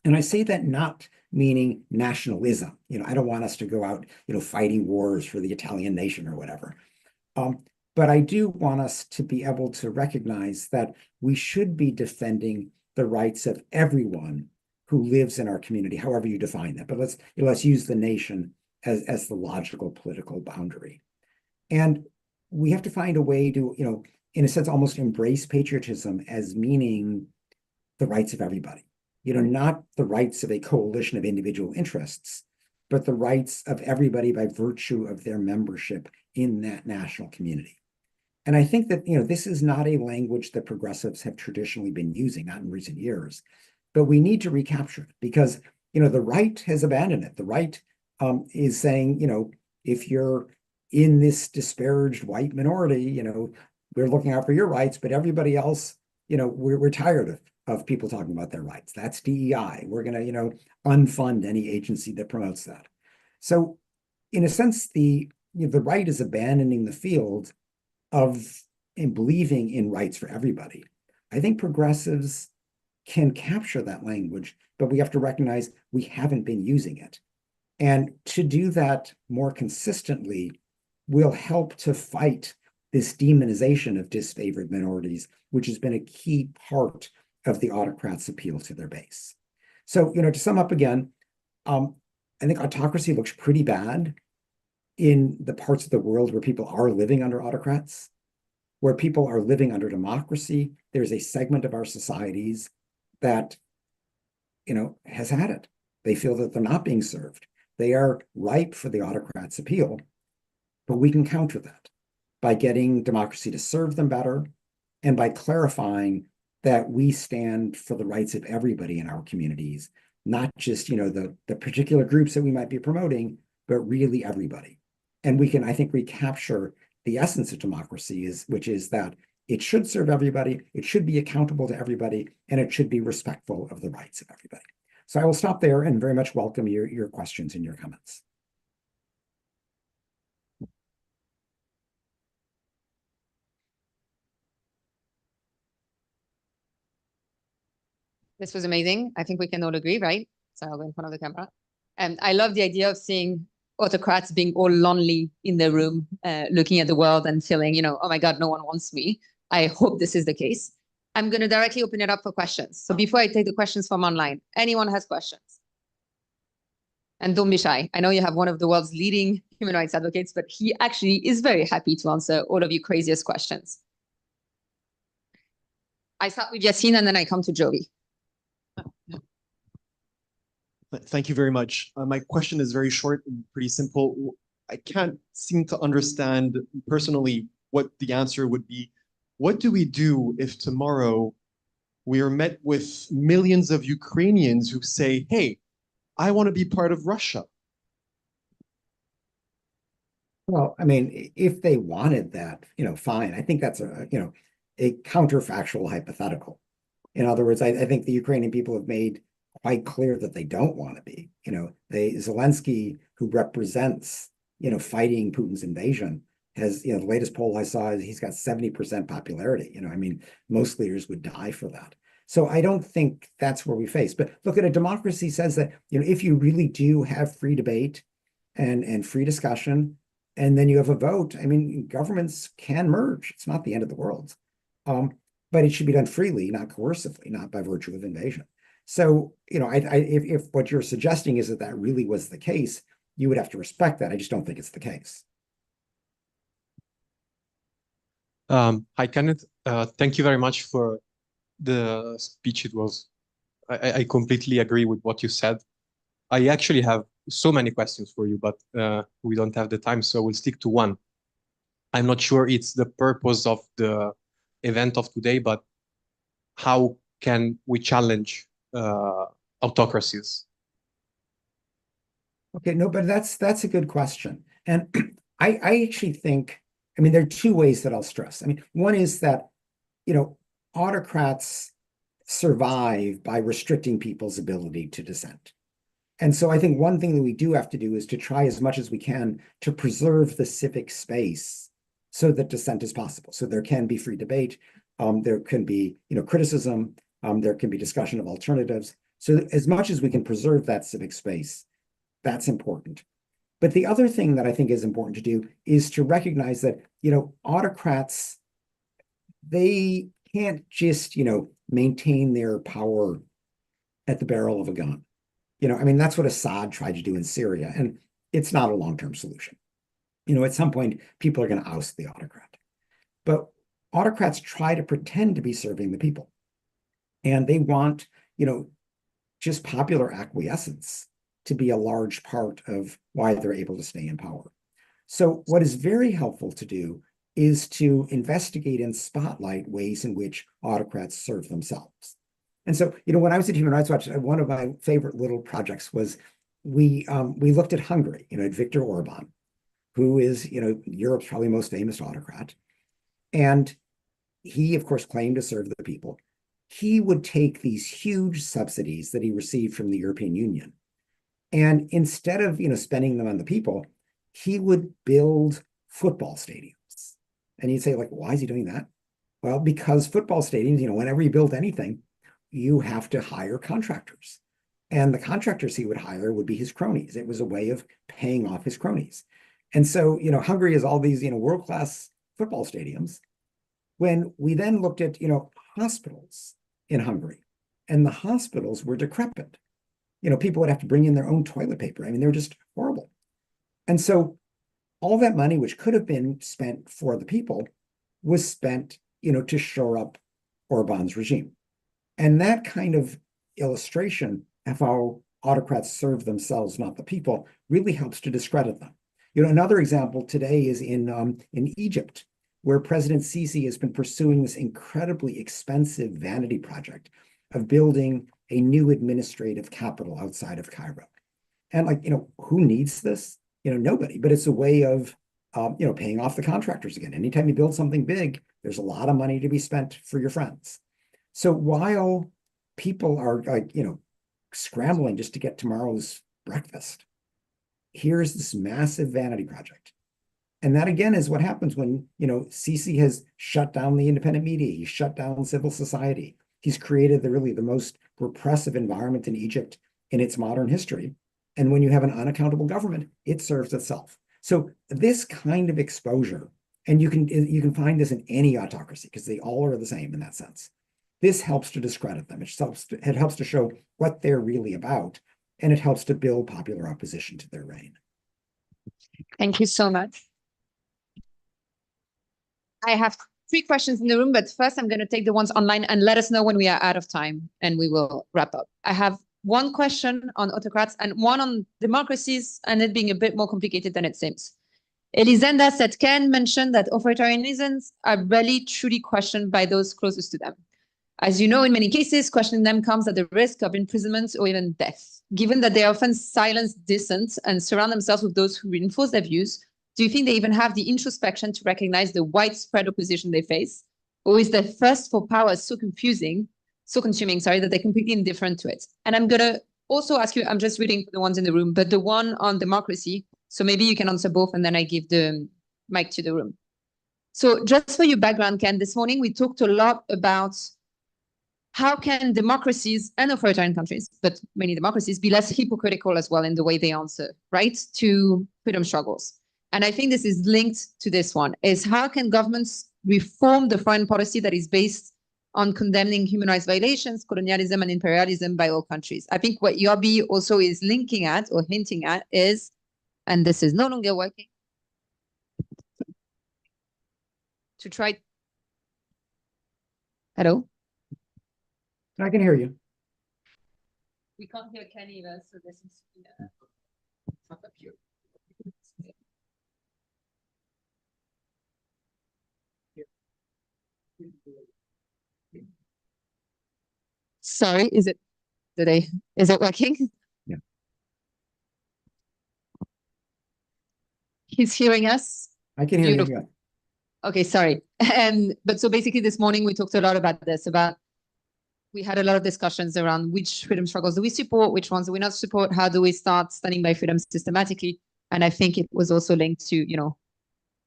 And I say that not meaning nationalism. I don't want us to go out, fighting wars for the Italian nation or whatever. But I do want us to be able to recognize that we should be defending the rights of everyone who lives in our community, however you define that. But let's use the nation as the logical political boundary. And we have to find a way to, in a sense, almost embrace patriotism as meaning the rights of everybody. Not the rights of a coalition of individual interests, but the rights of everybody by virtue of their membership in that national community. And I think that, this is not a language that progressives have traditionally been using, not in recent years, but we need to recapture it because, the right has abandoned it. The right is saying, if you're in this disparaged white minority, we're looking out for your rights, but everybody else, we're tired of people talking about their rights. That's DEI. We're going to, unfund any agency that promotes that. So in a sense, the right is abandoning the field of believing in rights for everybody. I think progressives can capture that language, but we have to recognize we haven't been using it. And to do that more consistently will help to fight this demonization of disfavored minorities, which has been a key part of the autocrats' appeal to their base. So, to sum up again, I think autocracy looks pretty bad in the parts of the world where people are living under autocrats. Where people are living under democracy, there's a segment of our societies that, has had it. They feel that they're not being served. They are ripe for the autocrats' appeal, but we can counter that by getting democracy to serve them better and by clarifying that we stand for the rights of everybody in our communities, not just, the particular groups that we might be promoting, but really everybody. And we can, I think, recapture the essence of democracy, which is that it should serve everybody, it should be accountable to everybody, and it should be respectful of the rights of everybody. So I will stop there and very much welcome your questions and your comments. This was amazing. I think we can all agree, right? So I'll go in front of the camera. And I love the idea of seeing autocrats being all lonely in their room, looking at the world and feeling, oh my God, no one wants me. I hope this is the case. I'm going to directly open it up for questions. So before I take the questions from online, anyone has questions? And don't be shy. I know you have one of the world's leading human rights advocates, but he actually is very happy to answer all of your craziest questions. I start with Yassine and then I come to Jovi. Thank you very much. My question is very short and pretty simple. I can't seem to understand personally what the answer would be. What do we do if tomorrow we are met with millions of Ukrainians who say, hey, I want to be part of Russia? Well, I mean, if they wanted that, fine. I think that's a counterfactual hypothetical. In other words, I think the Ukrainian people have made quite clear that they don't want to be. Zelensky, who represents, fighting Putin's invasion, has, the latest poll I saw is he's got 70% popularity. Most leaders would die for that. So I don't think that's where we face. But look, at a democracy says that, if you really do have free debate and free discussion, and then you have a vote, governments can merge. It's not the end of the world. But it should be done freely, not coercively, not by virtue of invasion. So, if what you're suggesting is that really was the case, you would have to respect that. I just don't think it's the case. Hi, Kenneth. Thank you very much for the speech. I completely agree with what you said. I actually have so many questions for you, but we don't have the time, so we'll stick to one. I'm not sure it's the purpose of the event of today, but how can we challenge autocracies? Okay, no, but that's a good question. And I actually think, I mean, there are two ways that I'll stress. I mean, one is that, autocrats survive by restricting people's ability to dissent. And so I think one thing that we do have to do is to try as much as we can to preserve the civic space so that dissent is possible. So there can be free debate, there can be, criticism, there can be discussion of alternatives. So as much as we can preserve that civic space, that's important. But the other thing that I think is important to do is to recognize that, autocrats, they can't just, maintain their power at the barrel of a gun. I mean, that's what Assad tried to do in Syria, and it's not a long-term solution. At some point, people are going to oust the autocrat. But autocrats try to pretend to be serving the people. And they want, just popular acquiescence to be a large part of why they're able to stay in power. So what is very helpful to do is to investigate and spotlight ways in which autocrats serve themselves. And so, when I was at Human Rights Watch, one of my favorite little projects was we looked at Hungary, at Viktor Orban, who is, Europe's probably most famous autocrat. And he, of course, claimed to serve the people. He would take these huge subsidies that he received from the European Union, and instead of, spending them on the people, he would build football stadiums. And you'd say, like, why is he doing that? Well, because football stadiums, whenever you build anything, you have to hire contractors. And the contractors he would hire would be his cronies. It was a way of paying off his cronies. And so, Hungary has all these, world-class football stadiums. When we then looked at, hospitals in Hungary, and the hospitals were decrepit. People would have to bring in their own toilet paper. I mean, they were just horrible. And so all that money, which could have been spent for the people, was spent, to shore up Orban's regime. And that kind of illustration of how autocrats serve themselves, not the people, really helps to discredit them. Another example today is in Egypt, where President Sisi has been pursuing this incredibly expensive vanity project of building a new administrative capital outside of Cairo. And who needs this? Nobody, but it's a way of, paying off the contractors again. Anytime you build something big, there's a lot of money to be spent for your friends. So while people are scrambling just to get tomorrow's breakfast, here's this massive vanity project. And that again is what happens when, Sisi has shut down the independent media, he's shut down civil society. He's created the most repressive environment in Egypt in its modern history. And when you have an unaccountable government, it serves itself. So this kind of exposure, and you can find this in any autocracy because they all are the same in that sense. This helps to discredit them. It helps to show what they're really about, and it helps to build popular opposition to their reign. Thank you so much. I have 3 questions in the room, but first I'm going to take the ones online and let us know when we are out of time and we will wrap up. I have one question on autocrats and one on democracies, and it being a bit more complicated than it seems. Elisenda said, Ken mentioned that authoritarianisms are rarely truly questioned by those closest to them. As you know, in many cases, questioning them comes at the risk of imprisonment or even death. Given that they often silence dissent and surround themselves with those who reinforce their views, do you think they even have the introspection to recognize the widespread opposition they face? Or is their thirst for power so consuming, that they're completely indifferent to it? And I'm going to also ask you, I'm just reading for the ones in the room, but the one on democracy, so maybe you can answer both and then I give the mic to the room. So just for your background, Ken, this morning we talked a lot about how can democracies and authoritarian countries, but many democracies, be less hypocritical as well in the way they answer, right, to freedom struggles. And I think this is linked to this one, is how can governments reform the foreign policy that is based on condemning human rights violations, colonialism, and imperialism by all countries? I think what Yobi also is linking at or hinting at is, and this is no longer working, to try. Hello? I can hear you. We can't hear Ken either, so this is up here. Sorry, is it working? Yeah. He's hearing us? I can hear Beautiful. you. Okay, sorry. But so basically this morning we talked a lot about this, we had a lot of discussions around which freedom struggles do we support, which ones do we not support, how do we start standing by freedom systematically? And I think it was also linked to,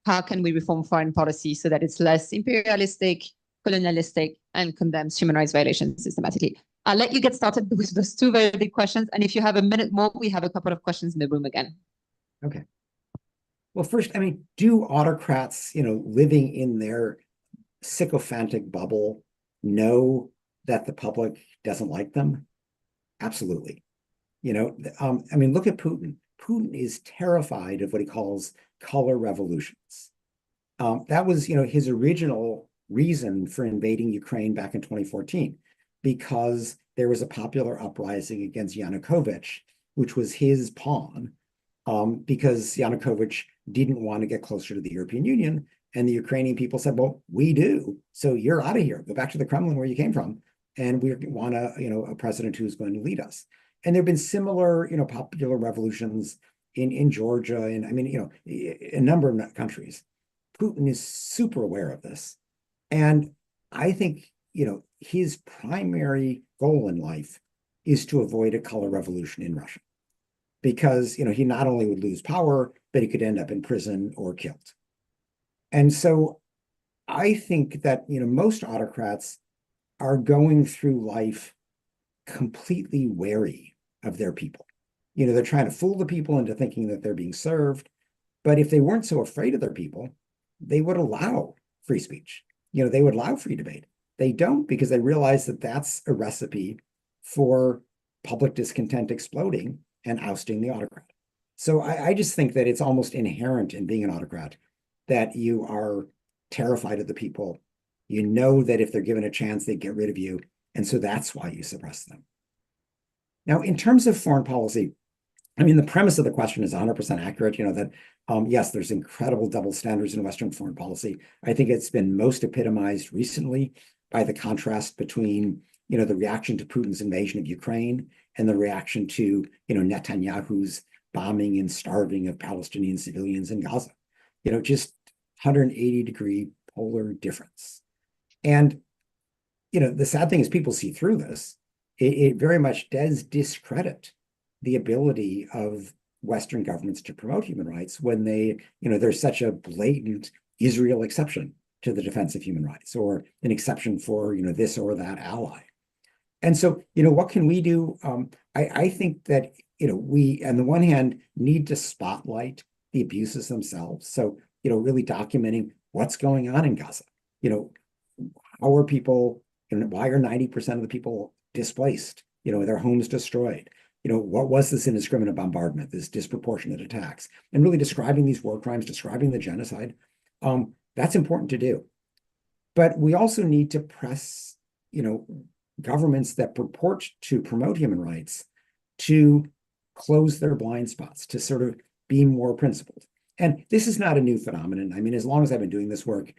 how can we reform foreign policy so that it's less imperialistic, colonialistic, and condemns human rights violations systematically. I'll let you get started with those two very big questions. And if you have a minute more, we have a couple of questions in the room again. Okay. Well, first, do autocrats, living in their sycophantic bubble know that the public doesn't like them? Absolutely. Look at Putin. Putin is terrified of what he calls color revolutions. That was, his original reason for invading Ukraine back in 2014, because there was a popular uprising against Yanukovych, which was his pawn, because Yanukovych didn't want to get closer to the European Union. And the Ukrainian people said, well, we do. So you're out of here. Go back to the Kremlin where you came from. And we want a president who's going to lead us. And there have been similar, popular revolutions in Georgia and a number of countries. Putin is super aware of this. And I think, his primary goal in life is to avoid a color revolution in Russia. Because, he not only would lose power, but he could end up in prison or killed. And so I think that, most autocrats are going through life completely wary of their people. They're trying to fool the people into thinking that they're being served. But if they weren't so afraid of their people, they would allow free speech. They would allow free debate. They don't, because they realize that that's a recipe for public discontent exploding and ousting the autocrat. So I just think that it's almost inherent in being an autocrat that you are terrified of the people. You know that if they're given a chance, they get rid of you. And so that's why you suppress them. Now, in terms of foreign policy, the premise of the question is 100% accurate, that yes, there's incredible double standards in Western foreign policy. I think it's been most epitomized recently by the contrast between, the reaction to Putin's invasion of Ukraine and the reaction to, Netanyahu's bombing and starving of Palestinian civilians in Gaza. Just 180-degree polar difference. And, the sad thing is people see through this. It very much does discredit the ability of Western governments to promote human rights when there's such a blatant Israel exception to the defense of human rights, or an exception for, this or that ally. And so, what can we do? I think that, we, on the one hand, need to spotlight the abuses themselves. So, really documenting what's going on in Gaza. How are people, why are 90% of the people displaced? Their homes destroyed. What was this indiscriminate bombardment, this disproportionate attacks, and really describing these war crimes, describing the genocide. That's important to do. But we also need to press, governments that purport to promote human rights to close their blind spots, to sort of be more principled. And this is not a new phenomenon. As long as I've been doing this work,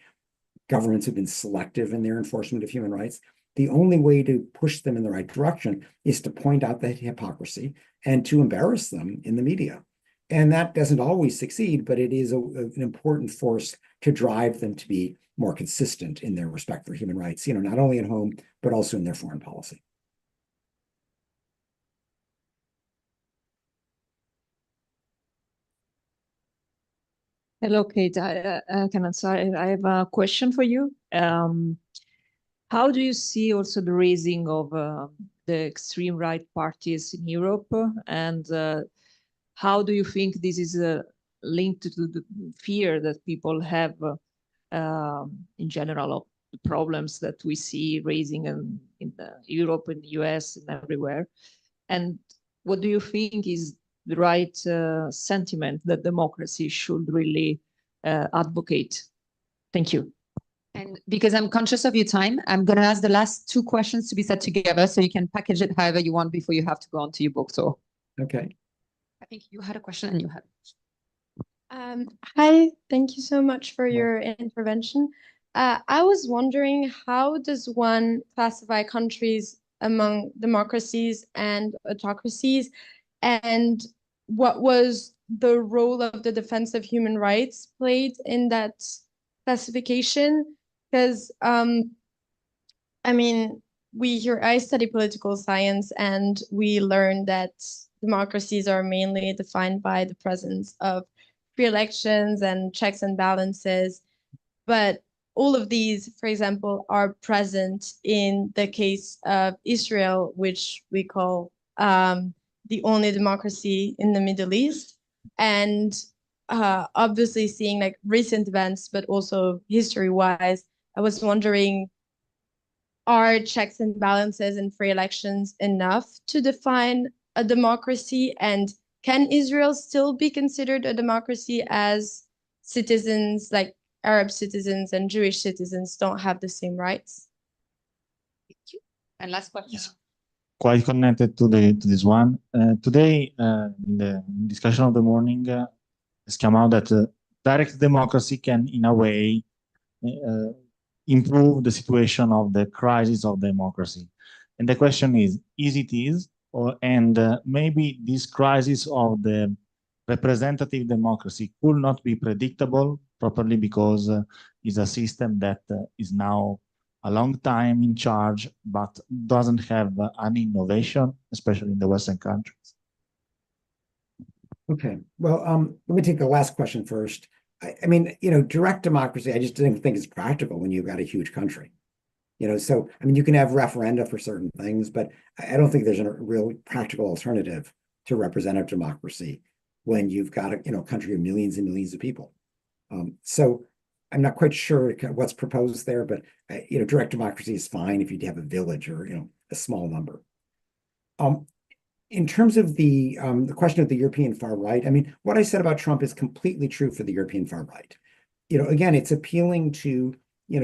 governments have been selective in their enforcement of human rights. The only way to push them in the right direction is to point out that hypocrisy and to embarrass them in the media. And that doesn't always succeed, but it is an important force to drive them to be more consistent in their respect for human rights, not only at home, but also in their foreign policy. Hello, Kate. I have a question for you. How do you see also the raising of the extreme right parties in Europe? And how do you think this is linked to the fear that people have in general of the problems that we see raising in Europe, in the US, and everywhere? And what do you think is the right sentiment that democracy should really advocate? Thank you. And because I'm conscious of your time, I'm going to ask the last two questions to be said together so you can package it however you want before you have to go on to your book tour. Okay. I think you had a question and you had. Hi, thank you so much for your intervention. I was wondering, how does one classify countries among democracies and autocracies, and what was the role of the defense of human rights played in that classification? Because I mean, I study political science, and we learn that democracies are mainly defined by the presence of free elections and checks and balances. But all of these, for example, are present in the case of Israel, which we call the only democracy in the Middle East. And obviously seeing like recent events, but also history-wise, I was wondering, are checks and balances and free elections enough to define a democracy? And can Israel still be considered a democracy as citizens, like Arab citizens and Jewish citizens, don't have the same rights? Thank you. And last question. Yes. Quite connected to this one. Today, in the discussion of the morning, it's come out that direct democracy can, in a way, improve the situation of the crisis of democracy. And the question is it is, and maybe this crisis of the representative democracy could not be predictable properly because it's a system that is now a long time in charge, but doesn't have any innovation, especially in the Western countries. Okay, well, let me take the last question first. I mean, direct democracy, I just didn't think it's practical when you've got a huge country. So, I mean, you can have referenda for certain things, but I don't think there's a real practical alternative to representative democracy when you've got a country of millions and millions of people. So I'm not quite sure what's proposed there, but direct democracy is fine if you have a village or a small number. In terms of the question of the European far right, I mean, what I said about Trump is completely true for the European far right. Again, it's appealing to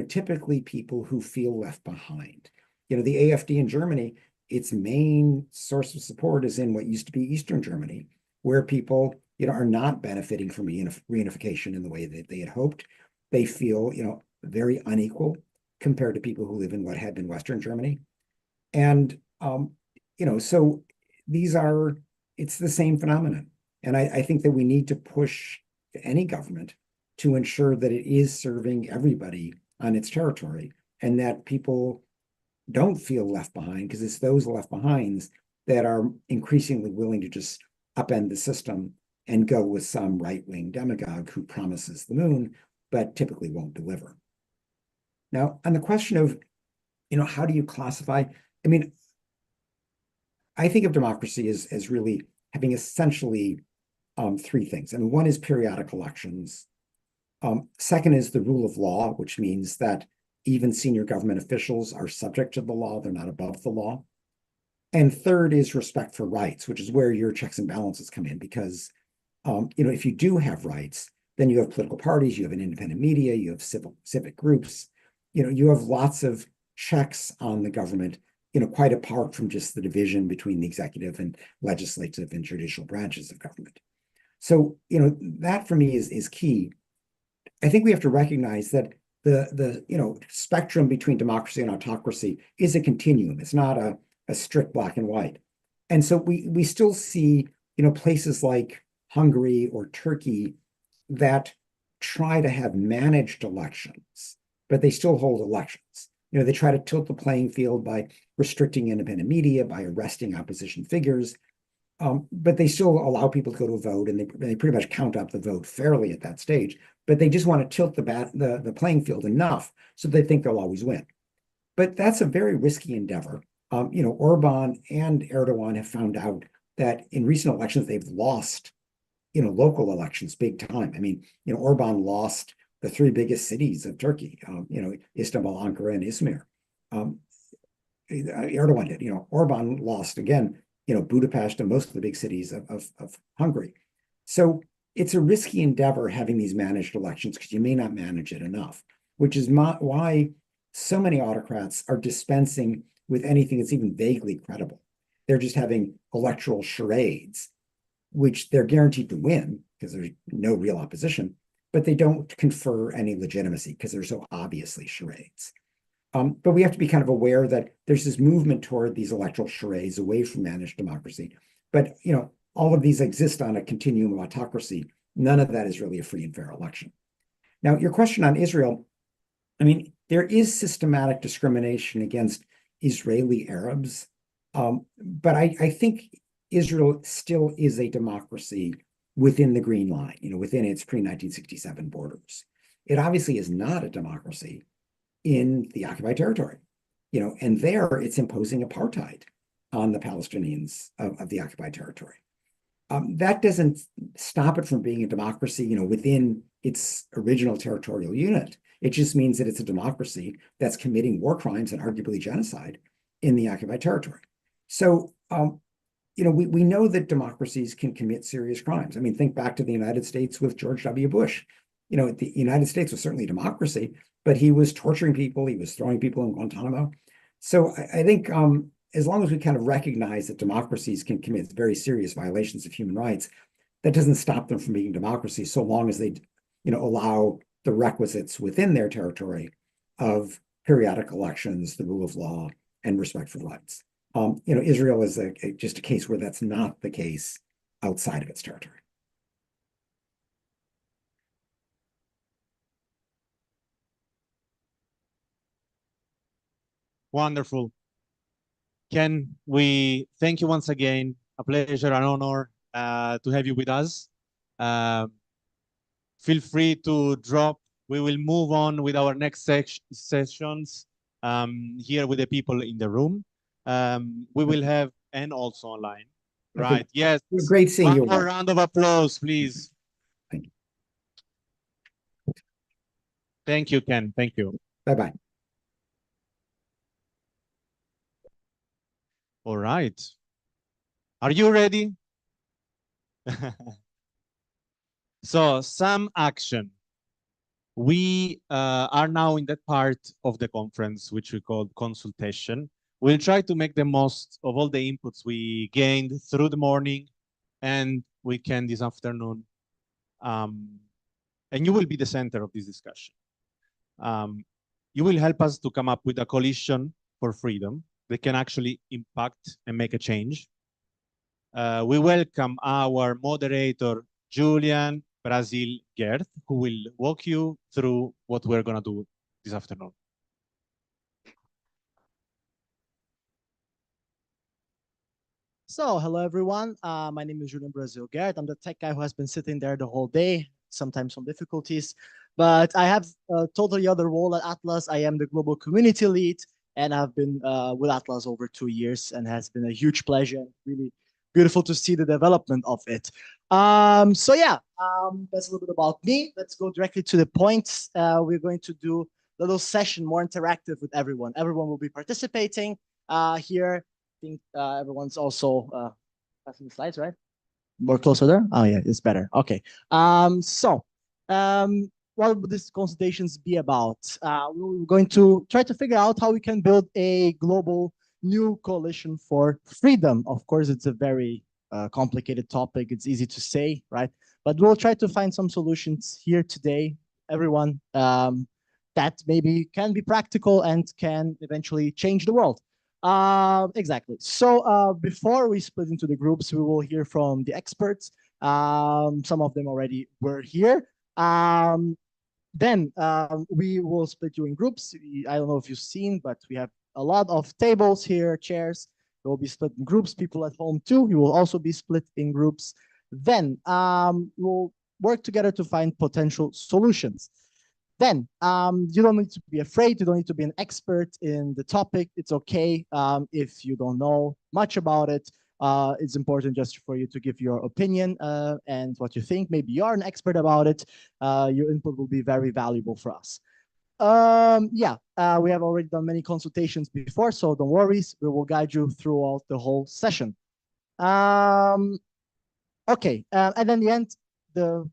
typically people who feel left behind. The AfD in Germany, its main source of support is in what used to be Eastern Germany, where people are not benefiting from reunification in the way that they had hoped. They feel very unequal compared to people who live in what had been Western Germany. And so it's the same phenomenon. And I think that we need to push any government to ensure that it is serving everybody on its territory and that people don't feel left behind, because it's those left behinds that are increasingly willing to just upend the system and go with some right-wing demagogue who promises the moon, but typically won't deliver. Now, on the question of, how do you classify? I mean, I think of democracy as really having essentially three things. I mean, one is periodic elections. Second is the rule of law, which means that even senior government officials are subject to the law. They're not above the law. And third is respect for rights, which is where your checks and balances come in, because if you do have rights, then you have political parties, you have an independent media, you have civic groups, you have lots of checks on the government, quite apart from just the division between the executive and legislative and judicial branches of government. So, that for me is key. I think we have to recognize that the spectrum between democracy and autocracy is a continuum. It's not a strict black and white. And so we still see, places like Hungary or Turkey that try to have managed elections, but they still hold elections. They try to tilt the playing field by restricting independent media, by arresting opposition figures, but they still allow people to go to a vote, and they pretty much count up the vote fairly at that stage. But they just want to tilt the playing field enough so they think they'll always win. But that's a very risky endeavor. Orban and Erdogan have found out that in recent elections they've lost, local elections big time. I mean, Orban lost the three biggest cities of Turkey, Istanbul, Ankara, and Izmir. Erdogan did. Orban lost again, Budapest and most of the big cities of Hungary. So it's a risky endeavor having these managed elections because you may not manage it enough, which is why so many autocrats are dispensing with anything that's even vaguely credible. They're just having electoral charades, which they're guaranteed to win because there's no real opposition, but they don't confer any legitimacy because they're so obviously charades. But we have to be kind of aware that there's this movement toward these electoral charades away from managed democracy. But all of these exist on a continuum of autocracy. None of that is really a free and fair election. Now, your question on Israel, I mean, there is systematic discrimination against Israeli Arabs, but I think Israel still is a democracy within the Green Line, within its pre-1967 borders. It obviously is not a democracy in the occupied territory, and there it's imposing apartheid on the Palestinians of the occupied territory. That doesn't stop it from being a democracy, within its original territorial unit. It just means that it's a democracy that's committing war crimes and arguably genocide in the occupied territory. So, we know that democracies can commit serious crimes. I mean, think back to the United States with George W. Bush. The United States was certainly a democracy, but he was torturing people. He was throwing people in Guantanamo. So I think as long as we kind of recognize that democracies can commit very serious violations of human rights, that doesn't stop them from being democracies, so long as they, allow the requisites within their territory of periodic elections, the rule of law, and respect for rights. Israel is just a case where that's not the case outside of its territory. Wonderful. Ken, we thank you once again. A pleasure, an honor to have you with us. Feel free to drop. We will move on with our next sessions here with the people in the room. We will have, and also online. Right, yes. Great seeing you. One more round of applause, please. Thank you. Thank you, Ken. Thank you. Bye-bye. All right. Are you ready? So, some action. We are now in that part of the conference, which we call consultation. We'll try to make the most of all the inputs we gained through the morning and weekend this afternoon. And you will be the center of this discussion. You will help us to come up with a coalition for freedom that can actually impact and make a change. We welcome our moderator, Julian Brazil Gert, who will walk you through what we're going to do this afternoon. So, hello everyone. My name is Julian Brazil Gert. I'm the tech guy who has been sitting there the whole day, sometimes some difficulties. But I have a totally other role at Atlas. I am the global community lead, and I've been with Atlas over 2 years, and has been a huge pleasure. Really beautiful to see the development of it. So yeah, that's a little bit about me. Let's go directly to the points. We're going to do a little session, more interactive with everyone. Everyone will be participating here. I think everyone's also passing the slides, right? More closer there? Oh yeah, it's better. Okay. What will these consultations be about? We're going to try to figure out how we can build a global new coalition for freedom. Of course, it's a very complicated topic. It's easy to say, right? But we'll try to find some solutions here today, everyone, that maybe can be practical and can eventually change the world. Exactly. So before we split into the groups, we will hear from the experts. Some of them already were here. Then we will split you in groups. I don't know if you've seen, but we have a lot of tables here, chairs. We will be split in groups. People at home too, you will also be split in groups. Then we'll work together to find potential solutions. Then you don't need to be afraid. You don't need to be an expert in the topic. It's okay if you don't know much about it. It's important just for you to give your opinion and what you think. Maybe you're an expert about it. Your input will be very valuable for us. We have already done many consultations before, so don't worry. We will guide you throughout the whole session. Okay, and then the end, the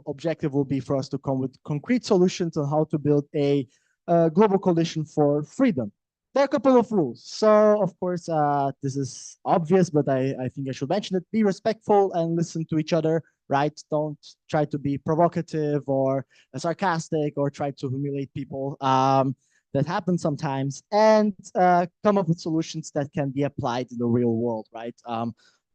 objective will be for us to come with concrete solutions on how to build a global coalition for freedom. There are a couple of rules. So, of course, this is obvious, but I think I should mention it. Be respectful and listen to each other, right? Don't try to be provocative or sarcastic or try to humiliate people. that happen sometimes, and come up with solutions that can be applied in the real world, right?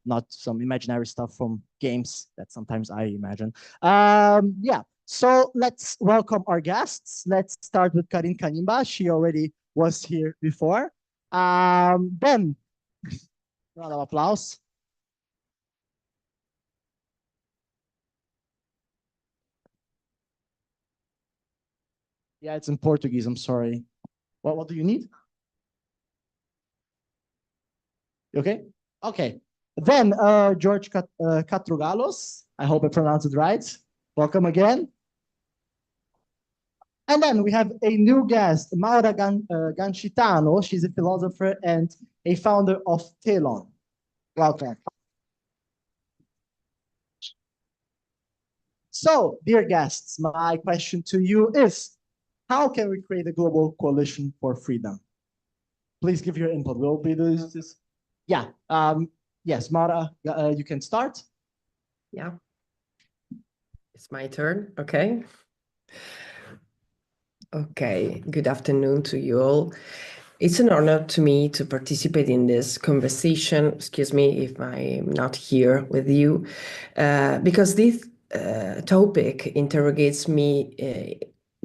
Not some imaginary stuff from games that sometimes I imagine. Yeah, so let's welcome our guests. Let's start with Karin Kanimba. She already was here before. Then, round of applause. Yeah, it's in Portuguese, I'm sorry. What do you need? You okay? Okay. Then George Catrugalos, I hope I pronounced it right. Welcome again. And then we have a new guest, Maura Gancitano. She's a philosopher and a founder of Telon. Welcome. So, dear guests, my question to you is, how can we create a global coalition for freedom? Please give your input. Will be this? Yeah. Yes, Mara, you can start. Yeah. It's my turn. Okay. Okay. Good afternoon to you all. It's an honor to me to participate in this conversation. Excuse me if I'm not here with you, because this topic interrogates me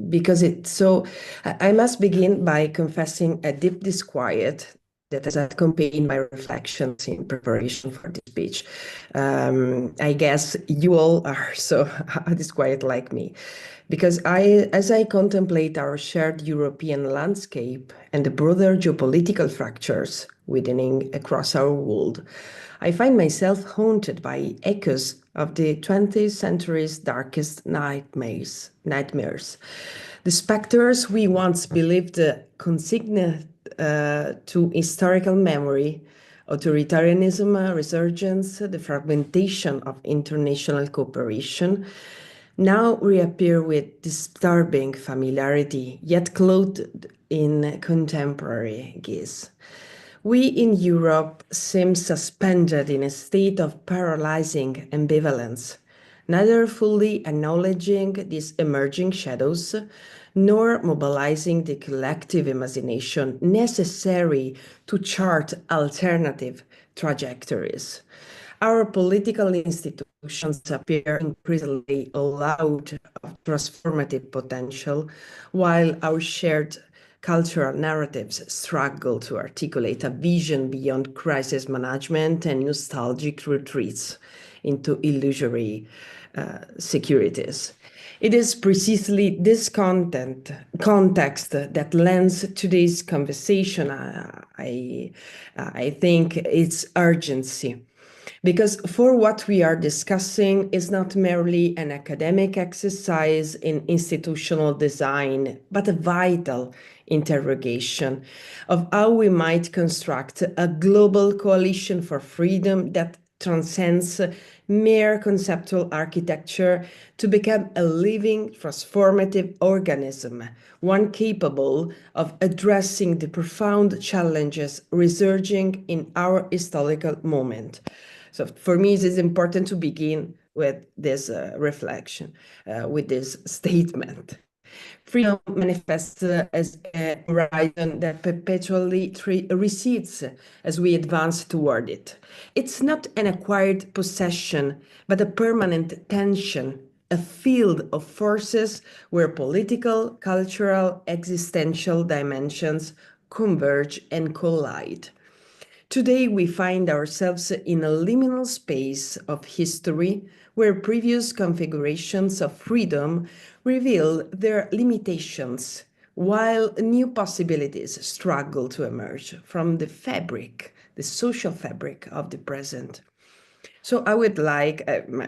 because it's so. I must begin by confessing a deep disquiet that has accompanied my reflections in preparation for this speech. I guess you all are so disquiet like me, because as I contemplate our shared European landscape and the broader geopolitical fractures widening across our world, I find myself haunted by echoes of the 20th century's darkest nightmares. The specters we once believed consigned to historical memory, authoritarianism, resurgence, the fragmentation of international cooperation, now reappear with disturbing familiarity, yet clothed in contemporary guise. We in Europe seem suspended in a state of paralyzing ambivalence, neither fully acknowledging these emerging shadows, nor mobilizing the collective imagination necessary to chart alternative trajectories. Our political institutions appear increasingly allowed of transformative potential, while our shared cultural narratives struggle to articulate a vision beyond crisis management and nostalgic retreats into illusory securities. It is precisely this context that lends today's conversation, I think, its urgency. Because for what we are discussing is not merely an academic exercise in institutional design, but a vital interrogation of how we might construct a global coalition for freedom that transcends mere conceptual architecture to become a living, transformative organism, one capable of addressing the profound challenges resurging in our historical moment. So for me, it is important to begin with this reflection, with this statement. Freedom manifests as a horizon that perpetually recedes as we advance toward it. It's not an acquired possession, but a permanent tension, a field of forces where political, cultural, existential dimensions converge and collide. Today, we find ourselves in a liminal space of history where previous configurations of freedom reveal their limitations, while new possibilities struggle to emerge from the fabric, the social fabric of the present. So I would like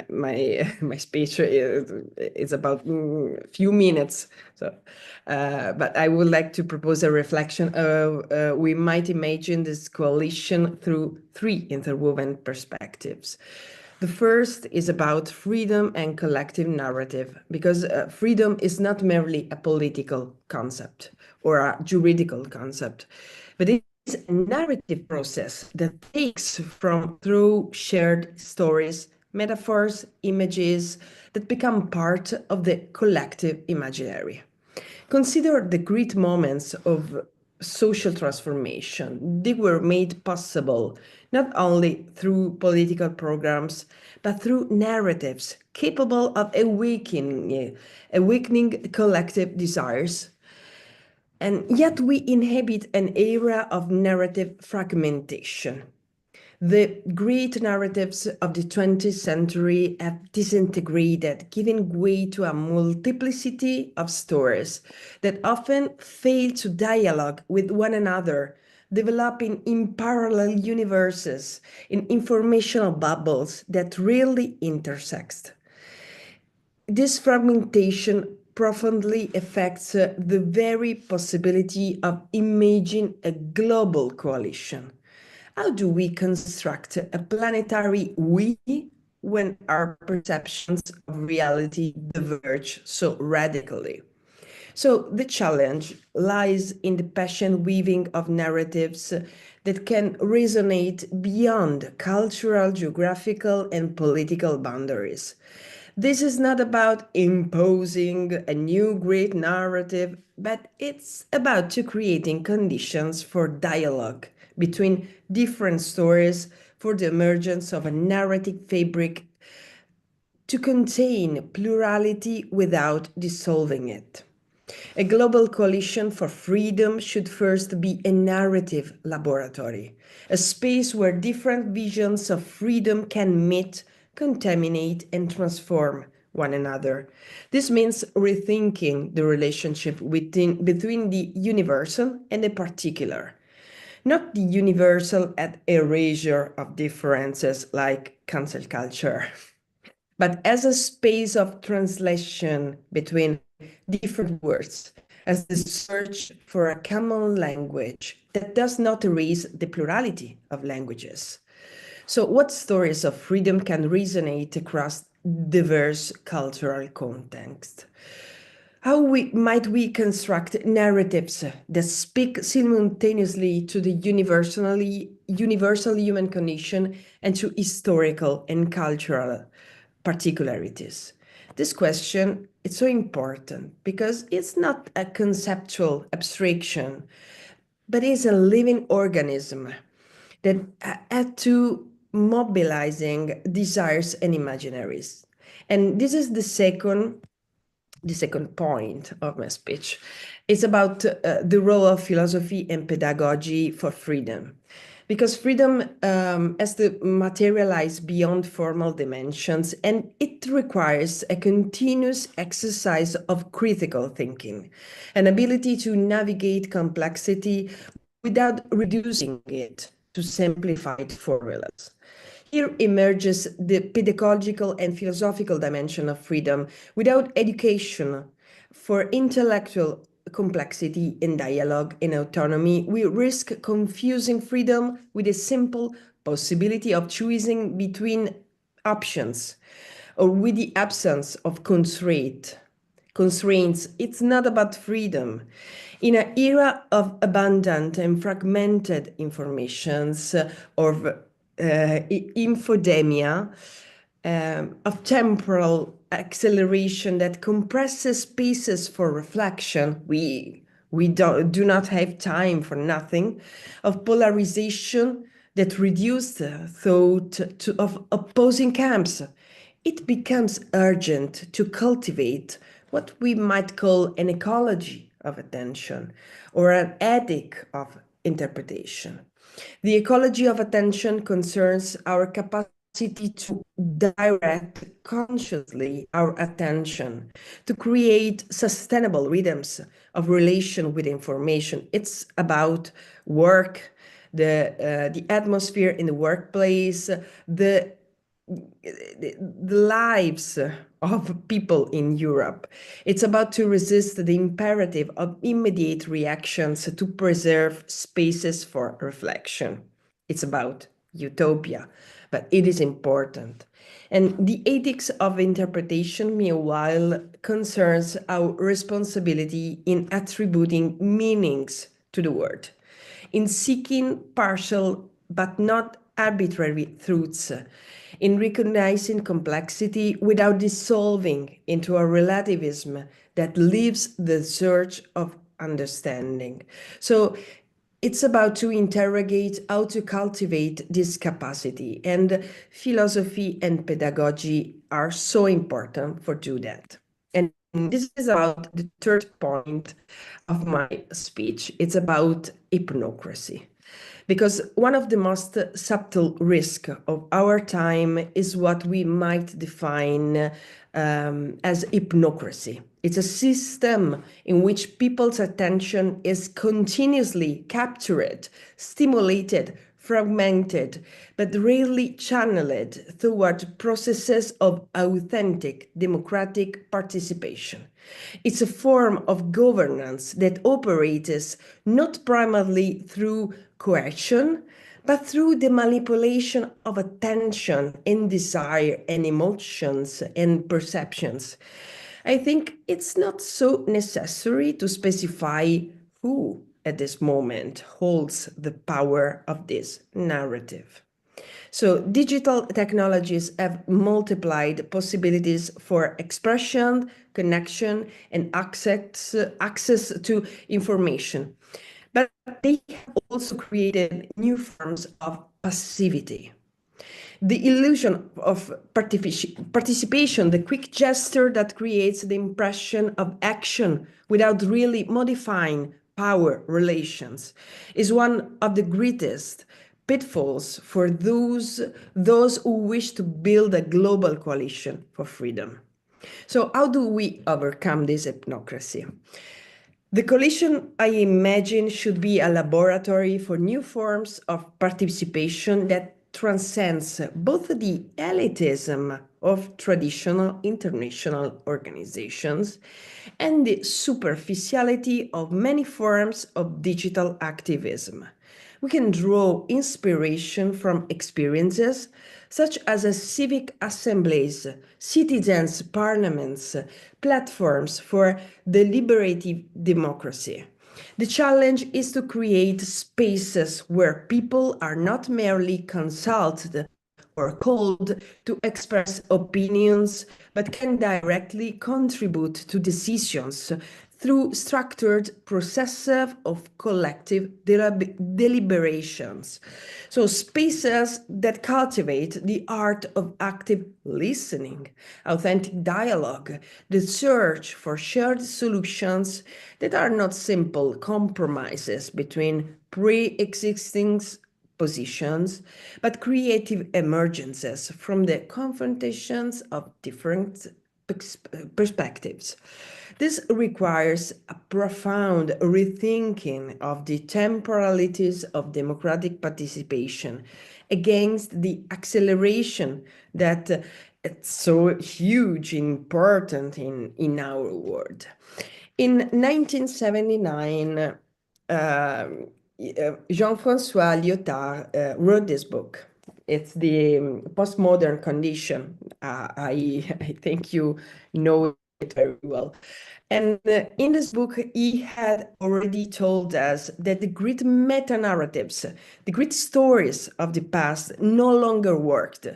my speech is about a few minutes. So, but I would like to propose a reflection of we might imagine this coalition through three interwoven perspectives. The first is about freedom and collective narrative, because freedom is not merely a political concept or a juridical concept, but it's a narrative process that takes through shared stories, metaphors, images that become part of the collective imaginary. Consider the great moments of social transformation. They were made possible not only through political programs, but through narratives capable of awakening collective desires. And yet we inhabit an era of narrative fragmentation. The great narratives of the 20th century have disintegrated, giving way to a multiplicity of stories that often fail to dialogue with one another, developing in parallel universes, in informational bubbles that rarely intersect. This fragmentation profoundly affects the very possibility of imagining a global coalition. How do we construct a planetary we when our perceptions of reality diverge so radically? So the challenge lies in the passionate weaving of narratives that can resonate beyond cultural, geographical, and political boundaries. This is not about imposing a new great narrative, but it's about to creating conditions for dialogue between different stories, for the emergence of a narrative fabric to contain plurality without dissolving it. A global coalition for freedom should first be a narrative laboratory, a space where different visions of freedom can meet, contaminate, and transform one another. This means rethinking the relationship between the universal and the particular. Not the universal at erasure of differences like cancel culture, but as a space of translation between different words, as the search for a common language that does not erase the plurality of languages. So, what stories of freedom can resonate across diverse cultural contexts? How might we construct narratives that speak simultaneously to the universal human condition and to historical and cultural particularities? This question is so important because it's not a conceptual abstraction, but is a living organism that had to mobilizing desires and imaginaries. And this is the second point of my speech. It's about the role of philosophy and pedagogy for freedom. Because freedom has to materialize beyond formal dimensions, and it requires a continuous exercise of critical thinking, an ability to navigate complexity without reducing it to simplified formulas. Here emerges the pedagogical and philosophical dimension of freedom. Without education for intellectual complexity in dialogue and autonomy, we risk confusing freedom with a simple possibility of choosing between options or with the absence of constraints. It's not about freedom. In an era of abundant and fragmented informations or infodemia, of temporal acceleration that compresses spaces for reflection, we do not have time for nothing, of polarization that reduced thought of opposing camps. It becomes urgent to cultivate what we might call an ecology of attention or an ethic of interpretation. The ecology of attention concerns our capacity to direct consciously our attention, to create sustainable rhythms of relation with information. It's about work, the atmosphere in the workplace, the lives of people in Europe. It's about to resist the imperative of immediate reactions to preserve spaces for reflection. It's about utopia, but it is important. And the ethics of interpretation, meanwhile, concerns our responsibility in attributing meanings to the word, in seeking partial but not arbitrary truths, in recognizing complexity without dissolving into a relativism that lives the search of understanding. So it's about to interrogate how to cultivate this capacity, and philosophy and pedagogy are so important for do that. And this is about the third point of my speech. It's about hypocrisy. Because one of the most subtle risks of our time is what we might define as hypocrisy. It's a system in which people's attention is continuously captured, stimulated, fragmented, but rarely channeled toward processes of authentic democratic participation. It's a form of governance that operates not primarily through coercion, but through the manipulation of attention and desire and emotions and perceptions. I think it's not so necessary to specify who at this moment holds the power of this narrative. So digital technologies have multiplied possibilities for expression, connection, and access to information. But they have also created new forms of passivity. The illusion of participation, the quick gesture that creates the impression of action without really modifying power relations, is one of the greatest pitfalls for those who wish to build a global coalition for freedom. So how do we overcome this hypocrisy? The coalition, I imagine, should be a laboratory for new forms of participation that transcends both the elitism of traditional international organizations and the superficiality of many forms of digital activism. We can draw inspiration from experiences such as civic assemblies, citizens' parliaments, platforms for deliberative democracy. The challenge is to create spaces where people are not merely consulted or called to express opinions, but can directly contribute to decisions through structured processes of collective deliberations. So spaces that cultivate the art of active listening, authentic dialogue, the search for shared solutions that are not simple compromises between pre-existing positions, but creative emergences from the confrontations of different perspectives. This requires a profound rethinking of the temporalities of democratic participation against the acceleration that it's so huge and important in our world. In 1979, Jean-François Lyotard wrote this book. It's the postmodern condition. I think you know it very well. And in this book, he had already told us that the great meta-narratives, the great stories of the past no longer worked.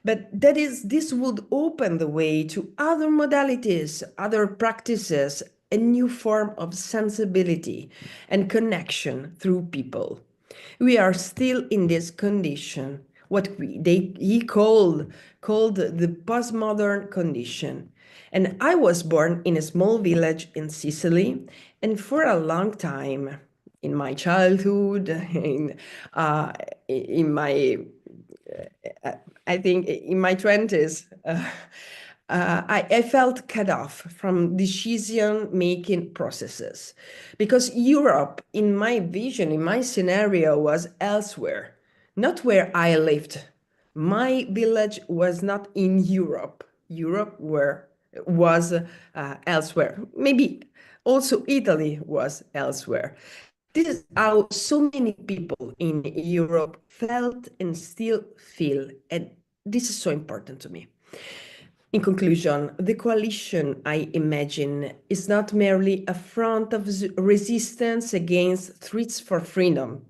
But this would open the way to other modalities, other practices, a new form of sensibility and connection through people. We are still in this condition, what he called the postmodern condition. And I was born in a small village in Sicily, and for a long time, in my childhood, in my, I think in my 20s, I felt cut off from decision-making processes because Europe, in my vision, in my scenario, was elsewhere, not where I lived. My village was not in Europe. Europe was elsewhere. Maybe also Italy was elsewhere. This is how so many people in Europe felt and still feel, and this is so important to me. In conclusion, the coalition, I imagine, is not merely a front of resistance against threats for freedom,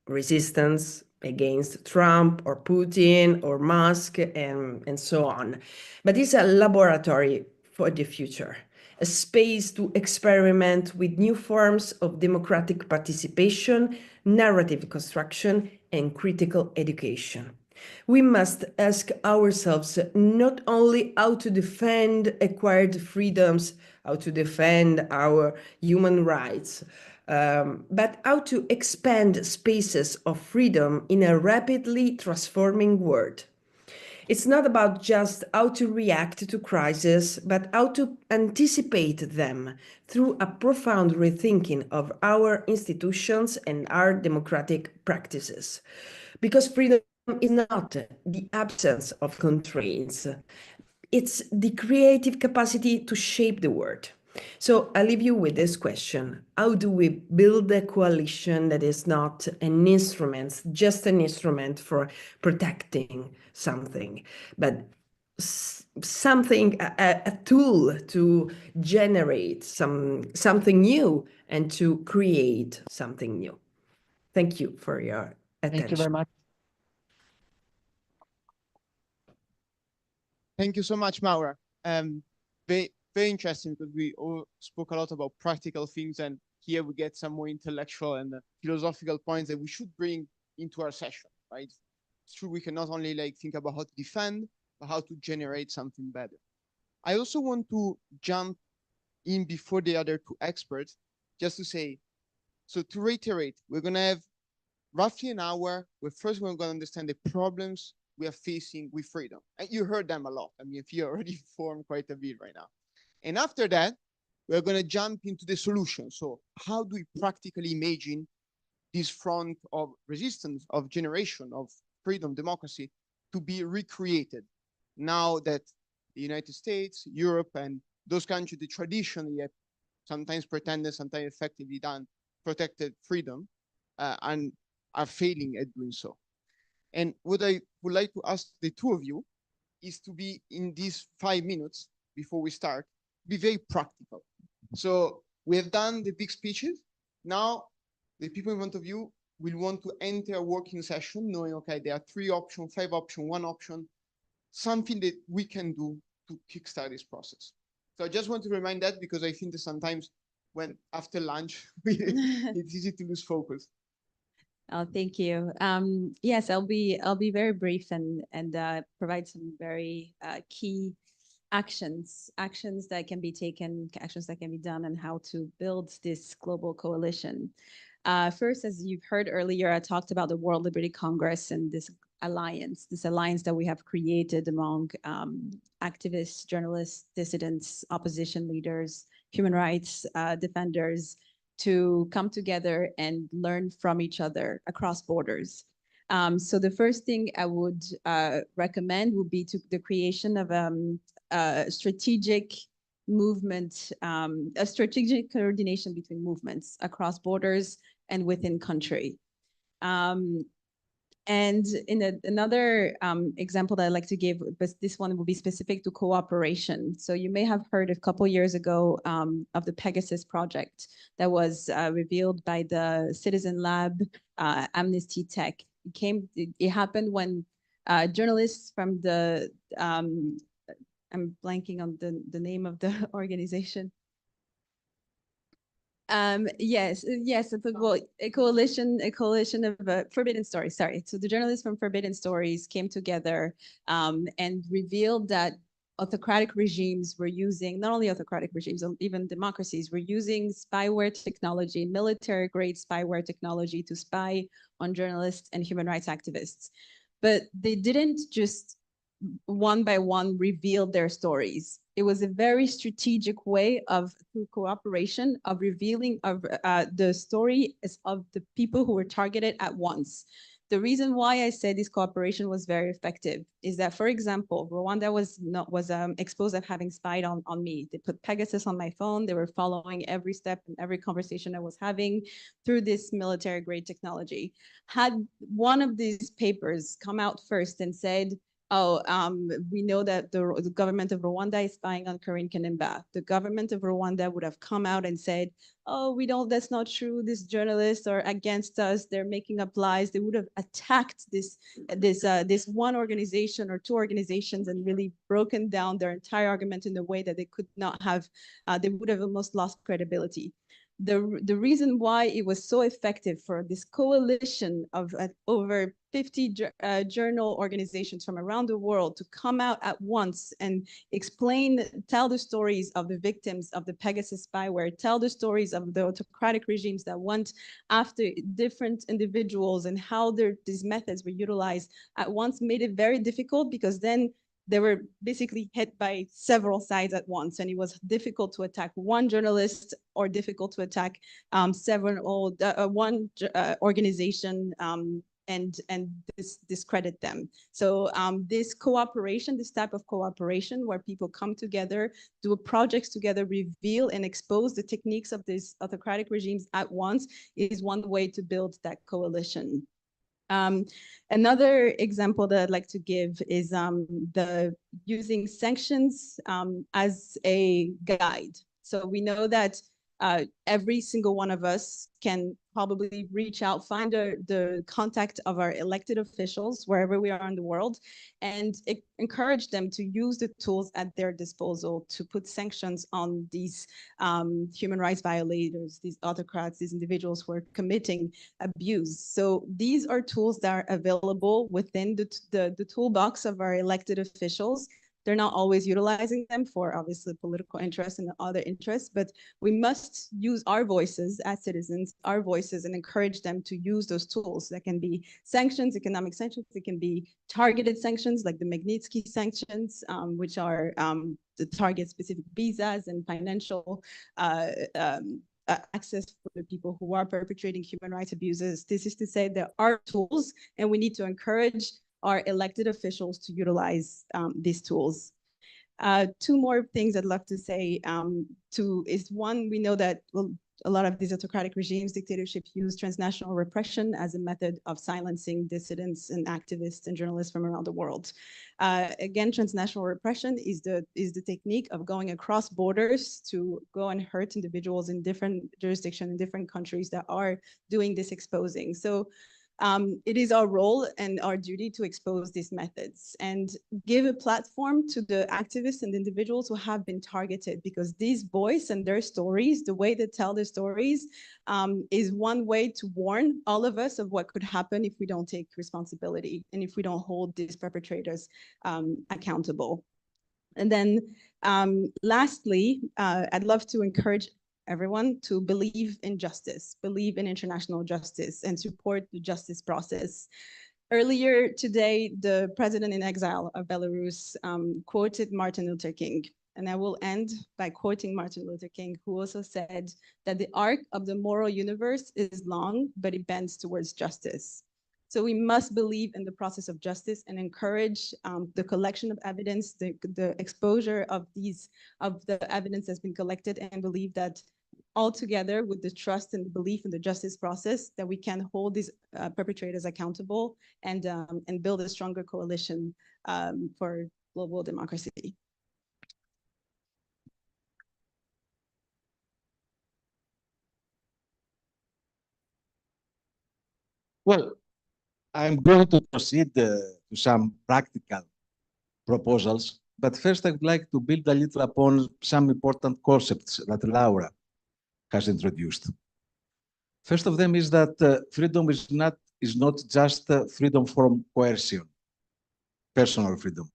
resistance against Trump or Putin or Musk and so on, but it's a laboratory for the future. a space to experiment with new forms of democratic participation, narrative construction, and critical education. We must ask ourselves not only how to defend acquired freedoms, how to defend our human rights, but how to expand spaces of freedom in a rapidly transforming world. It's not about just how to react to crises, but how to anticipate them through a profound rethinking of our institutions and our democratic practices. Because freedom is not the absence of constraints, it's the creative capacity to shape the world. So I leave you with this question. How do we build a coalition that is not an instrument, just an instrument for protecting something, but something, a tool to generate something new and to create something new? Thank you for your attention. Thank you very much. Thank you so much, Maura. Very, very interesting because we all spoke a lot about practical things, and here we get some more intellectual and philosophical points that we should bring into our session, right? It's true, we can not only like think about how to defend, but how to generate something better. I also want to jump in before the other two experts, just to say, so to reiterate, we're gonna have roughly an hour where first we're gonna understand the problems we are facing with freedom. And you heard them a lot. I mean, if you already formed quite a bit right now. And after that, we're going to jump into the solution. So how do we practically imagine this front of resistance, of generation, of freedom, democracy to be recreated now that the United States, Europe, and those countries that traditionally have sometimes pretended, sometimes effectively done, protected freedom and are failing at doing so. And what I would like to ask the two of you is to be in these 5 minutes before we start, be very practical. So we have done the big speeches. Now the people in front of you will want to enter a working session knowing, okay, there are 3 options, 5 options, 1 option, something that we can do to kickstart this process. So I just want to remind that because I think that sometimes when after lunch, it's easy to lose focus. Oh, thank you. Yes, I'll be very brief and provide some very key actions that can be taken, actions that can be done, and how to build this global coalition. First, as you've heard earlier, I talked about the World Liberty Congress and this alliance that we have created among activists, journalists, dissidents, opposition leaders, human rights defenders, to come together and learn from each other across borders. So the first thing I would recommend would be the creation of a strategic movement, a strategic coordination between movements across borders and within country. And in another example that I like to give, but this one will be specific to cooperation. So you may have heard a couple years ago of the Pegasus project that was revealed by the Citizen Lab, Amnesty Tech. It happened when journalists from the, I'm blanking on the name of the organization. Yes, a coalition of Forbidden Stories. Sorry. So the journalists from Forbidden Stories came together and revealed that autocratic regimes were using, not only autocratic regimes, even democracies were using spyware technology, military-grade spyware technology to spy on journalists and human rights activists. But they didn't just one by one reveal their stories. It was a very strategic way of, through cooperation, of revealing of the story of the people who were targeted at once. The reason why I said this cooperation was very effective is that, for example, Rwanda was exposed of having spied on me. They put Pegasus on my phone. They were following every step and every conversation I was having through this military-grade technology. Had one of these papers come out first and said, we know that the government of Rwanda is spying on Corinne Kanimba. The government of Rwanda would have come out and said, oh, that's not true. These journalists are against us. They're making up lies. They would have attacked this one organization or two organizations and really broken down their entire argument in a way that they could not have, they would have almost lost credibility. The reason why it was so effective for this coalition of over 50 journal organizations from around the world to come out at once and tell the stories of the victims of the Pegasus spyware, tell the stories of the autocratic regimes that went after different individuals and how these methods were utilized at once made it very difficult, because then they were basically hit by several sides at once, and it was difficult to attack one journalist or difficult to attack one organization and discredit them. So this cooperation, this type of cooperation where people come together, do projects together, reveal and expose the techniques of these autocratic regimes at once, is one way to build that coalition. Another example that I'd like to give is using sanctions as a guide. So we know that every single one of us can probably reach out, find the contact of our elected officials wherever we are in the world, and encourage them to use the tools at their disposal to put sanctions on these human rights violators, these autocrats, these individuals who are committing abuse. So these are tools that are available within the toolbox of our elected officials. They're not always utilizing them for obviously political interests and other interests, but we must use our voices as citizens, our voices, and encourage them to use those tools. That can be sanctions, economic sanctions. It can be targeted sanctions like the Magnitsky sanctions, which are to target specific visas and financial access for the people who are perpetrating human rights abuses. This is to say there are tools, and we need to encourage our elected officials to utilize these tools. Two more things I'd love to say is one, we know that a lot of these autocratic regimes, dictatorships use transnational repression as a method of silencing dissidents and activists and journalists from around the world. Again, transnational repression is the technique of going across borders to go and hurt individuals in different jurisdictions, in different countries that are doing this exposing. So it is our role and our duty to expose these methods and give a platform to the activists and individuals who have been targeted, because these voice and their stories, the way they tell their stories, is one way to warn all of us of what could happen if we don't take responsibility and if we don't hold these perpetrators accountable. And then lastly, I'd love to encourage everyone to believe in justice, believe in international justice, and support the justice process. Earlier today, the president in exile of Belarus quoted Martin Luther King. And I will end by quoting Martin Luther King, who also said that the arc of the moral universe is long, but it bends towards justice. So we must believe in the process of justice and encourage the collection of evidence, the exposure of the evidence that's been collected, and believe that all together with the trust and belief in the justice process, that we can hold these perpetrators accountable and build a stronger coalition for global democracy. Well, I'm going to proceed to some practical proposals, but first I would like to build a little upon some important concepts that Laura has introduced. First of them is that freedom is not just freedom from coercion, personal freedom.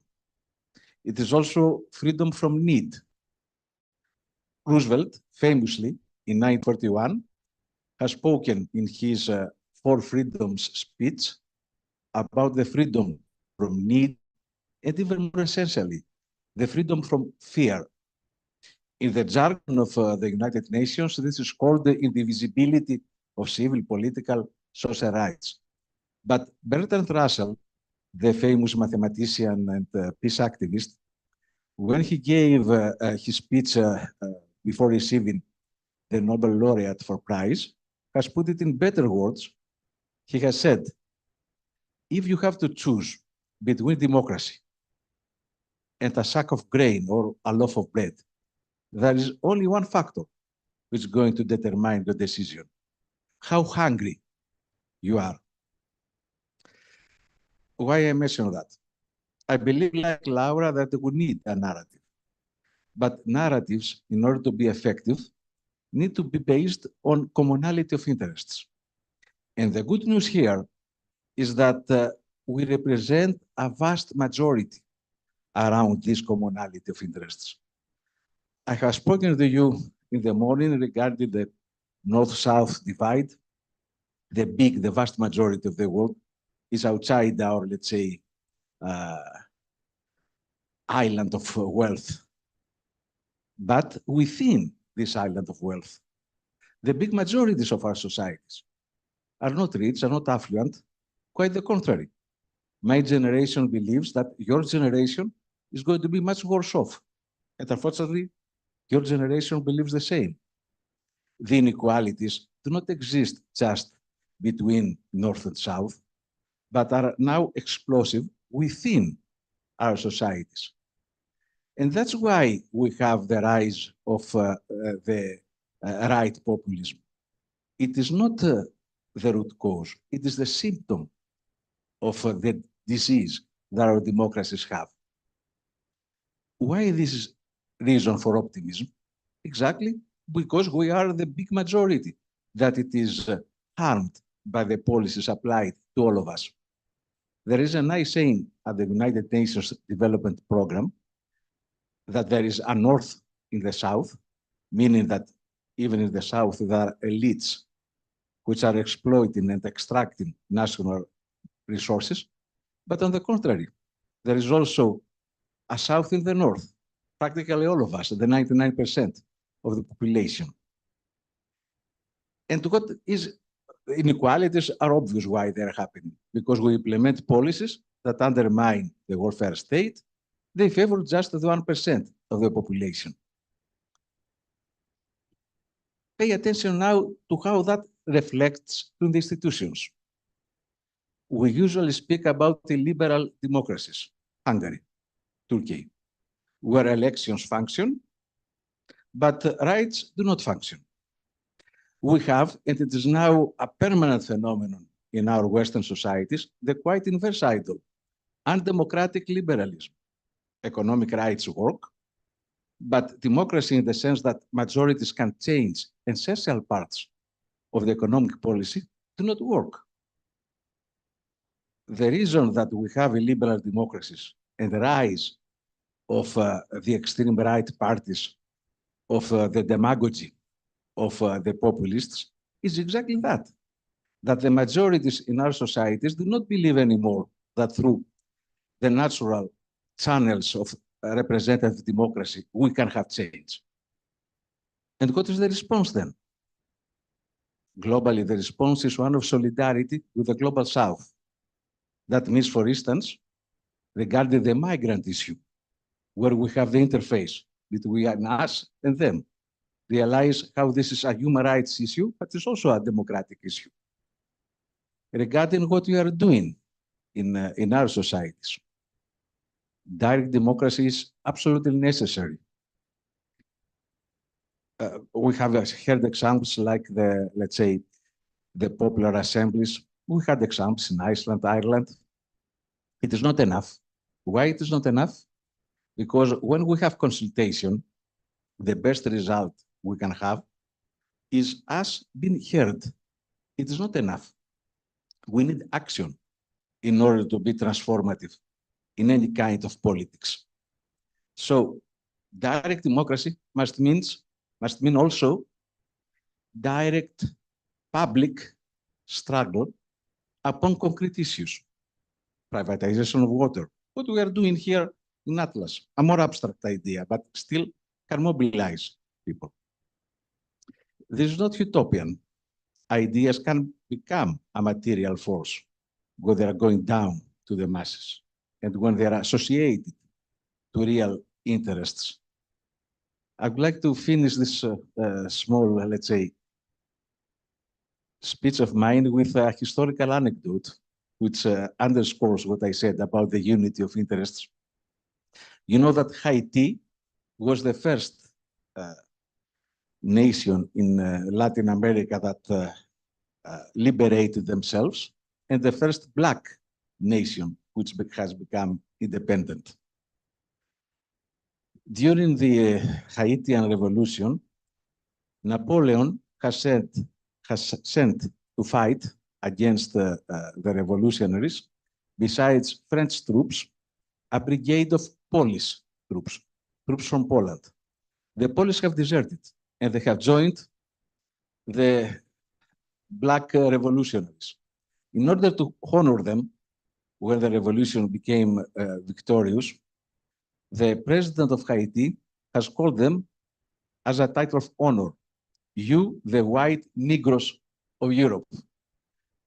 It is also freedom from need. Roosevelt, famously, in 1941, has spoken in his Four Freedoms speech about the freedom from need, and even more essentially, the freedom from fear. In the jargon of the United Nations, this is called the indivisibility of civil, political, social rights. But Bertrand Russell, the famous mathematician and peace activist, when he gave his speech before receiving the Nobel laureate for prize, has put it in better words. He has said, if you have to choose between democracy and a sack of grain or a loaf of bread, there is only one factor which is going to determine the decision: how hungry you are. Why I mention that? I believe, like Laura, that we need a narrative. But narratives, in order to be effective, need to be based on commonality of interests. And the good news here is that we represent a vast majority around this commonality of interests. I have spoken to you in the morning regarding the North-South divide. The vast majority of the world is outside our, let's say, island of wealth. But within this island of wealth, the big majorities of our societies are not rich, are not affluent, quite the contrary. My generation believes that your generation is going to be much worse off. And unfortunately, your generation believes the same. The inequalities do not exist just between North and South, but are now explosive within our societies. And that's why we have the rise of the right populism. It is not the root cause, it is the symptom of the disease that our democracies have. Why this is reason for optimism? Exactly because we are the big majority that it is harmed by the policies applied to all of us. There is a nice saying at the United Nations Development Program that there is a North in the South, meaning that even in the South there are elites which are exploiting and extracting national resources. But on the contrary, there is also a South in the North, practically all of us, the 99% of the population. And what is inequalities are obvious why they're happening, because we implement policies that undermine the welfare state. They favor just the 1% of the population. Pay attention now to how that reflects in the institutions. We usually speak about the liberal democracies, Hungary, Turkey, where elections function, but rights do not function. We have, and it is now a permanent phenomenon in our Western societies, the quite inverse idol, undemocratic liberalism. Economic rights work, but democracy in the sense that majorities can change essential parts of the economic policy do not work. The reason that we have illiberal democracies and the rise of the extreme right parties, of the demagogy of the populists is exactly that the majorities in our societies do not believe anymore that through the natural channels of representative democracy, we can have change. And what is the response then? Globally, the response is one of solidarity with the global South. That means, for instance, regarding the migrant issue, where we have the interface between us and them, realize how this is a human rights issue, but it's also a democratic issue. Regarding what we are doing in our societies, direct democracy is absolutely necessary. We have heard examples like let's say, the popular assemblies. We had examples in Iceland, Ireland. It is not enough. Why it is not enough? Because when we have consultation, the best result we can have is us being heard. It is not enough. We need action in order to be transformative in any kind of politics. So direct democracy must mean also direct public struggle upon concrete issues. Privatization of water. What we are doing here in Atlas, a more abstract idea, but still can mobilize people. This is not utopian. Ideas can become a material force when they are going down to the masses and when they are associated to real interests. I would like to finish this small, let's say, speech of mine with a historical anecdote which underscores what I said about the unity of interests. You know that Haiti was the first nation in Latin America that liberated themselves, and the first Black nation which has become independent. During the Haitian Revolution, Napoleon has sent to fight against the revolutionaries, besides French troops, a brigade of Polish troops from Poland. The Polish have deserted, and they have joined the Black revolutionaries. In order to honor them, when the revolution became victorious, the president of Haiti has called them as a title of honor, "You, the white Negroes of Europe."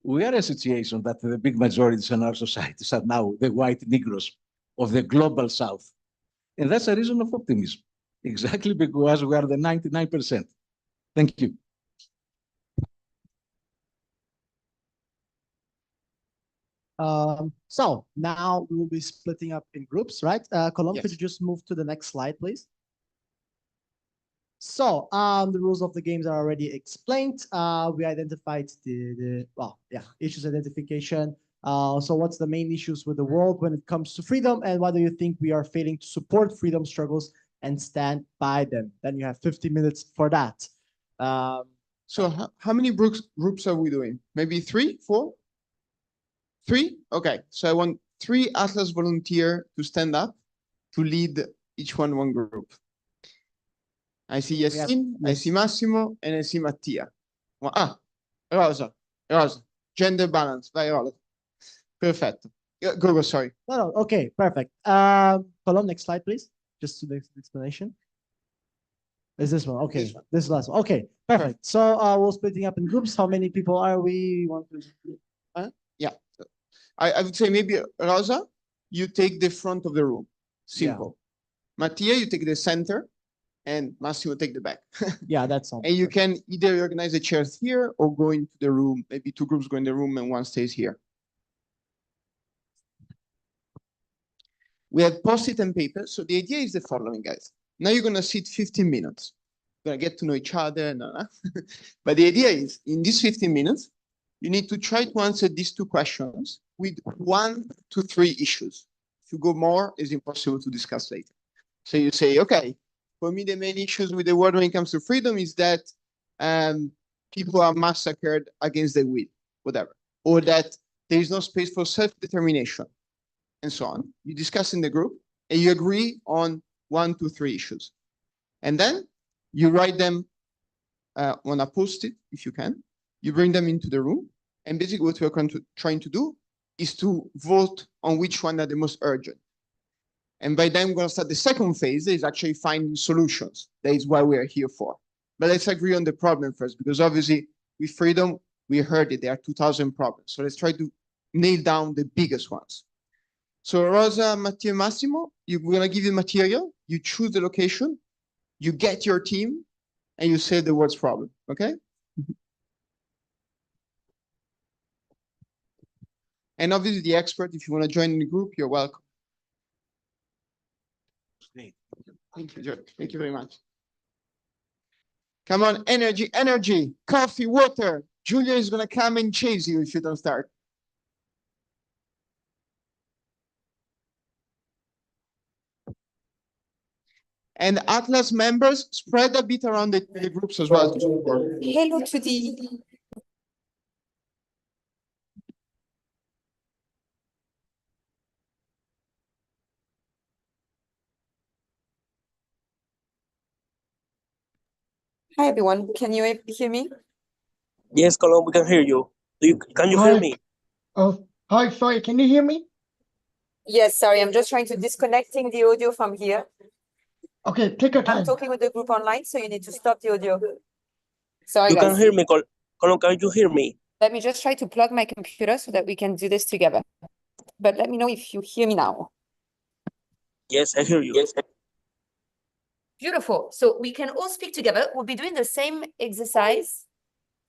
We are in a situation that the big majorities in our societies are now the white Negroes of the global South. And that's a reason of optimism, exactly because we are the 99%. Thank you. So now we will be splitting up in groups, right? Colombe, could Yes. you just move to the next slide, please? So the rules of the games are already explained. We identified issues identification. So what's the main issues with the world when it comes to freedom, and why do you think we are failing to support freedom struggles and stand by them? Then you have 50 minutes for that. So how many groups are we doing? Maybe 3, 4? 3? Okay, so I want 3 Atlas volunteers to stand up to lead each one group. I see Yassine, I see Massimo, and I see Mattia. Rosa. Gender balance, vai Rosa. Perfetto. Go, sorry. No, okay, perfect. Column, next slide, please. Just to the explanation. Is this one? Okay, this last one. Okay, perfect. So we're splitting up in groups. How many people are we? Yeah. I would say maybe Rosa, you take the front of the room. Simple. Yeah. Mattia, you take the center, and Massimo take the back. Yeah, that's all. And you can either organize the chairs here or go into the room. Maybe 2 groups go in the room and 1 stays here. We have post-it and paper. So the idea is the following, guys. Now you're going to sit 15 minutes. You're going to get to know each other. But the idea is, in these 15 minutes, you need to try to answer these 2 questions with 1 to 3 issues. If you go more, it's impossible to discuss later. So you say, okay, for me, the main issues with the world when it comes to freedom is that people are massacred against their will, whatever, or that there is no space for self-determination, and so on. You discuss in the group, and you agree on 1 to 3 issues. And then you write them on a post-it, if you can. You bring them into the room, and basically what we're trying to do is to vote on which one are the most urgent. And by then, we're going to start the second phase, is actually finding solutions. That is what we are here for. But let's agree on the problem first, because obviously, with freedom, we heard it, there are 2,000 problems. So let's try to nail down the biggest ones. So Rosa, Mattia, Massimo, we're going to give you material, you choose the location, you get your team, and you say the words problem, okay? And obviously, the expert, if you want to join in the group, you're welcome. Thank you, George. Thank you very much. Come on, energy, coffee, water. Julia is going to come and chase you if you don't start. And Atlas members, spread a bit around the groups as well. Hello to the... Hi, everyone. Can you hear me? Yes, Colombe, we can hear you. Can you hear me? Oh, hi, sorry, can you hear me? Yes, sorry, I'm just trying to disconnecting the audio from here. Okay, take your time. I'm talking with the group online, so you need to stop the audio. Sorry, you guys. Can hear me, Colombe, can you hear me? Let me just try to plug my computer so that we can do this together. But let me know if you hear me now. Yes, I hear you. Yes. Beautiful. So we can all speak together. We'll be doing the same exercise,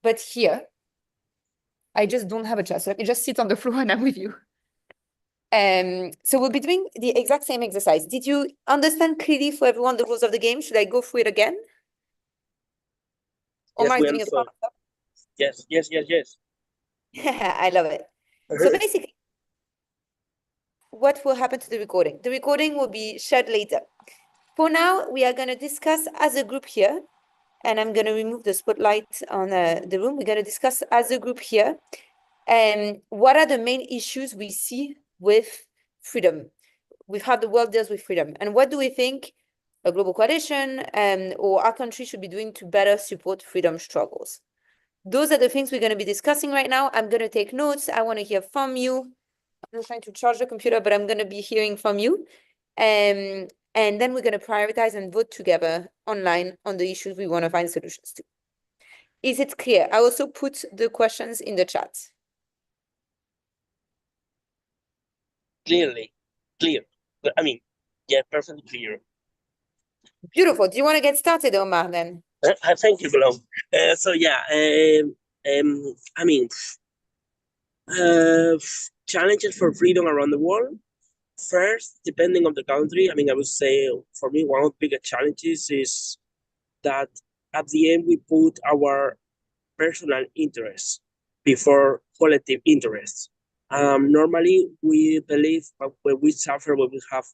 but here. I just don't have a chair. So let me just sit on the floor and I'm with you. So we'll be doing the exact same exercise. Did you understand clearly for everyone the rules of the game? Should I go through it again? Yes, Omar we is giving a understand. thumbs up. Yes. I love it. So basically, what will happen to the recording? The recording will be shared later. For now, we are going to discuss as a group here, and I'm going to remove the spotlight on the room. We're going to discuss as a group here, what are the main issues we see with freedom, with how the world deals with freedom, and what do we think a global coalition or our country should be doing to better support freedom struggles. Those are the things we're going to be discussing right now. I'm going to take notes. I want to hear from you. I'm just trying to charge the computer, but I'm going to be hearing from you. And then we're going to prioritize and vote together online on the issues we want to find solutions to. Is it clear? I also put the questions in the chat. Clear. I mean, yeah, perfectly clear. Beautiful. Do you want to get started, Omar, then? Thank you, Glow. So yeah, I mean, challenges for freedom around the world. First, depending on the country, I mean, I would say for me, one of the biggest challenges is that at the end we put our personal interests before collective interests. Normally, we believe when we suffer, when we have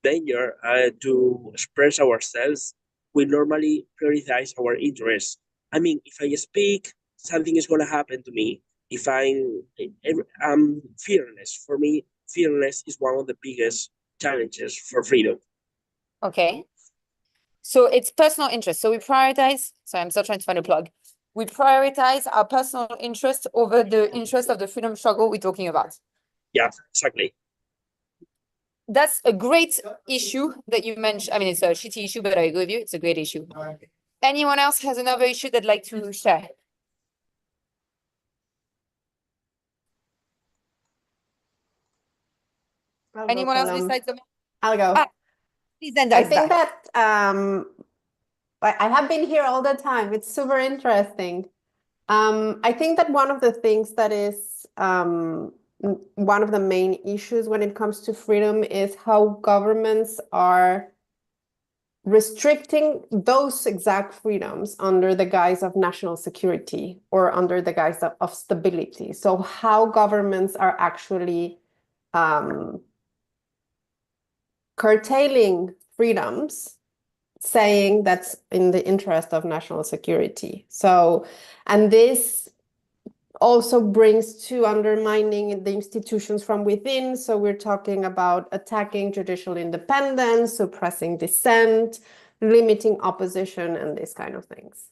danger to express ourselves, we normally prioritize our interests. I mean, if I speak, something is going to happen to me. If I'm fearless, for me, fearless is one of the biggest challenges for freedom. Okay. So it's personal interest. So we prioritize, sorry, I'm still trying to find a plug. We prioritize our personal interest over the interest of the freedom struggle we're talking about. Yeah, exactly. That's a great issue that you mentioned. I mean, it's a shitty issue, but I agree with you. It's a great issue. Anyone else has another issue they'd like to share? Anyone else besides the... I'll go. Please, then I think that I have been here all the time. It's super interesting. I think that one of the things that is one of the main issues when it comes to freedom is how governments are restricting those exact freedoms under the guise of national security or under the guise of stability. So how governments are actually curtailing freedoms, saying that's in the interest of national security. So, and this also brings to undermining the institutions from within. So we're talking about attacking judicial independence, suppressing dissent, limiting opposition, and these kind of things.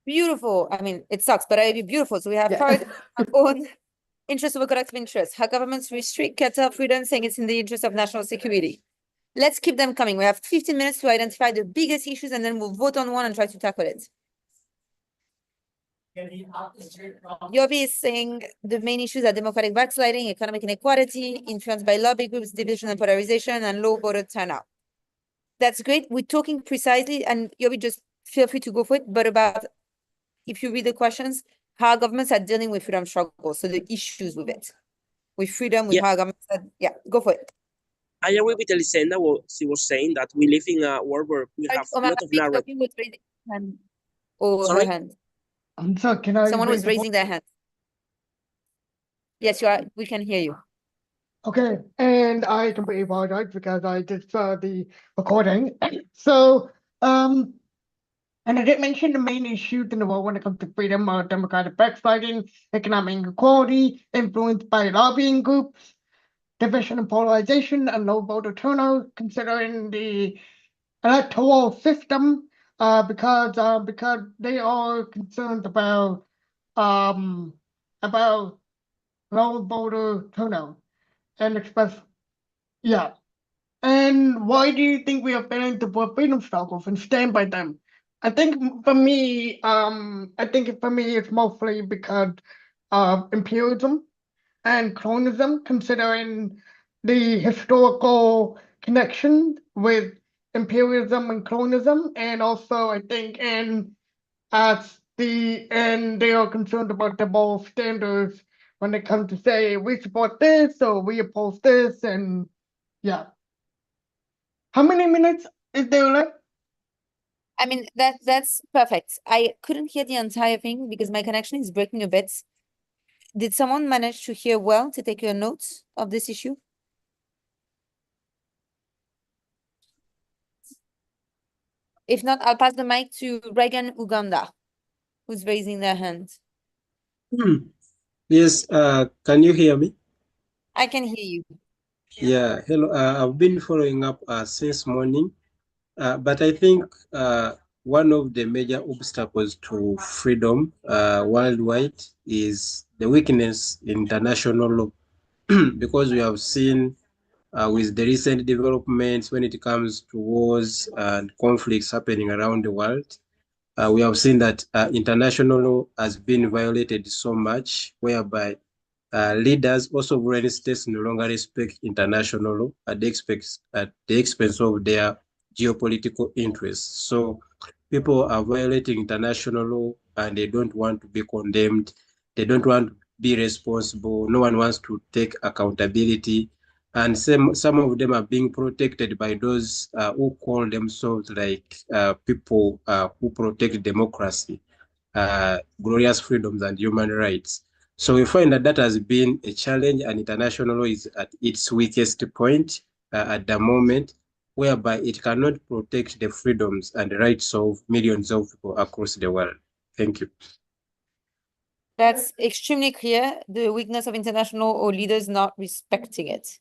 Beautiful. I mean, it sucks, but it'd be beautiful. So we have our own interest over collective interest. How governments restrict, curtail freedom, saying it's in the interest of national security. Let's keep them coming. We have 15 minutes to identify the biggest issues, and then we'll vote on one and try to tackle it. Yobi is saying the main issues are democratic backsliding, economic inequality, influenced by lobby groups, division and polarization, and low voter turnout. That's great. We're talking precisely, and Yobi, just feel free to go for it, but about, if you read the questions, how governments are dealing with freedom struggles, so the issues with it. With freedom, with how governments are, go for it. I agree with Elisenda, what she was saying, that we live in a world where we have a lot of narrative. Her hand. So can I? Someone was raising their hand. Yes, you are. We can hear you. Okay, and I completely apologize because I just saw the recording. So, and I did mention the main issues in the world when it comes to freedom are democratic backsliding, economic inequality, influenced by lobbying groups, division and polarization, and low voter turnout, considering the electoral system, because they are concerned about low voter turnout and express, yeah. And why do you think we are failing to support freedom struggles and stand by them? I think for me, it's mostly because of imperialism and colonialism, considering the historical connection with imperialism and colonialism, and also I think in and they are concerned about double standards when it comes to say we support this or we oppose this, and yeah. How many minutes is there left? I mean, that's perfect. I couldn't hear the entire thing because my connection is breaking a bit. Did someone manage to hear well, to take your notes of this issue? If not, I'll pass the mic to Reagan Uganda, who's raising their hand. Yes, can you hear me? I can hear you. Yeah, hello. I've been following up since morning, but I think one of the major obstacles to freedom worldwide is the weakness in international law, because we have seen with the recent developments when it comes to wars and conflicts happening around the world, we have seen that international law has been violated so much, whereby leaders or sovereign states no longer respect international law at the expense of their geopolitical interests. So people are violating international law and they don't want to be condemned. They don't want to be responsible. No one wants to take accountability. And some of them are being protected by those who call themselves like people who protect democracy, glorious freedoms and human rights. So we find that that has been a challenge, and international law is at its weakest point at the moment, whereby it cannot protect the freedoms and rights of millions of people across the world. Thank you. That's extremely clear, the weakness of international or leaders not respecting it.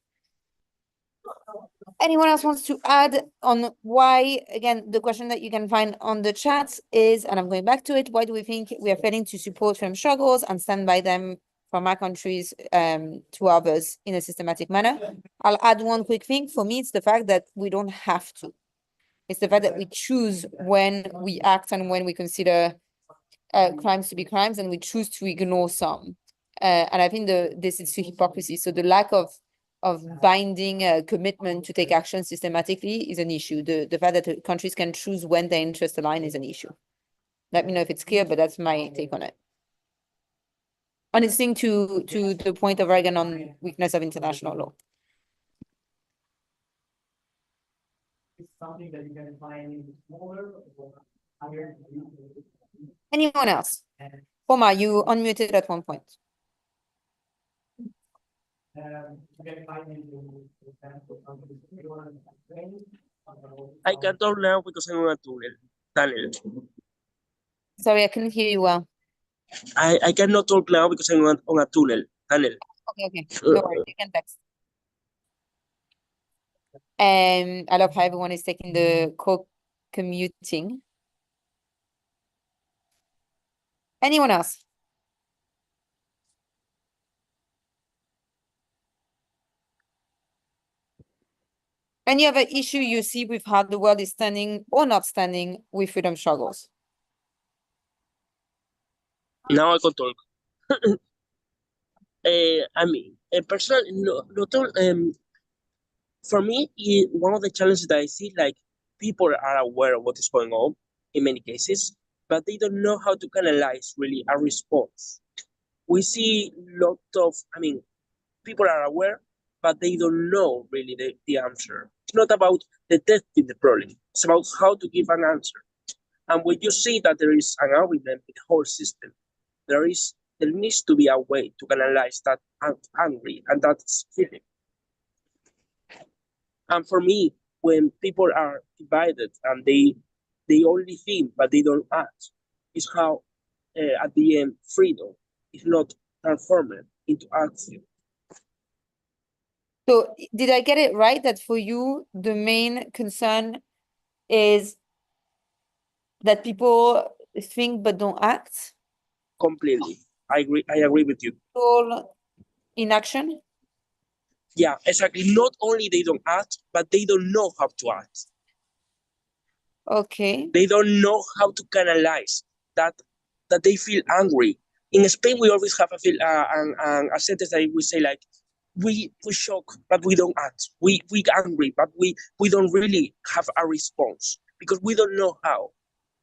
Anyone else wants to add on why, again, the question that you can find on the chat is, and I'm going back to it, why do we think we are failing to support freedom struggles and stand by them from our countries to others in a systematic manner? I'll add one quick thing. For me, it's the fact that we don't have to. It's the fact that we choose when we act and when we consider crimes to be crimes, and we choose to ignore some. And I think this is to hypocrisy. So the lack of binding commitment to take action systematically is an issue. The fact that countries can choose when their interests align is an issue. Let me know if it's clear, but that's my take on it. And it's linked to the point of Reagan on weakness of international law. Something that you can find smaller or higher. Anyone else? Omar, you unmuted at one point. I can talk now because I'm on a tunnel. Sorry, I couldn't hear you well. I cannot talk now because I'm on a tunnel. Okay. No worries, you can text. I love how everyone is taking the co-commuting. Anyone else? Any other issue you see with how the world is standing or not standing with freedom struggles? Now I can talk. I mean, personally, not all, for me, one of the challenges that I see, like, people are aware of what is going on in many cases, but they don't know how to analyze really a response. We see people are aware, but they don't know really the answer. It's not about detecting the problem. It's about how to give an answer. And when you see that there is an argument with the whole system, there needs to be a way to analyze that angry and that feeling. And for me, when people are divided and they only think but they don't act, is how at the end freedom is not transformed into action. So did I get it right that for you, the main concern is that people think but don't act? Completely. I agree with you. All inaction? Yeah, exactly. Not only they don't act, but they don't know how to act. Okay. They don't know how to canalize that they feel angry. In Spain, we always have a sentence that we say like, we shock, but we don't act. We angry, but we don't really have a response because we don't know how.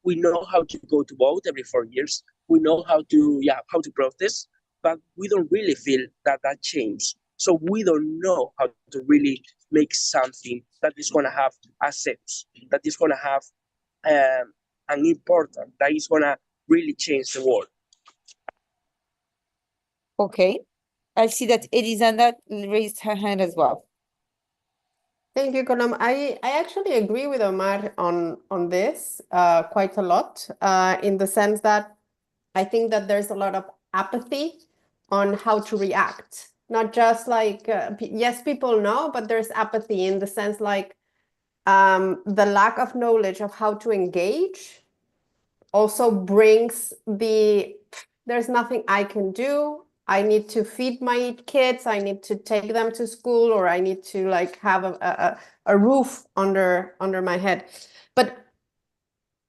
We know how to go to vote every 4 years. We know how to protest, but we don't really feel that change. So we don't know how to really make something that is going to have a sense, that is going to have an important, that is going to really change the world. Okay. I see that Elisanda raised her hand as well. Thank you, Konam. I actually agree with Omar on this quite a lot, in the sense that I think that there's a lot of apathy on how to react. Not just like, yes, people know, but there's apathy in the sense like the lack of knowledge of how to engage also brings there's nothing I can do. I need to feed my kids. I need to take them to school, or I need to like have a roof under my head. But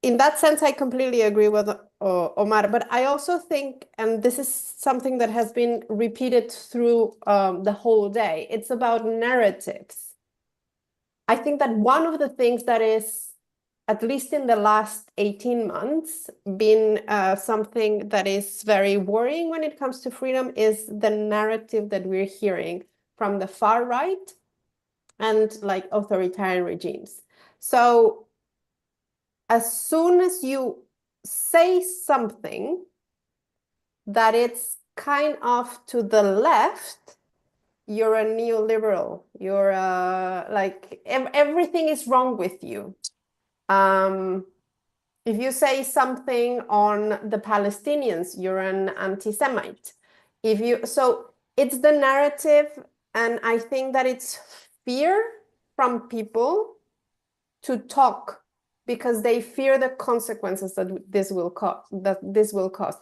in that sense, I completely agree with Omar. But I also think, and this is something that has been repeated through the whole day, it's about narratives. I think that one of the things that is, at least in the last 18 months, been something that is very worrying when it comes to freedom is the narrative that we're hearing from the far right and like authoritarian regimes. So as soon as you say something that it's kind of to the left, you're a neoliberal, you're like everything is wrong with you. If you say something on the Palestinians, you're an anti-Semite. So it's the narrative, and I think that it's fear from people to talk because they fear the consequences that this will cause.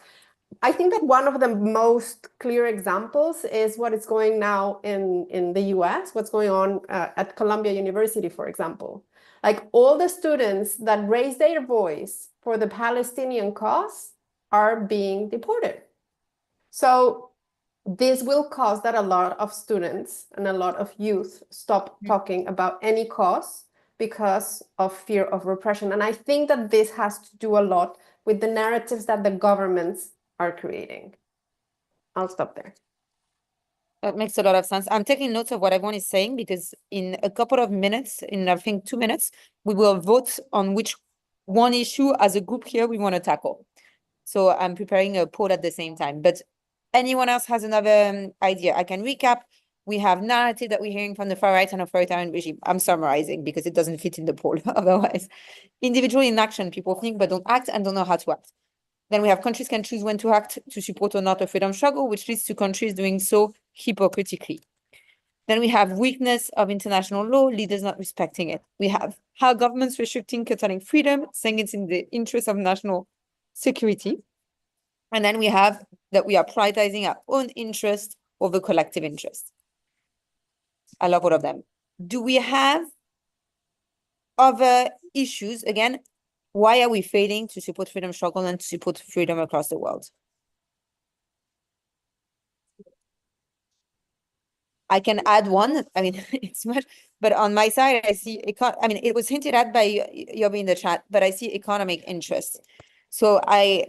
I think that one of the most clear examples is what is going now in the US, what's going on at Columbia University, for example. Like all the students that raise their voice for the Palestinian cause are being deported. So this will cause that a lot of students and a lot of youth stop talking about any cause because of fear of repression. And I think that this has to do a lot with the narratives that the governments are creating. I'll stop there. That makes a lot of sense. I'm taking notes of what everyone is saying because in a couple of minutes, in I think 2 minutes, we will vote on which one issue as a group here we want to tackle. So I'm preparing a poll at the same time. But anyone else has another idea? I can recap. We have narrative that we're hearing from the far right and authoritarian regime. I'm summarizing because it doesn't fit in the poll otherwise. Individual inaction, people think but don't act and don't know how to act. Then we have countries can choose when to act to support or not a freedom struggle, which leads to countries doing so hypocritically. Then we have weakness of international law, leaders not respecting it. We have how governments restricting, curtailing freedom, saying it's in the interest of national security. And then we have that we are prioritizing our own interest over collective interest. I love all of them. Do we have other issues? Again, why are we failing to support freedom struggle and to support freedom across the world? I can add one. I mean, it's much, but on my side, I see, it was hinted at by Yobi in the chat, but I see economic interest. So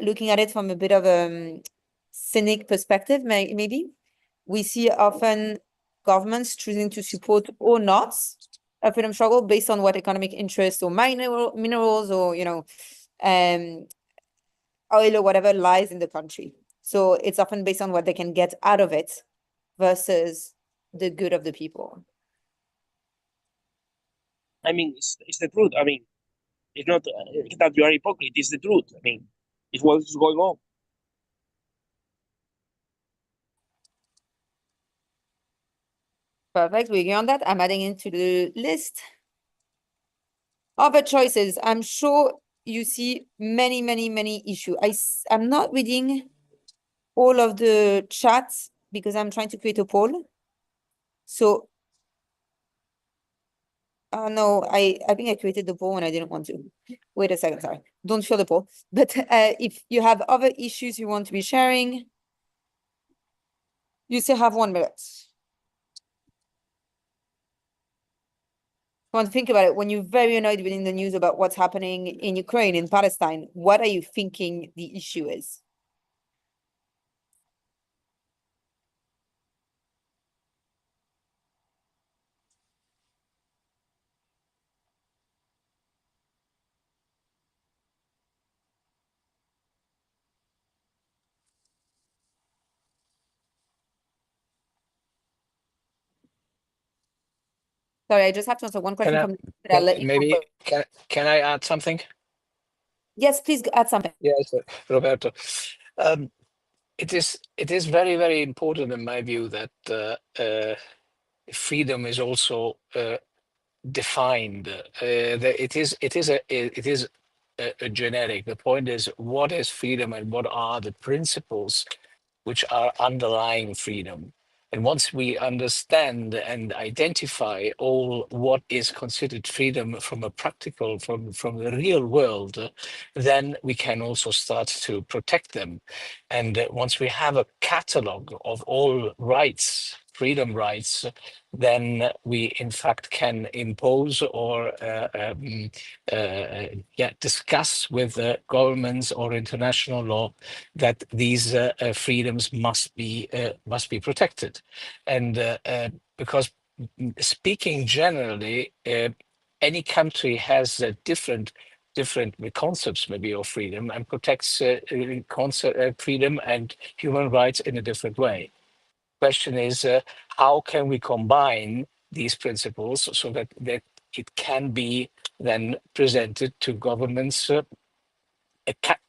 looking at it from a bit of a cynic perspective, maybe, we see often governments choosing to support or not a freedom struggle based on what economic interest or minerals or, oil or whatever lies in the country. So it's often based on what they can get out of it versus the good of the people. I mean, it's the truth. I mean, it's not that you are hypocrite, it's the truth. I mean, it's what is going on. Perfect, we agree on that. I'm adding into the list. Other choices, I'm sure you see many, many, many issues. I'm not reading all of the chats because I'm trying to create a poll. So, no, I think I created the poll and I didn't want to. Wait a second, sorry. Don't show the poll. But if you have other issues you want to be sharing, you still have 1 minute. Want to think about it, when you're very annoyed within the news about what's happening in Ukraine, in Palestine, what are you thinking the issue is? Sorry, I just have to answer one question from I'll let you maybe go. can I add something? Yes, please add something. Yes, Roberto. It is very, very important in my view that freedom is also defined. It is a generic. The point is, what is freedom and what are the principles which are underlying freedom? And once we understand and identify all what is considered freedom from a practical, from the real world, then we can also start to protect them. And once we have a catalog of all rights, freedom rights, then we in fact can impose or discuss with governments or international law that these freedoms must be protected. And because speaking generally, any country has different concepts maybe of freedom and protects freedom and human rights in a different way. Question is, how can we combine these principles so that it can be then presented to governments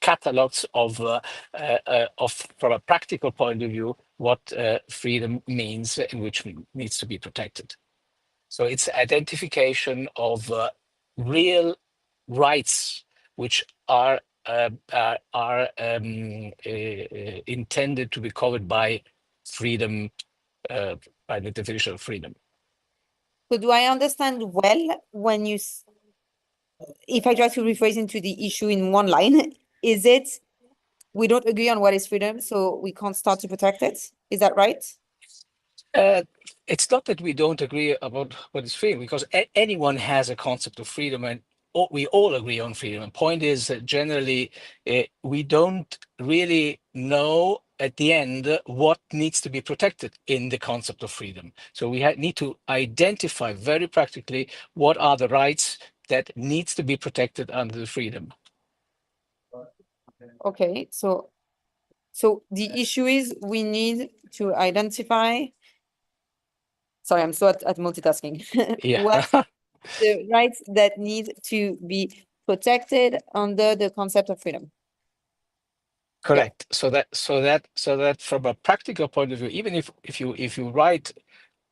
catalogs of from a practical point of view what freedom means and which needs to be protected. So it's identification of real rights which are intended to be covered by freedom, by the definition of freedom. So do I understand well when you, if I try to rephrase into the issue in one line, is it we don't agree on what is freedom, so we can't start to protect it? Is that right? It's not that we don't agree about what is freedom, because anyone has a concept of freedom, and we all agree on freedom. The point is that generally we don't really know at the end what needs to be protected in the concept of freedom. So we need to identify very practically what are the rights that needs to be protected under the freedom. Okay, so the issue is we need to identify. Sorry, I'm so at multitasking. Yeah. What the rights that need to be protected under the concept of freedom? Correct. Yeah. So that from a practical point of view, even if you write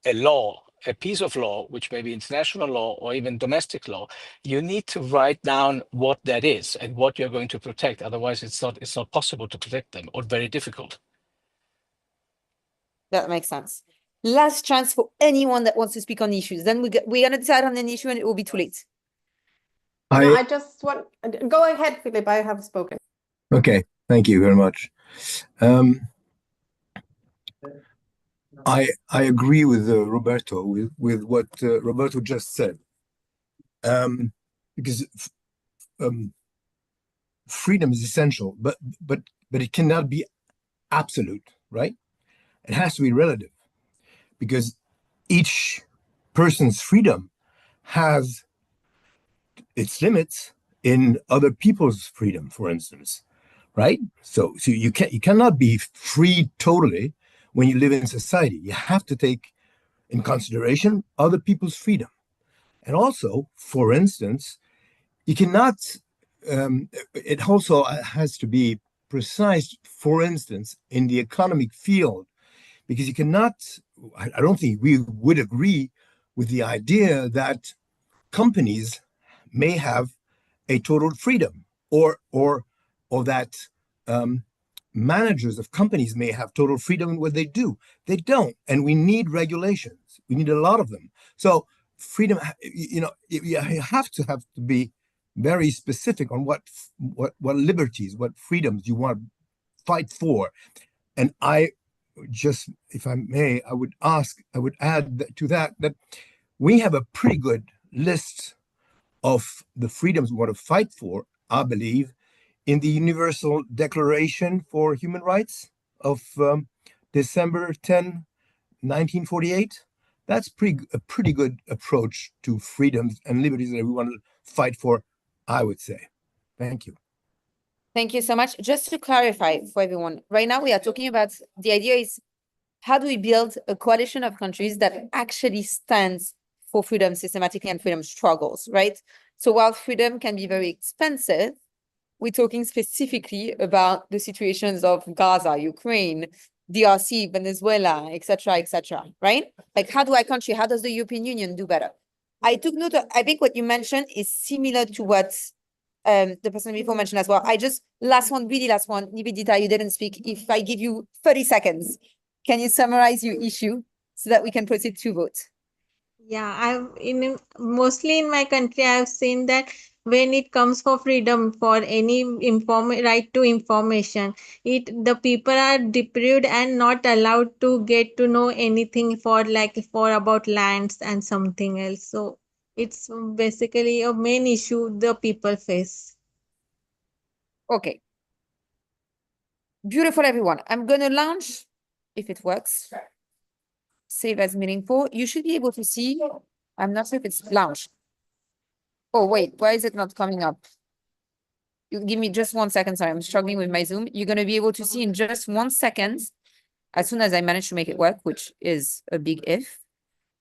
a law, a piece of law, which may be international law or even domestic law, you need to write down what that is and what you're going to protect. Otherwise, it's not possible to protect them, or very difficult. That makes sense. Last chance for anyone that wants to speak on issues. Then we're gonna decide on an issue and it will be too late. No, I just want, go ahead, Philip, I have spoken. Okay, thank you very much. I agree with Roberto, with what Roberto just said, because freedom is essential, but it cannot be absolute, right? It has to be relative, because each person's freedom has its limits in other people's freedom, for instance, right? So you cannot be free totally when you live in society. You have to take in consideration other people's freedom. And also, for instance, you cannot, it also has to be precise, for instance, in the economic field, because you cannot, I don't think we would agree with the idea that companies may have a total freedom, or that managers of companies may have total freedom in what they do. They don't, and we need regulations. We need a lot of them. So freedom, you have to be very specific on what liberties, what freedoms you want to fight for. And I if I may, I would add to that we have a pretty good list of the freedoms we want to fight for, I believe, in the Universal Declaration for Human Rights of December 10, 1948. That's a pretty good approach to freedoms and liberties that we want to fight for, I would say. Thank you. Thank you so much. Just to clarify for everyone, right now we are talking about, the idea is, how do we build a coalition of countries that actually stands for freedom systematically and freedom struggles, right? So while freedom can be very expensive, we're talking specifically about the situations of Gaza, Ukraine, DRC, Venezuela, etc., right? Like, how does the European Union do better? I took note of, I think what you mentioned is similar to what the person before mentioned as well. Last one, Nivedita, you didn't speak. If I give you 30 seconds, can you summarize your issue so that we can proceed to vote? Yeah, mostly in my country, I've seen that when it comes for freedom, for any right to information, the people are deprived and not allowed to get to know anything for about lands and something else. So it's basically a main issue the people face. Okay. Beautiful, everyone. I'm going to launch, if it works, save as meaningful. You should be able to see. I'm not sure if it's launched. Oh, wait, why is it not coming up? You give me just 1 second. Sorry, I'm struggling with my Zoom. You're going to be able to see in just 1 second, as soon as I manage to make it work, which is a big if,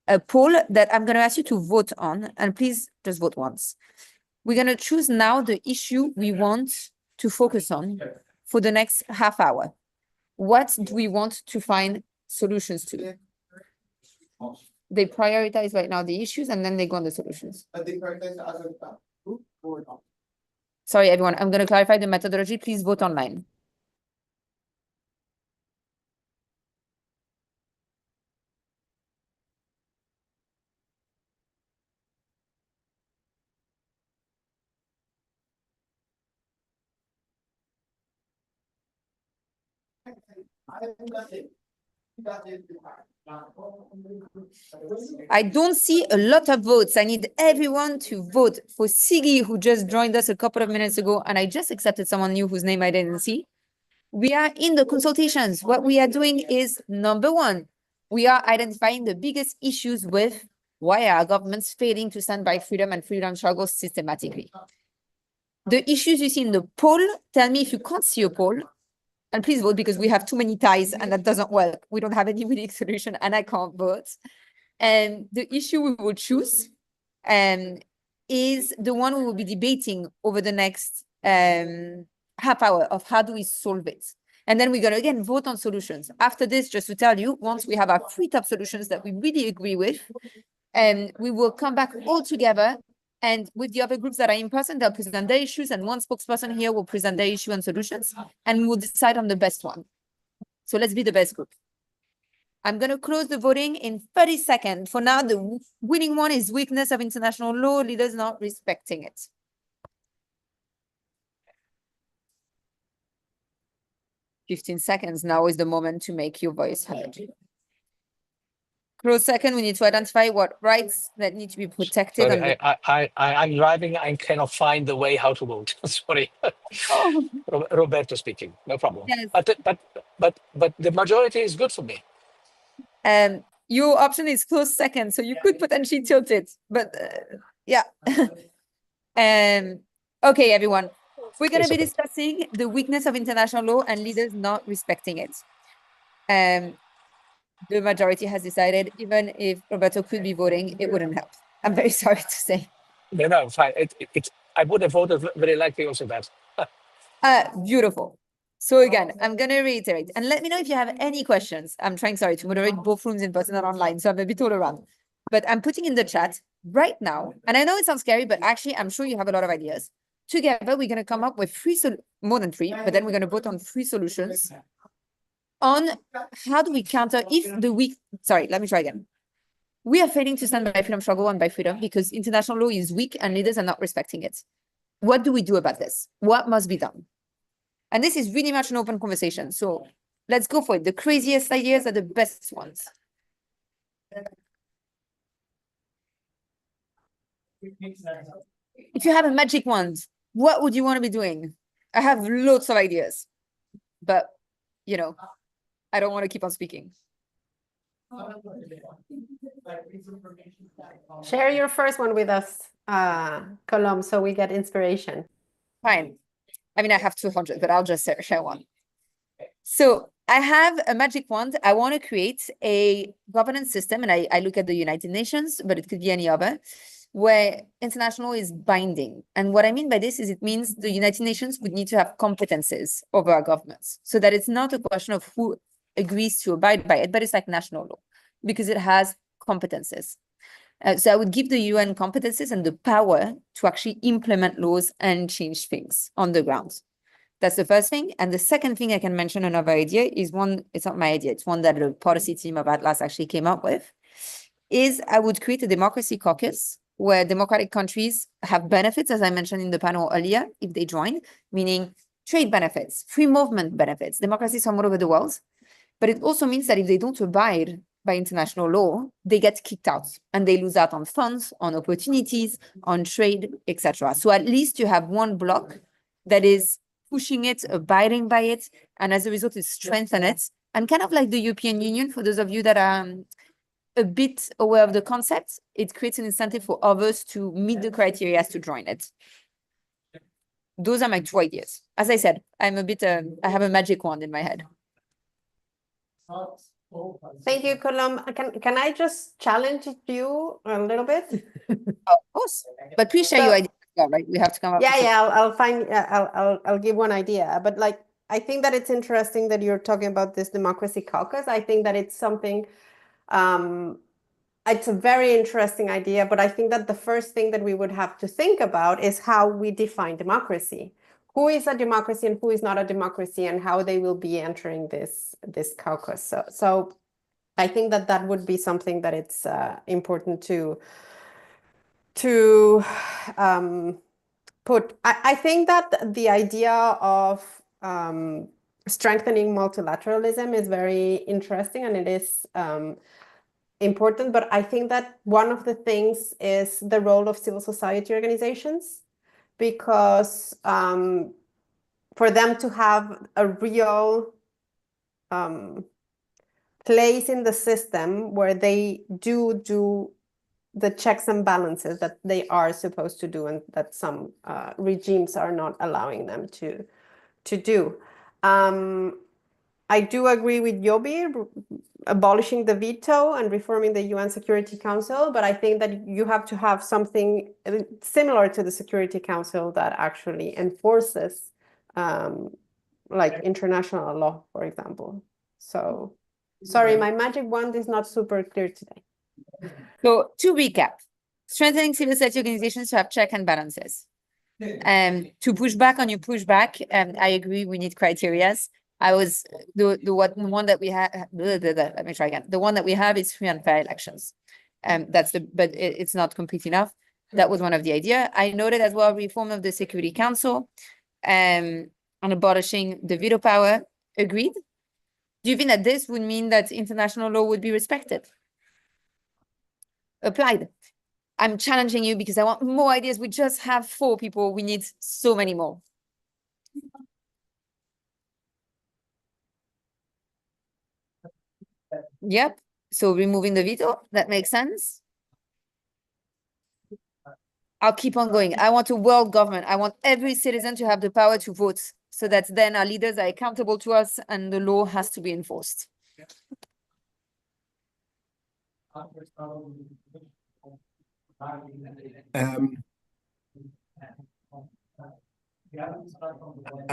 a poll that I'm going to ask you to vote on. And please just vote once. We're going to choose now the issue we want to focus on for the next half hour. What do we want to find solutions to? They prioritize right now the issues and then they go on the solutions. Sorry, everyone. I'm going to clarify the methodology. Please vote online. I don't see a lot of votes. I need everyone to vote for Sigi, who just joined us a couple of minutes ago, and I just accepted someone new whose name I didn't see. We are in the consultations. What we are doing is, number one, we are identifying the biggest issues with why are governments failing to stand by freedom and freedom struggles systematically. The issues you see in the poll, tell me if you can't see a poll, and please vote because we have too many ties and that doesn't work. We don't have any unique solution and I can't vote. And the issue we will choose is the one we will be debating over the next half hour of how do we solve it. And then we're going to, again, vote on solutions. After this, just to tell you, once we have our 3 top solutions that we really agree with, we will come back all together. And with the other groups that are in person, they'll present their issues. And one spokesperson here will present their issue and solutions. And we'll decide on the best one. So let's be the best group. I'm going to close the voting in 30 seconds. For now, the winning one is weakness of international law, leaders not respecting it. "15 seconds. Now is the moment to make your voice heard. Close second, we need to identify what rights that need to be protected. Sorry, I'm driving. I cannot find the way how to vote. Sorry. Oh. Roberto speaking. No problem. Yes. But the majority is good for me. Your option is close second, so you could potentially tilt it, but yeah. Okay, everyone. We're going to be discussing the weakness of international law and leaders not respecting it. The majority has decided, even if Roberto could be voting, it wouldn't help. I'm very sorry to say. No, fine. I would have voted very likely also that. Beautiful. So again, I'm going to reiterate, and let me know if you have any questions. I'm trying, sorry, to moderate both rooms in person and online, so I'm a bit all around. But I'm putting in the chat right now, and I know it sounds scary, but actually, I'm sure you have a lot of ideas. Together, we're going to come up with more than 3, but then we're going to vote on 3 solutions on how do we counter if the weak, sorry, let me try again. We are failing to stand by freedom struggle and by freedom because international law is weak and leaders are not respecting it. What do we do about this? What must be done? And this is really much an open conversation. So let's go for it. The craziest ideas are the best ones. If you have a magic wand, what would you want to be doing? I have lots of ideas, but you know, I don't want to keep on speaking. Share your first one with us, Colom, so we get inspiration. Fine. I mean, I have 200, but I'll just share one. So I have a magic wand. I want to create a governance system, and I look at the United Nations, but it could be any other, where international is binding. And what I mean by this is it means the United Nations would need to have competences over our governments, so that it's not a question of who agrees to abide by it, but it's like national law, because it has competences. So I would give the UN competences and the power to actually implement laws and change things on the ground. That's the first thing. And the second thing I can mention, another idea, is one, it's not my idea, it's one that the policy team of Atlas actually came up with, is I would create a democracy caucus where democratic countries have benefits, as I mentioned in the panel earlier, if they join, meaning trade benefits, free movement benefits, democracies from all over the world. But it also means that if they don't abide by international law, they get kicked out and they lose out on funds, on opportunities, on trade, etc. So at least you have one block that is pushing it, abiding by it, and as a result, it strengthens it. And kind of like the European Union, for those of you that are a bit aware of the concept, it creates an incentive for others to meet the criteria to join it. Those are my two ideas. As I said, I'm a bit, I have a magic wand in my head. Thank you, Colom. Can I just challenge you a little bit? Of course, but please share your idea. Right, we have to come up. Yeah, I'll give one idea, but like I think that it's interesting that you're talking about this democracy caucus. I think that it's something. It's a very interesting idea, but I think that the first thing that we would have to think about is how we define democracy. Who is a democracy and who is not a democracy, and how they will be entering this caucus. So I think that would be something that it's important to put. I think that the idea of strengthening multilateralism is very interesting, and it is important, but I think that one of the things is the role of civil society organizations, because for them to have a real place in the system where they do the checks and balances that they are supposed to do, and that some regimes are not allowing them to do. I do agree with Yobi, abolishing the veto and reforming the UN Security Council, but I think that you have to have something similar to the Security Council that actually enforces like international law, for example. So, sorry, my magic wand is not super clear today. So to recap, strengthening civil society organizations to have check and balances. To push back on your pushback, I agree, we need criterias. I was the one that we have. Let me try again. The one that we have is free and fair elections. That's but it's not complete enough. That was one of the idea. I noted as well reform of the Security Council, on abolishing the veto power. Agreed. Do you think that this would mean that international law would be respected? Applied. I'm challenging you because I want more ideas. We just have 4 people. We need so many more. Yep. So removing the veto, that makes sense. I'll keep on going. I want a world government. I want every citizen to have the power to vote, so that then our leaders are accountable to us and the law has to be enforced. I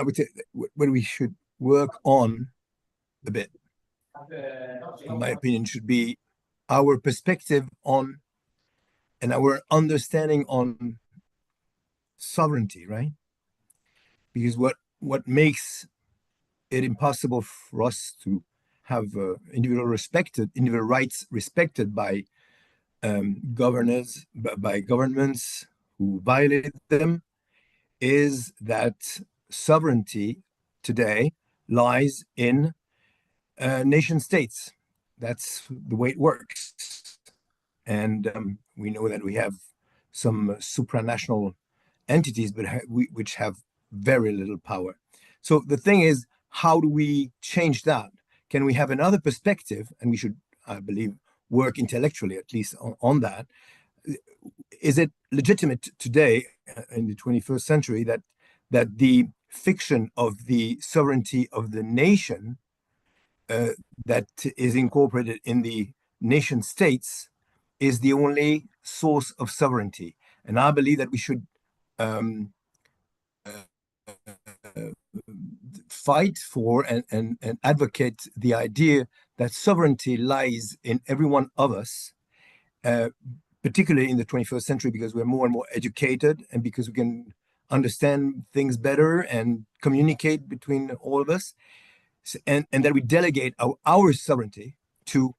would say what we should work on a bit, in my opinion, should be our perspective on and our understanding on sovereignty, right? Because what makes it impossible for us to have individual rights respected by governors, by governments who violate them, is that sovereignty today lies in nation states. That's the way it works. And we know that we have some supranational entities, but which have very little power. So the thing is, how do we change that? Can we have another perspective? And we should, I believe, work intellectually, at least on that. Is it legitimate today in the 21st century that the fiction of the sovereignty of the nation that is incorporated in the nation states is the only source of sovereignty? And I believe that we should fight for and advocate the idea that sovereignty lies in every one of us, particularly in the 21st century, because we're more and more educated and because we can understand things better and communicate between all of us, and that we delegate our sovereignty to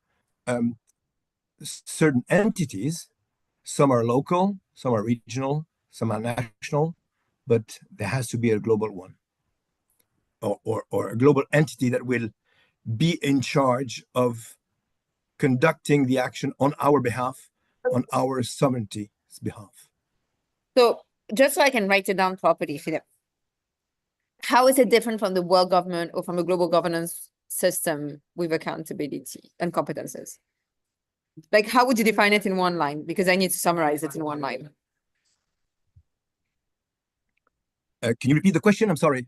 certain entities. Some are local, some are regional, some are national, but there has to be a global one, or a global entity that will be in charge of conducting the action on our behalf, on our sovereignty's behalf. So just so I can write it down properly, Philip, how is it different from the world government or from a global governance system with accountability and competences? Like, how would you define it in one line? Because I need to summarize it in one line. Can you repeat the question? I'm sorry.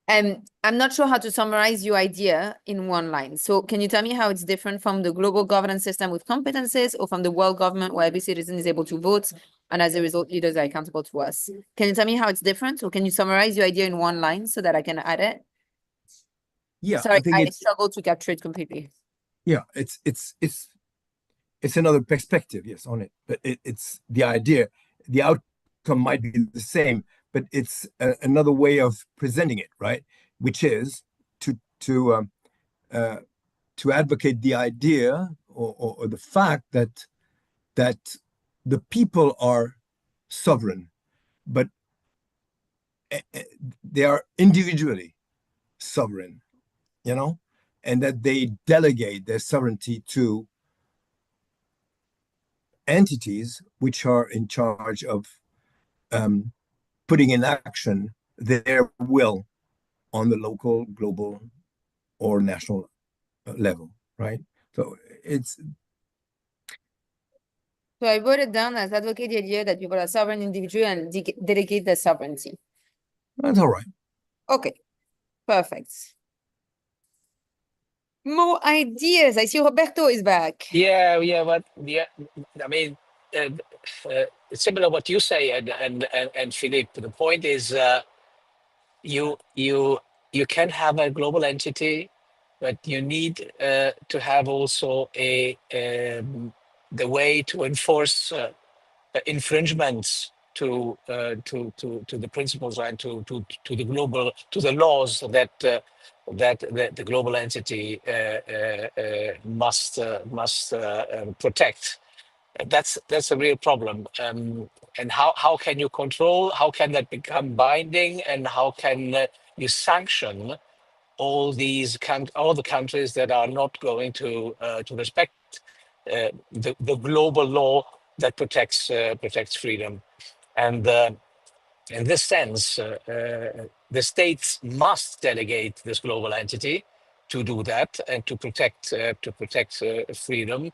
I'm not sure how to summarize your idea in one line. So can you tell me how it's different from the global governance system with competences, or from the world government where every citizen is able to vote and as a result leaders are accountable to us? Can you tell me how it's different, or can you summarize your idea in one line so that I can add it? Yeah, sorry, I struggle to capture it completely. Yeah, it's another perspective, yes, on it. But it's the idea. The outcome might be the same, but it's another way of presenting it, right? Which is to advocate the idea or the fact that the people are sovereign, but they are individually sovereign, you know, and that they delegate their sovereignty to entities which are in charge of putting in action their will on the local, global, or national level, right? So it's. So I wrote it down as advocate the idea that people are sovereign individual and delegate their sovereignty. That's all right. Okay, perfect. More ideas. I see Roberto is back. Yeah, but I mean, similar what you say, and Philippe. The point is, you can have a global entity, but you need to have also the way to enforce infringements to the principles and to the global, to the laws that the global entity must protect. That's a real problem. And how can you control? How can that become binding? And how can you sanction all the countries that are not going to respect the global law that protects freedom? And in this sense, the states must delegate this global entity to do that and to protect freedom.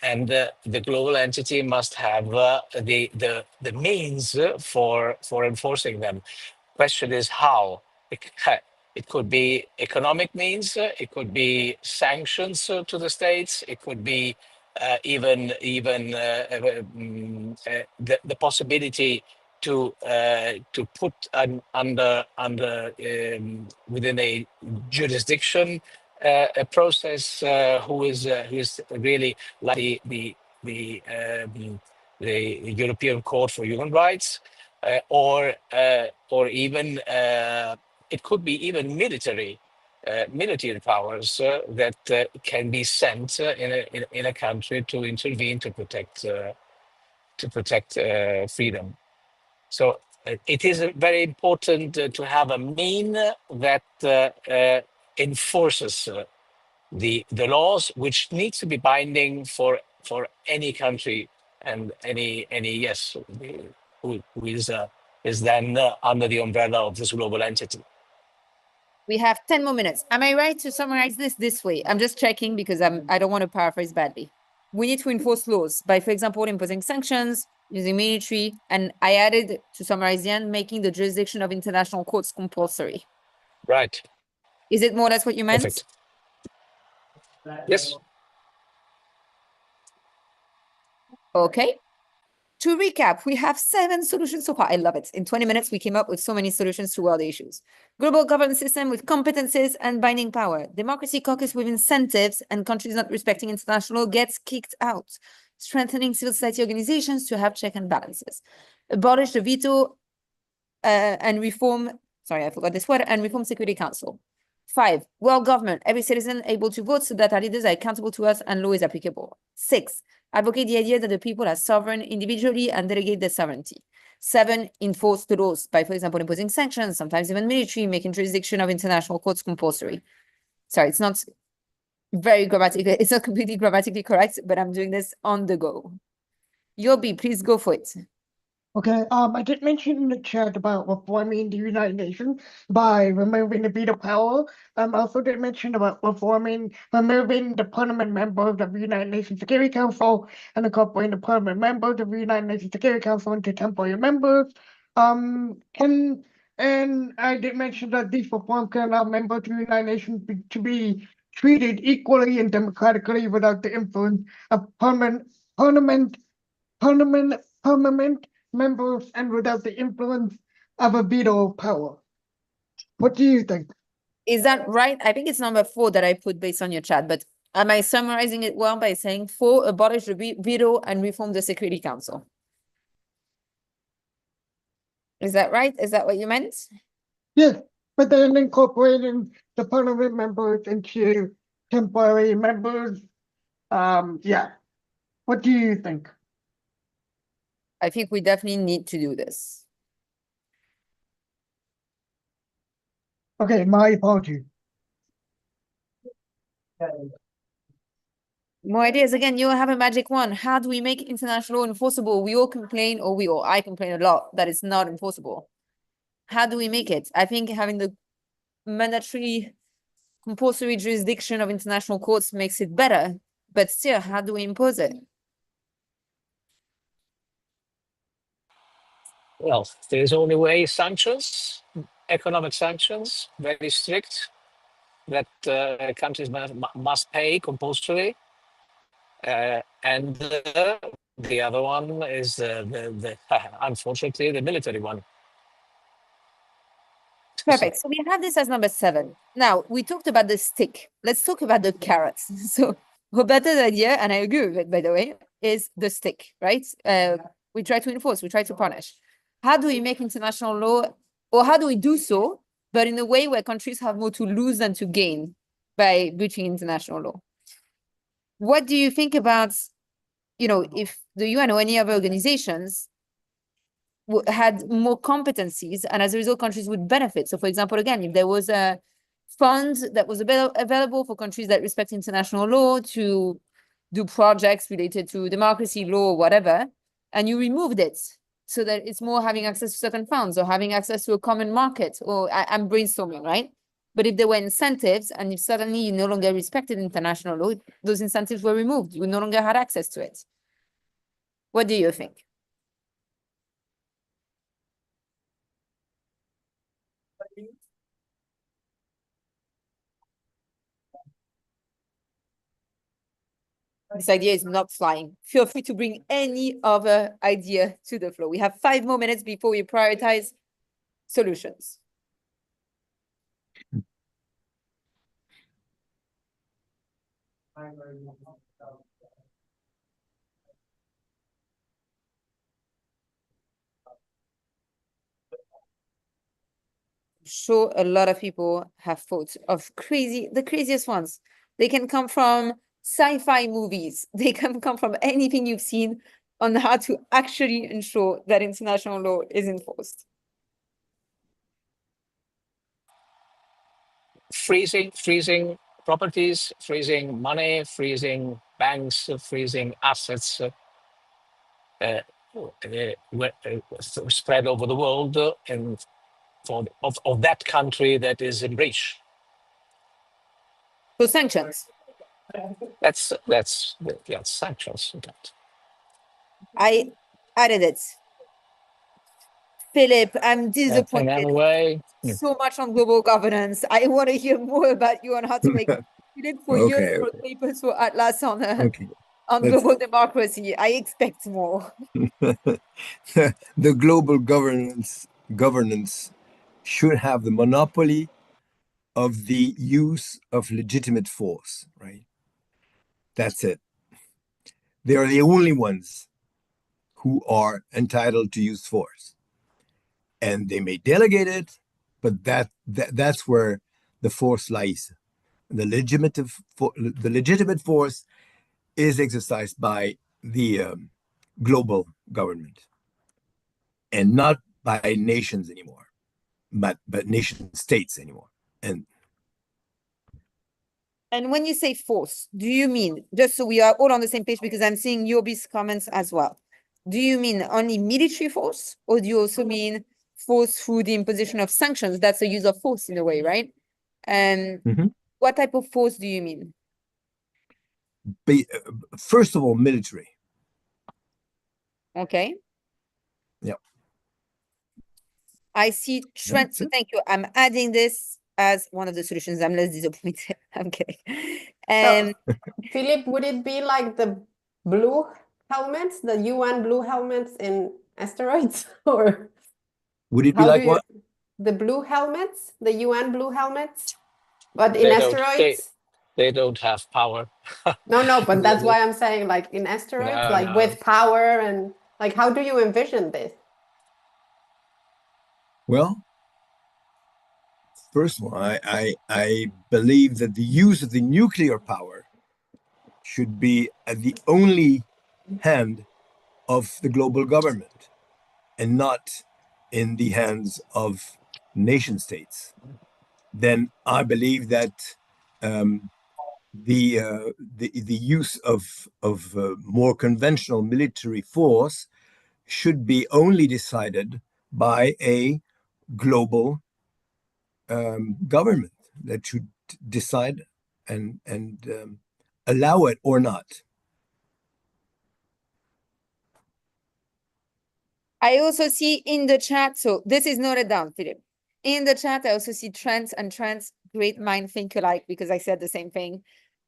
And the global entity must have the means for enforcing them. Question is how. It could be economic means. It could be sanctions to the states. It could be even the possibility to put under within a jurisdiction a process who is really like the European Court for Human Rights, or even it could be even military powers that can be sent in a country to intervene to protect freedom. So it is very important to have a mean that enforces the laws, which needs to be binding for any country and any yes, who is then under the umbrella of this global entity. We have 10 more minutes. Am I right to summarize this way? I'm just checking because I don't want to paraphrase badly. We need to enforce laws by, for example, imposing sanctions, using military, and I added, to summarize the end, making the jurisdiction of international courts compulsory. Right. Is it more or less what you meant? Perfect. Yes. Okay. To recap, we have 7 solutions so far. I love it. In 20 minutes, we came up with so many solutions to world issues. Global governance system with competences and binding power. Democracy caucus with incentives, and countries not respecting international law gets kicked out. Strengthening civil society organizations to have check and balances. Abolish the veto and reform, sorry, I forgot this word, and reform Security Council. 5, world government, every citizen able to vote so that our leaders are accountable to us and law is applicable. 6, advocate the idea that the people are sovereign individually and delegate their sovereignty. 7, enforce the laws by, for example, imposing sanctions, sometimes even military, making jurisdiction of international courts compulsory. Sorry, it's not very grammatically, it's not completely grammatically correct, but I'm doing this on the go. Yobi, please go for it. Okay, I did mention in the chat about reforming the United Nations by removing the veto power. I also did mention about removing the permanent members of the United Nations Security Council and incorporating the permanent members of the United Nations Security Council into temporary members. And I did mention that these reforms can allow members of the United Nations to be treated equally and democratically without the influence of permanent members and without the influence of a veto power. What do you think? Is that right? I think it's number 4 that I put based on your chat, but am I summarizing it well by saying 4, abolish the veto and reform the Security Council? Is that right? Is that what you meant? Yes, but then incorporating the permanent members into temporary members. Yeah. What do you think? I think we definitely need to do this. Okay, my apology. More ideas. Again, you have a magic wand. How do we make international law enforceable? We all complain, or I complain a lot that it's not enforceable. How do we make it? I think having the mandatory compulsory jurisdiction of international courts makes it better, but still, how do we impose it? Well, there's only way sanctions, economic sanctions, very strict, that countries must pay compulsory. And the other one is the unfortunately the military one. Perfect. So we have this as number 7. Now, we talked about the stick. Let's talk about the carrots. So Roberta's idea, and I agree with it, by the way, is the stick, right? We try to enforce, we try to punish. How do we make international law, or how do we do so, but in a way where countries have more to lose than to gain by breaching international law? What do you think about, if the UN or any other organizations had more competencies, and as a result, countries would benefit? So, for example, again, if there was a fund that was available for countries that respect international law to do projects related to democracy, law, or whatever, and you removed it so that it's more having access to certain funds or having access to a common market, or I'm brainstorming, right? But if there were incentives, and if suddenly you no longer respected international law, those incentives were removed. You no longer had access to it. What do you think? This idea is not flying. Feel free to bring any other idea to the floor. We have 5 more minutes before we prioritize solutions. Sure, a lot of people have thought of the craziest ones. They can come from sci-fi movies. They can come from anything you've seen on how to actually ensure that international law is enforced. Freezing properties, freezing money, freezing banks, freezing assets. spread over the world and of that country that is in breach. So sanctions. That's yeah, sanctions. I added it. Philip, I'm And disappointed. anyway, So much on global governance. I want to hear more about you on how to make Philip for years Okay, wrote papers for Atlas on okay. on Let's- global democracy. I expect more. The global governance should have the monopoly of the use of legitimate force, right? That's it. They are the only ones who are entitled to use force. And they may delegate it, but that's where the force lies. The legitimate force is exercised by the global government and not by nations anymore, but nation states anymore. And when you say force, do you mean, just so we are all on the same page, because I'm seeing Yobi's comments as well, do you mean only military force, or do you also mean force through the imposition of sanctions? That's a use of force in a way, right? And what type of force do you mean? First of all, military. Okay. Yeah. I see Trent. So thank you. I'm adding this as one of the solutions. I'm less disappointed. I'm kidding. So, Philip, would it be like the blue helmets, the UN blue helmets in asteroids, or would it be how like do you what? the blue helmets, the UN blue helmets, but in they asteroids? they don't have power. No, but that's why I'm saying like in asteroids, No, like no. with power and like how do you envision this? Well, first of all, I believe that the use of the nuclear power should be at the only hand of the global government and not in the hands of nation states. Then I believe that the use of more conventional military force should be only decided by a global government that should decide and allow it or not. I also see in the chat, so this is noted down, Philip. In the chat, I also see Trent and Trent's great mind think alike because I said the same thing.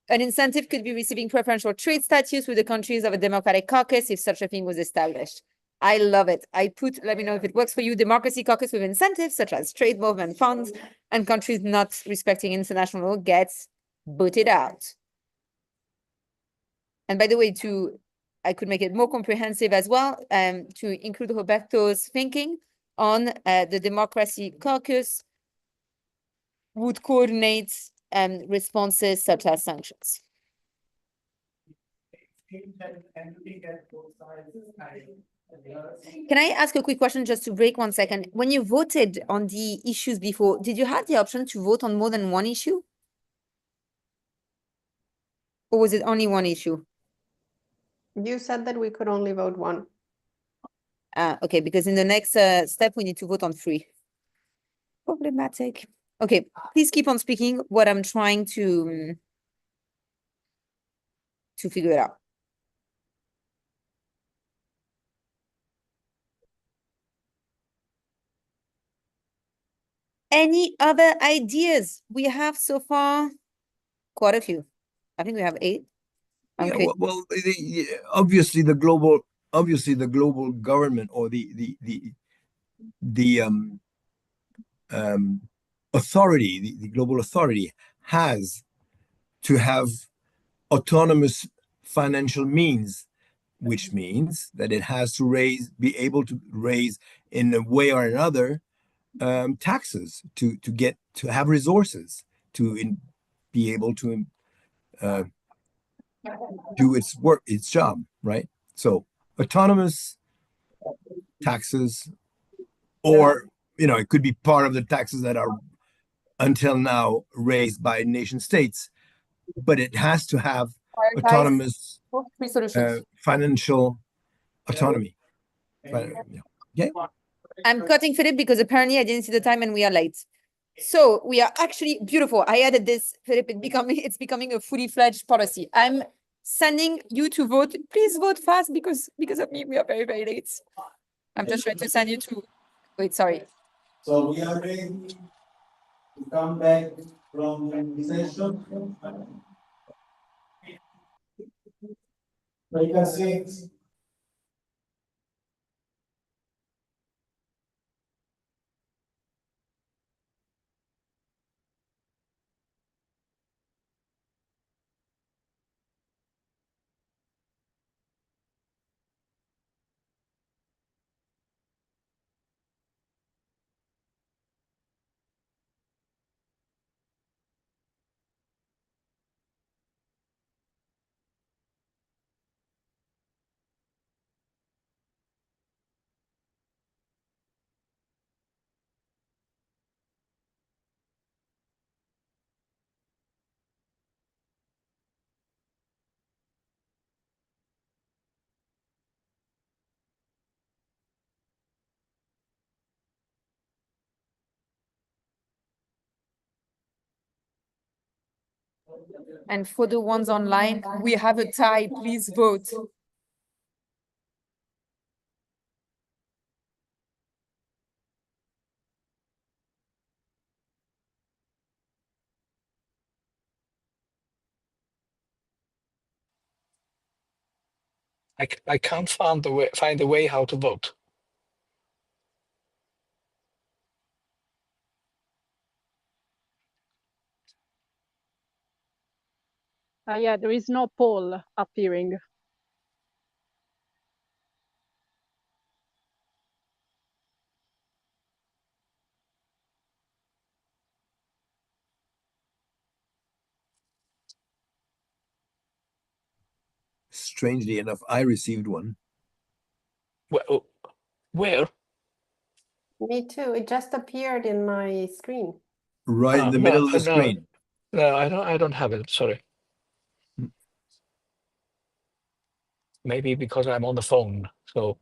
An incentive could be receiving preferential trade status with the countries of a democratic caucus if such a thing was established. I love it. Let me know if it works for you, democracy caucus with incentives such as trade movement funds, and countries not respecting international law gets booted out. And by the way, I could make it more comprehensive as well, to include Roberto's thinking on the democracy caucus would coordinate responses such as sanctions. Can I ask a quick question just to break 1 second? When you voted on the issues before, did you have the option to vote on more than one issue? Or was it only one issue? You said that we could only vote one. Okay, because in the next step, we need to vote on 3. Problematic. Okay, please keep on speaking what I'm trying to figure it out. Any other ideas? We have so far quite a few. I think we have 8. Yeah, well, obviously the global government or the authority, the global authority has to have autonomous financial means, which means that it has to be able to raise in a way or another taxes to have resources to be able to do its job, right? So autonomous taxes, or it could be part of the taxes that are until now raised by nation states, but it has to have autonomous financial autonomy. Yeah. I'm cutting Philip because apparently I didn't see the time and we are late. So we are actually beautiful. I added this, Philip, it's becoming a fully fledged policy. I'm sending you to vote. Please vote fast because of me, we are very, very late. I'm just trying to send you to, wait, sorry. So we are ready to come back from the session. Take a seat. And for the ones online, we have a tie, please vote. I can't find the way how to vote. Yeah, there is no poll appearing. Strangely enough, I received one. Well, where? Me too. It just appeared in my screen. Right in the middle of the screen. No, I don't have it. Sorry. Maybe because I'm on the phone. So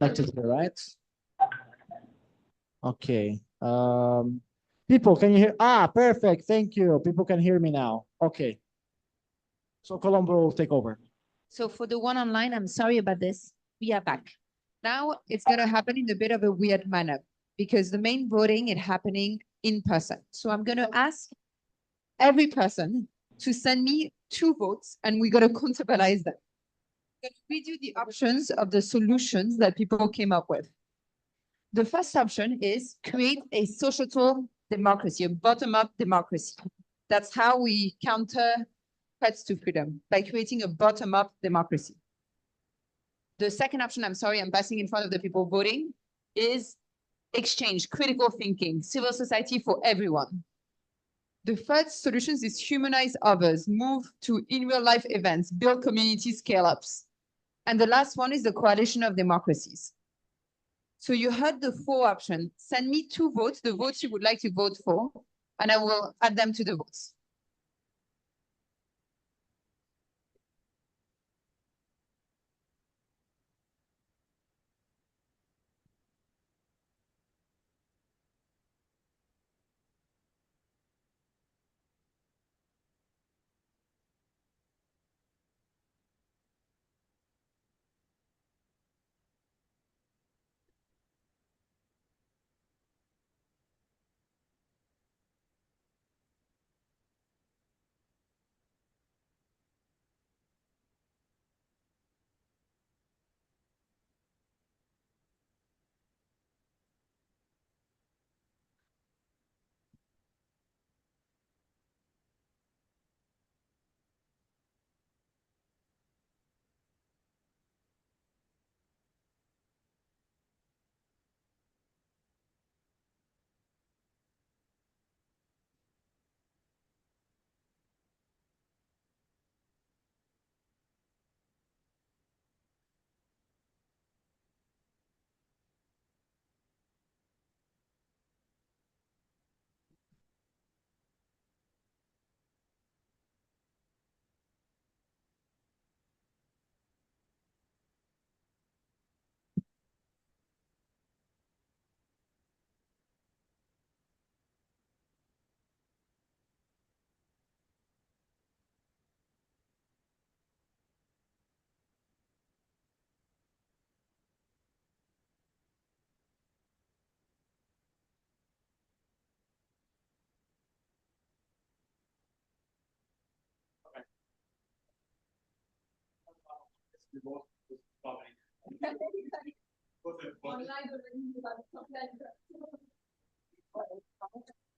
Connected here, right? Okay. People, can you hear? Ah, perfect. Thank you. People can hear me now. Okay. So Colombo will take over. So for the one online, I'm sorry about this. We are back. Now it's going to happen in a bit of a weird manner because the main voting is happening in person. So I'm going to ask every person to send me 2 votes and we're going to contabilize them. I'm going to read you the options of the solutions that people came up with. The first option is create a societal democracy, a bottom-up democracy. That's how we counter threats to freedom, by creating a bottom-up democracy. The second option, I'm sorry, I'm passing in front of the people voting, is exchange, critical thinking, civil society for everyone. The third solution is humanize others, move to in real life events, build community scale-ups. And the last one is the coalition of democracies. So you heard the 4 options. Send me 2 votes, the votes you would like to vote for, and I will add them to the votes.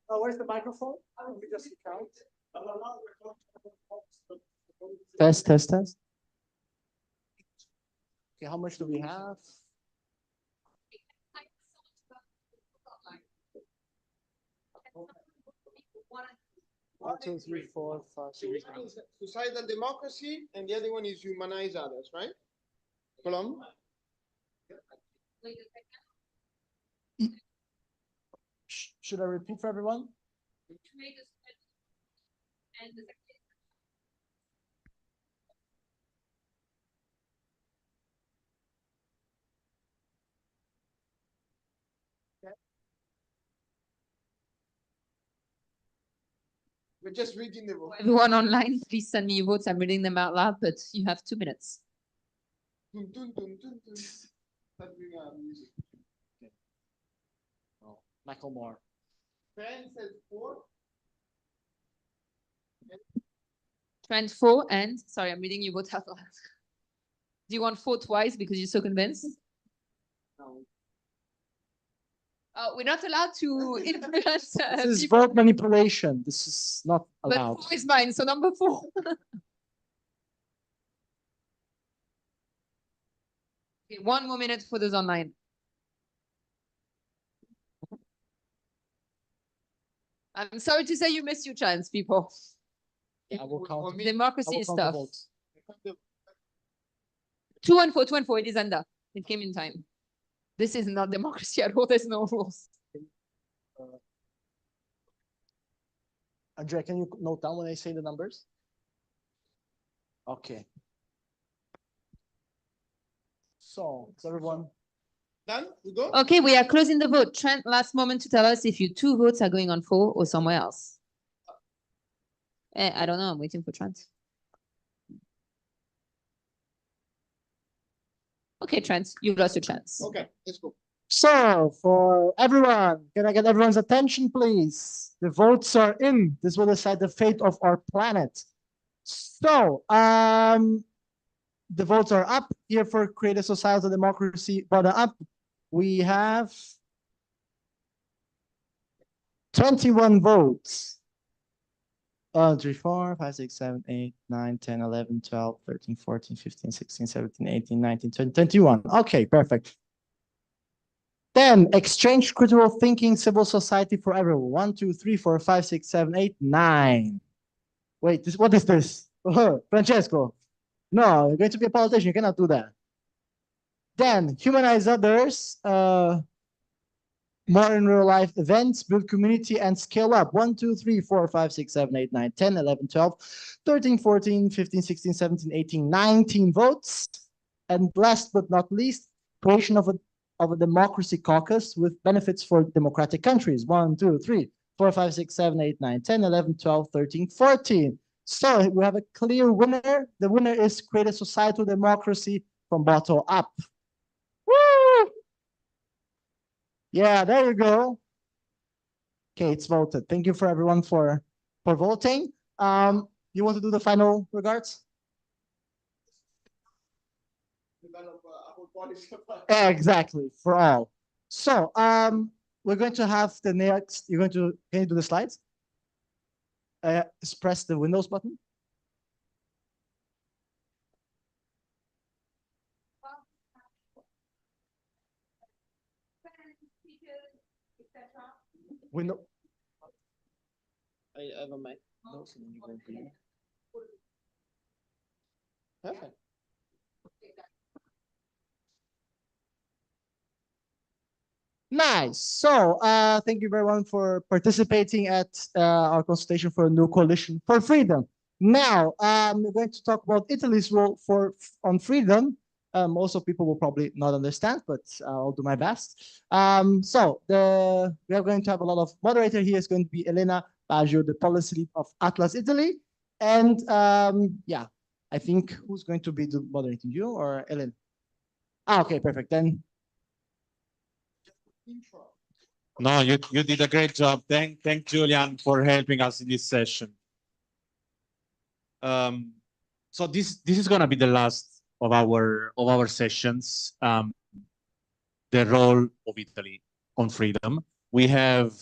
Oh, where's the microphone? We just count. Test. Okay, how much do we have? One, two, three, four, five, six. Societal democracy, and the other one is humanize others, right? Colombo? Should I repeat for everyone? We're just reading the vote. Everyone online, please send me your votes. I'm reading them out loud, but you have 2 minutes. Dun, dun, dun, dun, dun. That we got music. Oh, Michael Moore. Fran says 4. Trend 4 and, sorry, I'm reading your votes out loud. Do you want 4 twice because you're so convinced? No. We're not allowed to influence. This is people. vote manipulation. This is not But allowed. 4 is mine, so number 4. Okay, 1 more minute for those online. I'm sorry to say you missed your chance, people. I will count. Democracy is tough. Votes. 2 and 4, 2 and 4. It is under. It came in time. This is not democracy at all. There's no rules. Andrea, can you note down when I say the numbers? Okay. So, is everyone Done? We go? Okay, we are closing the vote. Trent, last moment to tell us if your 2 votes are going on for or somewhere else. I don't know. I'm waiting for Trent. Okay, Trent, you lost your chance. Okay, let's go. So, for everyone, can I get everyone's attention, please? The votes are in. This will decide the fate of our planet. So, the votes are up here for Create a Societal Democracy. Bottom up, we have 21 votes. 1, 2, 3, 4, 5, 6, 7, 8, 9, 10, 11, 12, 13, 14, 15, 16, 17, 18, 19, 20, 21. Okay, perfect. Then exchange critical thinking, civil society for everyone. 1, 2, 3, 4, 5, 6, 7, 8, 9. Wait, what is this? Francesco. No, you're going to be a politician. You cannot do that. Then humanize others. More in real life events, build community and scale up. 1, 2, 3, 4, 5, 6, 7, 8, 9, 10, 11, 12, 13, 14, 15, 16, 17, 18, 19 votes. And last but not least, creation of a democracy caucus with benefits for democratic countries. 1, 2, 3, 4, 5, 6, 7, 8, 9, 10, 11, 12, 13, 14. So we have a clear winner. The winner is Create a Societal Democracy from bottom up. Woo! Yeah, there you go. Okay, it's voted. Thank you for everyone for voting. You want to do the final regards? Exactly, for all. So, we're going to have the next, can you do the slides? Press the Windows button. Window. I have a mic. Perfect. Nice. So, thank you everyone for participating at our consultation for a new coalition for freedom. Now, we're going to talk about Italy's role on freedom. Also, people will probably not understand, but I'll do my best. So, we are going to have a lot of moderator here. Is going to be Elena Baggio, the policy lead of Atlas Italy. And yeah, I think who's going to be moderating, you or Elena? Okay, perfect. Then. No, you did a great job. Thank Julian for helping us in this session. So this is gonna be the last of our sessions. The role of Italy on freedom. We have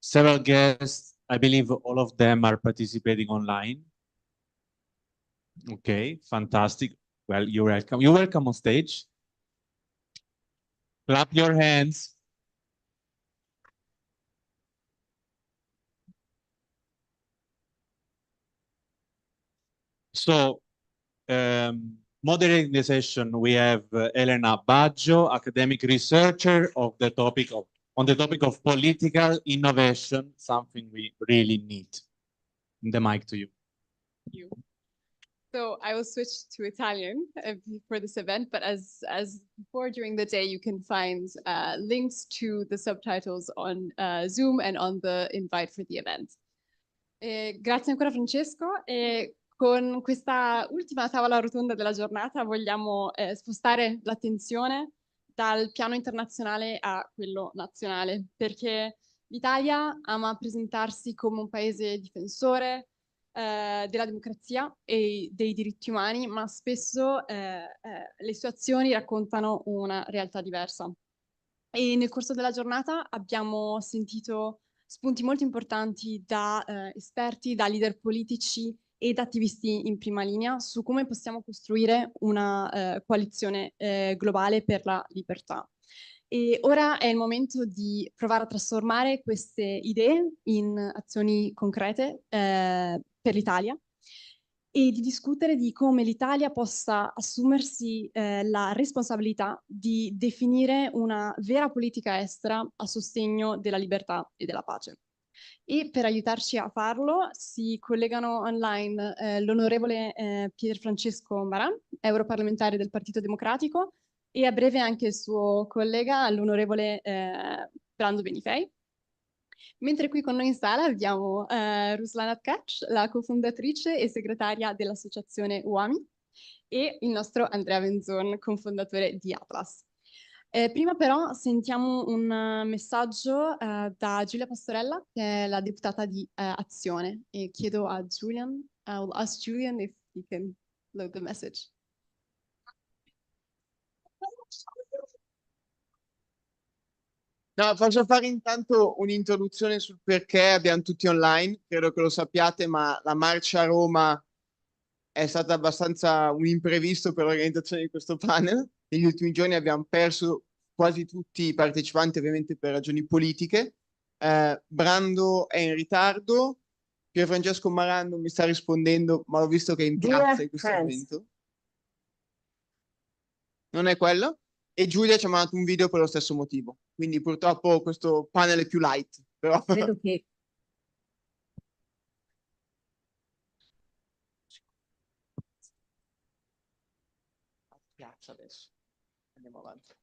several guests. I believe all of them are participating online. Okay, fantastic. Well, you're welcome. You're welcome on stage. Clap your hands. So, moderating the session, we have Elena Baggio, academic researcher on the topic of political innovation, something we really need. The mic to you. Thank you. So I will switch to Italian for this event, but as before during the day, you can find links to the subtitles on Zoom and on the invite for the event. Grazie ancora Francesco. Con questa ultima tavola rotonda della giornata vogliamo spostare l'attenzione dal piano internazionale a quello nazionale, perché l'Italia ama presentarsi come un paese difensore della democrazia e dei diritti umani, ma spesso le sue azioni raccontano una realtà diversa. E nel corso della giornata abbiamo sentito spunti molto importanti da esperti, da leader politici ed attivisti in prima linea su come possiamo costruire una coalizione globale per la libertà. E ora è il momento di provare a trasformare queste idee in azioni concrete per l'Italia e di discutere di come l'Italia possa assumersi la responsabilità di definire una vera politica estera a sostegno della libertà e della pace. E per aiutarci a farlo si collegano online l'onorevole Pierfrancesco Maran, europarlamentare del Partito Democratico, e a breve anche il suo collega, l'onorevole Brando Benifei. Mentre qui con noi in sala abbiamo Ruslana Tkac, la cofondatrice e segretaria dell'associazione UAMI, e il nostro Andrea Benzon, cofondatore di Atlas. Prima però sentiamo un messaggio da Giulia Pastorella, che è la deputata di Azione, e chiedo a Julian, I will ask Julian if he can load the message. No, faccio fare intanto un'introduzione sul perché abbiamo tutti online. Credo che lo sappiate, ma la marcia a Roma è stata abbastanza un imprevisto per l'organizzazione di questo panel. Negli ultimi giorni abbiamo perso quasi tutti i partecipanti, ovviamente per ragioni politiche. Brando è in ritardo. Pier Francesco Maran non mi sta rispondendo, ma ho visto che è in piazza in questo momento. Non è quello? E Giulia ci ha mandato un video per lo stesso motivo. Quindi purtroppo questo panel è più light. Però... Credo che piazza adesso. Andiamo avanti.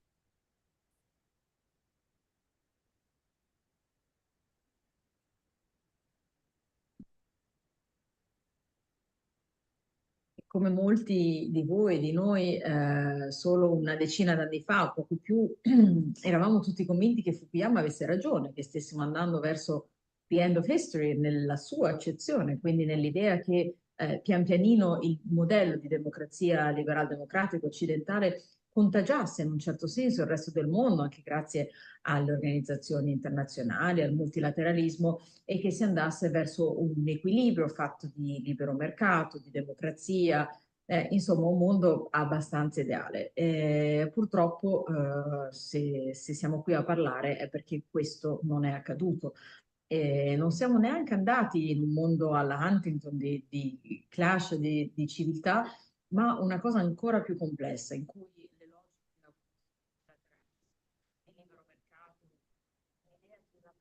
come molti di voi e di noi, solo una decina d'anni fa, o poco più, eravamo tutti convinti che Fukuyama avesse ragione, che stessimo andando verso the end of history nella sua accezione, quindi nell'idea che pian pianino il modello di democrazia liberal-democratico occidentale contagiasse in un certo senso il resto del mondo, anche grazie alle organizzazioni internazionali, al multilateralismo, e che si andasse verso un equilibrio fatto di libero mercato, di democrazia, insomma un mondo abbastanza ideale. Purtroppo se siamo qui a parlare è perché questo non è accaduto. Non siamo neanche andati in un mondo alla Huntington di clash di civiltà, ma una cosa ancora più complessa in cui le logiche della il libero mercato, l'idea di un'apertura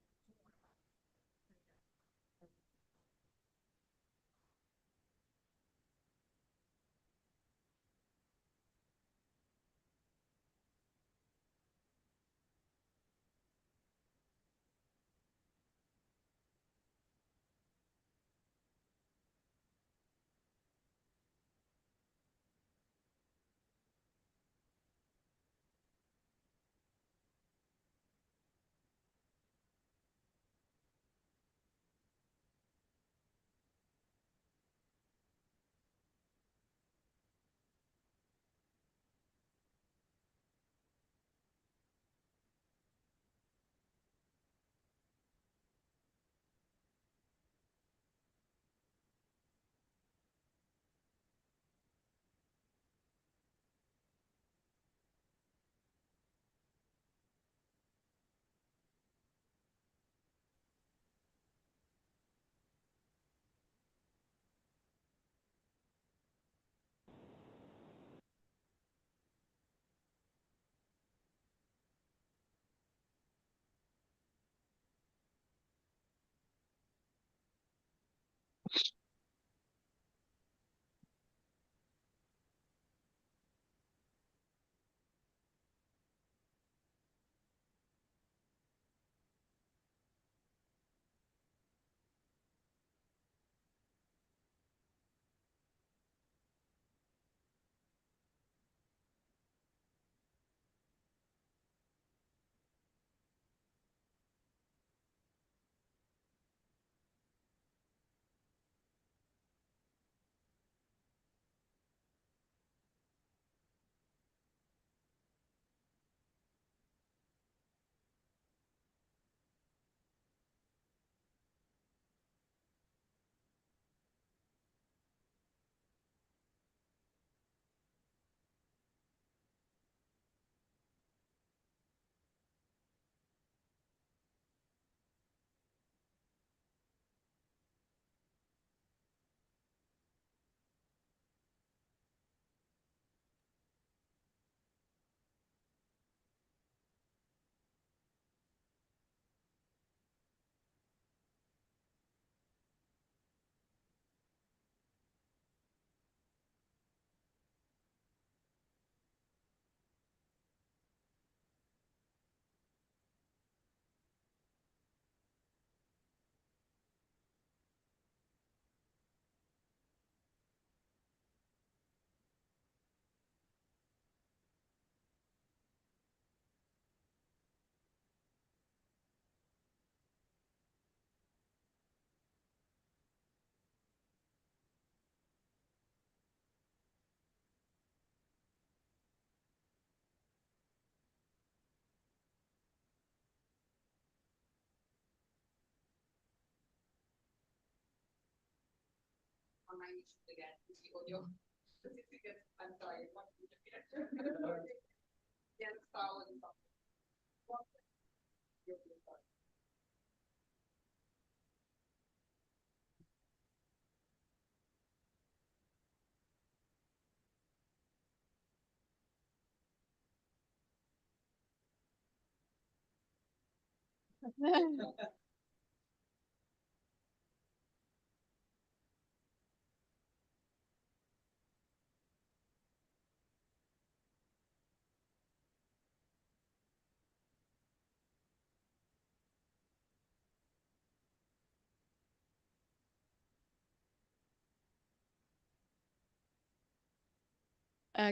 I'm sorry.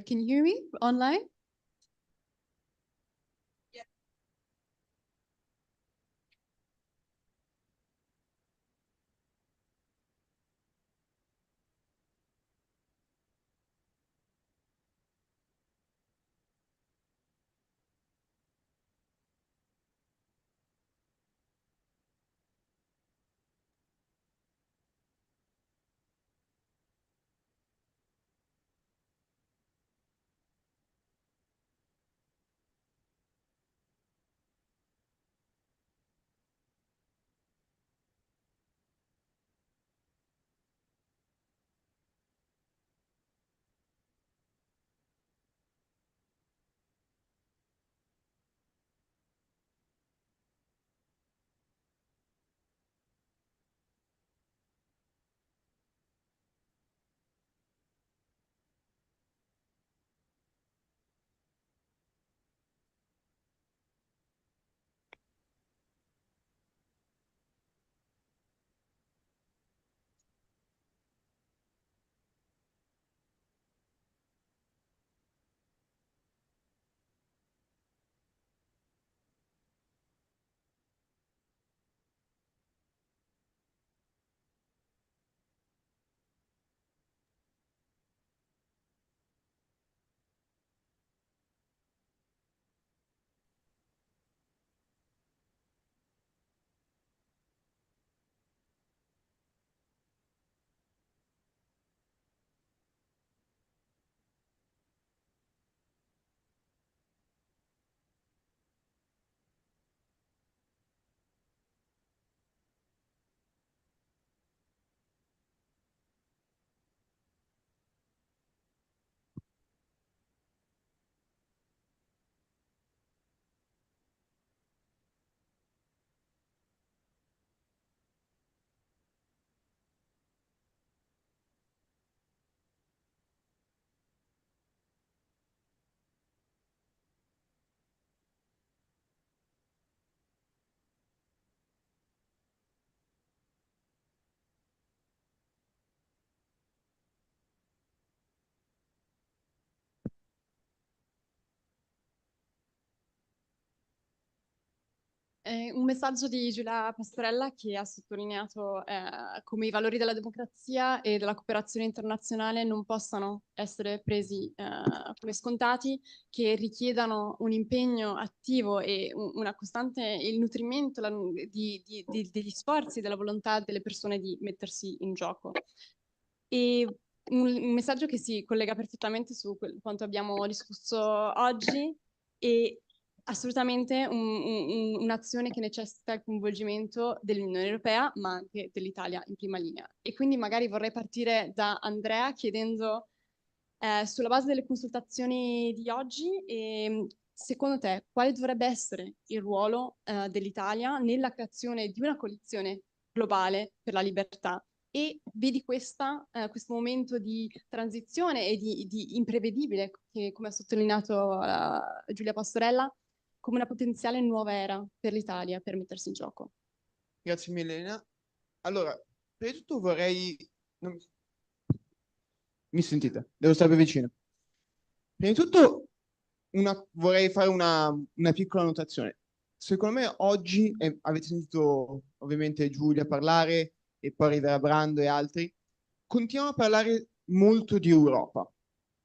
Can you hear me online? Un messaggio di Giulia Pastorella che ha sottolineato come i valori della democrazia e della cooperazione internazionale non possano essere presi come scontati, che richiedano un impegno attivo e una costante, il nutrimento degli sforzi, della volontà delle persone di mettersi in gioco. E un messaggio che si collega perfettamente su quanto abbiamo discusso oggi e assolutamente un'azione che necessita il coinvolgimento dell'Unione Europea, ma anche dell'Italia in prima linea. E quindi magari vorrei partire da Andrea chiedendo, sulla base delle consultazioni di oggi, secondo te quale dovrebbe essere il ruolo dell'Italia nella creazione di una coalizione globale per la libertà? E vedi questo momento di transizione e di imprevedibile, che come ha sottolineato Giulia Pastorella, come una potenziale nuova era per l'Italia per mettersi in gioco. Grazie mille, Elena. Allora, prima di tutto vorrei... Mi sentite? Devo stare più vicino. Prima di tutto vorrei fare una piccola notazione. Secondo me oggi, avete sentito ovviamente Giulia parlare e poi arriverà Brando e altri, continuiamo a parlare molto di Europa.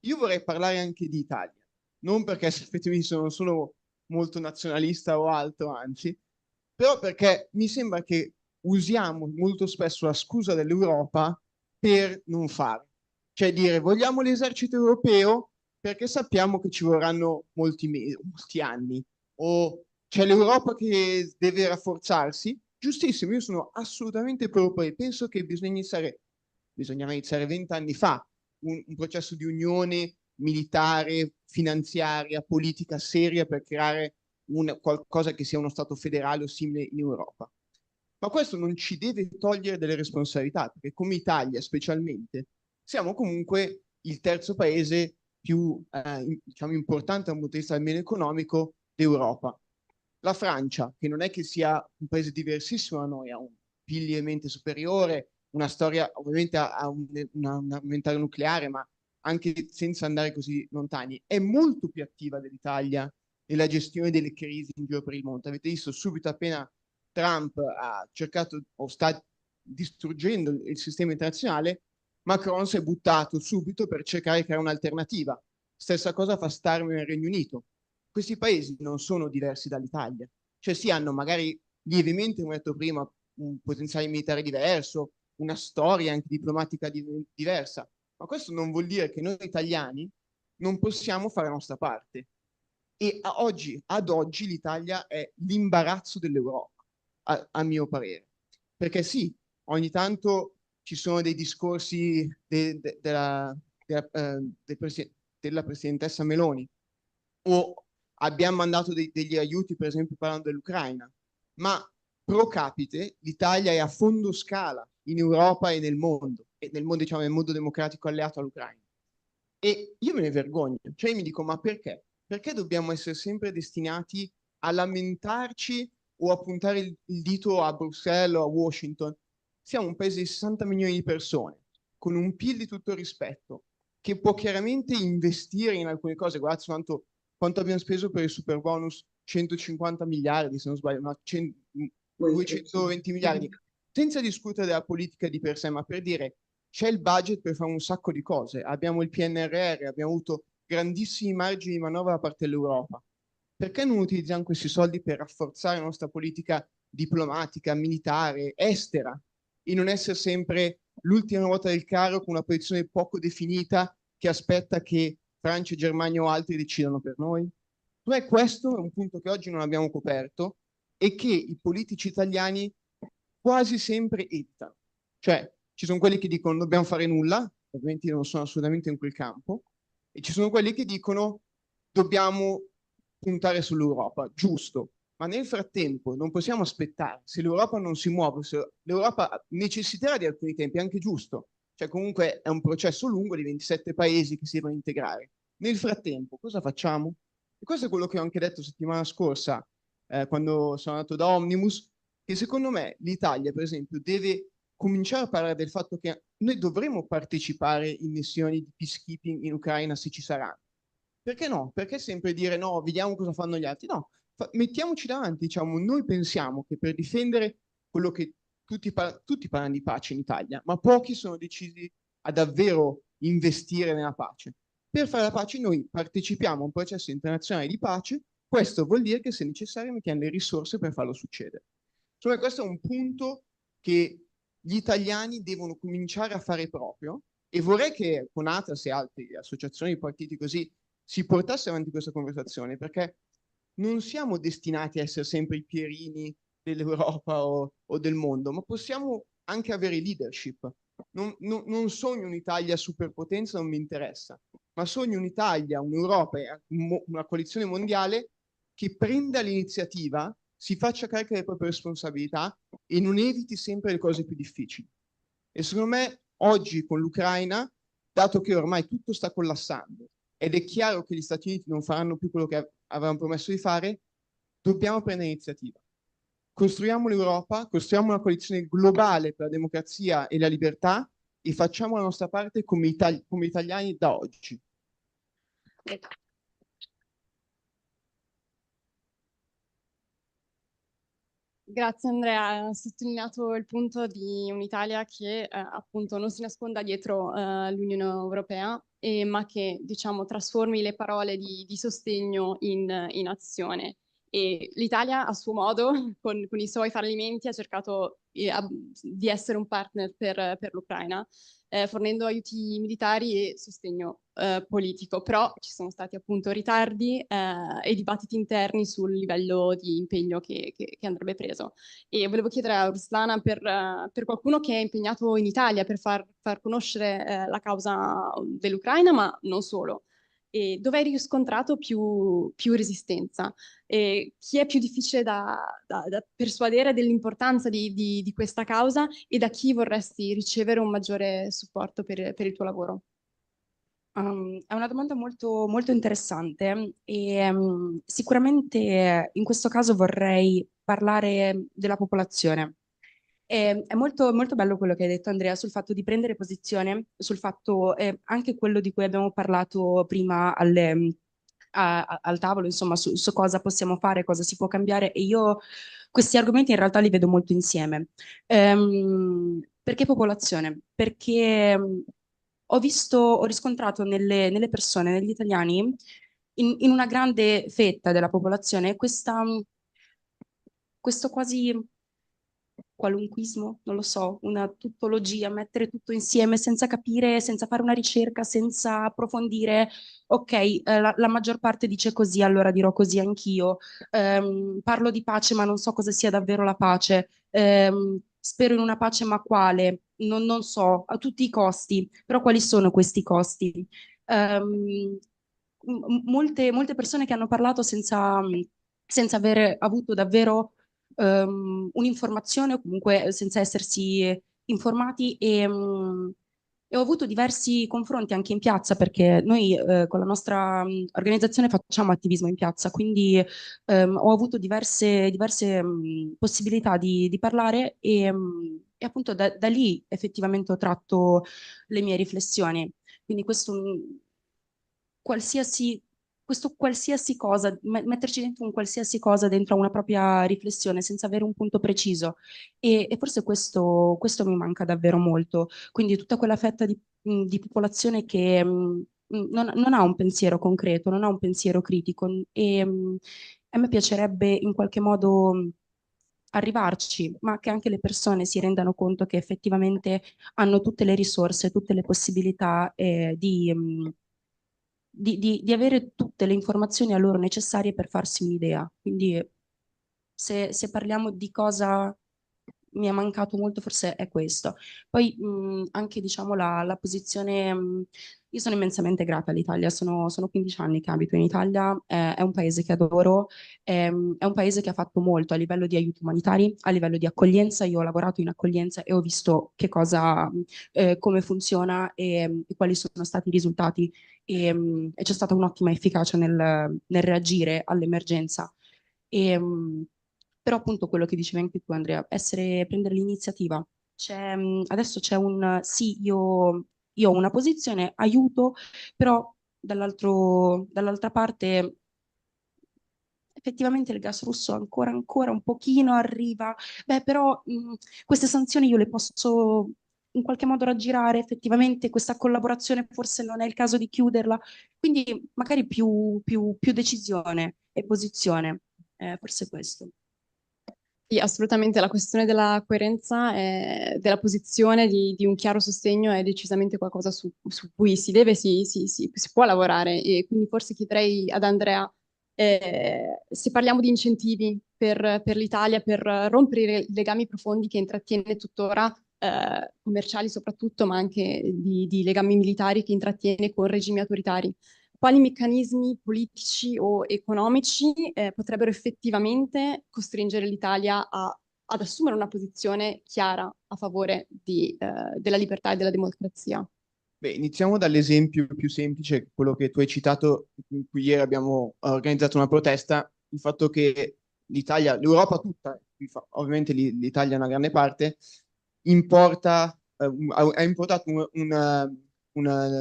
Io vorrei parlare anche di Italia, non perché sapete sono solo molto nazionalista o altro, anzi, però perché mi sembra che usiamo molto spesso la scusa dell'Europa per non fare. Cioè dire vogliamo l'esercito europeo perché sappiamo che ci vorranno molti anni, o c'è l'Europa che deve rafforzarsi. Giustissimo, io sono assolutamente pro, penso che bisognava iniziare 20 anni fa un processo di unione militare, finanziaria, politica seria per creare qualcosa che sia uno Stato federale o simile in Europa. Ma questo non ci deve togliere delle responsabilità, perché come Italia specialmente siamo comunque il terzo paese più diciamo, importante dal punto di vista almeno economico d'Europa. La Francia, che non è che sia un paese diversissimo da noi, ha un PIL lievemente superiore, una storia, ovviamente ha un armamentario nucleare, ma anche senza andare così lontani, è molto più attiva dell'Italia nella gestione delle crisi in giro per il mondo. Avete visto subito appena Trump ha cercato o sta distruggendo il sistema internazionale, Macron si è buttato subito per cercare di creare un'alternativa. Stessa cosa fa Starmer nel Regno Unito. Questi paesi non sono diversi dall'Italia, cioè sì, hanno magari lievemente, come ho detto prima, un potenziale militare diverso, una storia anche diplomatica diversa, ma questo non vuol dire che noi italiani non possiamo fare la nostra parte. E ad oggi l'Italia è l'imbarazzo dell'Europa, a mio parere. Perché sì, ogni tanto ci sono dei discorsi della presidentessa Meloni, o abbiamo mandato degli aiuti, per esempio parlando dell'Ucraina, ma pro capite l'Italia è a fondo scala in Europa e nel mondo diciamo nel mondo democratico alleato all'Ucraina. E io me ne vergogno, cioè io mi dico ma perché? Perché dobbiamo essere sempre destinati a lamentarci o a puntare il dito a Bruxelles o a Washington? Siamo un paese di 60 milioni di persone, con un PIL di tutto rispetto, che può chiaramente investire in alcune cose. Guardate quanto abbiamo speso per il super bonus, 150 miliardi se non sbaglio, no, 220 miliardi, senza discutere della politica di per sé, ma per dire c'è il budget per fare un sacco di cose. Abbiamo il PNRR, abbiamo avuto grandissimi margini di manovra da parte dell'Europa. Perché non utilizziamo questi soldi per rafforzare la nostra politica diplomatica, militare, estera, e non essere sempre l'ultima ruota del carro con una posizione poco definita che aspetta che Francia, Germania o altri decidano per noi? Cioè, questo è un punto che oggi non abbiamo coperto e che i politici italiani quasi sempre evitano. Cioè, ci sono quelli che dicono non dobbiamo fare nulla, ovviamente io non sono assolutamente in quel campo, e ci sono quelli che dicono dobbiamo puntare sull'Europa, giusto, ma nel frattempo non possiamo aspettare, se l'Europa non si muove, se l'Europa necessiterà di alcuni tempi, è anche giusto, cioè comunque è un processo lungo di 27 paesi che si devono integrare. Nel frattempo cosa facciamo? E questo è quello che ho anche detto settimana scorsa, quando sono andato da Omnibus, che secondo me l'Italia, per esempio, deve cominciare a parlare del fatto che noi dovremmo partecipare in missioni di peacekeeping in Ucraina se ci saranno. Perché no? Perché sempre dire no, vediamo cosa fanno gli altri? No, mettiamoci davanti, diciamo, noi pensiamo che per difendere quello che tutti parlano di pace in Italia, ma pochi sono decisi a davvero investire nella pace. Per fare la pace noi partecipiamo a un processo internazionale di pace, questo vuol dire che se necessario mettiamo le risorse per farlo succedere. Insomma, questo è un punto che gli italiani devono cominciare a fare proprio, e vorrei che con Atlas e altre associazioni di partiti così si portasse avanti questa conversazione, perché non siamo destinati a essere sempre i Pierini dell'Europa o del mondo, ma possiamo anche avere leadership. Non sogno un'Italia superpotenza, non mi interessa, ma sogno un'Italia, un'Europa, una coalizione mondiale che prenda l'iniziativa, si faccia carico delle proprie responsabilità e non eviti sempre le cose più difficili. E secondo me oggi con l'Ucraina, dato che ormai tutto sta collassando ed è chiaro che gli Stati Uniti non faranno più quello che avevano promesso di fare, dobbiamo prendere iniziativa. Costruiamo l'Europa, costruiamo una coalizione globale per la democrazia e la libertà e facciamo la nostra parte come italiani da oggi. Grazie Andrea, ha sottolineato il punto di un'Italia che appunto non si nasconda dietro l'Unione Europea, ma che diciamo trasformi le parole di sostegno in azione. E l'Italia a suo modo, con i suoi fallimenti, ha cercato di essere un partner per l'Ucraina, fornendo aiuti militari e sostegno politico, però ci sono stati appunto ritardi e dibattiti interni sul livello di impegno che andrebbe preso. E volevo chiedere a Ruslana per qualcuno che è impegnato in Italia per far conoscere la causa dell'Ucraina, ma non solo. E dove hai riscontrato più resistenza? E chi è più difficile da persuadere dell'importanza di questa causa e da chi vorresti ricevere un maggiore supporto per il tuo lavoro? È una domanda molto, molto interessante e sicuramente in questo caso vorrei parlare della popolazione. È molto, molto bello quello che hai detto, Andrea, sul fatto di prendere posizione, sul fatto anche quello di cui abbiamo parlato prima al tavolo, insomma, su cosa possiamo fare, cosa si può cambiare. E io questi argomenti in realtà li vedo molto insieme. Perché popolazione? Perché ho riscontrato nelle persone, negli italiani, in una grande fetta della popolazione, questo quasi qualunquismo, non lo so, una tuttologia, mettere tutto insieme senza capire, senza fare una ricerca, senza approfondire. Ok, la maggior parte dice così, allora dirò così anch'io. Parlo di pace, ma non so cosa sia davvero la pace. Spero in una pace, ma quale? Non so, a tutti i costi. Però quali sono questi costi? Molte persone che hanno parlato senza aver avuto davvero un'informazione o comunque senza essersi informati e ho avuto diversi confronti anche in piazza perché noi con la nostra organizzazione facciamo attivismo in piazza, quindi ho avuto diverse possibilità di parlare e appunto da lì effettivamente ho tratto le mie riflessioni. Quindi qualsiasi, questo qualsiasi cosa, metterci dentro un qualsiasi cosa dentro a una propria riflessione senza avere un punto preciso. E forse questo mi manca davvero molto. Quindi tutta quella fetta di popolazione che non ha un pensiero concreto, non ha un pensiero critico e a me piacerebbe in qualche modo arrivarci, ma che anche le persone si rendano conto che effettivamente hanno tutte le risorse, tutte le possibilità di avere tutte le informazioni a loro necessarie per farsi un'idea. Quindi se parliamo di cosa mi è mancato molto, forse è questo. Poi anche diciamo la posizione, io sono immensamente grata all'Italia, sono 15 anni che abito in Italia, è un paese che adoro, è un paese che ha fatto molto a livello di aiuti umanitari, a livello di accoglienza. Io ho lavorato in accoglienza e ho visto che cosa, come funziona e quali sono stati i risultati e c'è stata un'ottima efficacia nel reagire all'emergenza. E, però appunto quello che dicevi anche tu, Andrea, prendere l'iniziativa. Adesso c'è sì, io ho una posizione, aiuto, però dall'altra parte effettivamente il gas russo ancora un pochino arriva. Beh, però queste sanzioni io le posso in qualche modo raggirare, effettivamente questa collaborazione forse non è il caso di chiuderla, quindi magari più decisione e posizione, forse questo. Sì, assolutamente, la questione della coerenza e della posizione di un chiaro sostegno è decisamente qualcosa su cui si può lavorare e quindi forse chiederei ad Andrea se parliamo di incentivi per l'Italia, per rompere i legami profondi che intrattiene tuttora, commerciali soprattutto, ma anche di legami militari che intrattiene con regimi autoritari. Quali meccanismi politici o economici potrebbero effettivamente costringere l'Italia ad assumere una posizione chiara a favore della libertà e della democrazia? Beh, iniziamo dall'esempio più semplice, quello che tu hai citato, in cui ieri abbiamo organizzato una protesta, il fatto che l'Italia, l'Europa tutta, ovviamente l'Italia è una grande parte, ha importato un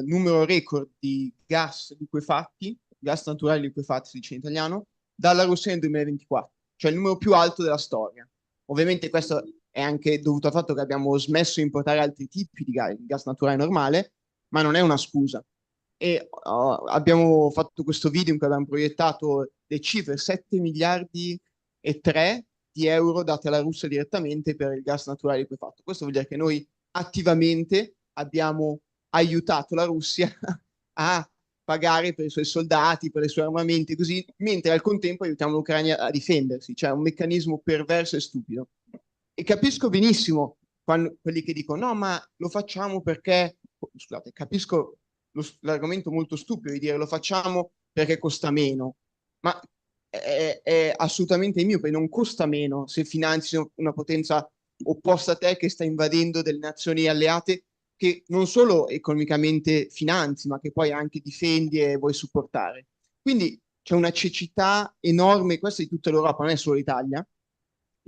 numero record di gas liquefatti, gas naturali liquefatti, si dice in italiano, dalla Russia nel 2024, cioè il numero più alto della storia. Ovviamente questo è anche dovuto al fatto che abbiamo smesso di importare altri tipi di gas, il gas naturale normale, ma non è una scusa. E abbiamo fatto questo video in cui abbiamo proiettato le cifre 7 miliardi e 3 di euro date alla Russia direttamente per il gas naturale liquefatto. Questo vuol dire che noi attivamente abbiamo aiutato la Russia a pagare per i suoi soldati, per i suoi armamenti, così, mentre al contempo aiutiamo l'Ucraina a difendersi, cioè un meccanismo perverso e stupido. E capisco benissimo quelli che dicono no, ma lo facciamo perché, scusate, capisco l'argomento molto stupido di dire lo facciamo perché costa meno, ma è assolutamente miope, non costa meno se finanzi una potenza opposta a te che sta invadendo delle nazioni alleate che non solo economicamente finanzi, ma che poi anche difendi e vuoi supportare. Quindi c'è una cecità enorme, questa di tutta l'Europa, non è solo l'Italia,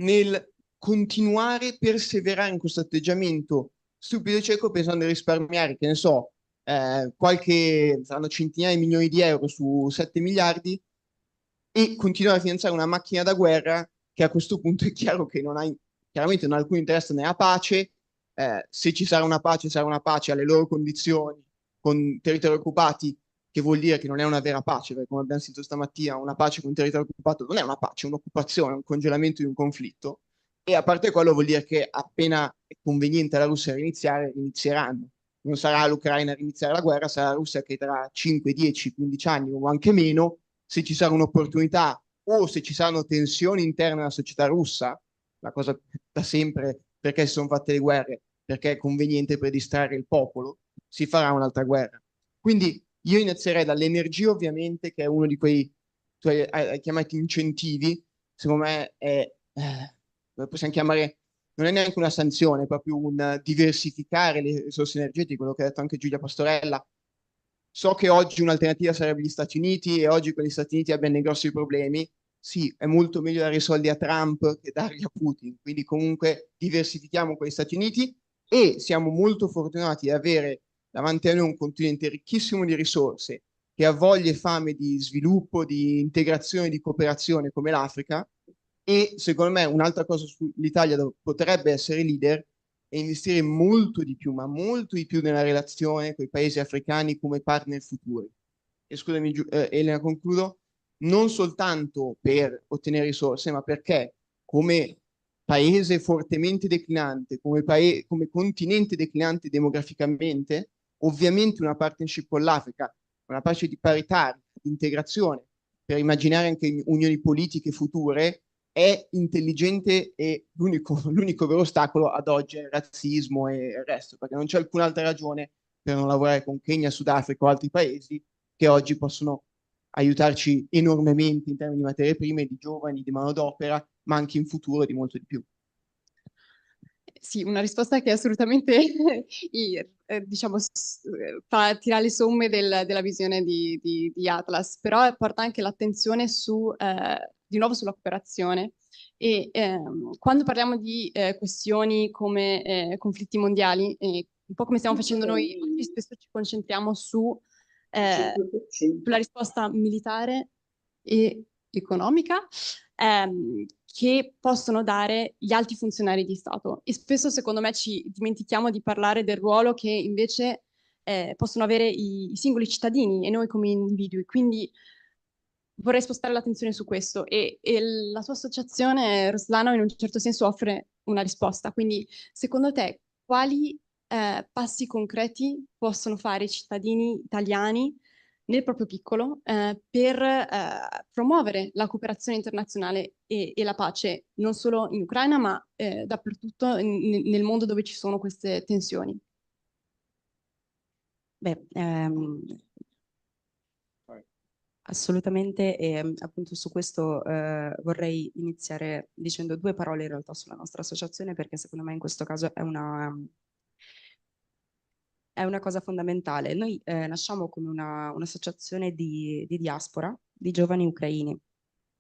nel continuare, perseverare in questo atteggiamento stupido e cieco pensando di risparmiare, che ne so, saranno centinaia di milioni di euro su 7 miliardi e continuare a finanziare una macchina da guerra che a questo punto è chiaro che chiaramente non ha alcun interesse nella pace. Se ci sarà una pace alle loro condizioni, con territori occupati, che vuol dire che non è una vera pace, perché come abbiamo sentito stamattina, una pace con un territorio occupato non è una pace, è un'occupazione, un congelamento di un conflitto. E a parte quello vuol dire che appena è conveniente alla Russia iniziare, inizieranno. Non sarà l'Ucraina a iniziare la guerra, sarà la Russia che tra 5, 10, 15 anni o anche meno, se ci sarà un'opportunità o se ci saranno tensioni interne alla società russa, la cosa da sempre, perché si sono fatte le guerre, perché è conveniente per distrarre il popolo, si farà un'altra guerra. Quindi io inizierei dall'energia, ovviamente, che è uno di quei, tu hai chiamati incentivi, secondo me lo possiamo chiamare, non è neanche una sanzione, è proprio un diversificare le risorse energetiche, quello che ha detto anche Giulia Pastorella. So che oggi un'alternativa sarebbe gli Stati Uniti e oggi con gli Stati Uniti abbiamo dei grossi problemi. Sì, è molto meglio dare i soldi a Trump che darli a Putin. Quindi comunque diversifichiamo con gli Stati Uniti e siamo molto fortunati ad avere davanti a noi un continente ricchissimo di risorse che ha voglia e fame di sviluppo, di integrazione, di cooperazione come l'Africa. E secondo me un'altra cosa sull'Italia dove potrebbe essere leader e investire molto di più, ma molto di più nella relazione con i paesi africani come partner futuri. E scusami, Elena, concludo, non soltanto per ottenere risorse, ma perché come paese fortemente declinante, come continente declinante demograficamente, ovviamente una partnership con l'Africa, una pace di parità, di integrazione, per immaginare anche unioni politiche future, è intelligente e l'unico vero ostacolo ad oggi è il razzismo e il resto, perché non c'è alcun'altra ragione per non lavorare con Kenya, Sudafrica o altri paesi che oggi possono aiutarci enormemente in termini di materie prime, di giovani, di manodopera, ma anche in futuro di molto di più. Sì, una risposta che assolutamente diciamo, fa tirare le somme della visione di Atlas, però porta anche l'attenzione di nuovo sulla cooperazione. E quando parliamo di questioni come conflitti mondiali, un po' come stiamo facendo noi oggi, spesso ci concentriamo sulla risposta militare e economica che possono dare gli alti funzionari di Stato. E spesso, secondo me, ci dimentichiamo di parlare del ruolo che invece possono avere i singoli cittadini e noi come individui. Quindi vorrei spostare l'attenzione su questo e la tua associazione, Roslano, in un certo senso offre una risposta. Quindi, secondo te, quali passi concreti possono fare i cittadini italiani nel proprio piccolo per promuovere la cooperazione internazionale e la pace, non solo in Ucraina, ma dappertutto nel mondo dove ci sono queste tensioni? Beh, assolutamente, e appunto su questo vorrei iniziare dicendo due parole in realtà sulla nostra associazione, perché secondo me in questo caso è una cosa fondamentale. Noi nasciamo come un'associazione di diaspora, di giovani ucraini.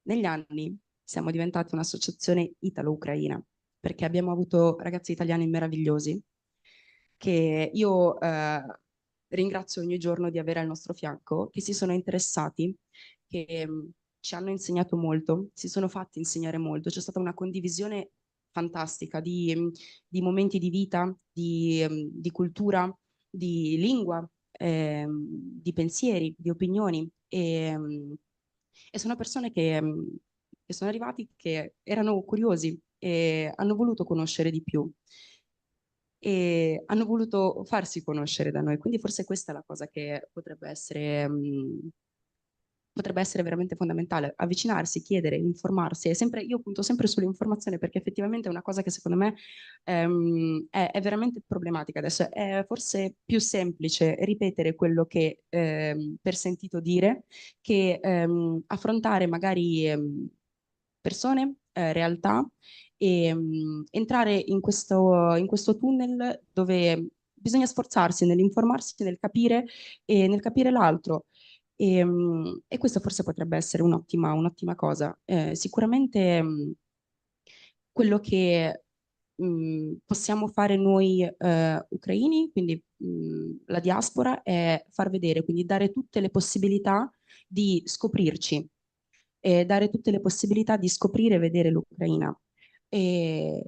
Negli anni siamo diventati un'associazione italo-ucraina, perché abbiamo avuto ragazzi italiani meravigliosi che io ringrazio ogni giorno di avere al nostro fianco, che si sono interessati, che ci hanno insegnato molto, si sono fatti insegnare molto, c'è stata una condivisione fantastica di momenti di vita, di cultura, di lingua, di pensieri, di opinioni e sono persone che che sono arrivati che erano curiosi e hanno voluto conoscere di più e hanno voluto farsi conoscere da noi. Quindi forse questa è la cosa che potrebbe essere veramente fondamentale: avvicinarsi, chiedere, informarsi. Io punto sempre sull'informazione, perché effettivamente è una cosa che secondo me è veramente problematica. Adesso è forse più semplice ripetere quello che per sentito dire che affrontare magari persone, realtà e entrare in questo tunnel dove bisogna sforzarsi nell'informarsi, nel capire e nel capire l'altro. E questo forse potrebbe essere un'ottima cosa. Sicuramente quello che possiamo fare noi ucraini, quindi la diaspora, è far vedere, quindi dare tutte le possibilità di scoprirci, e dare tutte le possibilità di scoprire e vedere l'Ucraina. E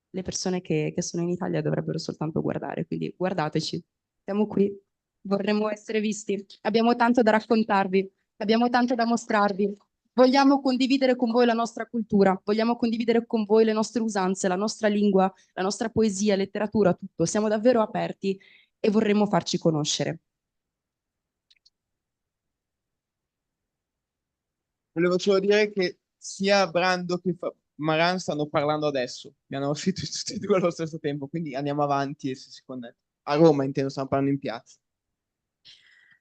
le persone che sono in Italia dovrebbero soltanto guardare, quindi guardateci, siamo qui, vorremmo essere visti, abbiamo tanto da raccontarvi, abbiamo tanto da mostrarvi, vogliamo condividere con voi la nostra cultura, vogliamo condividere con voi le nostre usanze, la nostra lingua, la nostra poesia, letteratura, tutto, siamo davvero aperti e vorremmo farci conoscere. Volevo solo dire che sia Brando che Maran stanno parlando adesso. Mi hanno scritto tutti e due allo stesso tempo, quindi andiamo avanti e si connettono. A Roma, intendo, stanno parlando in piazza.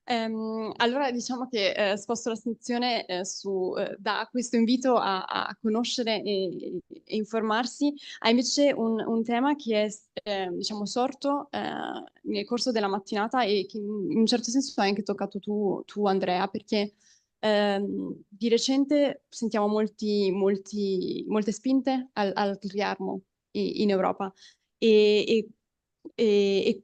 Allora diciamo che sposto l'attenzione da questo invito a conoscere e informarsi a invece un tema che è diciamo sorto nel corso della mattinata e che in un certo senso hai anche toccato tu Andrea, perché di recente sentiamo molte spinte al riarmo in Europa e, e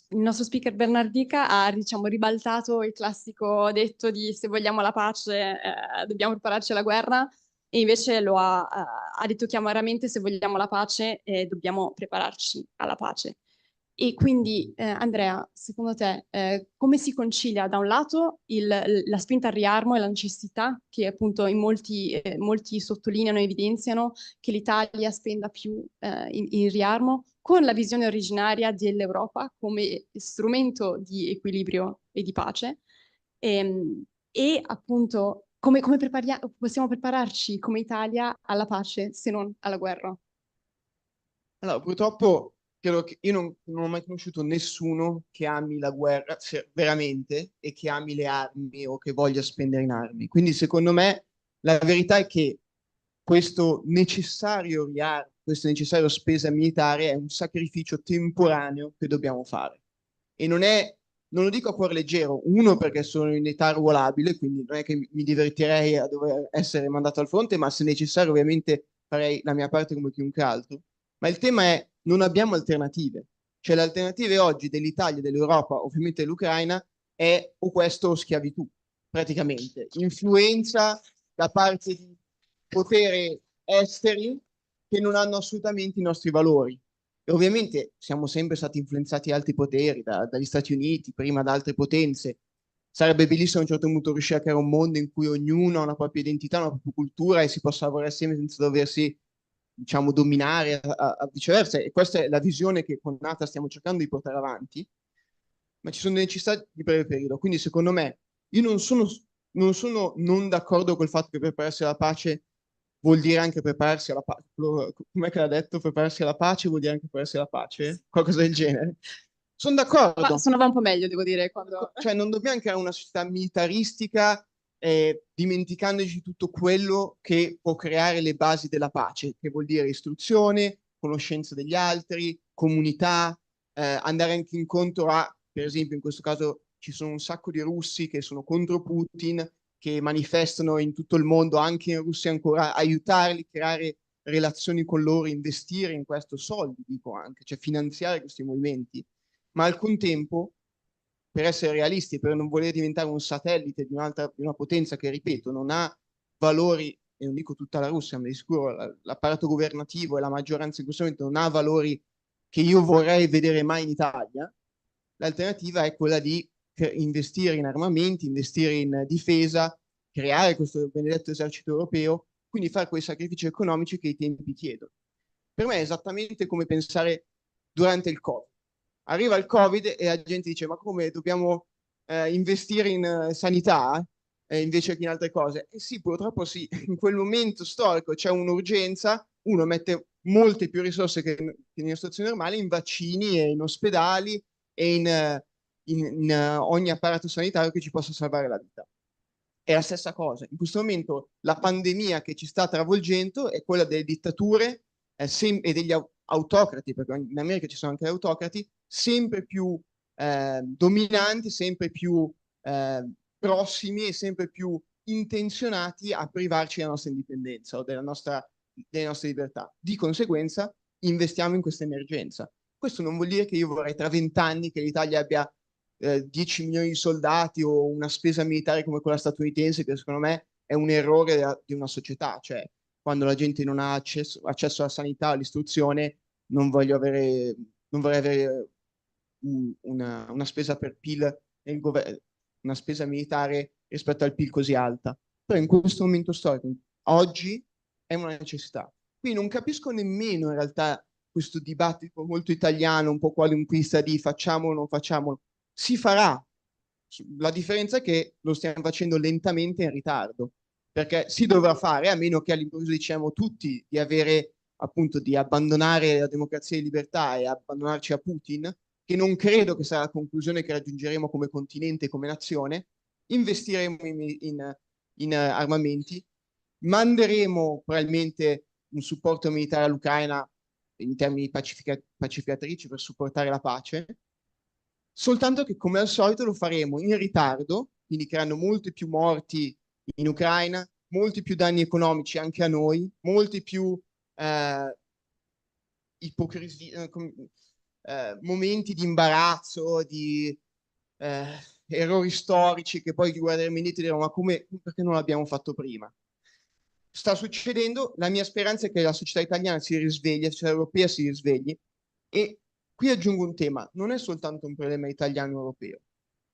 il nostro speaker Bernardica ha, diciamo, ribaltato il classico detto di se vogliamo la pace dobbiamo prepararci alla guerra, e invece ha detto chiaramente: se vogliamo la pace dobbiamo prepararci alla pace. E quindi, Andrea, secondo te, come si concilia da un lato la spinta al riarmo e la necessità che appunto in molti sottolineano e evidenziano che l'Italia spenda più in riarmo, con la visione originaria dell'Europa come strumento di equilibrio e di pace, e appunto come possiamo prepararci come Italia alla pace se non alla guerra? Allora, purtroppo credo che io non ho mai conosciuto nessuno che ami la guerra veramente e che ami le armi o che voglia spendere in armi. Quindi, secondo me, la verità è che questo necessario riarmo, questa necessaria spesa militare è un sacrificio temporaneo che dobbiamo fare. E non lo dico a cuore leggero, uno perché sono in età arruolabile, quindi non è che mi divertirei a dover essere mandato al fronte, ma se necessario ovviamente farei la mia parte come chiunque altro. Ma il tema è: non abbiamo alternative. Cioè le alternative oggi dell'Italia, dell'Europa, ovviamente dell'Ucraina, è o questo o schiavitù, praticamente. Influenza da parte di poteri esteri che non hanno assolutamente i nostri valori. E ovviamente siamo sempre stati influenzati da altri poteri, dagli Stati Uniti, prima da altre potenze. Sarebbe bellissimo a un certo punto riuscire a creare un mondo in cui ognuno ha una propria identità, una propria cultura e si possa lavorare assieme senza doversi, diciamo, dominare a viceversa. E questa è la visione che con Nata stiamo cercando di portare avanti, ma ci sono delle necessità di breve periodo. Quindi secondo me, io non sono non d'accordo col fatto che prepararsi alla pace vuol dire anche prepararsi alla pace. Com'è che l'ha detto? Prepararsi alla pace vuol dire anche prepararsi alla pace? Qualcosa del genere. Sono d'accordo. Ma suonava un po' meglio, devo dire. Cioè, non dobbiamo creare una società militaristica dimenticandoci tutto quello che può creare le basi della pace, che vuol dire istruzione, conoscenza degli altri, comunità, andare anche incontro a, per esempio, in questo caso ci sono un sacco di russi che sono contro Putin, che manifestano in tutto il mondo, anche in Russia ancora, aiutarli, creare relazioni con loro, investire in questo, soldi, dico anche, cioè finanziare questi movimenti, ma al contempo, per essere realisti, per non voler diventare un satellite di una potenza che, ripeto, non ha valori, e non dico tutta la Russia, ma di sicuro l'apparato governativo e la maggioranza in questo momento non ha valori che io vorrei vedere mai in Italia, l'alternativa è quella di investire in armamenti, investire in difesa, creare questo benedetto esercito europeo, quindi fare quei sacrifici economici che i tempi chiedono. Per me è esattamente come pensare durante il Covid. Arriva il Covid e la gente dice: ma come dobbiamo investire in sanità invece che in altre cose? E sì, purtroppo sì, in quel momento storico c'è un'urgenza, uno mette molte più risorse che in una situazione normale in vaccini e in ospedali e in ogni apparato sanitario che ci possa salvare la vita. È la stessa cosa. In questo momento la pandemia che ci sta travolgendo è quella delle dittature e degli autocrati, perché in America ci sono anche autocrati, sempre più dominanti, sempre più prossimi e sempre più intenzionati a privarci della nostra indipendenza o delle nostre libertà. Di conseguenza investiamo in questa emergenza. Questo non vuol dire che io vorrei tra 20 anni che l'Italia abbia 10 milioni di soldati o una spesa militare come quella statunitense, che secondo me è un errore di una società. Cioè, quando la gente non ha accesso alla sanità, all'istruzione, non vorrei avere una spesa per PIL nel governo, una spesa militare rispetto al PIL così alta. Però in questo momento storico, oggi, è una necessità. Quindi non capisco nemmeno in realtà questo dibattito molto italiano, un po' qualunquista di facciamolo o non facciamolo. Si farà. La differenza è che lo stiamo facendo lentamente e in ritardo, perché si dovrà fare, a meno che all'improvviso diciamo tutti di avere, appunto, di abbandonare la democrazia e la libertà e abbandonarci a Putin, che non credo che sarà la conclusione che raggiungeremo come continente e come nazione. Investiremo in armamenti, manderemo probabilmente un supporto militare all'Ucraina in termini pacificatrici per supportare la pace, soltanto che come al solito lo faremo in ritardo, quindi creando molti più morti in Ucraina, molti più danni economici anche a noi, molti più momenti di imbarazzo, di errori storici che poi guarderemo indietro e diremo: ma come, perché non l'abbiamo fatto prima? Sta succedendo, la mia speranza è che la società italiana si risvegli, la società europea si risvegli, e qui aggiungo un tema: non è soltanto un problema italiano e europeo.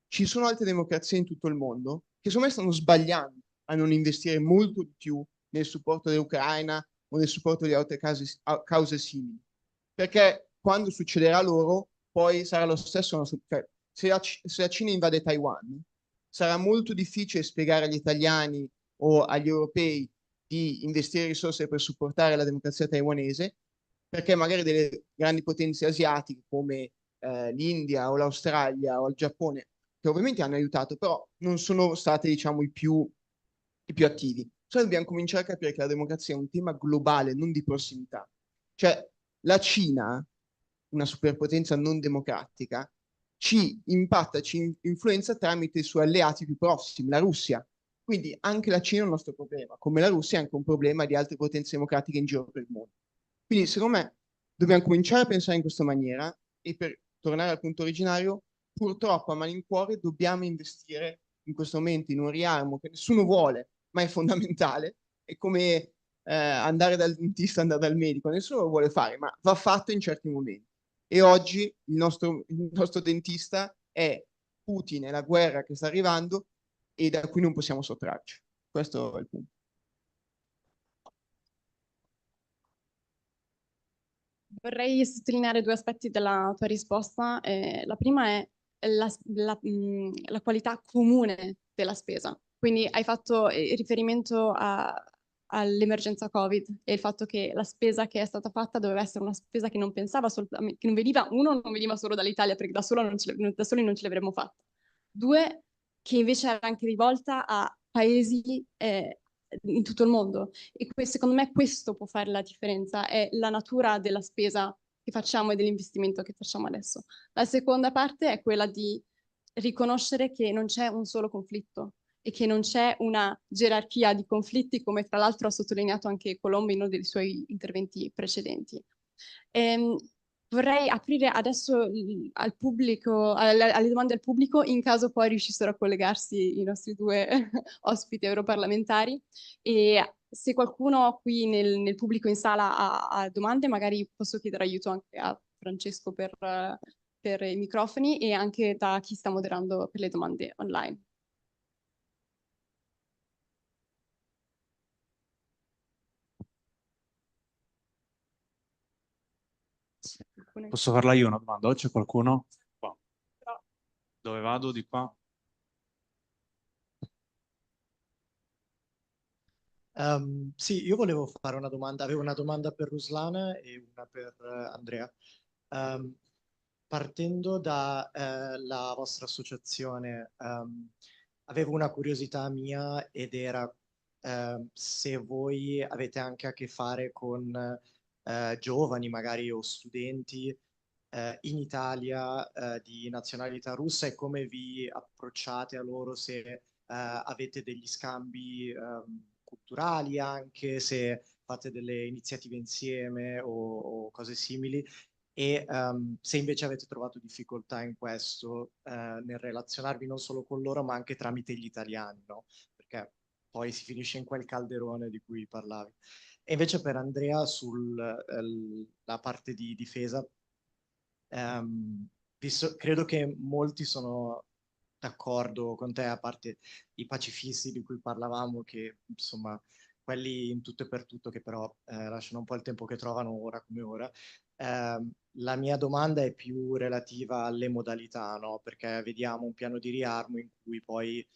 Ci sono altre democrazie in tutto il mondo che secondo me stanno sbagliando a non investire molto di più nel supporto dell'Ucraina o nel supporto di altre cause simili. Perché quando succederà loro, poi sarà lo stesso. Cioè, se la Cina invade Taiwan, sarà molto difficile spiegare agli italiani o agli europei di investire risorse per supportare la democrazia taiwanese, perché magari delle grandi potenze asiatiche come l'India o l'Australia o il Giappone, che ovviamente hanno aiutato, però non sono state, diciamo, i più attivi. Cioè dobbiamo cominciare a capire che la democrazia è un tema globale, non di prossimità. Cioè la Cina, una superpotenza non democratica, ci impatta, ci influenza tramite i suoi alleati più prossimi, la Russia. Quindi anche la Cina è un nostro problema, come la Russia è anche un problema di altre potenze democratiche in giro per il mondo. Quindi secondo me dobbiamo cominciare a pensare in questa maniera, e per tornare al punto originario, purtroppo a malincuore dobbiamo investire in questo momento in un riarmo che nessuno vuole, ma è fondamentale. È come andare dal dentista, andare dal medico, nessuno lo vuole fare, ma va fatto in certi momenti. E oggi il nostro dentista è Putin, è la guerra che sta arrivando e da cui non possiamo sottrarci. Questo è il punto. Vorrei sottolineare due aspetti della tua risposta. La prima è la qualità comune della spesa. Quindi hai fatto riferimento all'emergenza Covid e il fatto che la spesa che è stata fatta doveva essere una spesa che non pensava soltanto, che non veniva, uno, non veniva solo dall'Italia, perché da soli non ce l'avremmo fatta. Due, che invece era anche rivolta a paesi in tutto il mondo. E secondo me questo può fare la differenza, è la natura della spesa che facciamo e dell'investimento che facciamo adesso. La seconda parte è quella di riconoscere che non c'è un solo conflitto e che non c'è una gerarchia di conflitti, come tra l'altro ha sottolineato anche Colombo in uno dei suoi interventi precedenti. Vorrei aprire adesso al pubblico, alle domande al pubblico, in caso poi riuscissero a collegarsi i nostri due ospiti europarlamentari. E se qualcuno qui nel pubblico in sala ha domande, magari posso chiedere aiuto anche a Francesco per i microfoni e anche da chi sta moderando per le domande online. Posso farla io una domanda? O c'è qualcuno? Qua. Dove vado? Di qua? Sì, io volevo fare una domanda, avevo una domanda per Ruslana e una per Andrea. Partendo da la vostra associazione, avevo una curiosità mia ed era se voi avete anche a che fare con giovani magari o studenti in Italia di nazionalità russa e come vi approcciate a loro, se avete degli scambi culturali anche, se fate delle iniziative insieme o cose simili e se invece avete trovato difficoltà in questo nel relazionarvi non solo con loro ma anche tramite gli italiani, no? Perché poi si finisce in quel calderone di cui parlavi. E invece per Andrea sulla parte di difesa, credo che molti sono d'accordo con te, a parte i pacifisti di cui parlavamo, che insomma, quelli in tutto e per tutto, che però lasciano un po' il tempo che trovano ora come ora. La mia domanda è più relativa alle modalità, no? Perché vediamo un piano di riarmo in cui poi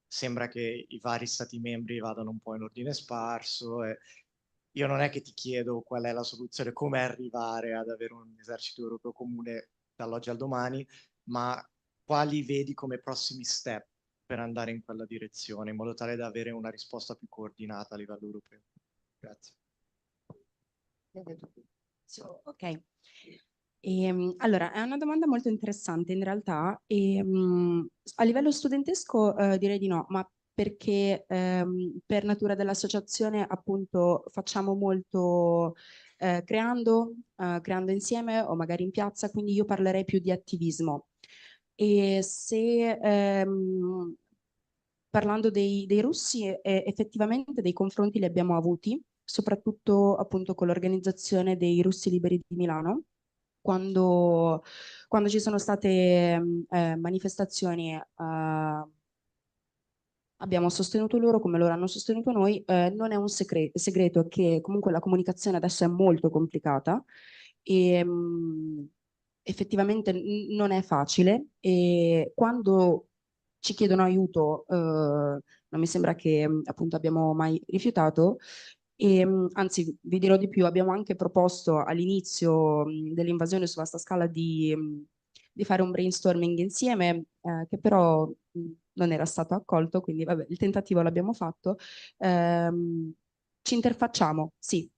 sembra che i vari stati membri vadano un po' in ordine sparso e io non è che ti chiedo qual è la soluzione, come arrivare ad avere un esercito europeo comune dall'oggi al domani, ma quali vedi come prossimi step per andare in quella direzione, in modo tale da avere una risposta più coordinata a livello europeo. Grazie. Ok. Allora, è una domanda molto interessante in realtà. A livello studentesco direi di no, ma perché per natura dell'associazione appunto facciamo molto creando insieme o magari in piazza, quindi io parlerei più di attivismo. E se parlando dei russi, effettivamente dei confronti li abbiamo avuti, soprattutto appunto con l'organizzazione dei russi liberi di Milano, quando ci sono state manifestazioni abbiamo sostenuto loro come loro hanno sostenuto noi. Non è un segreto che comunque la comunicazione adesso è molto complicata e effettivamente non è facile e quando ci chiedono aiuto non mi sembra che appunto abbiamo mai rifiutato e anzi vi dirò di più, abbiamo anche proposto all'inizio dell'invasione su vasta scala di fare un brainstorming insieme, che però non era stato accolto, quindi vabbè, il tentativo l'abbiamo fatto. Ci interfacciamo, sì,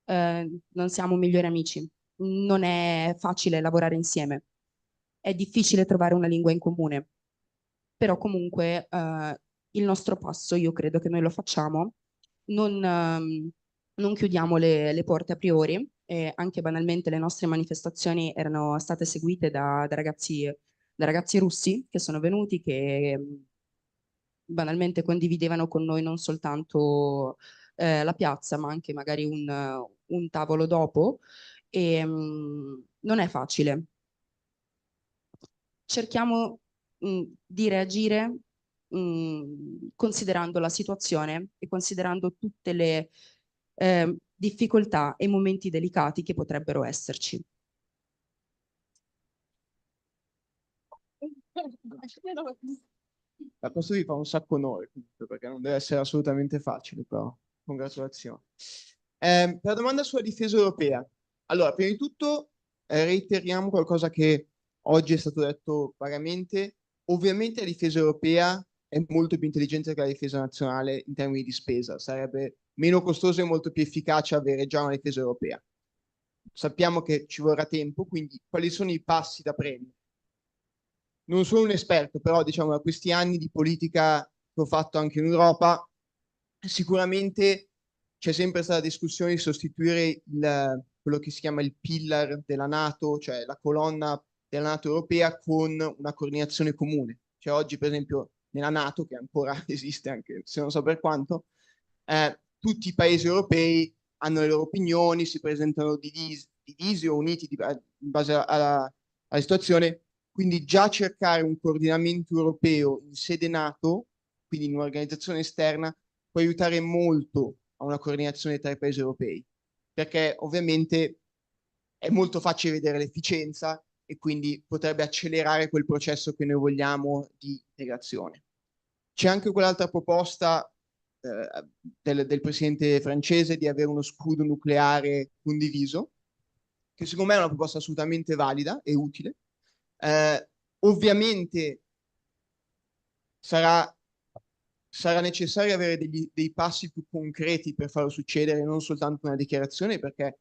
non siamo migliori amici, non è facile lavorare insieme, è difficile trovare una lingua in comune, però comunque il nostro passo, io credo che noi lo facciamo, non chiudiamo le porte a priori, e anche banalmente le nostre manifestazioni erano state seguite da ragazzi russi che sono venuti, che banalmente condividevano con noi non soltanto la piazza, ma anche magari un tavolo dopo. E, non è facile. Cerchiamo di reagire considerando la situazione e considerando tutte le difficoltà e momenti delicati che potrebbero esserci. A questo vi fa un sacco onore, comunque, perché non deve essere assolutamente facile, però congratulazioni. Per la domanda sulla difesa europea, allora, prima di tutto reiteriamo qualcosa che oggi è stato detto vagamente. Ovviamente la difesa europea è molto più intelligente che la difesa nazionale in termini di spesa, sarebbe meno costoso e molto più efficace avere già una difesa europea. Sappiamo che ci vorrà tempo, quindi quali sono i passi da prendere? Non sono un esperto, però diciamo da questi anni di politica che ho fatto anche in Europa, sicuramente c'è sempre stata la discussione di sostituire quello che si chiama il pillar della NATO, cioè la colonna della NATO europea, con una coordinazione comune. Cioè oggi, per esempio, nella NATO, che ancora esiste anche se non so per quanto, tutti i paesi europei hanno le loro opinioni, si presentano divisi o uniti in base alla situazione. Quindi già cercare un coordinamento europeo in sede NATO, quindi in un'organizzazione esterna, può aiutare molto a una coordinazione tra i paesi europei, perché ovviamente è molto facile vedere l'efficienza e quindi potrebbe accelerare quel processo che noi vogliamo di integrazione. C'è anche quell'altra proposta del presidente francese di avere uno scudo nucleare condiviso, che secondo me è una proposta assolutamente valida e utile. Ovviamente sarà necessario avere dei passi più concreti per farlo succedere, non soltanto una dichiarazione, perché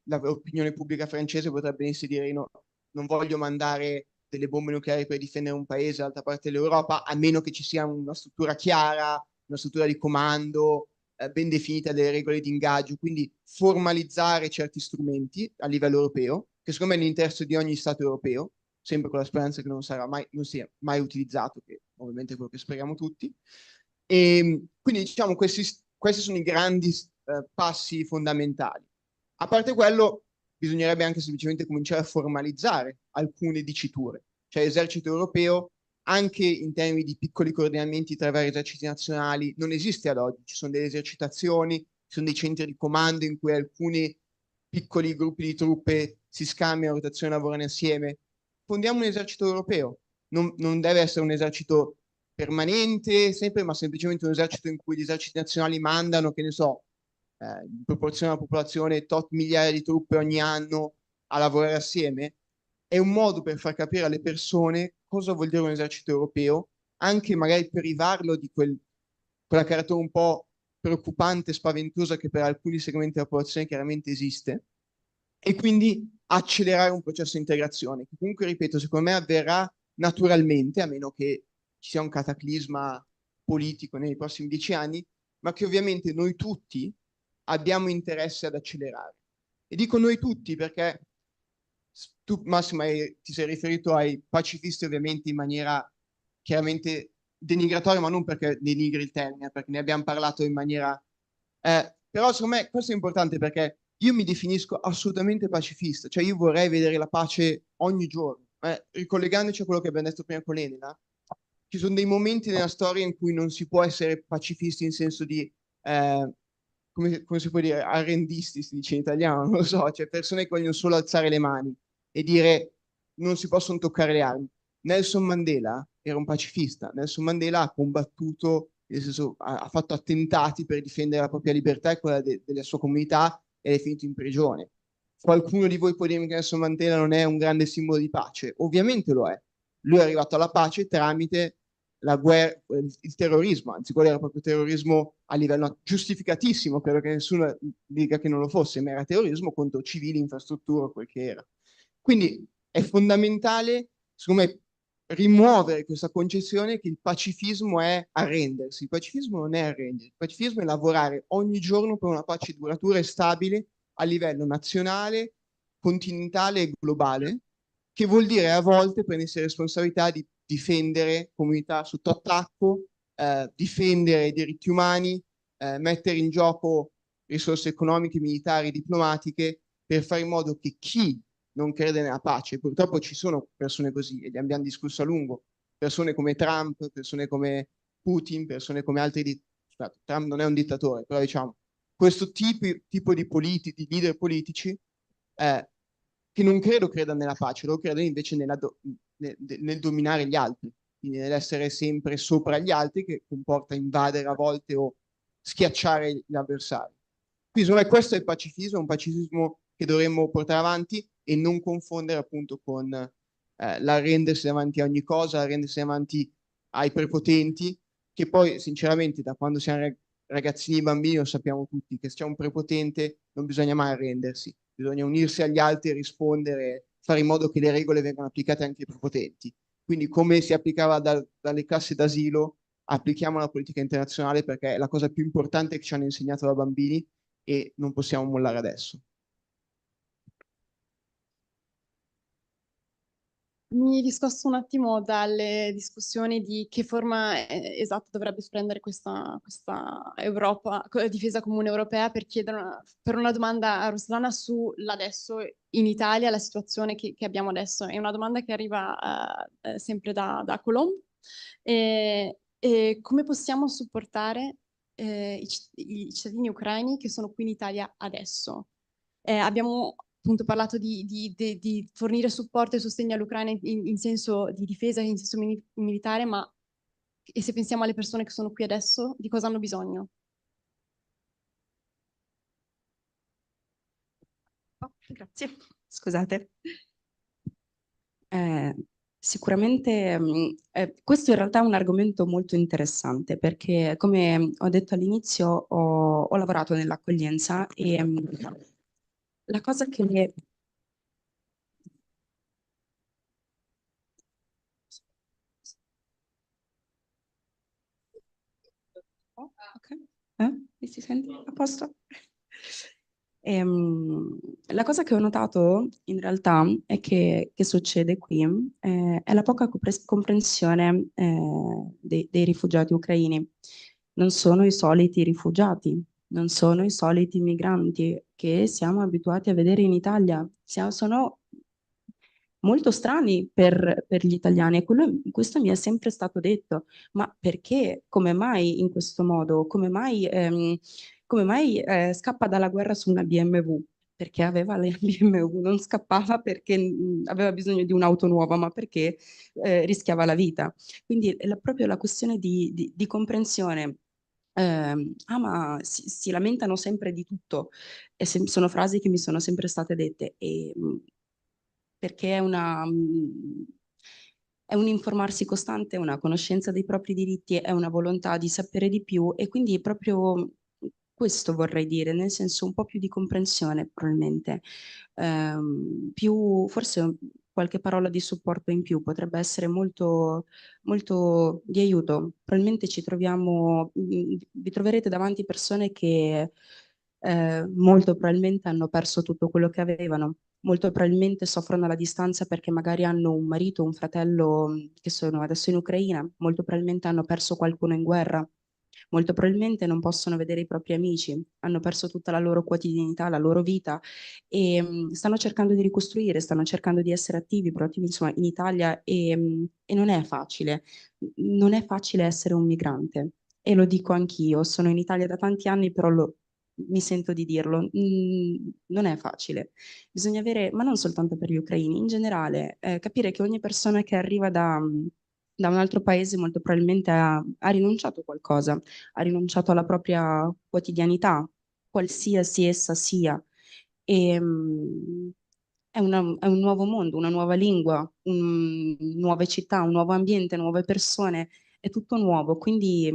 l'opinione pubblica francese potrebbe benissimo dire no, non voglio mandare delle bombe nucleari per difendere un paese dall'altra parte dell'Europa, a meno che ci sia una struttura chiara, una struttura di comando ben definita, delle regole di ingaggio, quindi formalizzare certi strumenti a livello europeo, che secondo me è nell'interesse di ogni Stato europeo, sempre con la speranza che non sia mai utilizzato, che ovviamente è quello che speriamo tutti. E quindi diciamo questi sono i grandi passi fondamentali. A parte quello, bisognerebbe anche semplicemente cominciare a formalizzare alcune diciture, cioè l'esercito europeo, anche in termini di piccoli coordinamenti tra vari eserciti nazionali, non esiste ad oggi. Ci sono delle esercitazioni, ci sono dei centri di comando in cui alcuni piccoli gruppi di truppe si scambiano, rotazione, lavorano insieme. Fondiamo un esercito europeo, non deve essere un esercito permanente, sempre, ma semplicemente un esercito in cui gli eserciti nazionali mandano, che ne so, in proporzione alla popolazione, tot migliaia di truppe ogni anno a lavorare assieme. È un modo per far capire alle persone cosa vuol dire un esercito europeo, anche magari privarlo di quella carattere un po' preoccupante, spaventosa che per alcuni segmenti della popolazione chiaramente esiste, e quindi accelerare un processo di integrazione, che comunque, ripeto, secondo me avverrà naturalmente, a meno che ci sia un cataclisma politico nei prossimi 10 anni, ma che ovviamente noi tutti abbiamo interesse ad accelerare. E dico noi tutti perché tu, Massimo, ti sei riferito ai pacifisti ovviamente in maniera chiaramente denigratoria, ma non perché denigri il termine, perché ne abbiamo parlato in maniera... però secondo me questo è importante perché io mi definisco assolutamente pacifista, cioè io vorrei vedere la pace ogni giorno. Ricollegandoci a quello che abbiamo detto prima con Elena, ci sono dei momenti nella storia in cui non si può essere pacifisti in senso di, come si può dire, arrendisti, si dice in italiano, non lo so, cioè persone che vogliono solo alzare le mani e dire non si possono toccare le armi. Nelson Mandela era un pacifista, Nelson Mandela ha combattuto, nel senso, ha fatto attentati per difendere la propria libertà e quella della sua comunità ed è finito in prigione. Qualcuno di voi può dirmi che Nelson Mandela non è un grande simbolo di pace? Ovviamente lo è. Lui è arrivato alla pace tramite la guerra, il terrorismo, anzi quello era proprio terrorismo a livello giustificatissimo, credo che nessuno dica che non lo fosse, ma era terrorismo contro civili, infrastrutture, quel che era. Quindi è fondamentale, secondo me, rimuovere questa concezione che il pacifismo è arrendersi. Il pacifismo non è arrendersi, il pacifismo è lavorare ogni giorno per una pace duratura e stabile a livello nazionale, continentale e globale, che vuol dire a volte prendersi la responsabilità di difendere comunità sotto attacco, difendere i diritti umani, mettere in gioco risorse economiche, militari, diplomatiche, per fare in modo che chi non crede nella pace, purtroppo ci sono persone così, e ne abbiamo discusso a lungo, persone come Trump, persone come Putin, persone come altri, Trump non è un dittatore, però diciamo, questo tipo di leader politici, che non credo credano nella pace, loro credono invece nel dominare gli altri, quindi nell'essere sempre sopra gli altri, che comporta invadere a volte o schiacciare gli avversari. Quindi secondo me questo è il pacifismo, un pacifismo che dovremmo portare avanti e non confondere appunto con l'arrendersi davanti a ogni cosa, l'arrendersi davanti ai prepotenti, che poi sinceramente da quando siamo ragazzini bambini lo sappiamo tutti, che se c'è un prepotente non bisogna mai arrendersi, bisogna unirsi agli altri e rispondere, fare in modo che le regole vengano applicate anche ai prepotenti. Quindi come si applicava dalle classi d'asilo, applichiamo la politica internazionale perché è la cosa più importante che ci hanno insegnato da bambini e non possiamo mollare adesso. Mi discosto un attimo dalle discussioni di che forma esatta dovrebbe prendere questa Europa, difesa comune europea, per chiedere per una domanda a Ruslana sull'adesso in Italia, la situazione che abbiamo adesso. È una domanda che arriva sempre da Colombo. E come possiamo supportare i cittadini ucraini che sono qui in Italia adesso? Abbiamo appunto parlato di fornire supporto e sostegno all'Ucraina in senso di difesa, in senso militare, ma e se pensiamo alle persone che sono qui adesso, di cosa hanno bisogno? Oh, grazie, scusate. Sicuramente questo in realtà è un argomento molto interessante perché, come ho detto all'inizio, ho lavorato nell'accoglienza e la cosa che oh, ok. Mi si sente? A posto? La cosa che ho notato in realtà è che succede qui è la poca comprensione dei rifugiati ucraini. Non sono i soliti rifugiati, non sono i soliti migranti che siamo abituati a vedere in Italia. Sono molto strani per gli italiani e questo mi è sempre stato detto. Ma perché? Come mai in questo modo? Come mai scappa dalla guerra su una BMW? Perché aveva la BMW, non scappava perché aveva bisogno di un'auto nuova, ma perché rischiava la vita. Quindi è proprio la questione di comprensione. Ma si lamentano sempre di tutto e sono frasi che mi sono sempre state dette e perché è un informarsi costante, una conoscenza dei propri diritti, è una volontà di sapere di più e quindi proprio questo vorrei dire, nel senso un po' più di comprensione probabilmente, più forse qualche parola di supporto in più potrebbe essere molto, molto di aiuto. Probabilmente vi troverete davanti persone che molto probabilmente hanno perso tutto quello che avevano, molto probabilmente soffrono alla distanza perché magari hanno un marito, un fratello che sono adesso in Ucraina, molto probabilmente hanno perso qualcuno in guerra, molto probabilmente non possono vedere i propri amici, hanno perso tutta la loro quotidianità, la loro vita e stanno cercando di ricostruire, stanno cercando di essere attivi, proattivi, insomma, in Italia e non è facile. Non è facile essere un migrante e lo dico anch'io, sono in Italia da tanti anni, però mi sento di dirlo, non è facile. Bisogna avere, ma non soltanto per gli ucraini, in generale, capire che ogni persona che arriva da un altro paese molto probabilmente ha rinunciato a qualcosa, ha rinunciato alla propria quotidianità, qualsiasi essa sia. E, è un nuovo mondo, una nuova lingua, nuove città, un nuovo ambiente, nuove persone, è tutto nuovo, quindi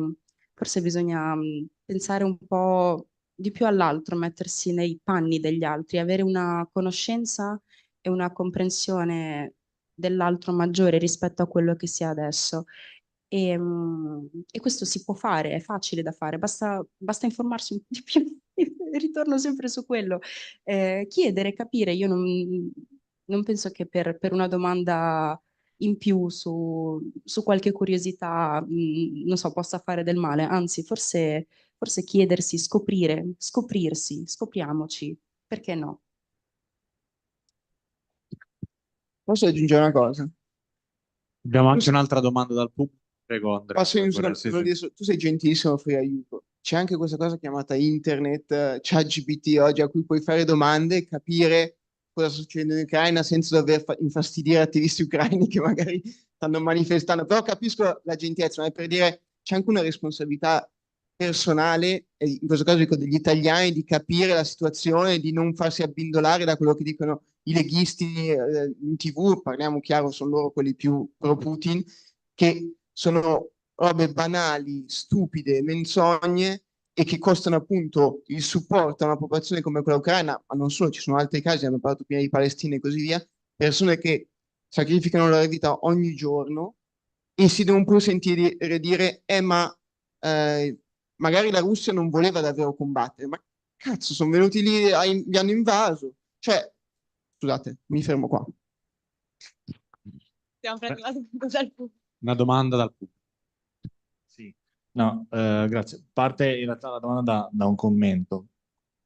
forse bisogna pensare un po' di più all'altro, mettersi nei panni degli altri, avere una conoscenza e una comprensione dell'altro maggiore rispetto a quello che si ha adesso. E questo si può fare, è facile da fare, basta informarsi un po' di più. Ritorno sempre su quello. Chiedere, capire, io non penso che per una domanda in più su qualche curiosità, non so, possa fare del male, anzi, forse chiedersi, scoprire, scoprirsi, scopriamoci, perché no? Posso aggiungere una cosa? Abbiamo anche un'altra domanda dal pubblico. Prego, Andrea. Posso un secondo? Sì, Volevo sì. dire, tu sei gentilissimo, fai aiuto. C'è anche questa cosa chiamata internet, ChatGPT oggi, a cui puoi fare domande e capire cosa sta succedendo in Ucraina senza dover infastidire attivisti ucraini che magari stanno manifestando. Però capisco la gentilezza, ma è per dire c'è anche una responsabilità personale, e in questo caso dico degli italiani, di capire la situazione, di non farsi abbindolare da quello che dicono i leghisti in TV, parliamo chiaro, sono loro quelli più pro Putin, che sono robe banali, stupide, menzogne e che costano appunto il supporto a una popolazione come quella ucraina, ma non solo, ci sono altri casi, hanno parlato prima di Palestina e così via, persone che sacrificano la loro vita ogni giorno e si devono pure sentire dire, ma eh, magari la Russia non voleva davvero combattere, ma cazzo, sono venuti lì, li hanno invaso. Cioè, scusate, mi fermo qua. Stiamo prendendo la domanda dal pubblico. Una domanda dal pubblico. Sì, no, grazie. Parte in realtà la domanda da un commento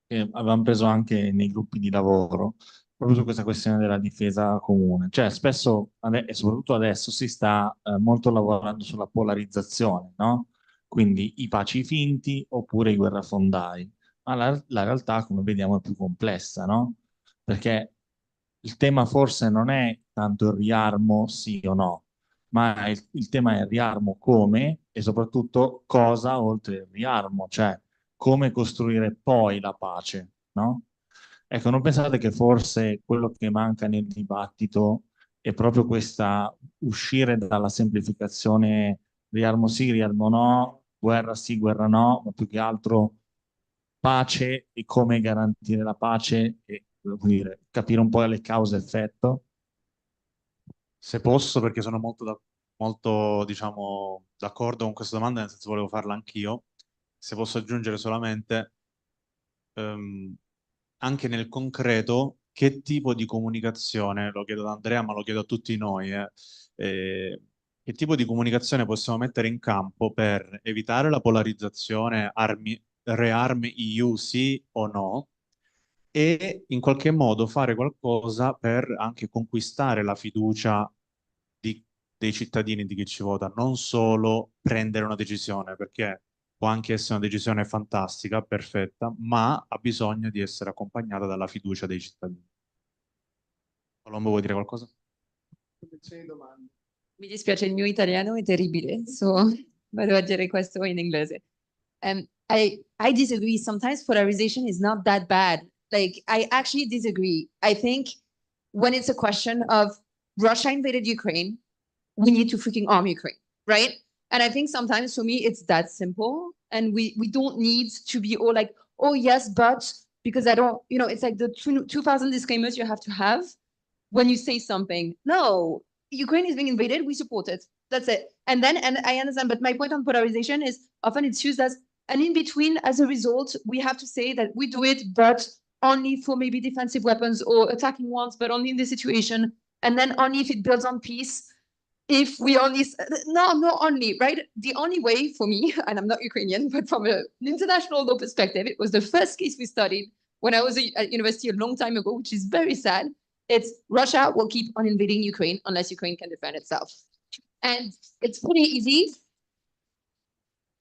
che avevamo preso anche nei gruppi di lavoro, proprio su questa questione della difesa comune. Cioè, spesso, e soprattutto adesso, si sta molto lavorando sulla polarizzazione, no? Quindi i paci finti oppure i guerrafondai. Ma la realtà, come vediamo, è più complessa, no? perché il tema forse non è tanto il riarmo sì o no, ma il tema è il riarmo come e soprattutto cosa oltre il riarmo, cioè come costruire poi la pace, no? Ecco, non pensate che forse quello che manca nel dibattito è proprio questa uscire dalla semplificazione riarmo sì, riarmo no, guerra sì, guerra no, ma più che altro pace e come garantire la pace e come dire, capire un po' le cause-effetto? Se posso, perché sono molto, diciamo, d'accordo con questa domanda, nel senso volevo farla anch'io. Se posso aggiungere solamente, ehm, anche nel concreto, che tipo di comunicazione, lo chiedo ad Andrea, ma lo chiedo a tutti noi, che tipo di comunicazione possiamo mettere in campo per evitare la polarizzazione, rearm EU sì o no, e in qualche modo fare qualcosa per anche conquistare la fiducia di- dei cittadini, di chi ci vota, non solo prendere una decisione, perché può anche essere una decisione fantastica, perfetta, ma ha bisogno di essere accompagnata dalla fiducia dei cittadini. Colombo, vuoi dire qualcosa? Mi dispiace, il mio italiano è terribile, so vado a dire questo in inglese. I disagree. Sometimes polarization is not that bad. Like, I actually disagree. I think when it's a question of Russia invaded Ukraine, we need to freaking arm Ukraine, right? And I think sometimes for me, it's that simple. And we don't need to be all like, oh, yes, but because I don't, it's like the 2,000 disclaimers you have to have when you say something. No, Ukraine is being invaded, we support it. That's it. And I understand, but my point on polarization is often it's used as an in between. As a result, we have to say that we do it, but only for maybe defensive weapons or attacking ones, but only in this situation. And then only if it builds on peace. If we only, no, not only, right? The only way for me, and I'm not Ukrainian, but from an international law perspective, it was the first case we studied when I was at university a long time ago, which is very sad. It's Russia will keep on invading Ukraine unless Ukraine can defend itself. And it's pretty easy.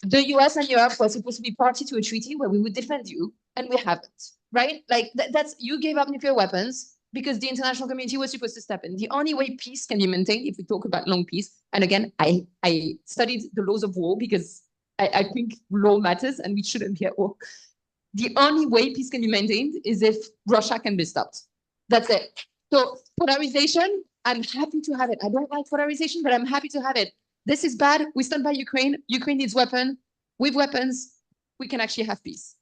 The US and Europe were supposed to be party to a treaty where we would defend you, and we haven't, right? Like that's you gave up nuclear weapons because the international community was supposed to step in. The only way peace can be maintained, if we talk about long peace, and again, I studied the laws of war because I think law matters and we shouldn't be at war. The only way peace can be maintained is if Russia can be stopped. That's it. So polarization, I'm happy to have it. I don't like polarization, but I'm happy to have it. This is bad. We stand by Ukraine. Ukraine needs weapons. With weapons, we can actually have peace.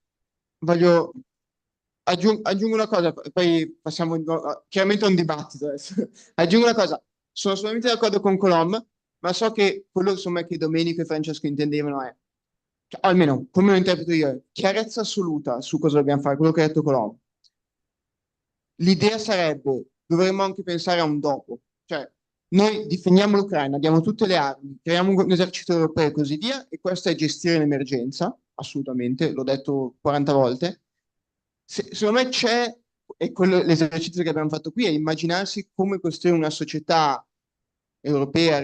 Aggiungo una cosa, poi passiamo chiaramente a un dibattito adesso. Aggiungo una cosa, sono assolutamente d'accordo con Colom, ma so che quello insomma che Domenico e Francesco intendevano è, cioè, almeno come lo interpreto io, chiarezza assoluta su cosa dobbiamo fare, quello che ha detto Colom. L'idea sarebbe, dovremmo anche pensare a un dopo, cioè noi difendiamo l'Ucraina, diamo tutte le armi, creiamo un esercito europeo e così via, e questo è gestire l'emergenza, assolutamente, l'ho detto 40 volte. Secondo me c'è, e l'esercizio che abbiamo fatto qui è immaginarsi come costruire una società europea,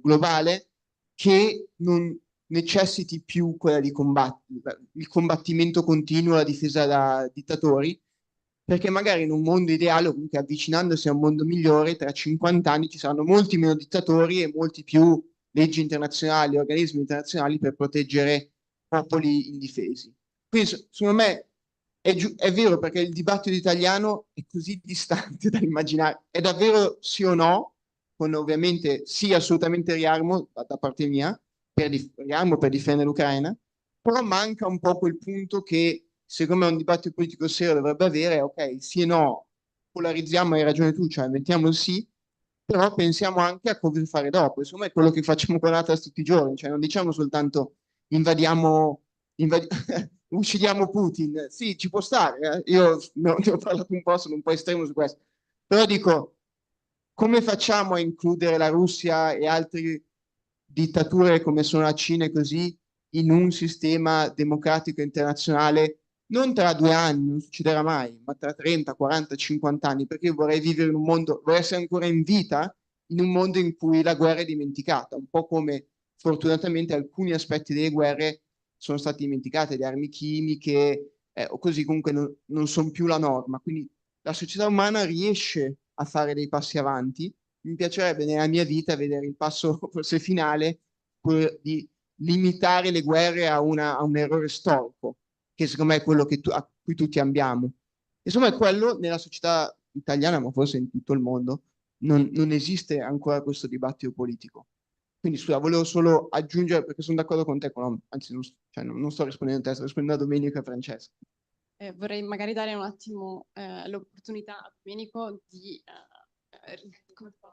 globale, che non necessiti più quella di il combattimento continuo, la difesa da dittatori, perché magari in un mondo ideale, o comunque avvicinandosi a un mondo migliore, tra 50 anni ci saranno molti meno dittatori e molti più leggi internazionali, organismi internazionali per proteggere popoli indifesi. Quindi secondo me è vero, perché il dibattito italiano è così distante dall'immaginare. È davvero sì o no, con ovviamente sì assolutamente riarmo da parte mia, riarmo per difendere l'Ucraina, però manca un po' quel punto che secondo me un dibattito politico serio dovrebbe avere, ok, sì e no, polarizziamo, hai ragione tu, cioè mettiamo il sì, però pensiamo anche a cosa fare dopo. Insomma è quello che facciamo con Atlas tutti i giorni, cioè non diciamo soltanto uccidiamo Putin, sì, ci può stare, io ne ho parlato un po', sono un po' estremo su questo, però dico, come facciamo a includere la Russia e altre dittature come sono la Cina e così in un sistema democratico internazionale, non tra 2 anni, non succederà mai, ma tra 30, 40, 50 anni, perché io vorrei vivere in un mondo, vorrei essere ancora in vita in un mondo in cui la guerra è dimenticata, un po' come fortunatamente alcuni aspetti delle guerre sono stati dimenticati, le armi chimiche, o così comunque non sono più la norma. Quindi la società umana riesce a fare dei passi avanti. Mi piacerebbe nella mia vita vedere il passo forse finale, quello di limitare le guerre a un errore storico, che secondo me è quello a cui tutti ambiamo. Insomma, è quello nella società italiana, ma forse in tutto il mondo, non esiste ancora questo dibattito politico. Quindi scusa, volevo solo aggiungere, perché sono d'accordo con te, anzi non sto rispondendo a te, sto rispondendo a Domenico e a Francesco. Vorrei magari dare un attimo l'opportunità a Domenico di... come fa?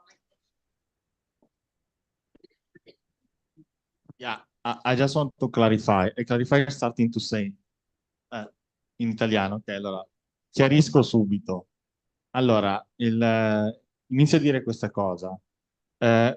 Yeah, I just want to clarify. A clarifier starting to say in italiano, ok? Allora, chiarisco subito. Allora, inizio a dire questa cosa.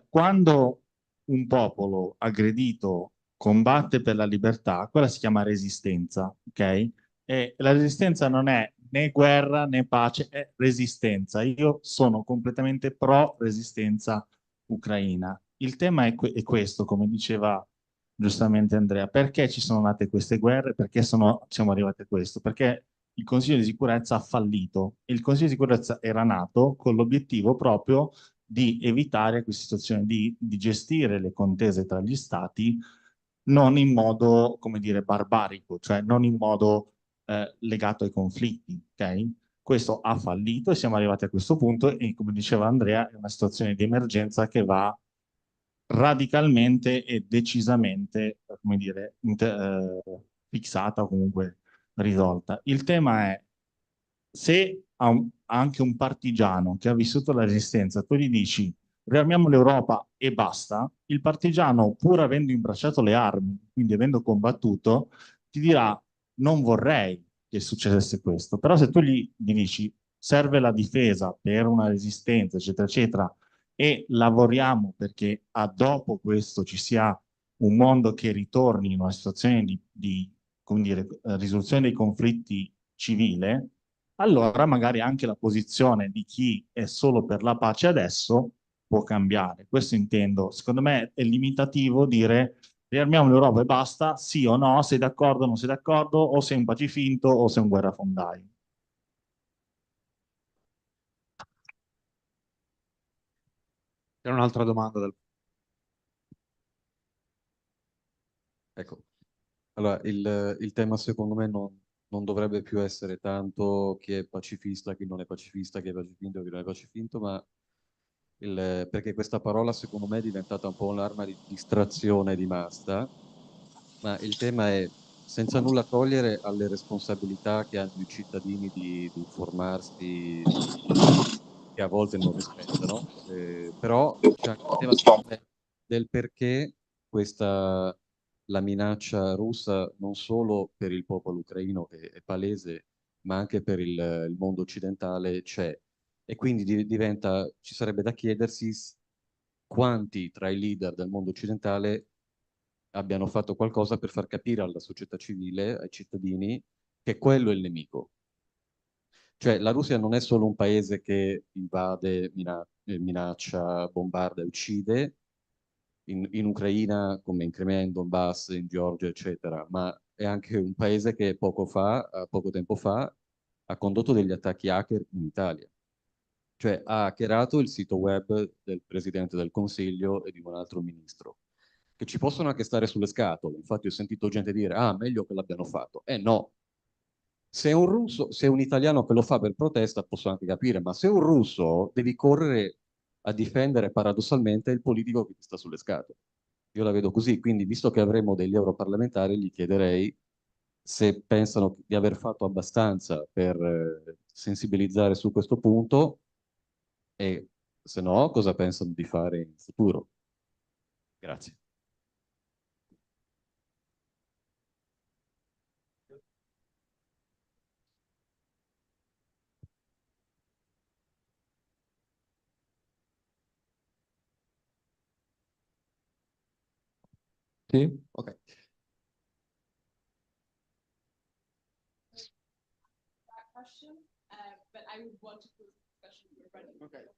Quando un popolo aggredito combatte per la libertà, quella si chiama resistenza, ok? E la resistenza non è né guerra né pace, è resistenza. Io sono completamente pro resistenza ucraina. Il tema è questo, come diceva giustamente Andrea. Perché ci sono nate queste guerre? Perché siamo arrivati a questo? Perché il Consiglio di sicurezza ha fallito e il Consiglio di sicurezza era nato con l'obiettivo proprio di evitare queste situazioni, di gestire le contese tra gli stati non in modo, come dire, barbarico, cioè non in modo legato ai conflitti, ok? Questo ha fallito e siamo arrivati a questo punto e, come diceva Andrea, è una situazione di emergenza che va radicalmente e decisamente, come dire, fissata o comunque risolta. Il tema è se anche un partigiano che ha vissuto la resistenza, tu gli dici riarmiamo l'Europa e basta, il partigiano, pur avendo imbracciato le armi, quindi avendo combattuto, ti dirà non vorrei che succedesse questo. Però se tu gli dici serve la difesa per una resistenza, eccetera, eccetera, e lavoriamo perché a dopo questo ci sia un mondo che ritorni in una situazione di come dire, risoluzione dei conflitti civile, allora magari anche la posizione di chi è solo per la pace adesso può cambiare. Questo intendo. Secondo me è limitativo dire riarmiamo l'Europa e basta, sì o no, sei d'accordo o non sei d'accordo, o sei un pacifinto o sei un guerrafondaio. C'è un'altra domanda Ecco, allora il tema secondo me non dovrebbe più essere tanto chi è pacifista, chi non è pacifista, chi è pacifinto, chi non è pacifinto, ma perché questa parola secondo me è diventata un po' un'arma di distrazione di massa, ma il tema è senza nulla togliere alle responsabilità che hanno i cittadini di informarsi, che a volte non rispettano, però c'è anche il tema secondo me, del perché la minaccia russa non solo per il popolo ucraino, che è palese, ma anche per il mondo occidentale c'è. E quindi ci sarebbe da chiedersi quanti tra i leader del mondo occidentale abbiano fatto qualcosa per far capire alla società civile, ai cittadini, che quello è il nemico. Cioè la Russia non è solo un paese che invade, minaccia, bombarda e uccide, in Ucraina, come in Crimea, in Donbass, in Georgia, eccetera, ma è anche un paese che poco tempo fa, ha condotto degli attacchi hacker in Italia. Cioè ha hackerato il sito web del Presidente del Consiglio e di un altro ministro, che ci possono anche stare sulle scatole. Infatti ho sentito gente dire, ah, meglio che l'abbiano fatto. No. Se è un russo, se è un italiano che lo fa per protesta, posso anche capire, ma se è un russo, devi correre a difendere paradossalmente il politico che ti sta sulle scatole. Io la vedo così, quindi visto che avremo degli europarlamentari, gli chiederei se pensano di aver fatto abbastanza per sensibilizzare su questo punto e se no cosa pensano di fare in futuro. Grazie. Sì? Ok. Ok.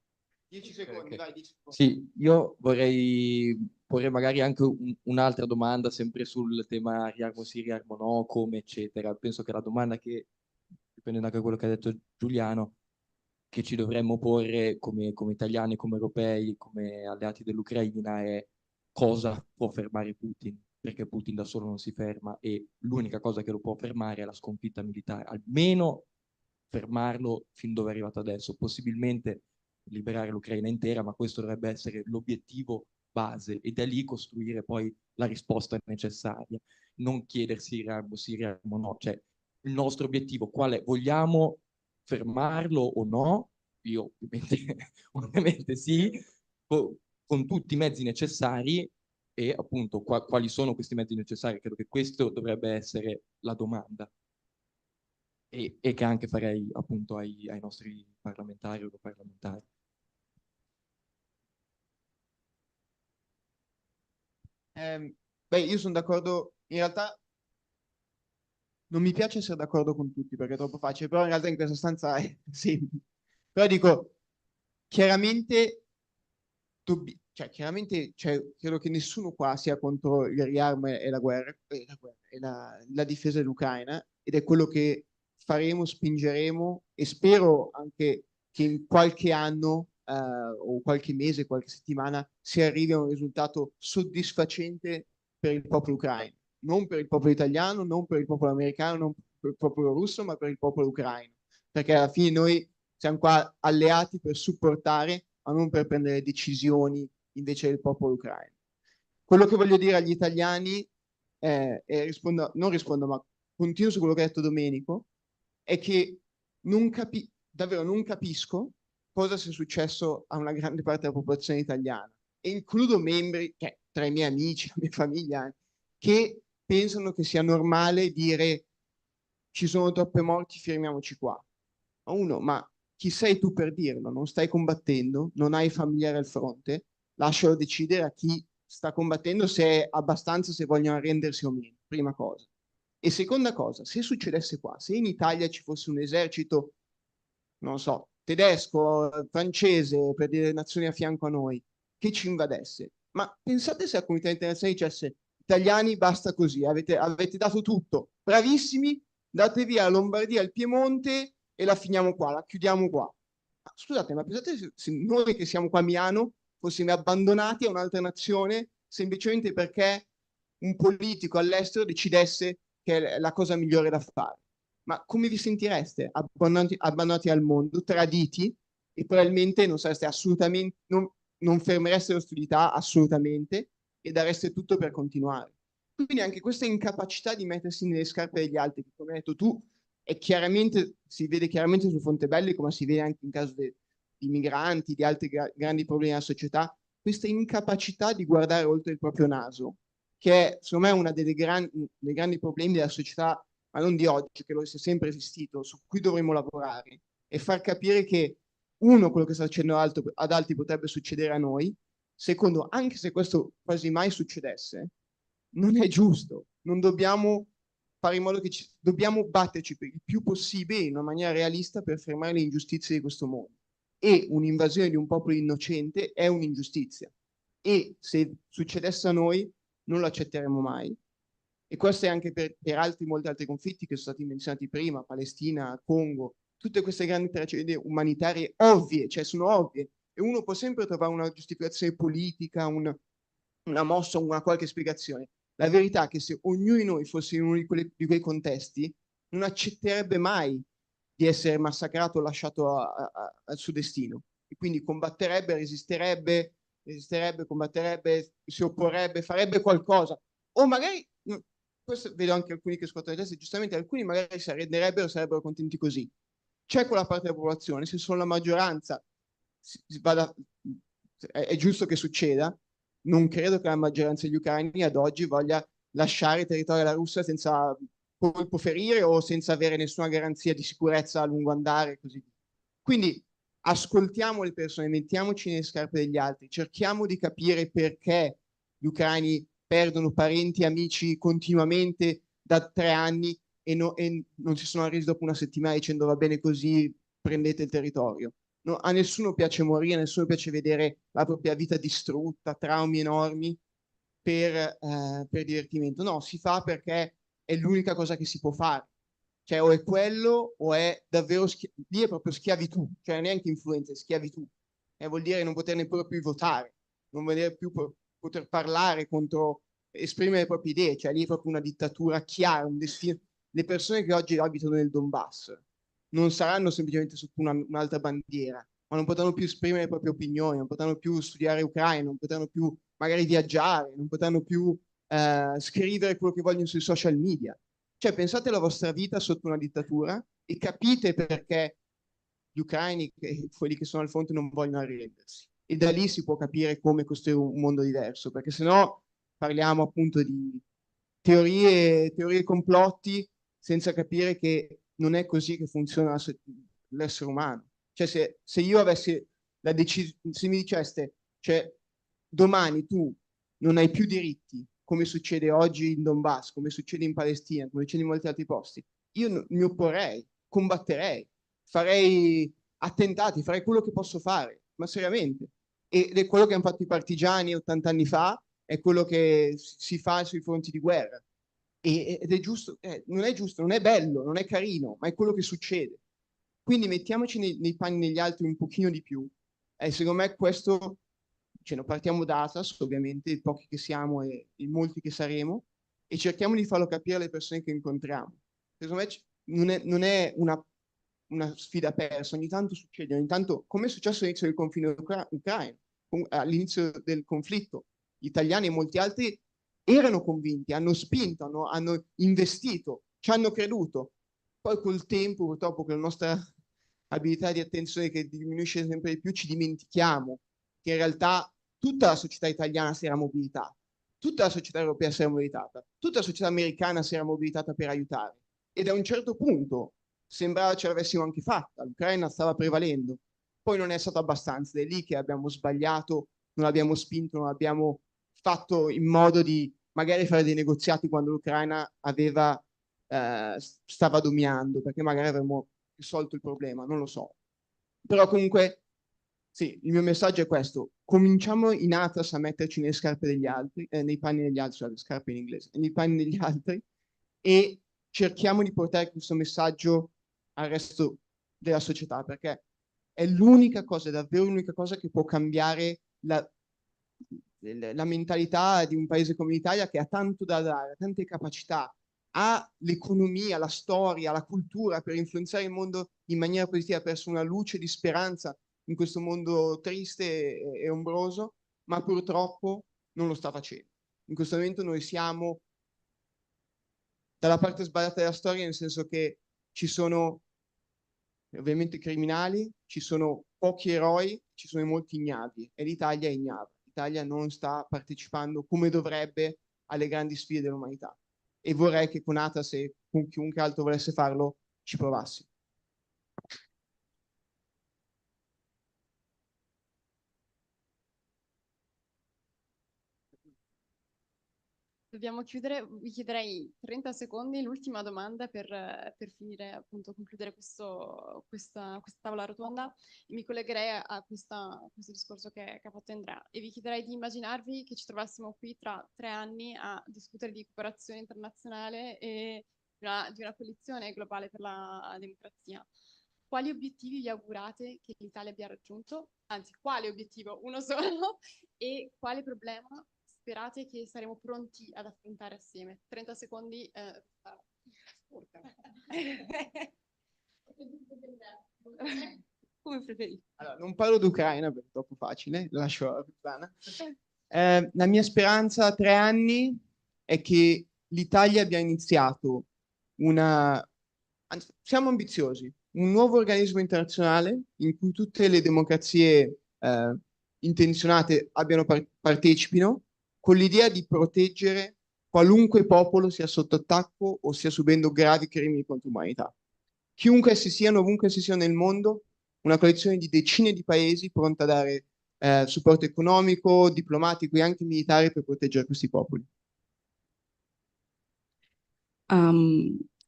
10 secondi, vai, 10 secondi. Sì, io vorrei porre magari anche un'altra domanda, sempre sul tema riarmo sì, riarmo no, come, eccetera. Penso che la domanda che, dipendendo anche da quello che ha detto Giuliano, che ci dovremmo porre come italiani, come europei, come alleati dell'Ucraina è cosa può fermare Putin, perché Putin da solo non si ferma e l'unica cosa che lo può fermare è la sconfitta militare, almeno fermarlo fin dove è arrivato adesso, possibilmente liberare l'Ucraina intera, ma questo dovrebbe essere l'obiettivo base e da lì costruire poi la risposta necessaria, non chiedersi sì, o no, cioè il nostro obiettivo qual è? Vogliamo fermarlo o no? Io ovviamente, ovviamente sì, con tutti i mezzi necessari e appunto quali sono questi mezzi necessari? Credo che questo dovrebbe essere la domanda e che anche farei appunto ai nostri parlamentari o europarlamentari. Beh, io sono d'accordo, in realtà non mi piace essere d'accordo con tutti perché è troppo facile, però in realtà in questa stanza è semplice. Però dico, chiaramente, credo che nessuno qua sia contro il riarmo e la difesa dell'Ucraina ed è quello che faremo, spingeremo e spero anche che in qualche anno o qualche mese, qualche settimana si arrivi a un risultato soddisfacente per il popolo ucraino, non per il popolo italiano, non per il popolo americano, non per il popolo russo, ma per il popolo ucraino, perché alla fine noi siamo qua alleati per supportare, ma non per prendere decisioni invece del popolo ucraino. Quello che voglio dire agli italiani, non rispondo, ma continuo su quello che ha detto Domenico, è che davvero non capisco cosa sia successo a una grande parte della popolazione italiana. E includo membri, tra i miei amici, la mia famiglia, che pensano che sia normale dire ci sono troppe morti, fermiamoci qua. Ma chi sei tu per dirlo? Non stai combattendo, non hai familiari al fronte, lascialo decidere a chi sta combattendo se è abbastanza, se vogliono arrendersi o meno, prima cosa. E seconda cosa, se succedesse qua, se in Italia ci fosse un esercito, non so, tedesco, francese, per dire nazioni a fianco a noi, che ci invadesse, ma pensate se la comunità internazionale dicesse italiani basta così, avete dato tutto, bravissimi, date via la Lombardia, il Piemonte e la finiamo qua, la chiudiamo qua. Ma scusate, ma pensate se noi che siamo qua a Milano fossimo abbandonati a un'altra nazione semplicemente perché un politico all'estero decidesse che è la cosa migliore da fare. Ma come vi sentireste abbandonati al mondo, traditi e probabilmente non sareste assolutamente, non fermereste l'ostilità assolutamente e dareste tutto per continuare. Quindi anche questa incapacità di mettersi nelle scarpe degli altri, che come hai detto tu, si vede chiaramente su Fontebelli, come si vede anche in caso di migranti, di altri grandi problemi della società, questa incapacità di guardare oltre il proprio naso, che è secondo me uno dei grandi problemi della società, ma non di oggi, che lo sia sempre esistito, su cui dovremmo lavorare, e far capire che uno, quello che sta succedendo ad altri potrebbe succedere a noi, secondo, anche se questo quasi mai succedesse, non è giusto, non dobbiamo fare in modo che dobbiamo batterci per il più possibile in una maniera realista per fermare le ingiustizie di questo mondo. E un'invasione di un popolo innocente è un'ingiustizia. E se succedesse a noi, non lo accetteremo mai. E questo è anche per molti altri conflitti che sono stati menzionati prima, Palestina, Congo, tutte queste grandi tragedie umanitarie ovvie, cioè sono ovvie. E uno può sempre trovare una giustificazione politica, una mossa, una qualche spiegazione. La verità è che se ognuno di noi fosse in uno di quei contesti, non accetterebbe mai di essere massacrato o lasciato al suo destino. E quindi combatterebbe, resisterebbe, combatterebbe, si opporrebbe, farebbe qualcosa. O magari, questo vedo anche alcuni che scuotono le teste, giustamente alcuni magari si arrenderebbero e sarebbero contenti così. C'è quella parte della popolazione, se sono la maggioranza, è giusto che succeda. Non credo che la maggioranza degli ucraini ad oggi voglia lasciare il territorio della Russia senza colpo ferire o senza avere nessuna garanzia di sicurezza a lungo andare e così via. Quindi ascoltiamo le persone, mettiamoci nelle scarpe degli altri, cerchiamo di capire perché gli ucraini perdono parenti e amici continuamente da 3 anni e non si sono arresi dopo una settimana dicendo va bene così, prendete il territorio. No, a nessuno piace morire, a nessuno piace vedere la propria vita distrutta, traumi enormi per divertimento. No, si fa perché è l'unica cosa che si può fare. Cioè o è quello o è davvero, lì è proprio schiavitù, cioè non è neanche influenza, è schiavitù. Vuol dire non poter neppure più votare, non poter più poter parlare contro, esprimere le proprie idee, cioè lì è proprio una dittatura chiara, le persone che oggi abitano nel Donbass non saranno semplicemente sotto un'altra bandiera, ma non potranno più esprimere le proprie opinioni, non potranno più studiare ucraino, non potranno più magari viaggiare, non potranno più scrivere quello che vogliono sui social media. Cioè pensate alla vostra vita sotto una dittatura e capite perché gli ucraini, quelli che sono al fronte, non vogliono arrendersi. E da lì si può capire come costruire un mondo diverso, perché sennò parliamo appunto di teorie complotti senza capire che non è così che funziona l'essere umano. Cioè se io avessi la decisione, se mi diceste, cioè domani tu non hai più diritti, come succede oggi in Donbass, come succede in Palestina, come succede in molti altri posti, io mi opporrei, combatterei, farei attentati, farei quello che posso fare, ma seriamente. Ed è quello che hanno fatto i partigiani 80 anni fa, è quello che si fa sui fronti di guerra. Ed è giusto, non è giusto, non è bello, non è carino, ma è quello che succede. Quindi mettiamoci nei panni degli altri un pochino di più. Secondo me questo, cioè, non partiamo da Atlas, ovviamente, i pochi che siamo e i molti che saremo, e cerchiamo di farlo capire alle persone che incontriamo. Secondo me non è una sfida persa, ogni tanto succede, ogni tanto, come è successo all'inizio del confine ucraino, all'inizio del conflitto, gli italiani e molti altri erano convinti, hanno spinto, hanno investito, ci hanno creduto. Poi col tempo, purtroppo, con la nostra abilità di attenzione che diminuisce sempre di più, ci dimentichiamo che in realtà tutta la società italiana si era mobilitata, tutta la società europea si era mobilitata, tutta la società americana si era mobilitata per aiutare. E da un certo punto sembrava ce l'avessimo anche fatta, l'Ucraina stava prevalendo, poi non è stato abbastanza, è lì che abbiamo sbagliato, non abbiamo spinto, non abbiamo fatto in modo di magari fare dei negoziati quando l'Ucraina stava dominando, perché magari avremmo risolto il problema, non lo so. Però comunque, sì, il mio messaggio è questo. Cominciamo in Atlas a metterci nelle scarpe degli altri, nei panni degli altri, scusate, scarpe in inglese, nei panni degli altri, e cerchiamo di portare questo messaggio al resto della società, perché è l'unica cosa, è davvero l'unica cosa che può cambiare la mentalità di un paese come l'Italia, che ha tanto da dare, ha tante capacità, ha l'economia, la storia, la cultura per influenzare il mondo in maniera positiva, verso una luce di speranza in questo mondo triste e ombroso, ma purtroppo non lo sta facendo. In questo momento noi siamo dalla parte sbagliata della storia, nel senso che ci sono ovviamente criminali, ci sono pochi eroi, ci sono molti ignavi e l'Italia è ignava. L'Italia non sta partecipando come dovrebbe alle grandi sfide dell'umanità. E vorrei che con Atas e con chiunque altro volesse farlo ci provassi. Dobbiamo chiudere, vi chiederei 30 secondi, l'ultima domanda per finire, appunto, concludere questa tavola rotonda. Mi collegherei a questo discorso che ha fatto Andrea e vi chiederei di immaginarvi che ci trovassimo qui tra 3 anni a discutere di cooperazione internazionale e di una coalizione globale per la democrazia. Quali obiettivi vi augurate che l'Italia abbia raggiunto? Anzi, quale obiettivo? Uno solo? E quale problema sperate che saremo pronti ad affrontare assieme? 30 secondi. Come preferite? Allora, non parlo d'Ucraina perché è troppo facile, lascio a Rossana. La mia speranza a 3 anni è che l'Italia abbia iniziato anzi, siamo ambiziosi, un nuovo organismo internazionale in cui tutte le democrazie intenzionate partecipino, con l'idea di proteggere qualunque popolo sia sotto attacco o stia subendo gravi crimini contro l'umanità. Chiunque essi siano, ovunque essi siano nel mondo, una coalizione di decine di paesi pronta a dare supporto economico, diplomatico e anche militare per proteggere questi popoli.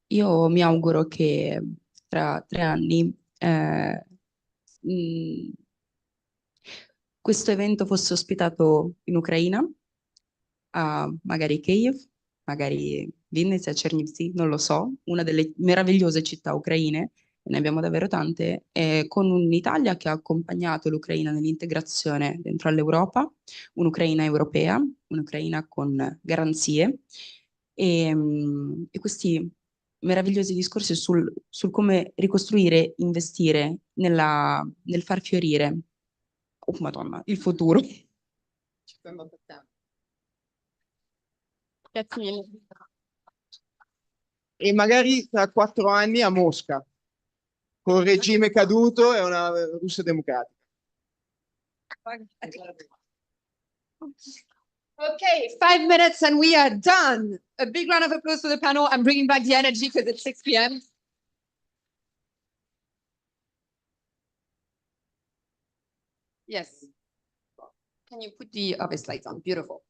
Io mi auguro che tra 3 anni questo evento fosse ospitato in Ucraina, a magari Kiev, magari Vinnytsia, Chernivtsi, non lo so, una delle meravigliose città ucraine, e ne abbiamo davvero tante, con un'Italia che ha accompagnato l'Ucraina nell'integrazione dentro all'Europa, un'Ucraina europea, un'Ucraina con garanzie, e questi meravigliosi discorsi sul come ricostruire, investire nel far fiorire, oh Madonna, il futuro. Grazie mille. E magari tra 4 anni a Mosca, con il regime caduto e una Russia democratica. Okay, 5 minutes and we are done. A big round of applause for the panel. I'm bringing back the energy because it's 6 p.m. Yes. Can you put the other slides on? Beautiful.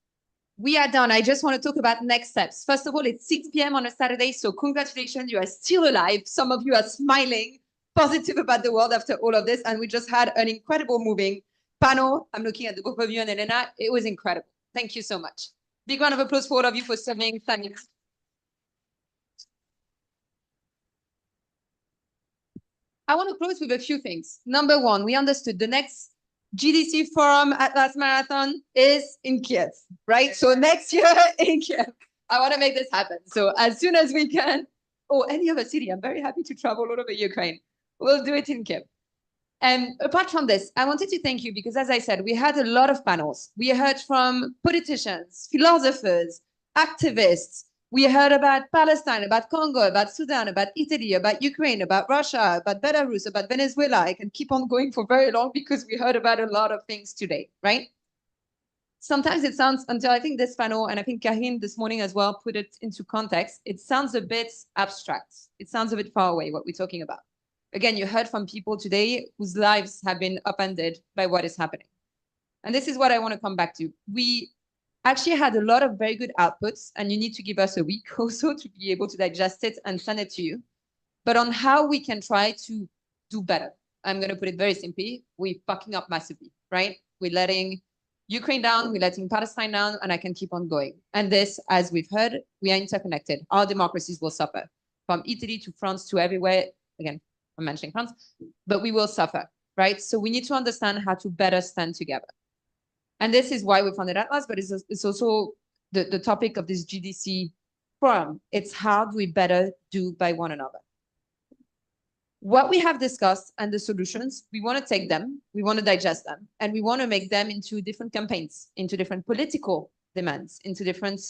We are done. I just want to talk about next steps. First of all, it's 6 p.m. on a Saturday, so congratulations, you are still alive. Some of you are smiling, positive about the world after all of this, and we just had an incredible moving panel. I'm looking at the both of you and Elena. It was incredible. Thank you so much. Big round of applause for all of you for serving. Thanks. I want to close with a few things. Number one, we understood the next GDC Forum Atlas Marathon is in Kiev, right? So next year in Kiev, I want to make this happen. So as soon as we can, or any other city, I'm very happy to travel all over Ukraine. We'll do it in Kiev. And apart from this, I wanted to thank you because, as I said, we had a lot of panels. We heard from politicians, philosophers, activists. We heard about Palestine, about Congo, about Sudan, about Italy, about Ukraine, about Russia, about Belarus, about Venezuela. I can keep on going for very long because we heard about a lot of things today, right? Sometimes it sounds, until I think this panel, and I think Karin this morning as well put it into context, it sounds a bit abstract. It sounds a bit far away what we're talking about. Again, you heard from people today whose lives have been upended by what is happening. And this is what I want to come back to. We actually had a lot of very good outputs, and you need to give us a week also to be able to digest it and send it to you. But on how we can try to do better. I'm going to put it very simply. We're fucking up massively, right? We're letting Ukraine down, we're letting Palestine down, and I can keep on going. And this, as we've heard, we are interconnected. Our democracies will suffer. From Italy to France to everywhere. Again, I'm mentioning France, but we will suffer, right? So we need to understand how to better stand together. And this is why we founded Atlas, but it's also the topic of this GDC forum. It's how do we better do by one another. What we have discussed and the solutions, we want to take them, we want to digest them, and we want to make them into different campaigns, into different political demands, into different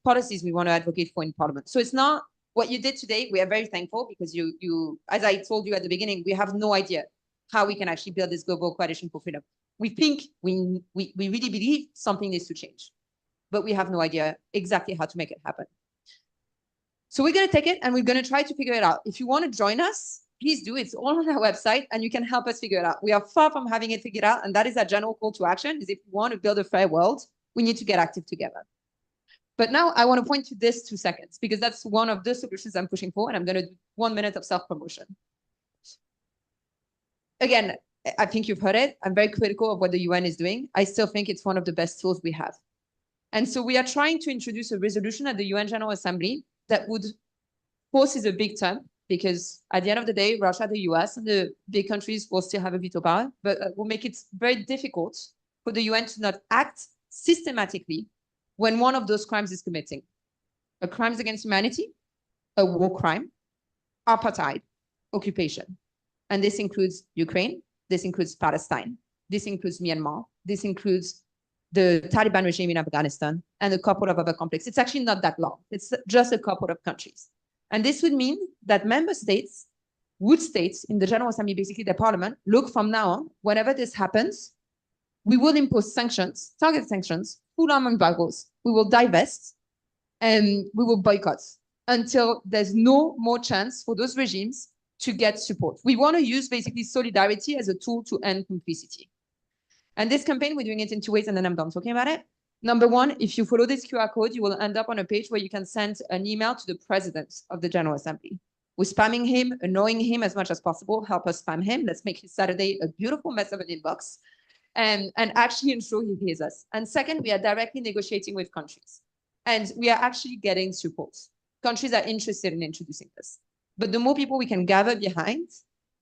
policies we want to advocate for in Parliament. So it's not what you did today. We are very thankful because you, as I told you at the beginning, we have no idea how we can actually build this global coalition for freedom. We think we really believe something needs to change, but we have no idea exactly how to make it happen. So we're going to take it and we're going to try to figure it out. If you want to join us, please do. It's all on our website and you can help us figure it out. We are far from having it figured out. And that is our general call to action, is if we want to build a fair world, we need to get active together. But now I want to point to this 2 seconds, because that's one of the solutions I'm pushing for. And I'm going to do 1 minute of self-promotion. Again, I think you've heard it. I'm very critical of what the UN is doing. I still think it's one of the best tools we have. And so we are trying to introduce a resolution at the UN General Assembly that would, force is a big term, because at the end of the day, Russia, the US, and the big countries will still have a veto power, but will make it very difficult for the UN to not act systematically when one of those crimes is committing. A crimes against humanity, a war crime, apartheid, occupation. And this includes Ukraine, this includes Palestine, this includes Myanmar, this includes the Taliban regime in Afghanistan, and a couple of other conflicts. It's actually not that long. It's just a couple of countries. And this would mean that member states would state in the General Assembly, basically the parliament, look, from now on, whenever this happens, we will impose sanctions, target sanctions, full-arm embargoes. We will divest and we will boycott until there's no more chance for those regimes to get support. We want to use basically solidarity as a tool to end complicity. And this campaign, we're doing it in 2 ways, and then I'm done talking about it. Number one, if you follow this QR code, you will end up on a page where you can send an email to the president of the General Assembly. We're spamming him, annoying him as much as possible. Help us spam him. Let's make his Saturday a beautiful mess of an inbox and actually ensure he hears us. And second, we are directly negotiating with countries. And we are actually getting support. countries are interested in introducing this. But the more people we can gather behind,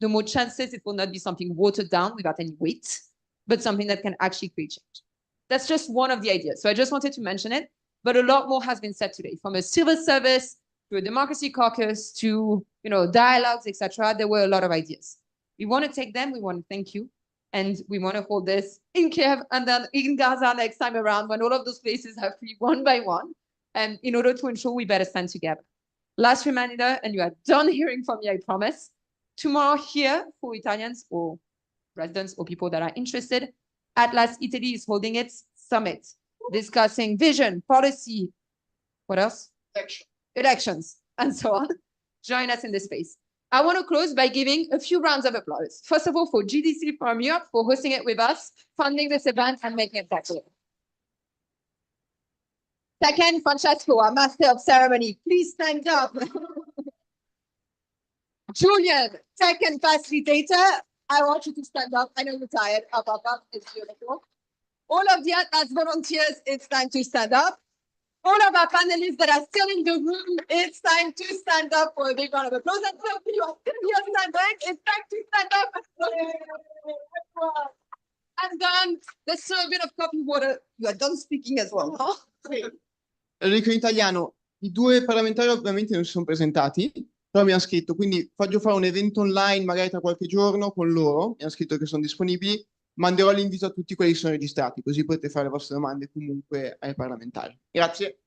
the more chances it will not be something watered down without any weight, but something that can actually create change. That's just one of the ideas. So I just wanted to mention it, but a lot more has been said today, from a civil service to a democracy caucus to dialogues, etc. There were a lot of ideas. We want to take them. We want to thank you. And we want to hold this in Kiev and then in Gaza next time around when all of those places have free one by one. And in order to ensure we better stand together. Last reminder, and you are done hearing from me, I promise. Tomorrow here for Italians or residents or people that are interested, Atlas Italy is holding its summit, discussing vision, policy, what else? Elections, and so on. Join us in this space. I want to close by giving a few rounds of applause. First of all, for GDC from Europe for hosting it with us, funding this event and making it possible. Second, Francesco, our master of ceremony, please stand up. Julian, tech and facilitator, I want you to stand up. I know you're tired. Up, it's beautiful. All of the Atlas volunteers, it's time to stand up. All of our panelists that are still in the room, it's time to stand up for a big round of applause. And some of you are still here standing, it's time to stand up. And then there's still a bit of coffee water. You are done speaking as well. Huh? Lo dico in italiano, i due parlamentari ovviamente non si sono presentati, però mi hanno scritto, quindi faccio fare un evento online magari tra qualche giorno con loro, mi hanno scritto che sono disponibili, manderò l'invito a tutti quelli che sono registrati, così potete fare le vostre domande comunque ai parlamentari. Grazie.